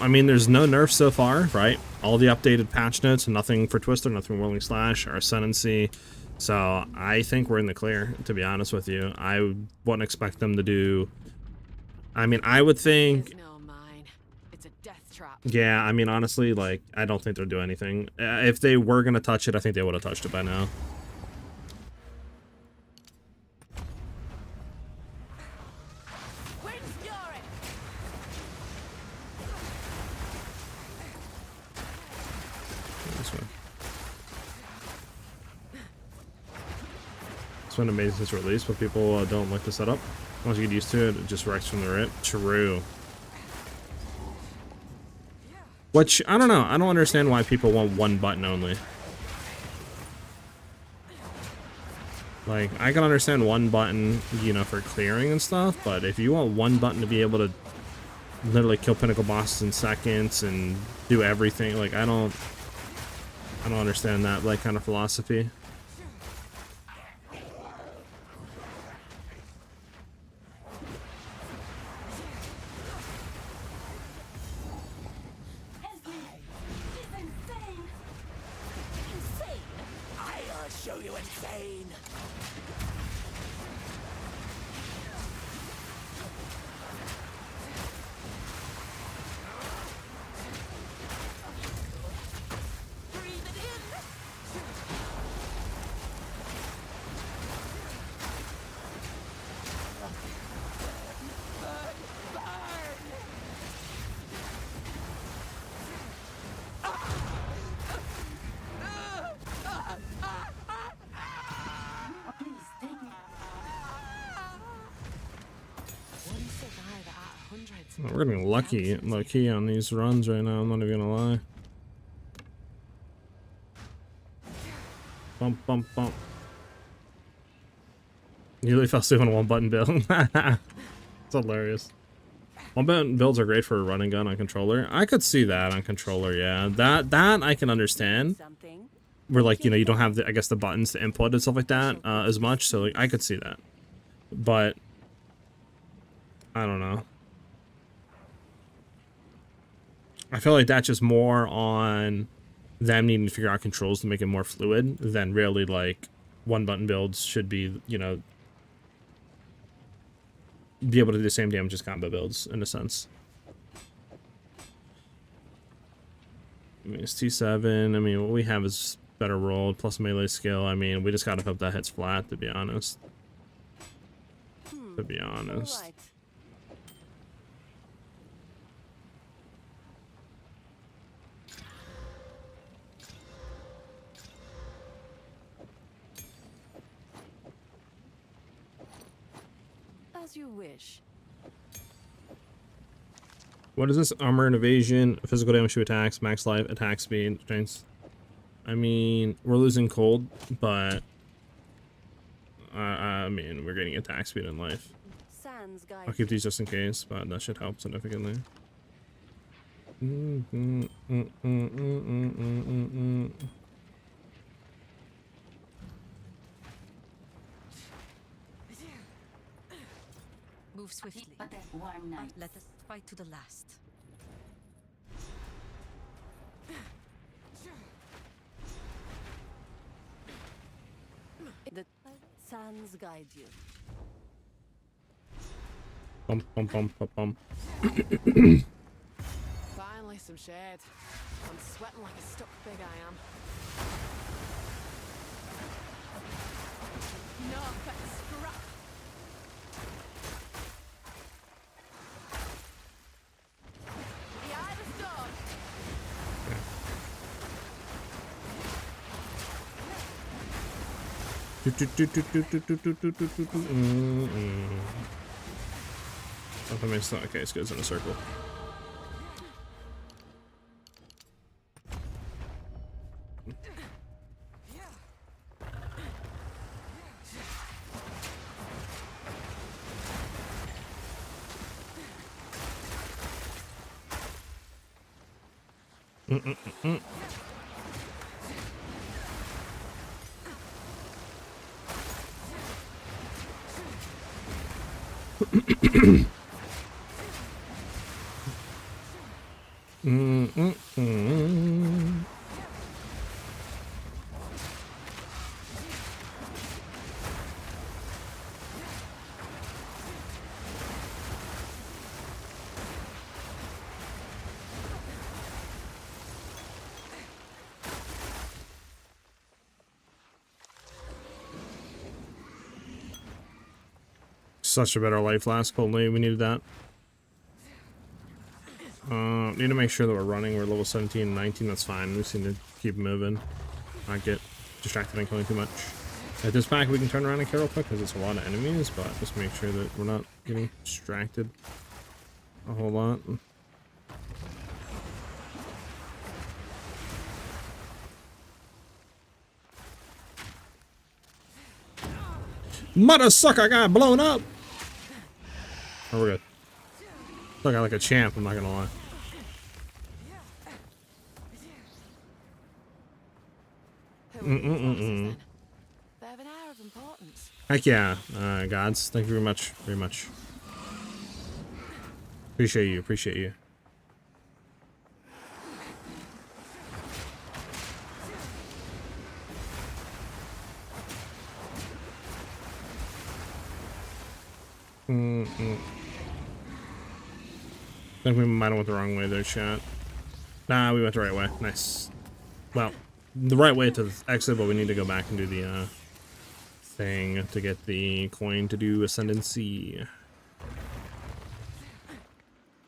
I mean, there's no nerfs so far, right? All the updated patch notes, nothing for Twister, nothing for Whirling Slash or Ascendancy. So I think we're in the clear, to be honest with you. I wouldn't expect them to do I mean, I would think, It's no mine. It's a death trap. yeah, I mean, honestly, like, I don't think they'll do anything. If they were gonna touch it, I think they would have touched it by now. Wind's fury. This one. It's been amazing since release, but people don't like the setup. Once you get used to it, it just wrecks from the rip. True. Which, I don't know. I don't understand why people want one button only. Like, I can understand one button, you know, for clearing and stuff, but if you want one button to be able to literally kill pinnacle bosses in seconds and do everything, like, I don't understand that, like, kind of philosophy. I'll show you insane. We're getting lucky, low-key on these runs right now, I'm not even gonna lie. Bump, bump, bump. You really fell asleep on a one-button build. It's hilarious. One-button builds are great for a running gun on controller. I could see that on controller, yeah. That I can understand. Where, like, you know, you don't have, the, I guess, the buttons to input and stuff like that as much, so like, I could see that. But, I don't know. I feel like that's just more on them needing to figure out controls to make it more fluid than really, like, one-button builds should be, you know, be able to do the same damage as combo builds, in a sense. I mean, it's T7. I mean, what we have is better rolled, plus melee skill. I mean, we just gotta hope that hits flat, to be honest. To be honest. Right. As you wish. What is this? Armor and evasion, physical damage to attacks, max life, attack speed, strength. I mean, we're losing cold, but I mean, we're getting attack speed and life. Sans guide. I'll keep these just in case, but that should help significantly. Move swiftly. Let us fight to the last. The Sans guide you. Bump, bump, bump, bump, bump. Finally, some shade. I'm sweating like a stuck pig, I am. No, that's scrap. Behind the storm. I mean, it's not okay. It goes in a circle. Such a better life last coldly. We needed that. Need to make sure that we're running. We're level 17 and 19. That's fine. We just need to keep moving. Not get distracted and killing too much. At this pack, we can turn around and kill real quick because it's a lot of enemies, but just make sure that we're not getting distracted a whole lot. Mother sucker got blown up! Oh, we're good. Look, I like a champ, I'm not gonna lie. They have an air of importance. Heck yeah, gods. Thank you very much. Very much. Appreciate you, appreciate you. I think we might have went the wrong way there, chat. Nah, we went the right way. Nice. Well, the right way to exit, but we need to go back and do the thing to get the coin to do ascendancy.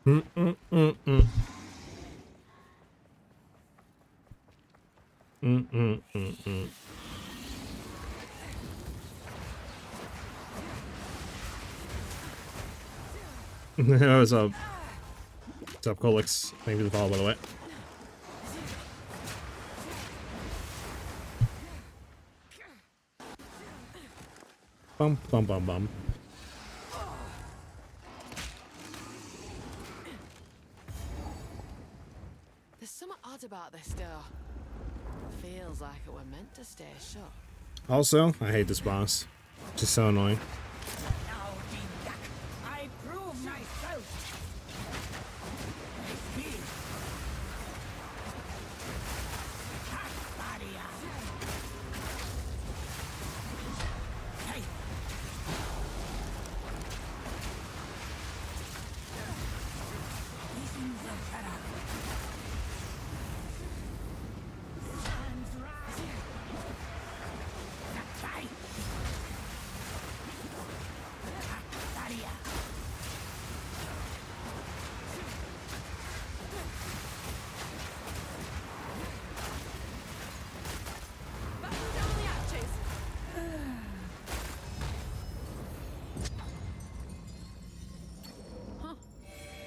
What's up? What's up, Colix? Thank you for the follow, by the way. Bum, bum, bum, bum. There's something odd about this door. Feels like it were meant to stay shut. Also, I hate this boss. Just so annoying. I prove myself.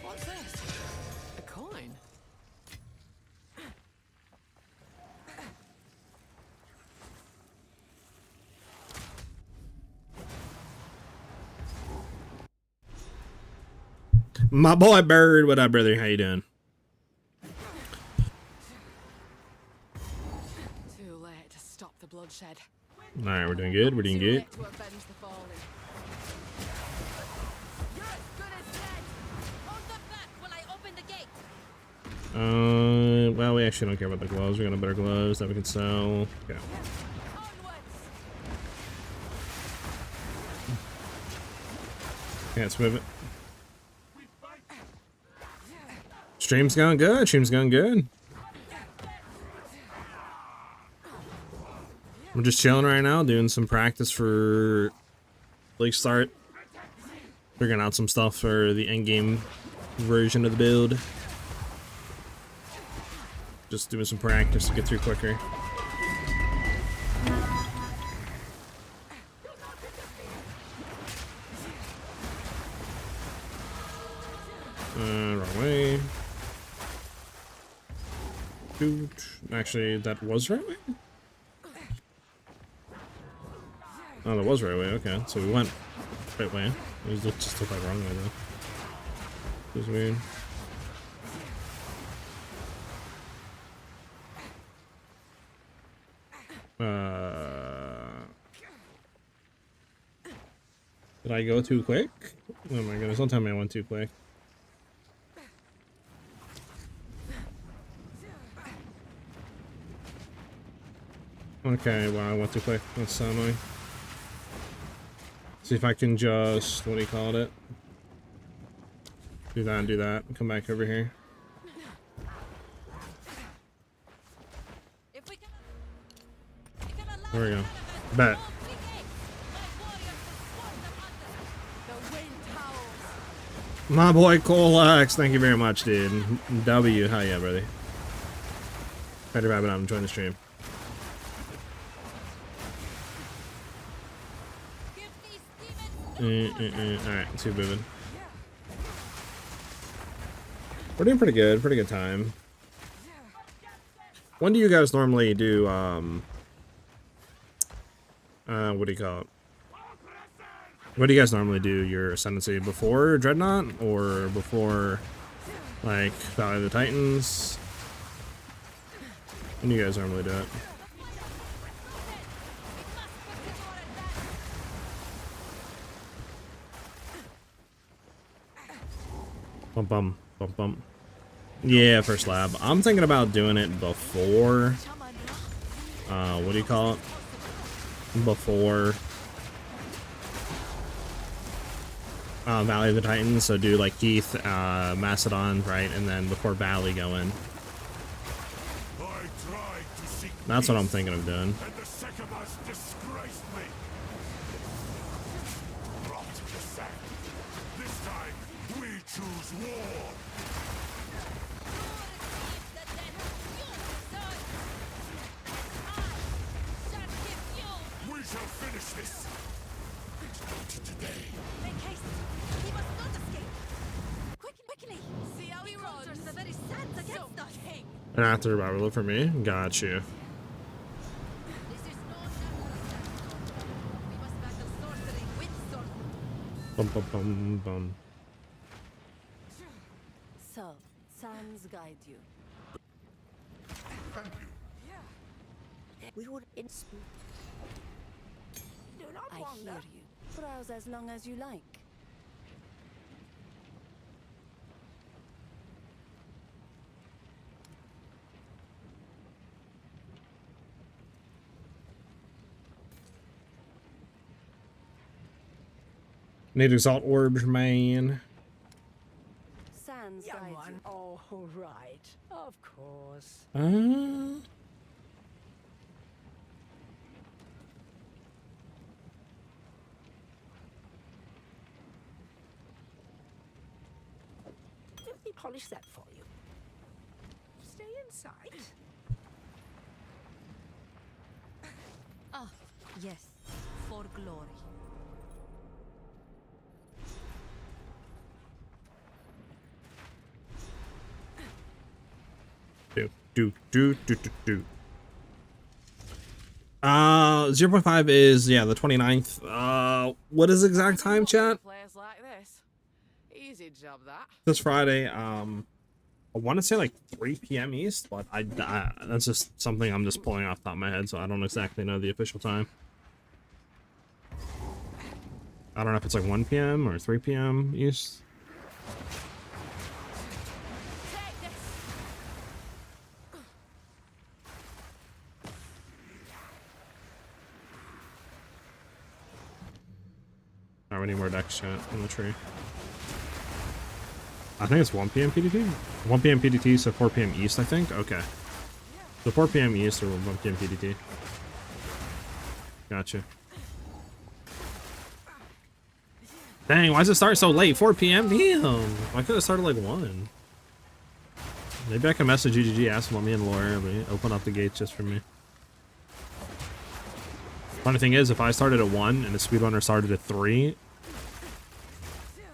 What's this? A coin? My boy Bird, what up, brother? How you doing? Too late to stop the bloodshed. All right, we're doing good. We're doing Too good. late to avenge the fallen. You're as good as dead. Hold them back while I open the gate. Well, we actually don't care about the gloves. We're gonna better gloves that we can sell. Okay. Onwards. Yeah, let's move it. Stream's going good. Stream's going good. We're just chilling right now, doing some practice for League Start. Figuring out some stuff for the end game version of the build. Just doing some practice to get through quicker. Wrong way. Dude, actually, that was right way? Oh, that was right way, okay. So we went right way. It just looked like wrong way, though. It was weird. Did I go too quick? Oh my goodness, don't tell me I went too quick. Okay, wow, I went too quick. That's so annoying. See if I can just, what do you call it? Do that and do that. Come back over here. If we can There we go. Bet. The My boy Colex, thank you very much, dude. W, hell yeah, brother. Better rabbit out and join the stream. Alright, let's keep moving. We're doing pretty good time. When do you guys normally do, what do you call it? What do you guys normally do, your Ascendancy? Before Dreadnought, or before, like, Valley of the Titans? When do you guys normally do it? Bum bum, bum bum. Yeah, first lab. I'm thinking about doing it before, what do you call it? Before Valley of the Titans, so do like Keith, Macedon, right, and then before Valley go in. That's what I'm thinking of doing. And the Sycamores disgraced me. Brought to the sack. This time, we choose war. We shall finish this. Not today. Make haste. He must not escape. Quickly. See how he runs? The very sands against us. King. An after revival for me. Got you. This is no natural attack. We must battle sorcery with sorcery. Bum bum bum bum. So, Sans guide you. Thank you. We would inspect. Do not I wander. hear you. Browse as long as you like. Need exalt orbs, man. Sans guide you. Oh, right. Of course. Let me polish that for you. Stay inside. Ah, yes. For glory. Do. 0.5 is, yeah, the 29th. What is exact time, chat? Place like this. Easy job that. This Friday, I want to say like 3 p.m. East, but I that's just something I'm just pulling off the top of my head, so I don't exactly know the official time. I don't know if it's like 1 p.m. or 3 p.m. East. Take this. Alright, we need more decks, chat, in the tree. I think it's 1 p.m. PDT? 1 p.m. PDT, so 4 p.m. East, I think? Okay. So 4 p.m. East or 1 p.m. PDT. Gotcha. Dang, why does it start so late? 4 p.m.? Damn! Why couldn't it start at like 1? Maybe I can message GGG, ask them what me and Laura open up the gates just for me. Funny thing is, if I started at 1 and the speedrunner started at 3,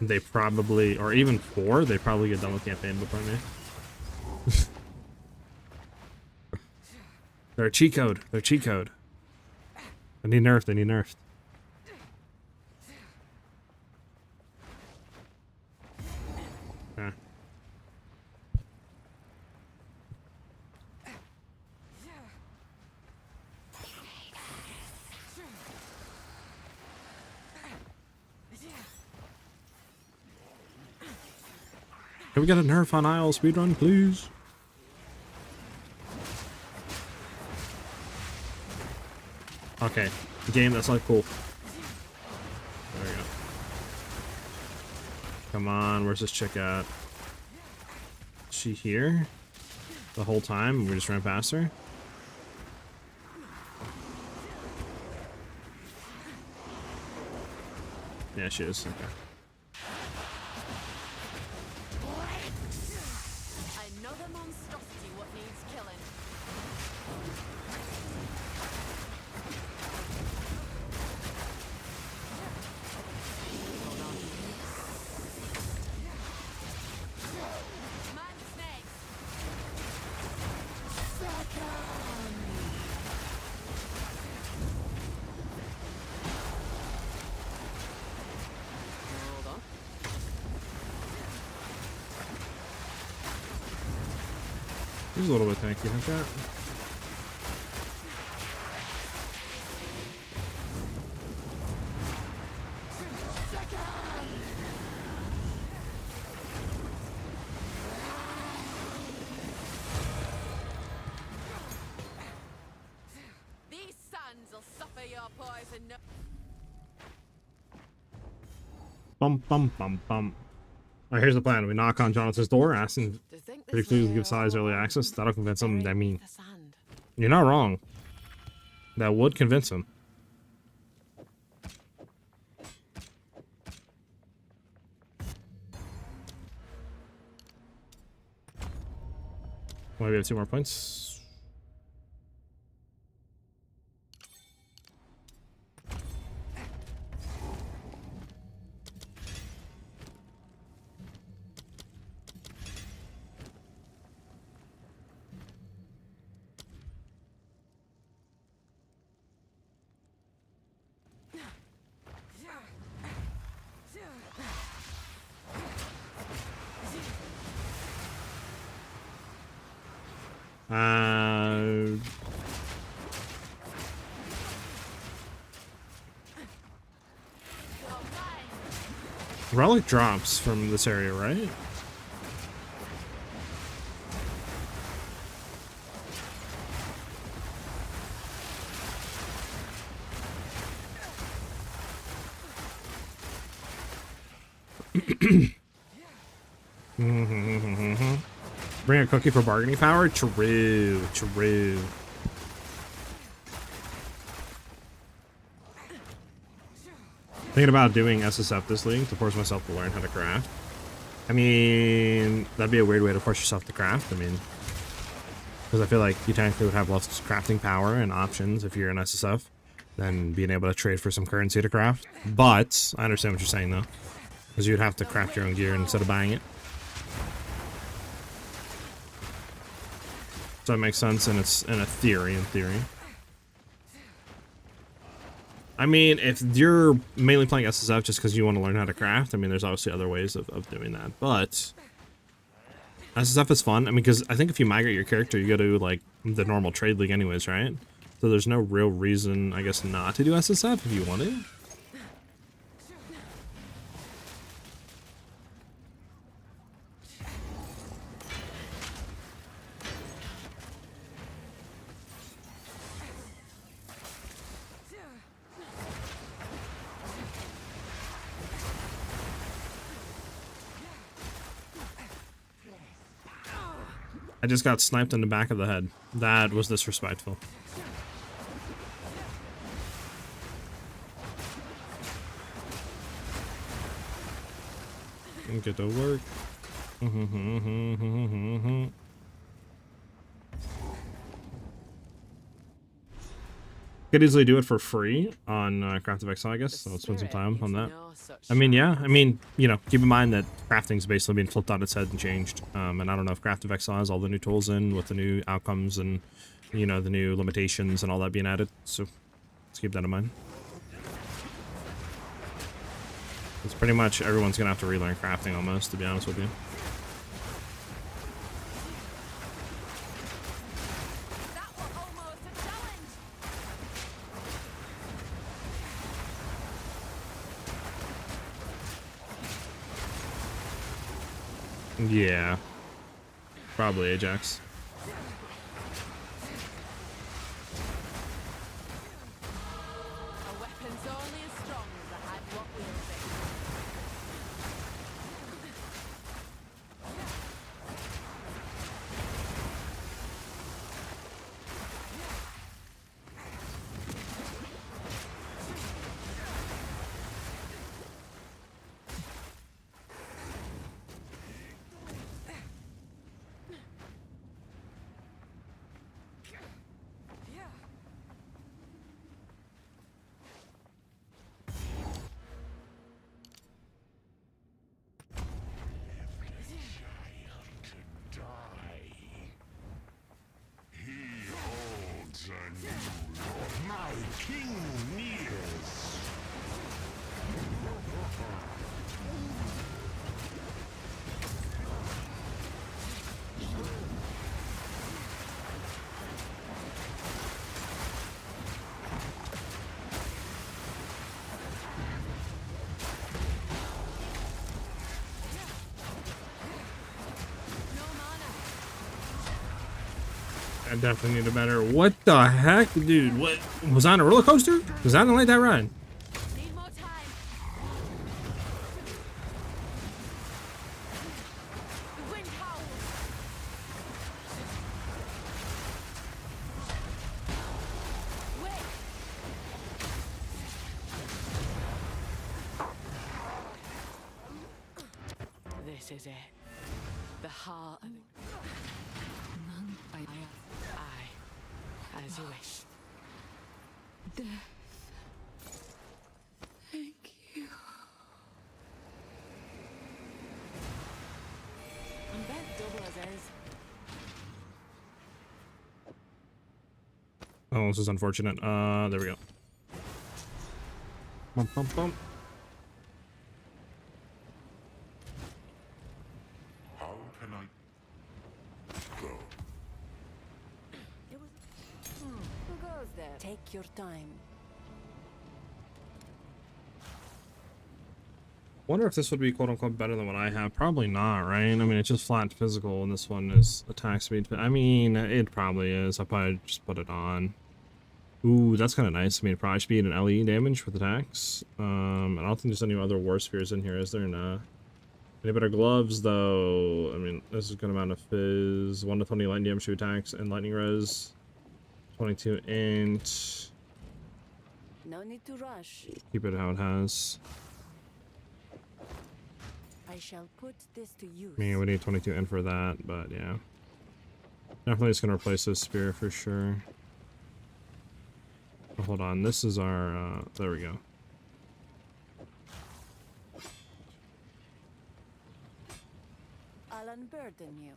they probably, or even 4, they probably get done with campaign before me. They're a cheat code. They're a cheat code. They need nerfed. They need nerfed. Okay. Can we get a nerf on Isle speedrun, please? Okay, game, that's not cool. There we go. Come on, where's this chick at? Is she here? The whole time? We just ran past her? Yeah, she is. Okay. He's a little bit tanky, like that. These sands will suffer your poison. Bum bum bum bum. Alright, here's the plan. We knock on Jonathan's door, ask him To think to this exclusively give layer SiahZ all early access. That'll convince him. I buried mean, beneath the sand. you're not wrong. That would convince him. Maybe we have 2 more points. Relic drops from this area, right? Bring a cookie for bargaining power? True, true. Thinking about doing SSF this league to force myself to learn how to craft. I mean, that'd be a weird way to force yourself to craft. I mean, because I feel like you technically would have less crafting power and options if you're an SSF than being able to trade for some currency to craft. But I understand what you're saying though, because you'd have to craft your own gear instead of buying it. So it makes sense, and it's in theory. I mean, if you're mainly playing SSF just because you want to learn how to craft, I mean, there's obviously other ways of doing that. But SSF is fun. I mean, because I think if you migrate your character, you go to, like, the normal trade league anyways, right? So there's no real reason, I guess, not to do SSF if you want to. I just got sniped in the back of the head. That was disrespectful. Get to work. Could easily do it for free on Craft of Exile, I guess. So let's spend some time on that. I mean, yeah. I mean, you know, keep in mind that crafting's basically being flipped on its head and changed. And I don't know if Craft of Exile has all the new tools in with the new outcomes and, you know, the new limitations and all that being added. So let's keep that in mind. It's pretty much everyone's gonna have to relearn crafting almost, to be honest with you. Yeah, probably Ajax. A weapon's only as strong as the hand what wields it. I definitely need a better. What the heck, dude? What was I on a roller coaster? Because I didn't like that ride. Need more time. The wind howls. Wait. This is it. The heart of the... I, as you wish. Thank you. I'm both double as is. Oh, this is unfortunate. There we go. Bump, bump, bump. How can I go? Who goes there? Take your time. Wonder if this would be quote unquote better than what I have. Probably not, right? I mean, it's just flat physical, and this one is attack speed. I mean, it probably is. I'll probably just put it on. Ooh, that's kind of nice. I mean, probably speed and LE damage with attacks. I don't think there's any other war spheres in here, is there? Nah. Any better gloves, though? I mean, this is a good amount of fizz. 1 to 20 lightning damage to attacks and lightning res. 22 int. No need to rush. Keep it how it has. I shall put this to use. I mean, we need 22 int for that, but yeah. Definitely just gonna replace this spear for sure. Oh, hold on, this is our, there we go. I'll unburden you.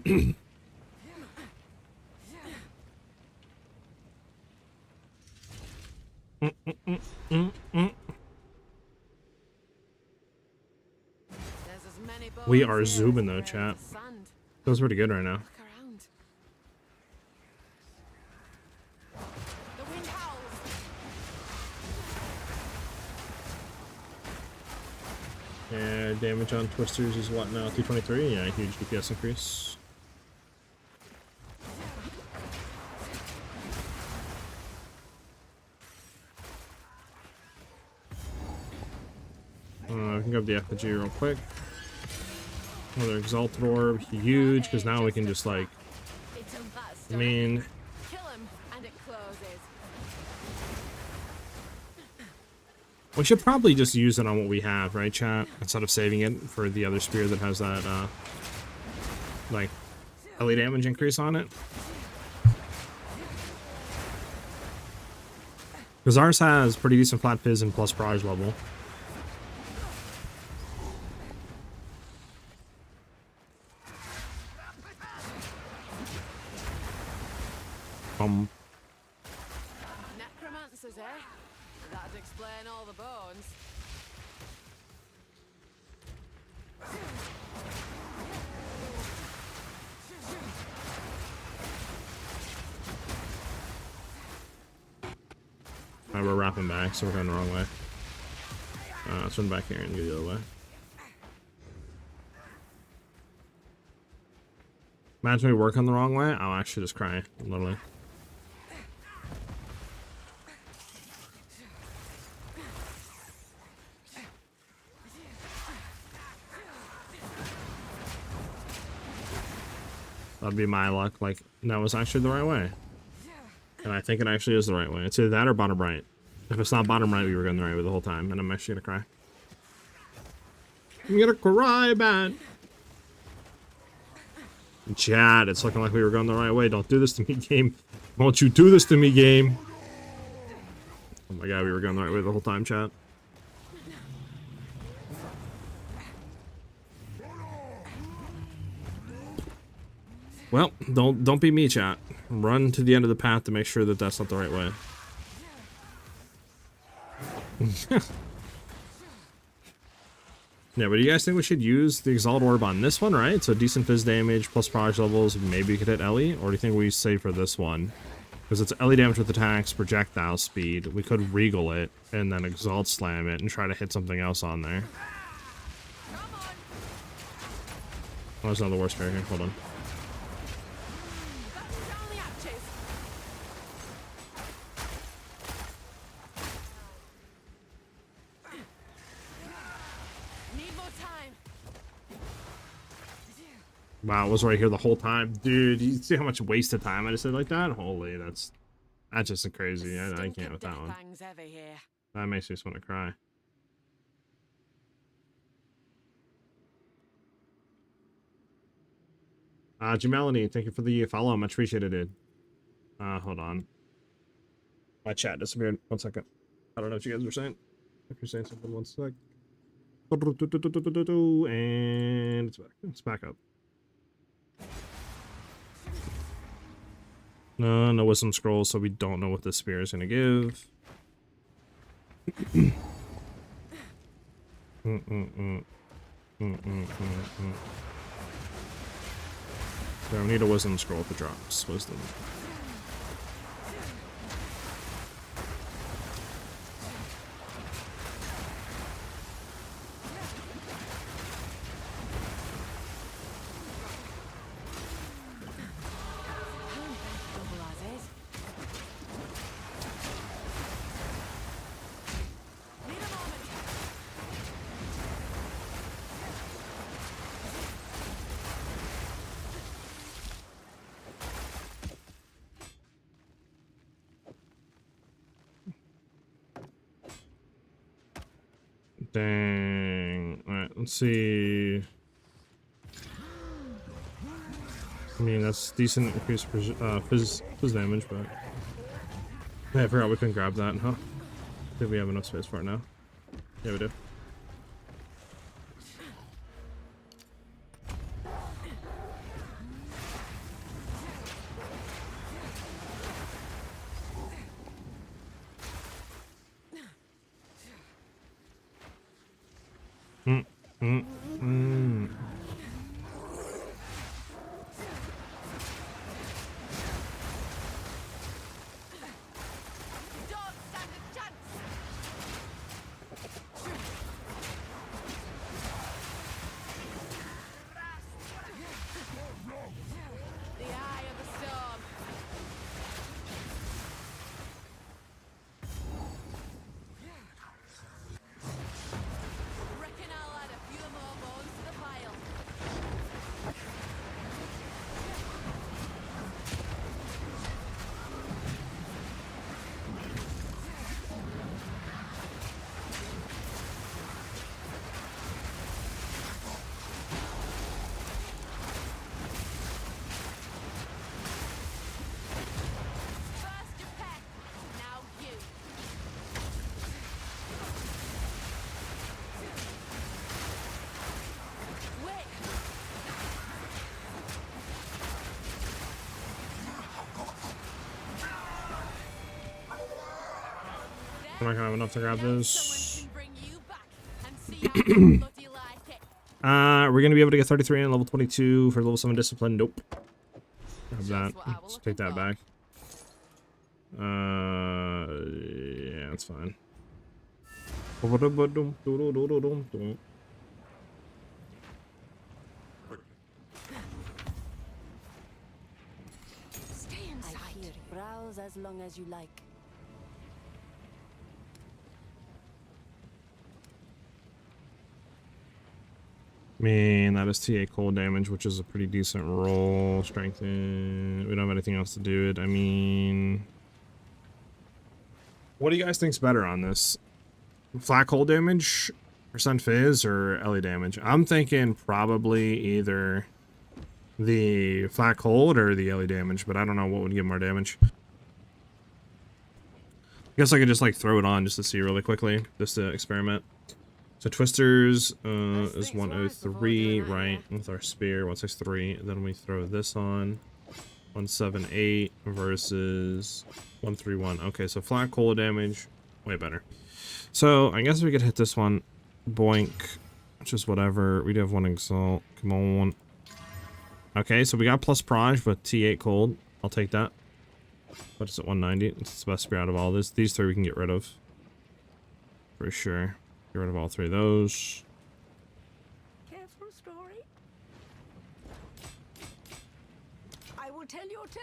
There's as many We bones are here zooming as though, there chat. is sand. Feels pretty good right now. Look around. The wind howls. Yeah, damage on twisters is what now? 223? Yeah, huge DPS increase. I can grab the effigy real quick. Another exalted orb, huge, because now we can just like, It's a that I stuff. mean, Kill him and it closes. we should probably just use it on what we have, right, chat? Instead of saving it for the other spear that has that, like, LE damage increase on it. Because ours has pretty decent flat fizz and plus barrage level. Necromancers, eh? That'd explain all the bones. Alright, we're wrapping back, so we're going the wrong way. Let's run back here and go the other way. Imagine we work on the wrong way, I'll actually just cry, literally. That'd be my luck, like, that was actually the right way. And I think it actually is the right way. It's either that or bottom right. If it's not bottom right, we were going the right way the whole time, and I'm actually gonna cry. I'm gonna cry, man. Chat, it's looking like we were going the right way. Don't do this to me, game. Won't you do this to me, game? Oh my god, we were going the right way the whole time, chat. Well, don't be me, chat. Run to the end of the path to make sure that that's not the right way. Yeah, but do you guys think we should use the Exalted Orb on this one, right? So decent fizz damage plus project levels, maybe we could hit Ellie? Or do you think we save for this one? Because it's Ellie damage with attacks, projectile speed. We could Regal it, and then Exalt Slam it, and try to hit something else on there. Oh, that's not the worst pair here. Hold on. Wow, it was right here the whole time. Dude, you see how much wasted time I just did like that? Holy, that's just crazy. I can't with that one. That makes me just want to cry. Jamelanie, thank you for the follow. Much appreciated, dude. Hold on. My chat disappeared. 1 second. I don't know what you guys were saying. If you're saying something, 1 sec. And it's back. It's back up. No wisdom scrolls, so we don't know what this spear is gonna give. So we need a wisdom scroll if it drops. Wisdom. Dang. Alright, let's see. I mean, that's decent increase fizz damage, but... Yeah, I forgot we couldn't grab that, huh? I think we have enough space for it now. Yeah, we do. I'm not gonna have enough to grab this. We're gonna be able to get 33 and level 22 for level 7 discipline. Nope. Grab that. Let's take that back. Yeah, that's fine. Stay inside. I hear you. Browse as long as you like. Man, that is TA cold damage, which is a pretty decent roll. Strengthen. We don't have anything else to do it. I mean, what do you guys think's better on this? Flat cold damage, percent fizz, or Ellie damage? I'm thinking probably either the flat cold or the Ellie damage, but I don't know what would give more damage. I guess I could just like throw it on just to see really quickly, just to experiment. So Twisters is 103, right, with our spear, 163. Then we throw this on, 178 versus 131. Okay, so flat cold damage, way better. So I guess we could hit this one. Boink. Just whatever. We do have one Exalt. Come on. Okay, so we got plus Proj, but T8 cold. I'll take that. What is it, 190? It's the best spear out of all this. These three we can get rid of. For sure. Get rid of all three of those. Careful story. I will tell your tale.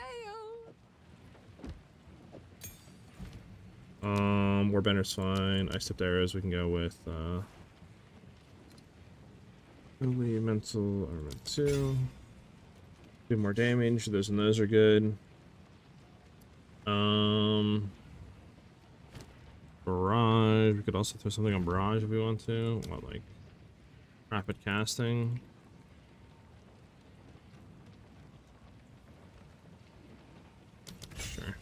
Warbender's fine. I stepped arrows. We can go with Early mental armament 2. Do more damage. Those and those are good. Barrage. We could also throw something on barrage if we want to. What, like rapid casting? Sure.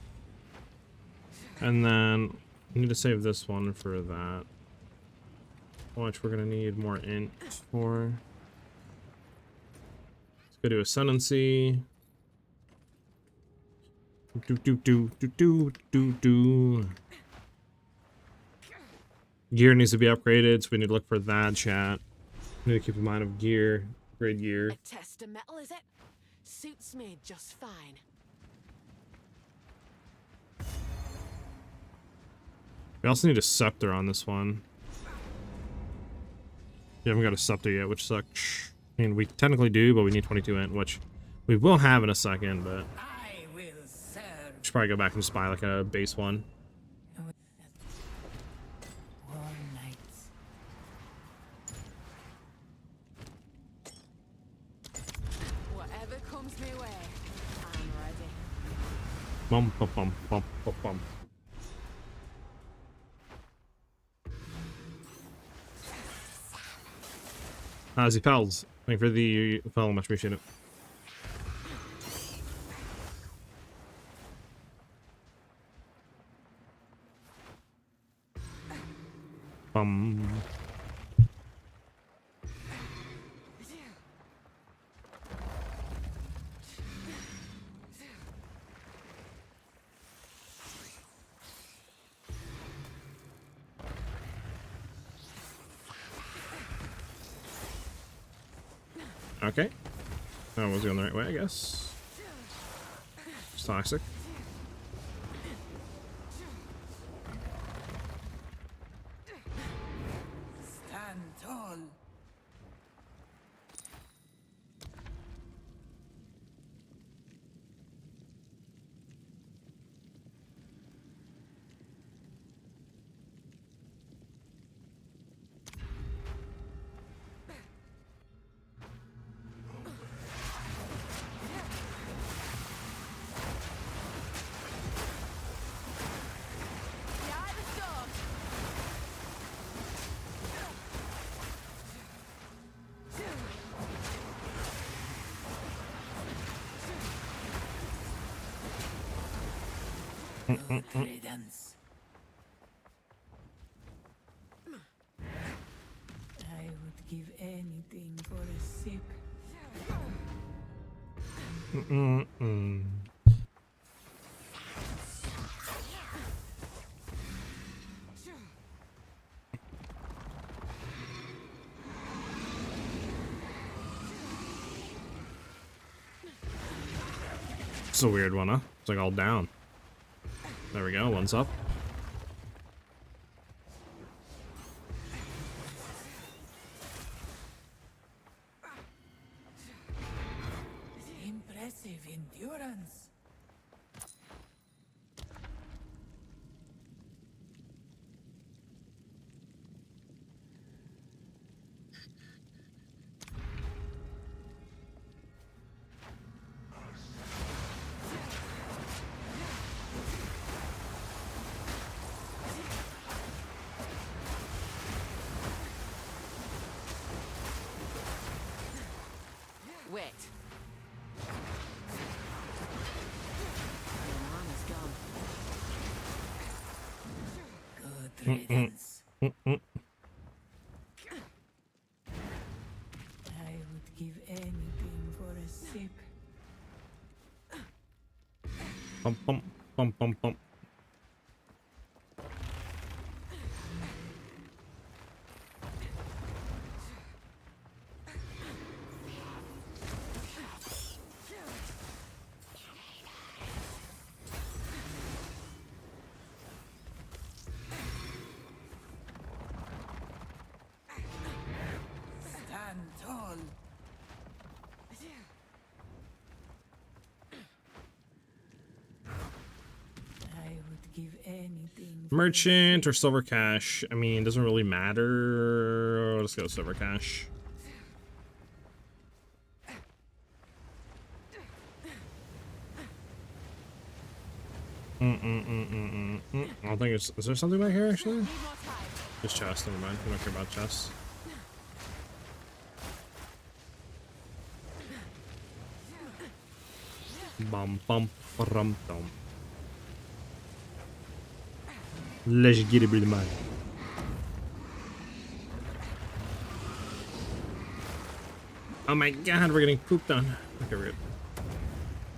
And then we need to save this one for that. Which we're gonna need more int for. Let's go do Ascendancy. Gear needs to be upgraded, so we need to look for that, chat. We need to keep in mind of gear, upgrade gear. A test of metal, is it? Suits made just fine. We also need a scepter on this one. We haven't got a scepter yet, which sucks. I mean, we technically do, but we need 22 int, which we will have in a second, but I will serve. should probably go back and just buy like a base one. Warm nights. Whatever comes my way, I'm ready. Bum, bum, bum, bum, bum, bum. The pals. Thank you for the follow, much appreciate it. Bum. Okay. That was going the right way, I guess. It's toxic. Stand tall. Good riddance. I would give anything for a sip. It's a weird one, huh? It's like all down. There we go, one's up. Impressive endurance. Wait. My armor's gone. Good riddance. I would give anything for a sip. Bum, bum, bum, bum, bum. Merchant or silver cash? I mean, doesn't really matter. Let's go silver cash. I don't think it's. Is there something back here actually? Just chest. Never mind. We don't care about chests. Bum bum rum dum. Let's get it, man. Oh my god, we're getting pooped on. Okay, we're good.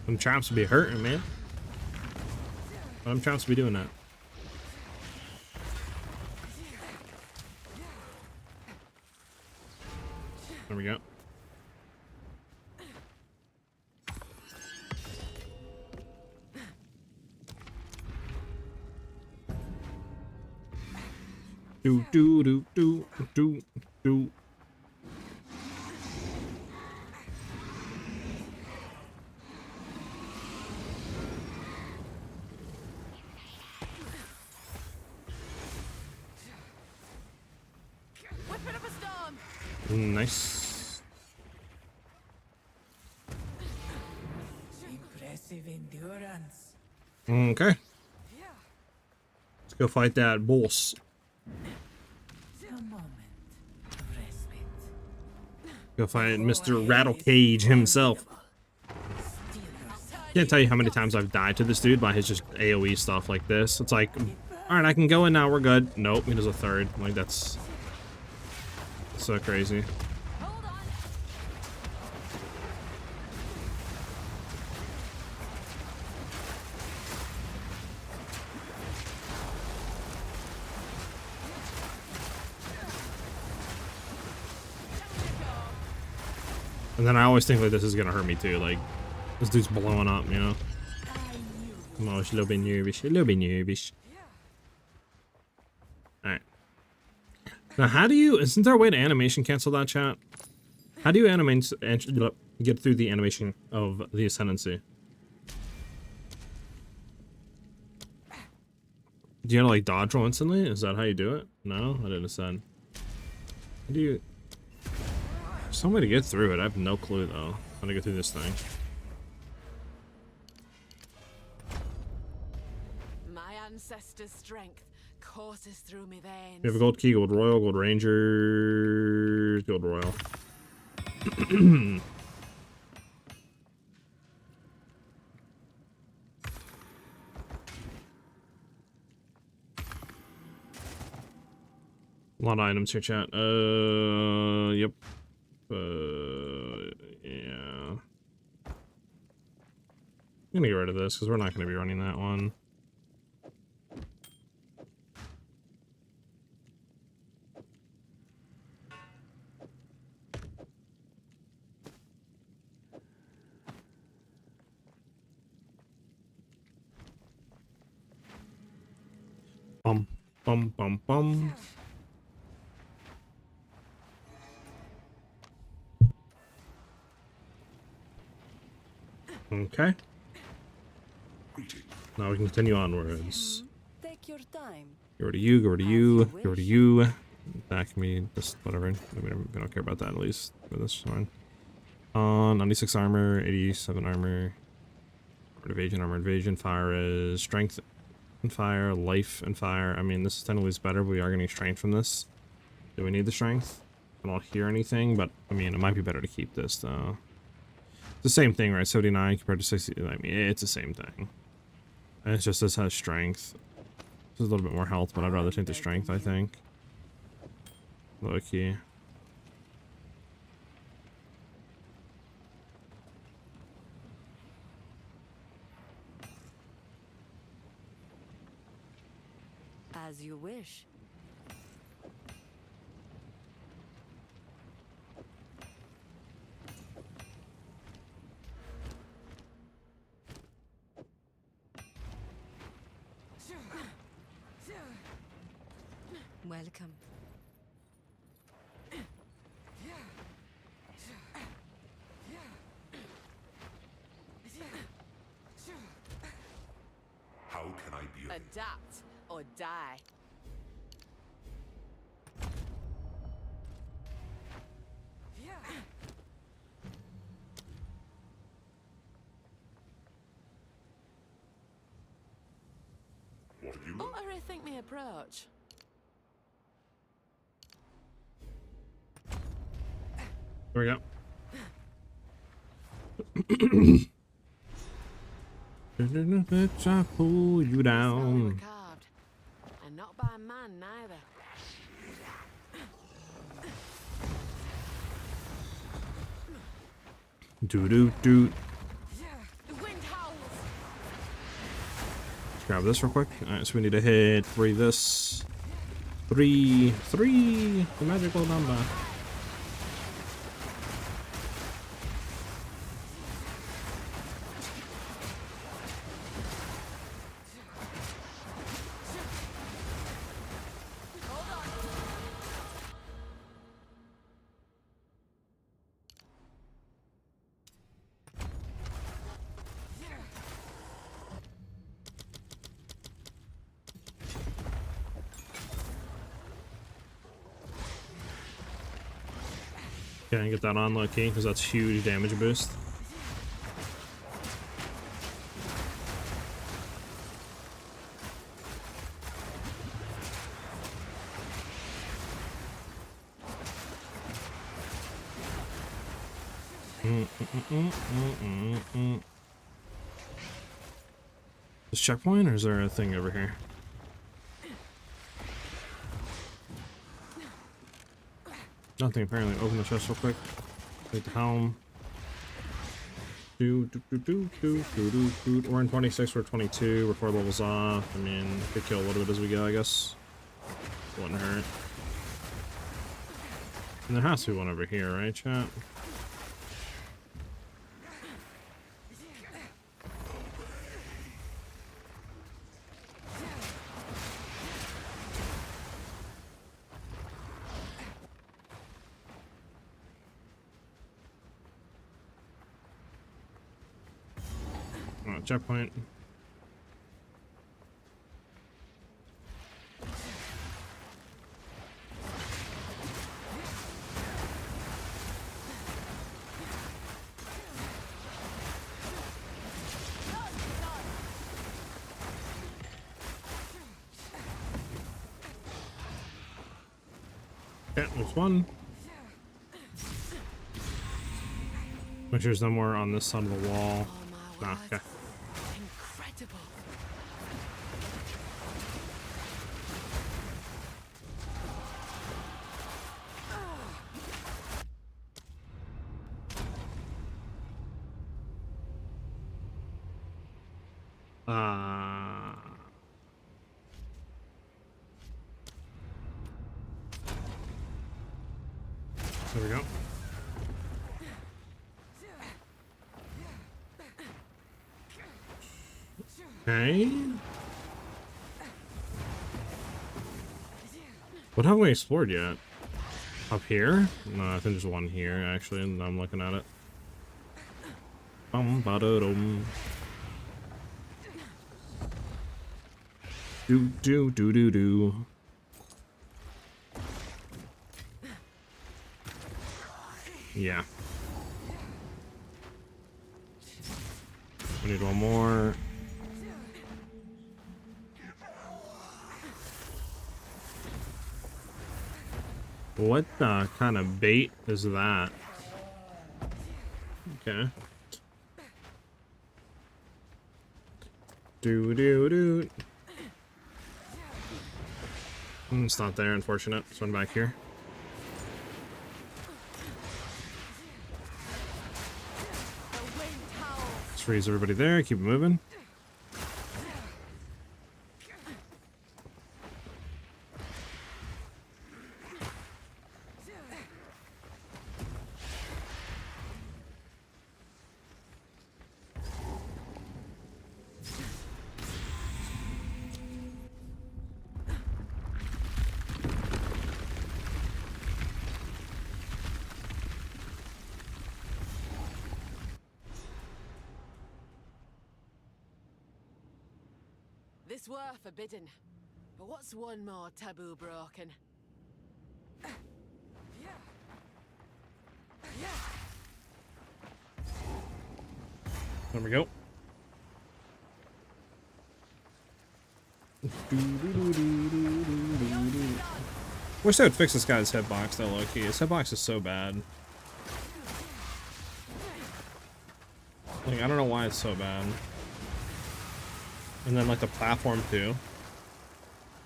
Them traps would be hurting, man. Them traps would be doing that. There we go. Do do do do do do. Whipping up a storm. Nice. Impressive endurance. Okay. Let's go fight that boss. A moment of respite. Go fight Mr. Rattle Cage himself. Can't tell you how many times I've died to this dude by his just AoE stuff like this. It's like, alright, I can go in now, we're good. Nope, he does a third. Like, that's so crazy. Hold on. And then I always think like this is gonna hurt me too. Like, this dude's blowing up, you know? I'm always a little bit nervous. A little bit nervous. Alright. Now, how do you... Isn't there a way to animation cancel that, chat? How do you animate... get through the animation of the Ascendancy? Do you have to, like, dodge roll instantly? Is that how you do it? No? I didn't ascend. How do you... There's some way to get through it. I have no clue, though. How to get through this thing. My ancestors' strength courses through me veins. We have a gold key, gold royal, gold ranger, gold royal. A lot of items here, chat. Yep. Yeah. I'm gonna get rid of this because we're not gonna be running that one. Bum, bum, bum, bum. Okay. Now we can continue onwards. Take your time. Go to you, go to you, go to you. That can be just whatever. We don't care about that at least for this one. 96 armor, 87 armor. Armor evasion, fire is strength and fire, life and fire. I mean, this is 10 ways better, but we are getting strength from this. Do we need the strength? I don't hear anything, but I mean, it might be better to keep this though. It's the same thing, right? 79 compared to 60. I mean, it's the same thing. And it's just this has strength. This is a little bit more health, but I'd rather take the strength, I think. Low key. As you wish. Welcome. How can I be of Adapt or die. What do you What do you think me approach? There we go. Let's pull you Stone down. were carved, and not by man neither. Doo doo doo. The wind howls. Let's grab this real quick. Alright, so we need to hit 3 this. 3, the magical number. Okay, get that on low key because that's huge damage boost. This checkpoint, or is there a thing over here? Nothing apparently. Open the chest real quick. Take the helm. We're in 26, we're 22, we're 4 levels off. I mean, could kill a little bit as we go, I guess. Wouldn't hurt. And there has to be one over here, right, chat? Oh, checkpoint. Okay, there's one. Make sure there's no more on this side of the wall. Oh No, my word. okay. Incredible. There we go. Okay. What haven't we explored yet? Up here? No, I think there's one here, actually, and I'm looking at it. Ba-da-dum. Do do do do do. Yeah. We need one more. What kind of bait is that? Okay. Do do do. It's not there, unfortunate. This one back here. The wind howls. Let's freeze everybody there. Keep it moving. This were forbidden. But what's one more taboo broken? There we go. Wish they would fix this guy's hitbox though, low-key. His hitbox is so bad. Like, I don't know why it's so bad. And then, like, the platform, too.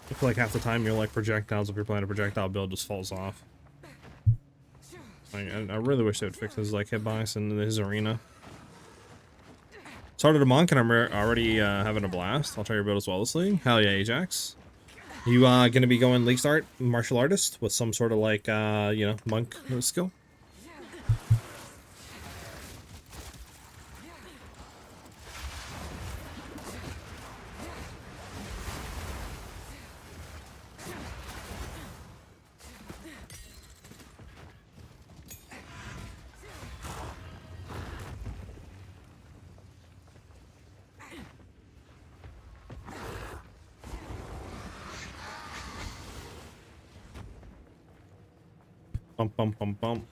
I feel like half the time your, like, projectiles, if you're playing a projectile build, just falls off. Like, I really wish they would fix his, like, hitbox in his arena. Started a monk, and I'm already having a blast. I'll try your build as well this league. Hell yeah, Ajax. You gonna be going league start, martial artist, with some sort of, like, you know, monk skill? Bump, bump, bump, bump.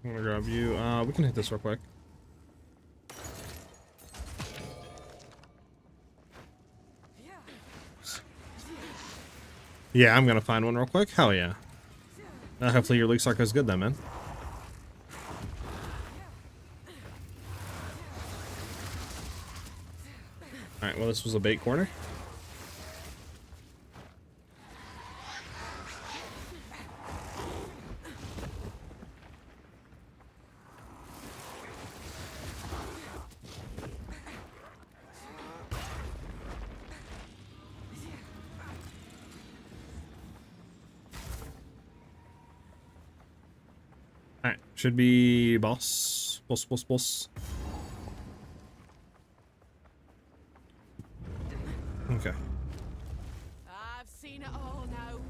I'm gonna grab you. We can hit this real quick. Yeah, I'm gonna find one real quick. Hell yeah. Hopefully your league start goes good then, man. Alright, well, this was a bait corner. Alright, should be boss. Boss. Okay. I've seen it all now.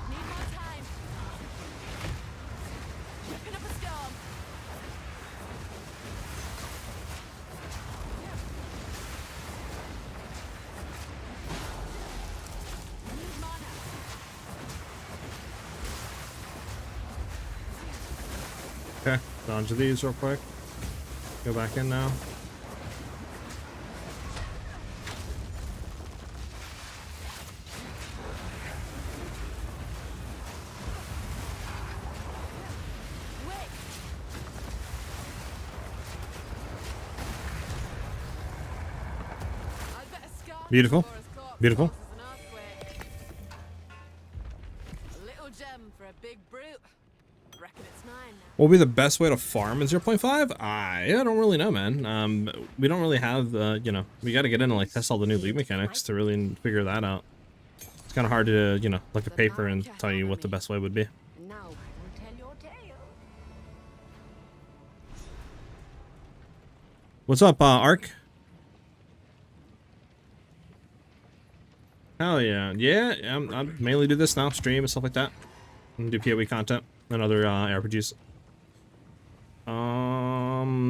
Need more time. Whipping up a storm. Need mana. Okay, dodge these real quick. Go back in now. Wait. I'd bet a scar Beautiful. before his corpse Beautiful. causes an earthquake. A little gem for a big brute. Reckon it's mine now. What would be the best way to farm in 0.5? I don't really know, man. We don't really have, you know, we got to get in and, like, test all the new league mechanics to really figure that out. It's kind of hard to, you know, look at paper and tell you what the best way would be. Now, tell your tale. What's up, Ark? Hell yeah. Yeah, I mainly do this now, stream and stuff like that. And do PoE content and other RPGs.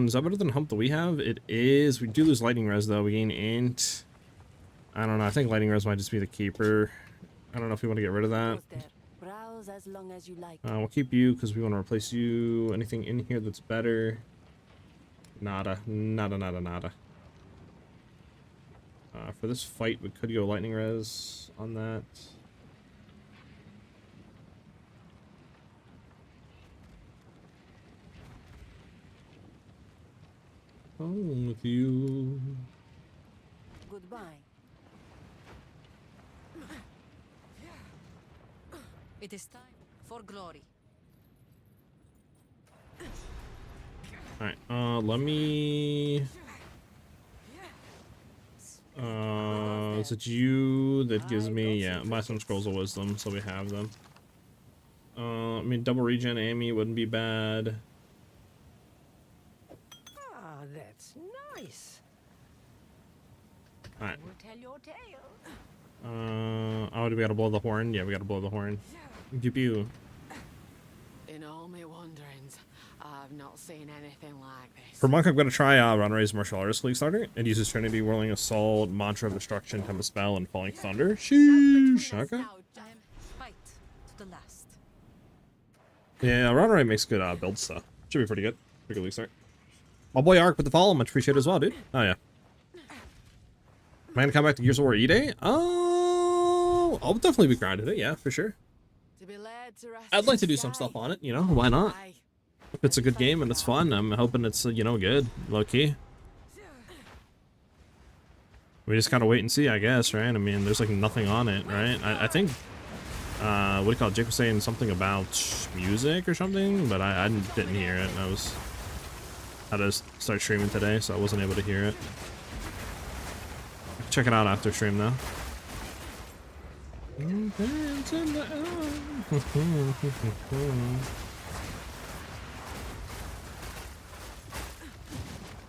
Is that better than hump that we have? It is. We do lose lightning res though. We gain int. I don't know. I think lightning res might just be the keeper. I don't know if we want to get rid of that. Browse as long as you like. We'll keep you because we want to replace you. Anything in here that's better? Nada. For this fight, we could go lightning res on that. Home with you. Goodbye. It is time for glory. Alright, let me... is it you that gives me... Yeah, buy some Scrolls of Wisdom, so we have them. I mean, double regen Amy wouldn't be bad. Ah, that's nice. Alright. Tell your tale. Oh, do we gotta blow the horn? Yeah, we gotta blow the horn. Pew pew. In all my wanderings, I've not seen anything like this. For Monk, I'm going to try Runway's Martial Artist League starter. It uses Trinity, Whirling Assault, Mantra of Destruction, Tempest Spell, and Falling Thunder. Sheesh. Okay. Fight to the last. Yeah, Runway makes good build stuff. Should be pretty good. Pretty good league start. My boy Ark with the follow, much appreciated as well, dude. Oh, yeah. Am I going to come back to Gears of War E-Day? Oh, I'll definitely be grinding it, yeah, for sure. To be led to rest I'd like in to do some sky. stuff on it, you know, why not? Aye. If it's a good game and it's fun, I'm hoping it's, you know, good, low-key. We just gotta wait and see, I guess, right? I mean, there's like nothing on it, right? I think, what do you call it? Jake was saying something about music or something, but I didn't hear it. I had to start streaming today, so I wasn't able to hear it. Check it out after stream, though.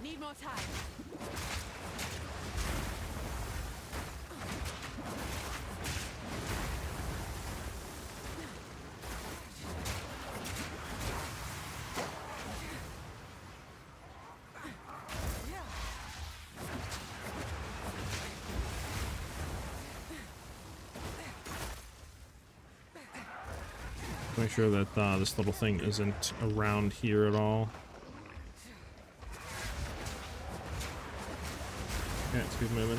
Need more time. Make sure that this little thing isn't around here at all. Yeah, it's good moving.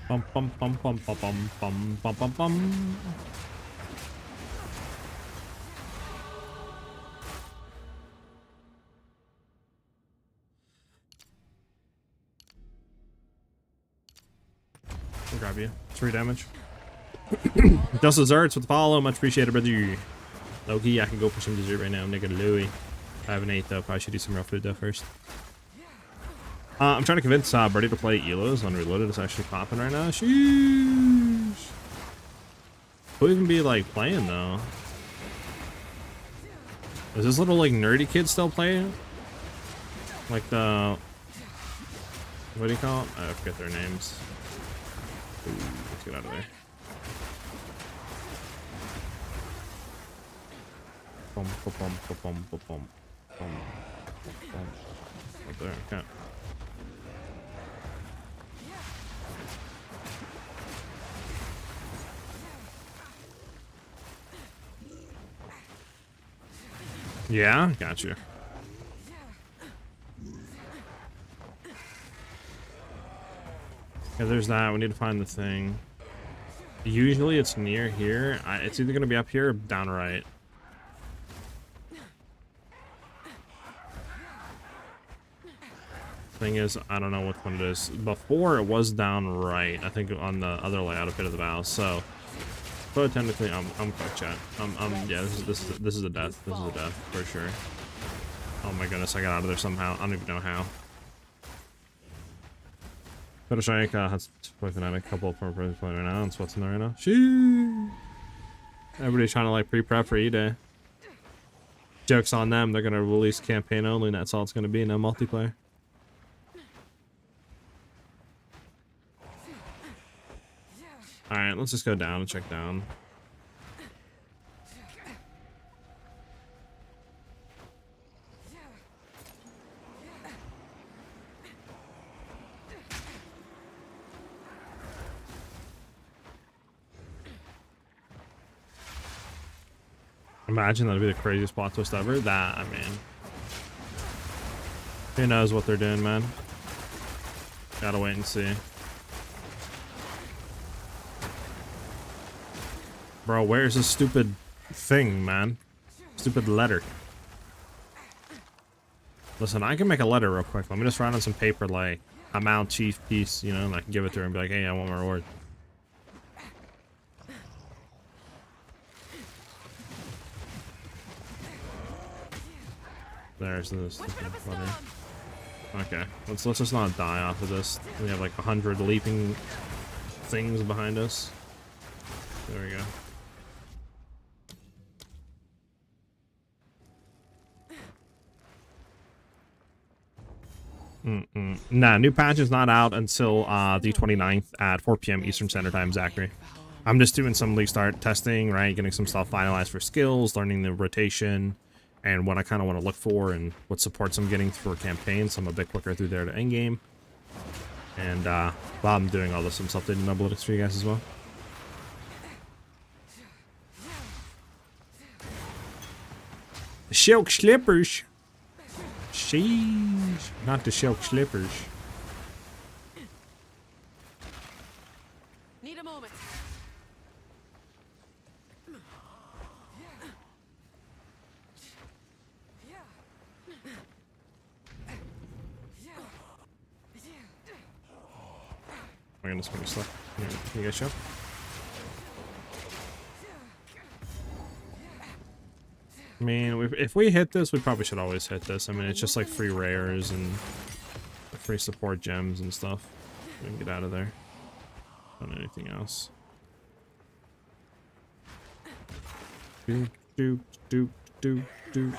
Bum bum bum bum bum bum bum bum bum bum. I'll grab you. 3 damage. Just desserts with the follow. Much appreciated, brother. Loki, I can go for some dessert right now. Nigga Louie. I haven't ate though. Probably should eat some raw food though first. I'm trying to convince Birdie to play Elos on Reloaded. It's actually popping right now. Sheesh. Who even be like playing though? Is this little like nerdy kid still playing? Like the, what do you call it? I forget their names. Ooh, let's get out of there. Bum, bum, bum, bum, bum, bum, bum, bum. Right there, okay. Yeah, gotcha. Yeah, there's that. We need to find the thing. Usually it's near here. It's either going to be up here or down right. Thing is, I don't know which one it is. Before it was down right. I think on the other layout of Pit of the Vow. So, but technically, I'm quick chat. Yeah, this is a death. This is a death for sure. Oh my goodness, I got out of there somehow. I don't even know how. Better strike has play Fnatic, a couple of playing right now, and what's in there right now. Shoo! Everybody's trying to like pre-prep for E-Day. Joke's on them, they're gonna release campaign only, and that's all it's gonna be, no multiplayer. Alright, let's just go down and check down. Imagine that'd be the craziest plot twist ever. That, I mean, who knows what they're doing, man. Gotta wait and see. Bro, where's this stupid thing, man? Stupid letter. Listen, I can make a letter real quick. Let me just write on some paper, like, amount, chief, piece, you know, and I can give it to her and be like, hey, I want my reward. There's this letter. Okay, let's just not die off of this. We have like 100 leaping things behind us. There we go. Nah, new patch is not out until the 29th at 4 p.m. Eastern Standard Time, Zachary. I'm just doing some league start testing, right? Getting some stuff finalized for skills, learning the rotation, and what I kind of want to look for and what supports I'm getting for campaigns. So I'm a bit quicker through there to endgame. And while I'm doing all this, I'm updating my analytics for you guys as well. The Silk Slippers. Sheesh. Not the Silk Slippers. Need a moment. Oh my goodness, can we stop? Can you guys show? I mean, if we hit this, we probably should always hit this. I mean, it's just like free rares and free support gems and stuff. We can get out of there. Not anything else. Do, do, do, do, do.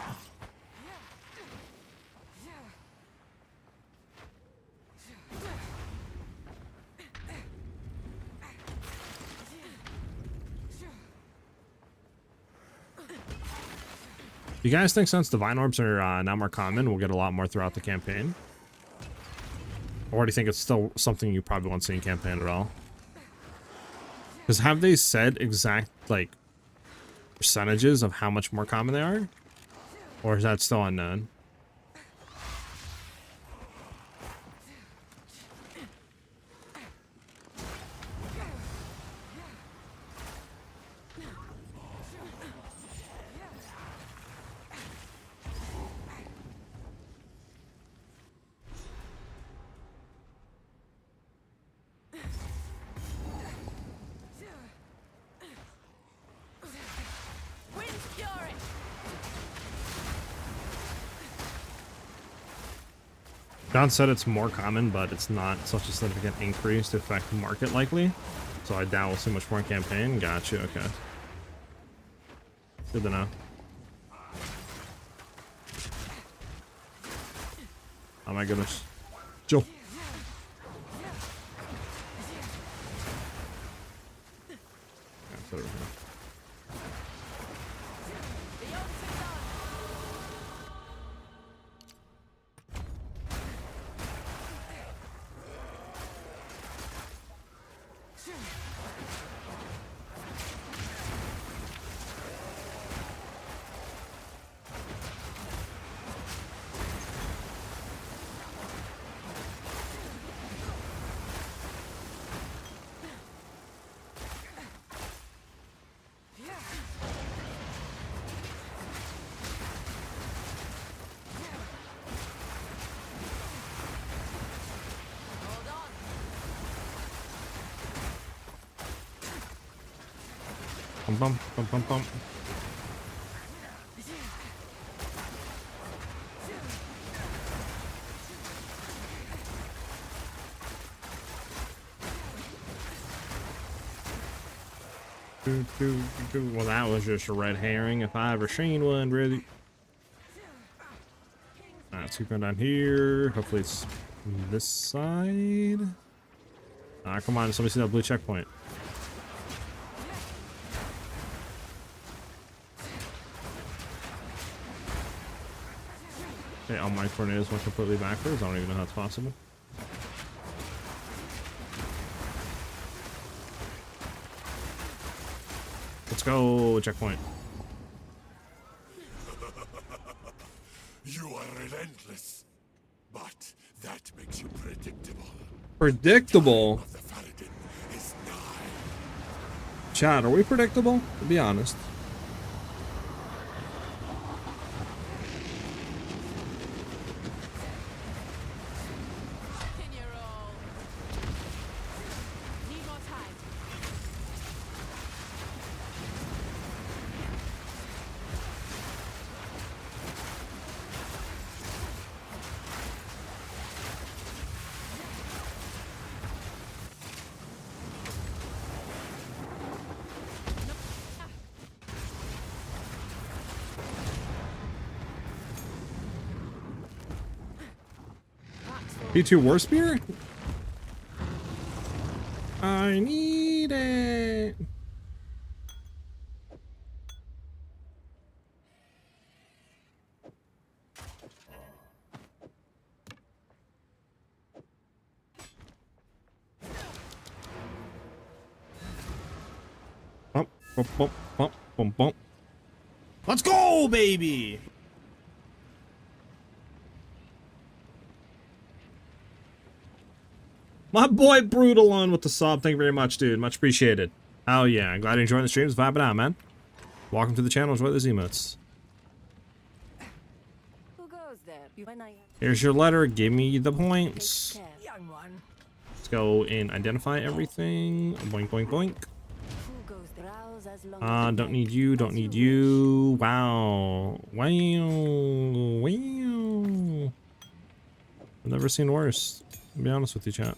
You guys think since Divine Orbs are now more common, we'll get a lot more throughout the campaign? Or do you think it's still something you probably won't see in campaign at all? Because have they said exact, like, percentages of how much more common they are? Or is that still unknown? John said it's more common, but it's not such a significant increase to affect the market likely. So I doubt we'll see much more in campaign. Gotcha, okay. Good to know. Oh my goodness. Joe. That's over here. Bum, bum, bum, bum. Well, that was just a red herring if I ever seen one, really. Alright, let's keep going down here. Hopefully it's this side. Alright, come on, somebody see that blue checkpoint. Okay, all my tornadoes went completely backwards. I don't even know how it's possible. Let's go, checkpoint. You are relentless, but that makes you predictable. Predictable? The Faradin is nigh. Chad, are we predictable? To be honest. Need more time. P2 War Spear? I need it. Bump, bump, bump, bump, bump, bump. Let's go, baby! My boy Brutal on with the sub. Thank you very much, dude. Much appreciated. Oh yeah, glad you're enjoying the streams. Vibing out, man. Welcome to the channel. Enjoy those emotes. Who goes there? Here's your letter. Give me the points. Take care. Young one. Let's go and identify everything. Boink, boink, boink. Who goes there? Browse as long as Don't you need like, you. as Don't need wish. you. Wow. Wow. Wow. I've never seen worse. To be honest with you, chat.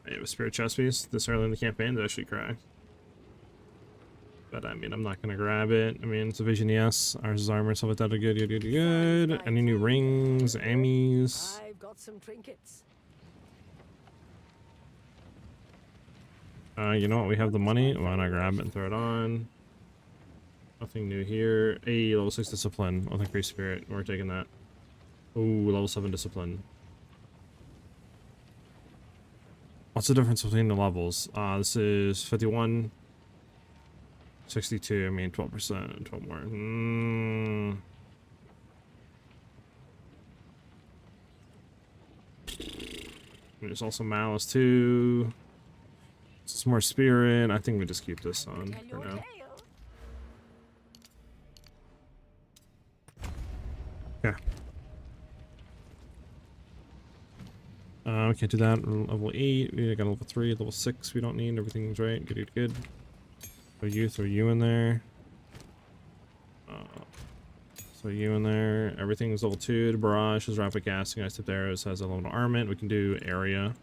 I have a spirit chest piece this early in the campaign to actually cry. But I mean, I'm not gonna grab it. I mean, it's a vision, yes. Ours is armor, stuff like that are good, good, good, good. Any new rings, Emmys? I've got some trinkets. You know what? We have the money. Why not grab it and throw it on? Nothing new here. Hey, level 6 discipline. I'll increase spirit. We're taking that. Ooh, level 7 discipline. What's the difference between the levels? This is 51, 62. I mean, 12%, 12 more. There's also malice too. Some more spirit. I think we just keep this on for now. Okay. We can't do that. Level 8. We got a level 3, level 6. We don't need. Everything's right. Good, good, good. Throw you in there. Throw you in there. Everything's level 2. The barrage is rapid casting. Ice tipped arrows has a level armament. We can do area.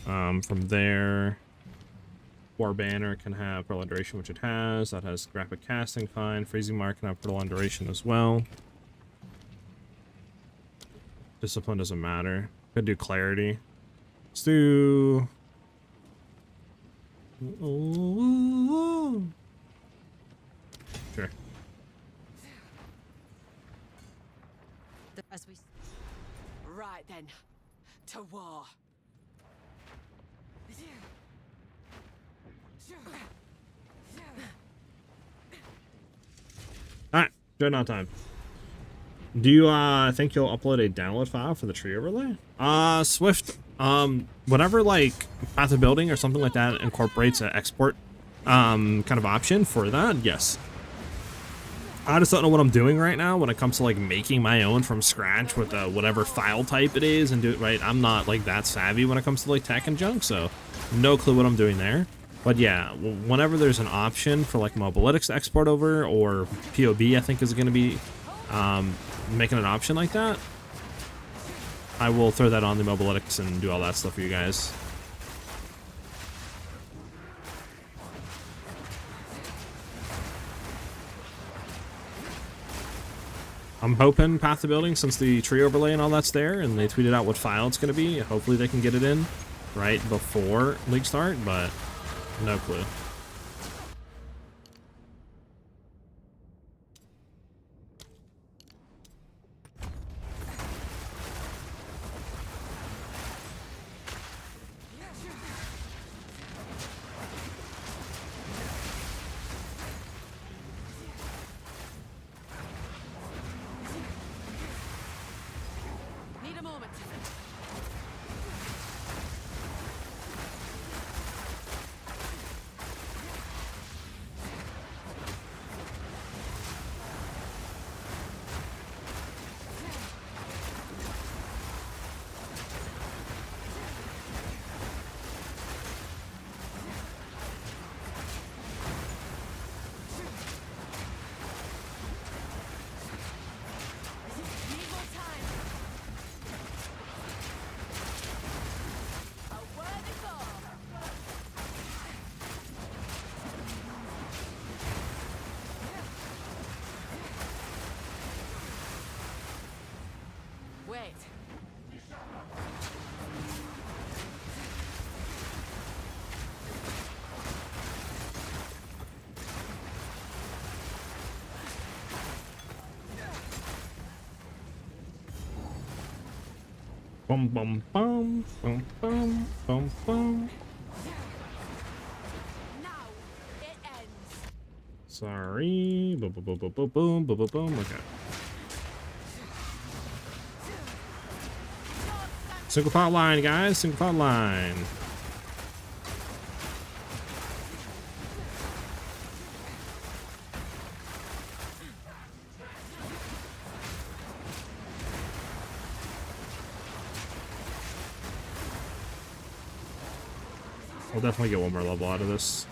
From there, War Banner can have Pearl Duration, which it has. That has rapid casting, fine. Freezing Mark can have Pearl Duration as well. Discipline doesn't matter. Could do Clarity. Let's do... Sure. As we Right then, to war. Alright, Dreadnought time. Do you think you'll upload a download file for the tree overlay? Swift, whatever like path of building or something like that incorporates an export kind of option for that, yes. I just don't know what I'm doing right now when it comes to like making my own from scratch with whatever file type it is and do it right. I'm not like that savvy when it comes to like tech and junk, so no clue what I'm doing there. But yeah, whenever there's an option for like Mobalytics to export over, or PoE I think is going to be making an option like that, I will throw that on the Mobalytics and do all that stuff for you guys. I'm hoping Path to Building, since the tree overlay and all that's there, and they tweeted out what file it's going to be, hopefully they can get it in right before League start, but no clue. Need a moment. Need more time. Bum bum bum bum bum bum bum. Now it ends. Sorry. Boom boom boom boom boom boom boom boom boom. Okay. Single file line, guys. Single file line. We'll definitely get one more level out of this.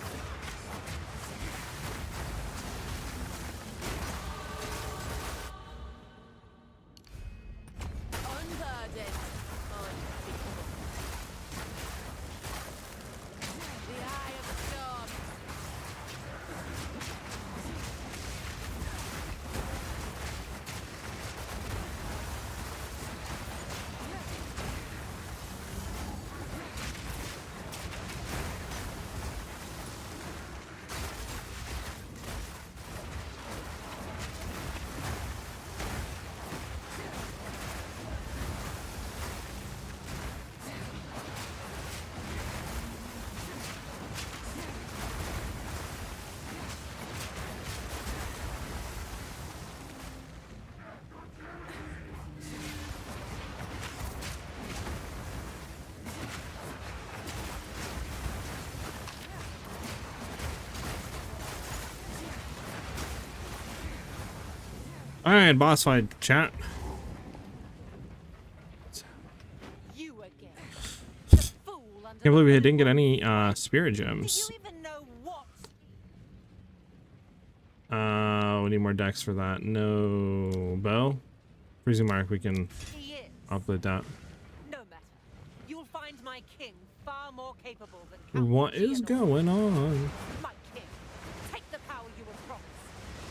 Unburdened. Unspeakable. The eye of the storm. All right, boss fight, chat. You again. The fool under Can't believe we the didn't get holy any spirit Do gems. you even know what We need more decks for that. No bow. Freezing mark. We can he is? upload that. No matter. You'll find my king far more capable than Count What is Gianor. going on? My king, take the power you were promised.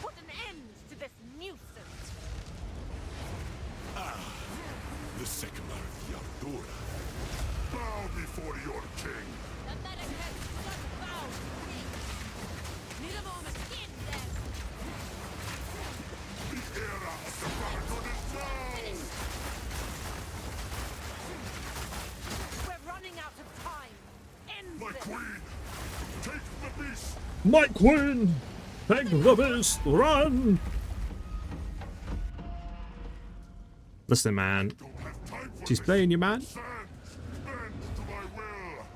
Put an end to this nuisance. The Sycamore of Yaldura. Bow before your king. The Americans must bow to the king. Need a moment. In them. The era of the Barcon is now! We're running out of time. End My this. queen! Take the beast! My queen, take the beast, run! Listen, man. Don't have time for She's this. playing you, man. Stand! Bend to my will!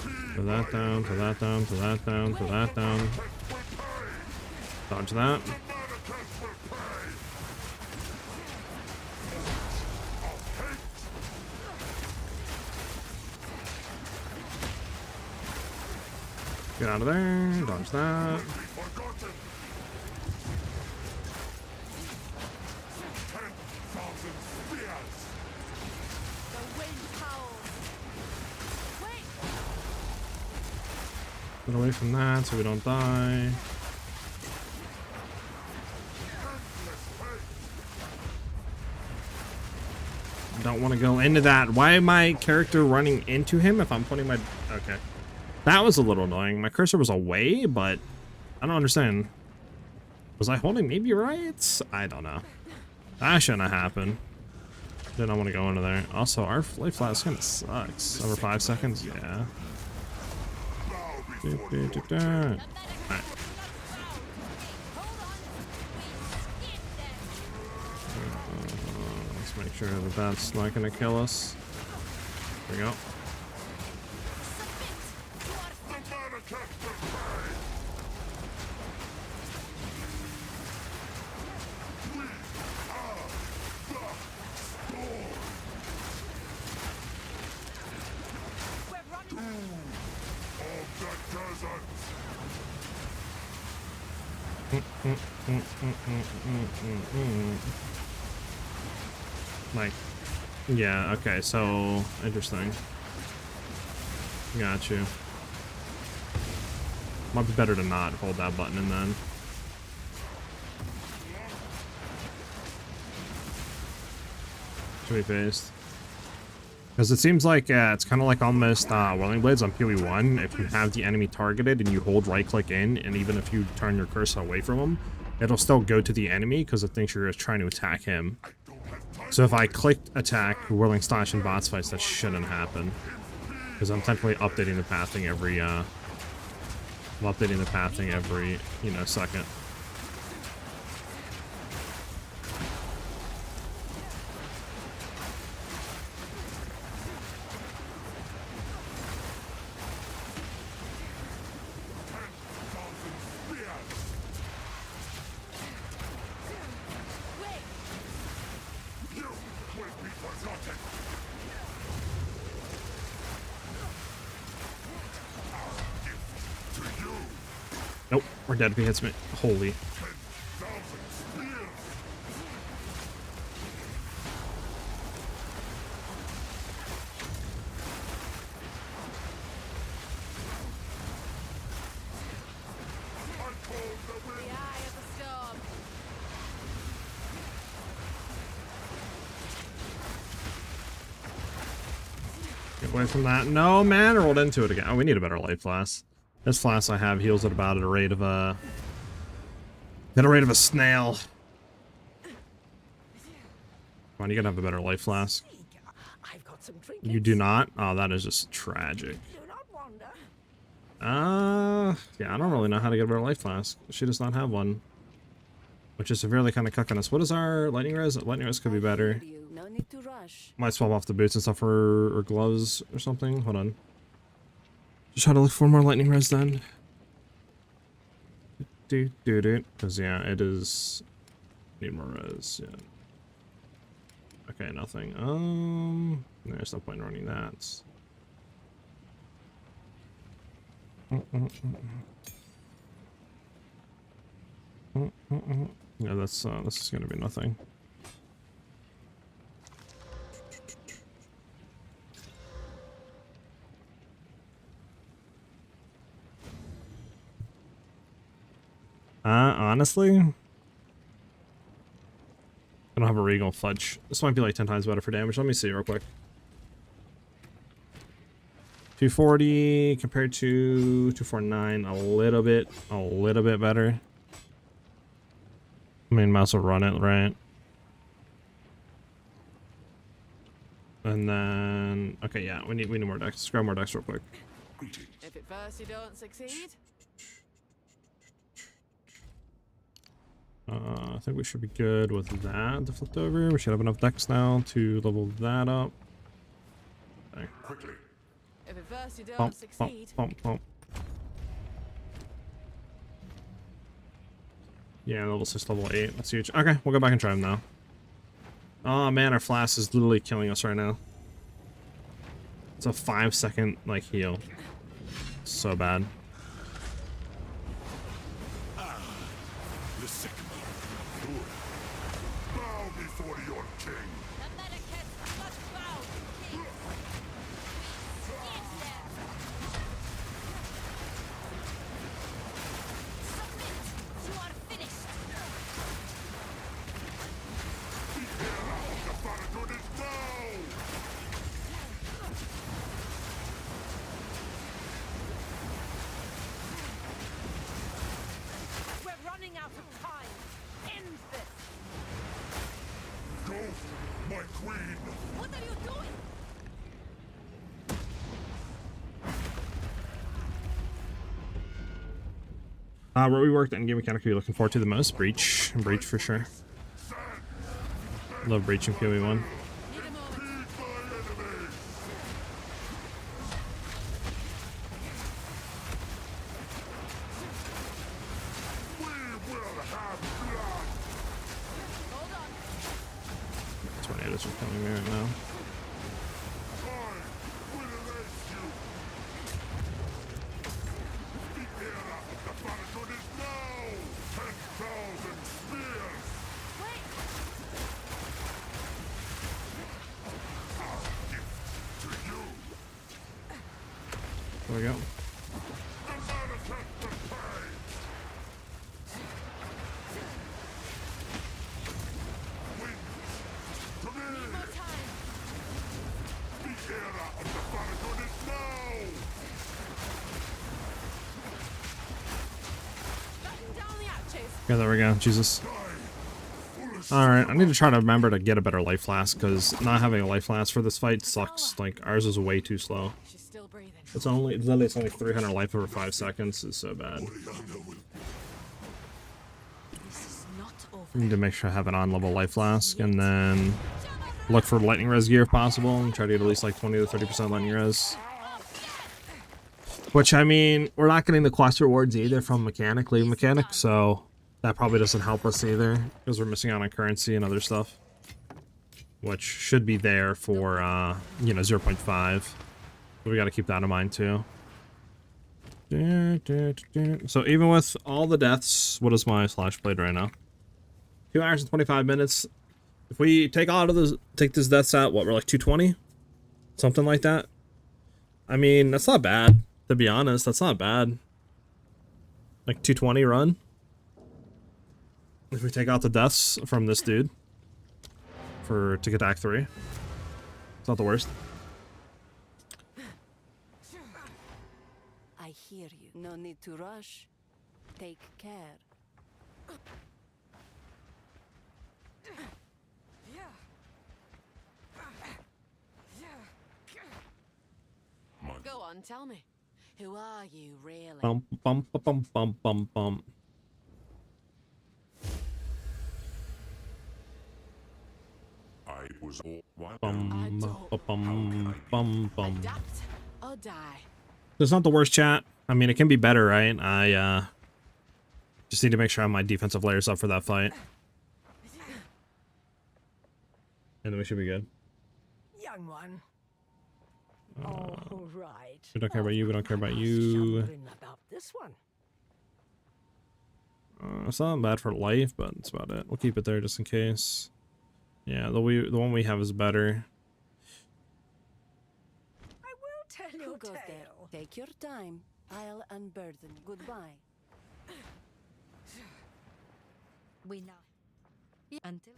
Impede Put that my down, put that down, put that down, put that down. Manifest will pay! Dodge that. The Manifest will pay! Of hate! Get out of there. Dodge that. Be forgotten! 10,000 spears! The wind howls. Wait. Get away from that so we don't die. Endless hate! Don't want to go into that. Why am my character running into him if I'm putting my... Okay. That was a little annoying. My cursor was away, but I don't understand. Was I holding maybe right? I don't know. That shouldn't have happened. Did not want to go into there. Also, our life flask kind of sucks. Over 5 seconds? Yeah. Bow Do, before do, your do, king! do. Alright. Let's make sure that that's not going to kill us. There we go. The Manifest will pay! We are the Storm! We're running. Of the desert! Like, yeah, okay, so interesting. Got you. Might be better to not hold that button and then. Should be phased. Because it seems like it's kind of like almost Whirling Blades on PoE 1. If you have the enemy targeted and you hold right click in, and even if you turn your cursor away from him, it'll still go to the enemy because it thinks you're just trying to attack him. I don't have time So if I clicked attack, whirling slash in boss fights, that shouldn't happen. Because I'm technically updating the pathing every, you know, second. Nope, we're dead if he hits me. Holy. The eye of the storm. Get away from that. No, man, I rolled into it again. Oh, we need a better life flask. This flask I have heals at about at a rate of a snail. Come on, you gotta have a better life flask. I've got some trinkets. You do not? Oh, that is just tragic. Do not wander. Yeah, I don't really know how to get a better life flask. She does not have one. Which is severely kind of cucking us. What is our lightning res? Lightning res could be better. No need to rush. Might swap off the boots and stuff or gloves or something. Hold on. Just try to look for more lightning res then. Because yeah, it is. Need more res, yeah. Okay, nothing. There's no point in running that. Yeah, this is gonna be nothing. Honestly, I don't have a Regal Fudge. This might be like 10 times better for damage. Let me see real quick. 240 compared to 249, a little bit better. I mean, mouse will run it, right? And then, okay, yeah, we need more decks. Let's grab more decks real quick. If at first you don't succeed, I think we should be good with that to flip over. We should have enough decks now to level that up. Okay. if at first you don't Bump, succeed, bump. Yeah, level 6, level 8. That's huge. Okay, we'll go back and try them now. Oh man, our flask is literally killing us right now. It's a 5-second, like, heal. So bad. The sick man. Bow before your king. The Americans must bow to king. Submit. You are finished. The Baradun is now! We're running out of time. End this. Ghost, my queen! What are you doing? Where we worked in game mechanic you're looking forward to the most? Breach. Breach for sure. Love Breach and PoE 1. need a moment. We will have blood! Hold on. Tornadoes are killing me right now. I will erase you! The era of the Baradun is now! 10,000 spears! Wait. Our gift to you! There we go. The manifest the pay! To me! More time. The era of the Baradun is now! Button down the hatches. Yeah, there we go. Jesus. Die, foolish Alright, I need to try to remember to get a better life flask, because not having a life flask for this fight sucks. Like, ours is way too slow. She's still breathing. It's only 300 life over 5 seconds. It's so bad. This is not over. I need to make sure I have an on-level life flask, and then look for lightning res gear if possible, and try to get at least like 20 to 30% lightning res. Which, I mean, we're not getting the quest rewards either from Leave Mechanic, so that probably doesn't help us either, because we're missing out on currency and other stuff. Which should be there for, you know, 0.5. So we gotta keep that in mind too. So even with all the deaths, what is my slash blade right now? 2 hours and 25 minutes. If we take this deaths out, what, we're like 220? Something like that? I mean, that's not bad. To be honest, that's not bad. Like 220 run. If we take out the deaths from this dude to get Act 3. It's not the worst. I hear you. No need to rush. Take care. Go on, tell me. Who are you, really? Bum bum bum bum bum bum. I was all Bum bum bum bum. Adapt or die. It's not the worst chat. I mean, it can be better, right? I just need to make sure I have my defensive layers up for that fight. And then we should be good. Young one. All right. We don't care about you, we don't care about you. About this one. It's not bad for life, but that's about it. We'll keep it there just in case. Yeah, the one we have is better. I will tell Who you a goes there? tale. Take your time. I'll unburden. Goodbye. We now. Until.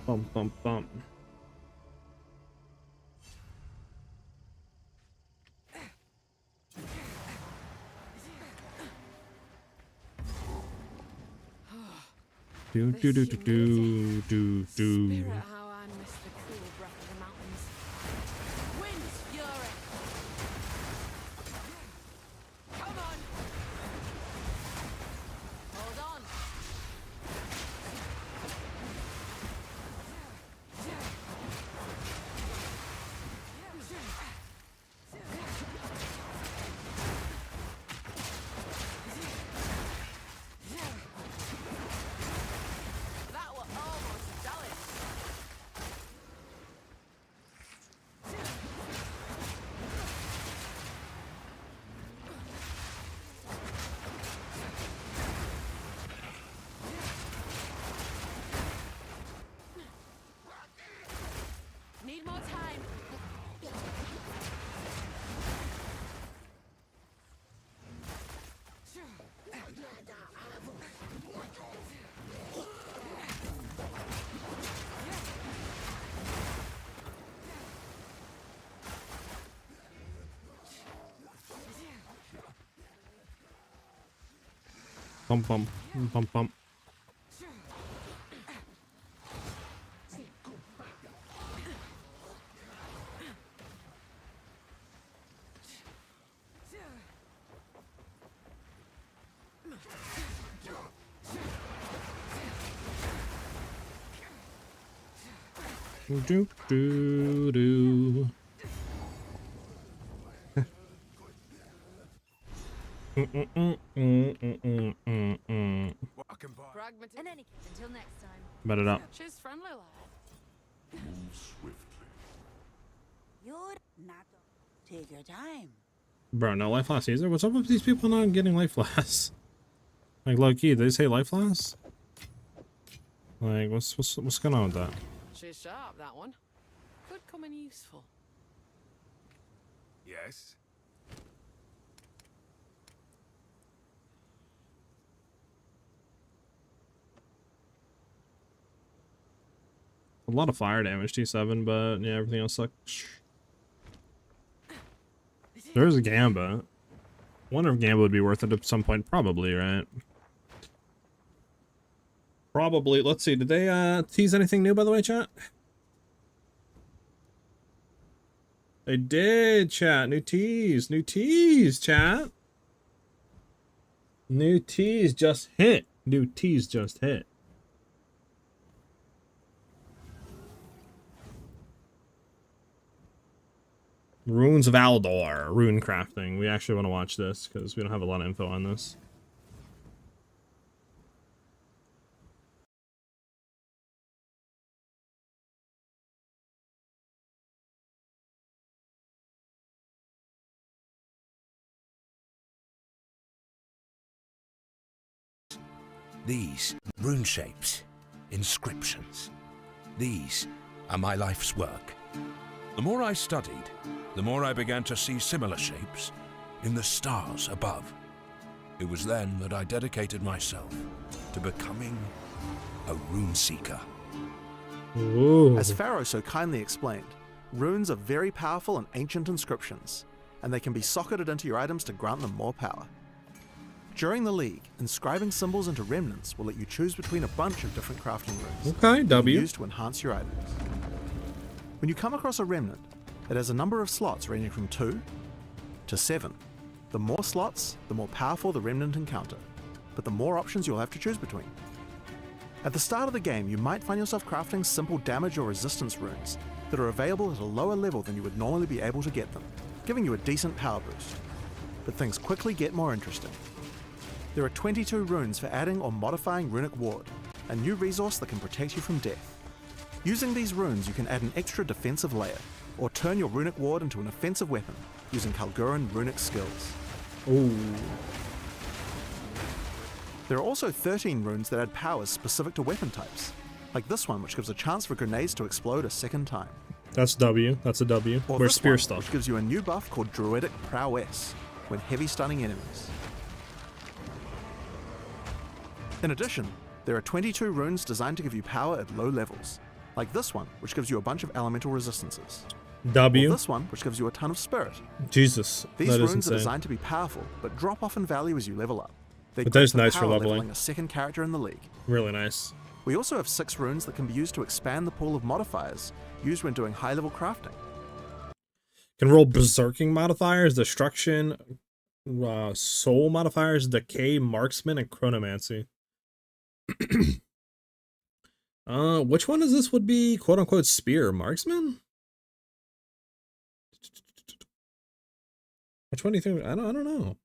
Bum bum bum. Do do do do do do do. Spirit, how I miss the cool breath of the mountains. Wind's fury. Come on. Hold on. That was almost done. Need more time. Bum bum bum bum. Do do do. walking by. Pragmatic. In any case, until next time. Bet it up. She's friendly like. Move swiftly. You're not. Take your time. Bro, no life loss either. What's up with these people not getting life loss? Like, low key, did they say life loss? Like, what's going on with that? She's sharp, that one. Could come in useful. Yes. A lot of fire damage, T7, but yeah, everything else sucks. There's a Gamba. Wonder if Gamba would be worth it at some point. Probably, right? Probably. Let's see. Did they tease anything new, by the way, chat? They did, chat. New tease. New tease, chat. New tease just hit. New tease just hit. Runes of Aldor. Rune crafting. We actually want to watch this because we don't have a lot of info on this. These rune shapes, inscriptions. These are my life's work. The more I studied, the more I began to see similar shapes in the stars above. It was then that I dedicated myself to becoming a rune seeker. Ooh. As Pharaoh so kindly explained, runes are very powerful and ancient inscriptions, and they can be socketed into your items to grant them more power. During the League, inscribing symbols into remnants will let you choose between a bunch of different crafting runes. Okay, W. Used to enhance your items. When you come across a remnant, it has a number of slots ranging from 2 to 7. The more slots, the more powerful the remnant encounter, but the more options you'll have to choose between. At the start of the game, you might find yourself crafting simple damage or resistance runes that are available at a lower level than you would normally be able to get them, giving you a decent power boost. But things quickly get more interesting. There are 22 runes for adding or modifying Runic Ward, a new resource that can protect you from death. Using these runes, you can add an extra defensive layer, or turn your Runic Ward into an offensive weapon using Kalguran runic skills. Ooh. There are also 13 runes that add powers specific to weapon types, like this one, which gives a chance for grenades to explode a second time. That's W. That's a W. Or Where's this spear one, stuff? which gives you a new buff called Druidic Prowess, when heavy stunning enemies. In addition, there are 22 runes designed to give you power at low levels, like this one, which gives you a bunch of elemental resistances. W. Or this one, which gives you a ton of spirit. Jesus. These that is runes are insane. designed to be powerful, but drop off in value as you level up. They're But great that's nice for power leveling. a second character in the League. Really nice. We also have 6 runes that can be used to expand the pool of modifiers used when doing high-level crafting. Can roll berserking modifiers, destruction, soul modifiers, decay, marksman, and chronomancy. Which one is this? Would be quote unquote spear marksman? Which one do you think? I don't know.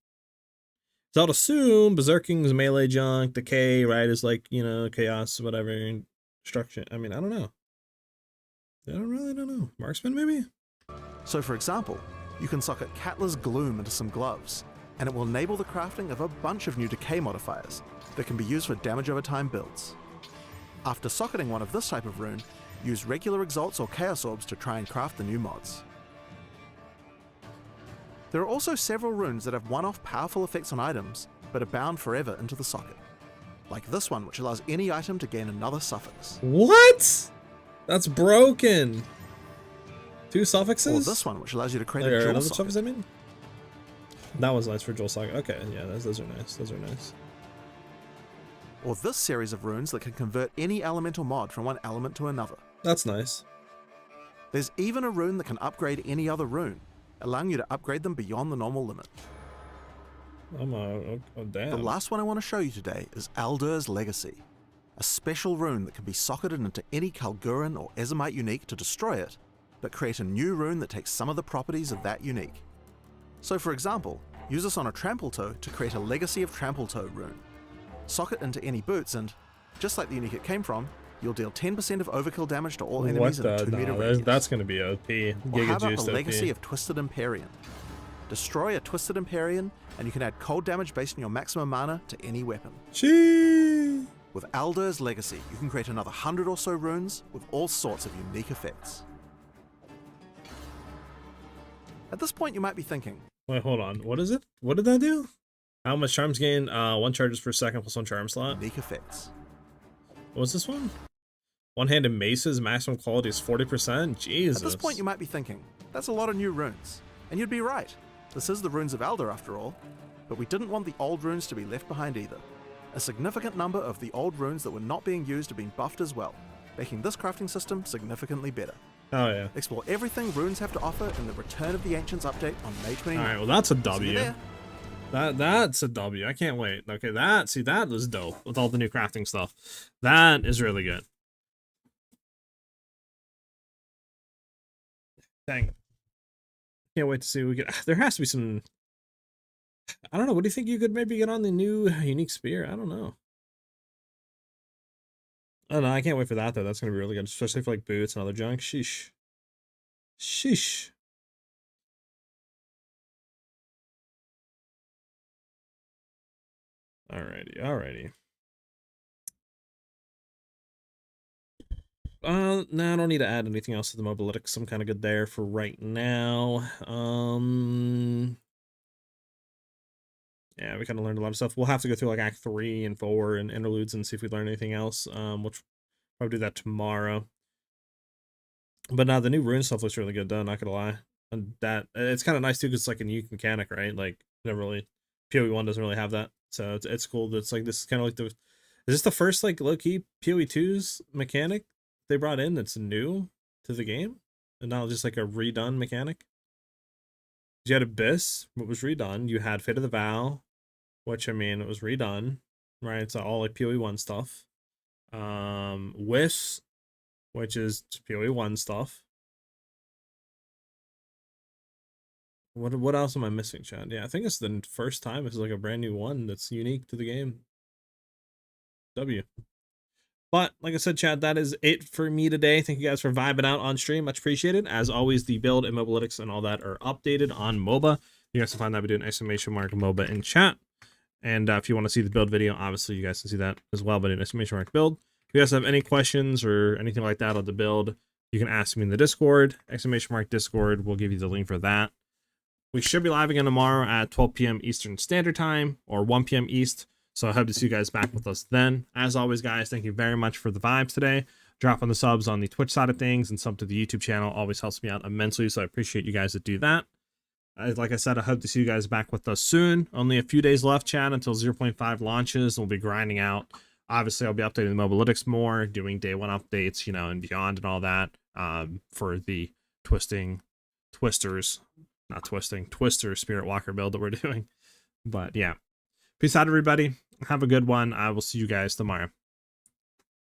So I'd assume berserking's melee junk, decay, right, is like, you know, chaos, whatever, destruction. I mean, I don't know. I don't know. Marksman maybe? So for example, you can socket Katla's Gloom into some gloves, and it will enable the crafting of a bunch of new decay modifiers that can be used for damage over time builds. After socketing one of this type of rune, use regular exalts or chaos orbs to try and craft the new mods. There are also several runes that have one-off powerful effects on items, but are bound forever into the socket. Like this one, which allows any item to gain another suffix. What? That's broken. 2 suffixes? Or this one, which allows you to create a There, dual another socket. suffix, I mean? That was nice for dual socket. Okay, yeah, those are nice. Those are nice. Or this series of runes that can convert any elemental mod from one element to another. That's nice. There's even a rune that can upgrade any other rune, allowing you to upgrade them beyond the normal limit. Oh damn. The last one I want to show you today is Aldur's Legacy, a special rune that can be socketed into any Kalguran or Ezomite unique to destroy it, but create a new rune that takes some of the properties of that unique. So for example, use this on a Trampletoe to create a Legacy of Trampletoe rune. Socket into any boots and, just like the unique it came from, you'll deal 10% of overkill damage to all enemies in a 2 meter radius. That's gonna be OP. Or how Giga about juiced the Legacy OP. of Twisted Empyrean? Destroy a Twisted Empyrean, and you can add cold damage based on your maximum mana to any weapon. Chee. With Aldur's Legacy, you can create another 100 or so runes with all sorts of unique effects. At this point, you might be thinking, Wait, hold on. What is it? What did that do? How much charms gain? 1 charges per second plus 1 charm slot. unique effects. What was this one? One-handed maces, maximum quality is 40%? Jesus. At this point, you might be thinking, that's a lot of new runes. And you'd be right. This is the runes of Aldur after all, but we didn't want the old runes to be left behind either. A significant number of the old runes that were not being used have been buffed as well, making this crafting system significantly better. Oh yeah. Explore everything runes have to offer in the Return of the Ancients update on May 29th. Alright, well that's a See you W. there. That's a W. I can't wait. Okay, that is dope with all the new crafting stuff. That is really good. Dang. Can't wait to see what we get. There has to be some. I don't know. What do you think you could maybe get on the new unique spear? I don't know. I don't know. I can't wait for that though. That's gonna be really good, especially for like boots and other junk. Sheesh. Sheesh. Alrighty. No, I don't need to add anything else to the mobalytics. I'm kind of good there for right now. Yeah, we kind of learned a lot of stuff. We'll have to go through like Act 3 and 4 and interludes and see if we learn anything else. We'll probably do that tomorrow. But now the new rune stuff looks really good, though, not gonna lie. And that it's kind of nice too, because it's like a unique mechanic, right? Like never really PoE 1 doesn't really have that, so it's cool. That it's like this is kind of like the. Is this the first like low key PoE 2's mechanic they brought in that's new to the game, and not just like a redone mechanic? You had Abyss, what was redone. You had Fate of the Vow, which I mean it was redone, right? It's all like PoE 1 stuff. Wish, which is PoE 1 stuff. What else am I missing, Chad? Yeah, I think it's the first time it's like a brand new one that's unique to the game. W. But like I said, Chad, that is it for me today. Thank you guys for vibing out on stream. Much appreciated. As always, the build and mobalytics and all that are updated on MOBA. You guys can find that by doing ! MOBA in chat. And if you want to see the build video, obviously you guys can see that as well by doing ! Build. If you guys have any questions or anything like that on the build, you can ask me in the Discord. ! Discord. We'll give you the link for that. We should be live again tomorrow at 12 p.m. Eastern Standard Time or 1 p.m. East. So I hope to see you guys back with us then. As always, guys, thank you very much for the vibes today. Dropping the subs on the Twitch side of things and sub to the YouTube channel always helps me out immensely. So I appreciate you guys that do that. Like I said, I hope to see you guys back with us soon. Only a few days left, Chad, until 0.5 launches. We'll be grinding out. Obviously, I'll be updating the mobalytics more, doing day 1 updates, you know, and beyond and all that for the Twister Spirit Walker build that we're doing. But yeah, peace out, everybody. Have a good one. I will see you guys tomorrow.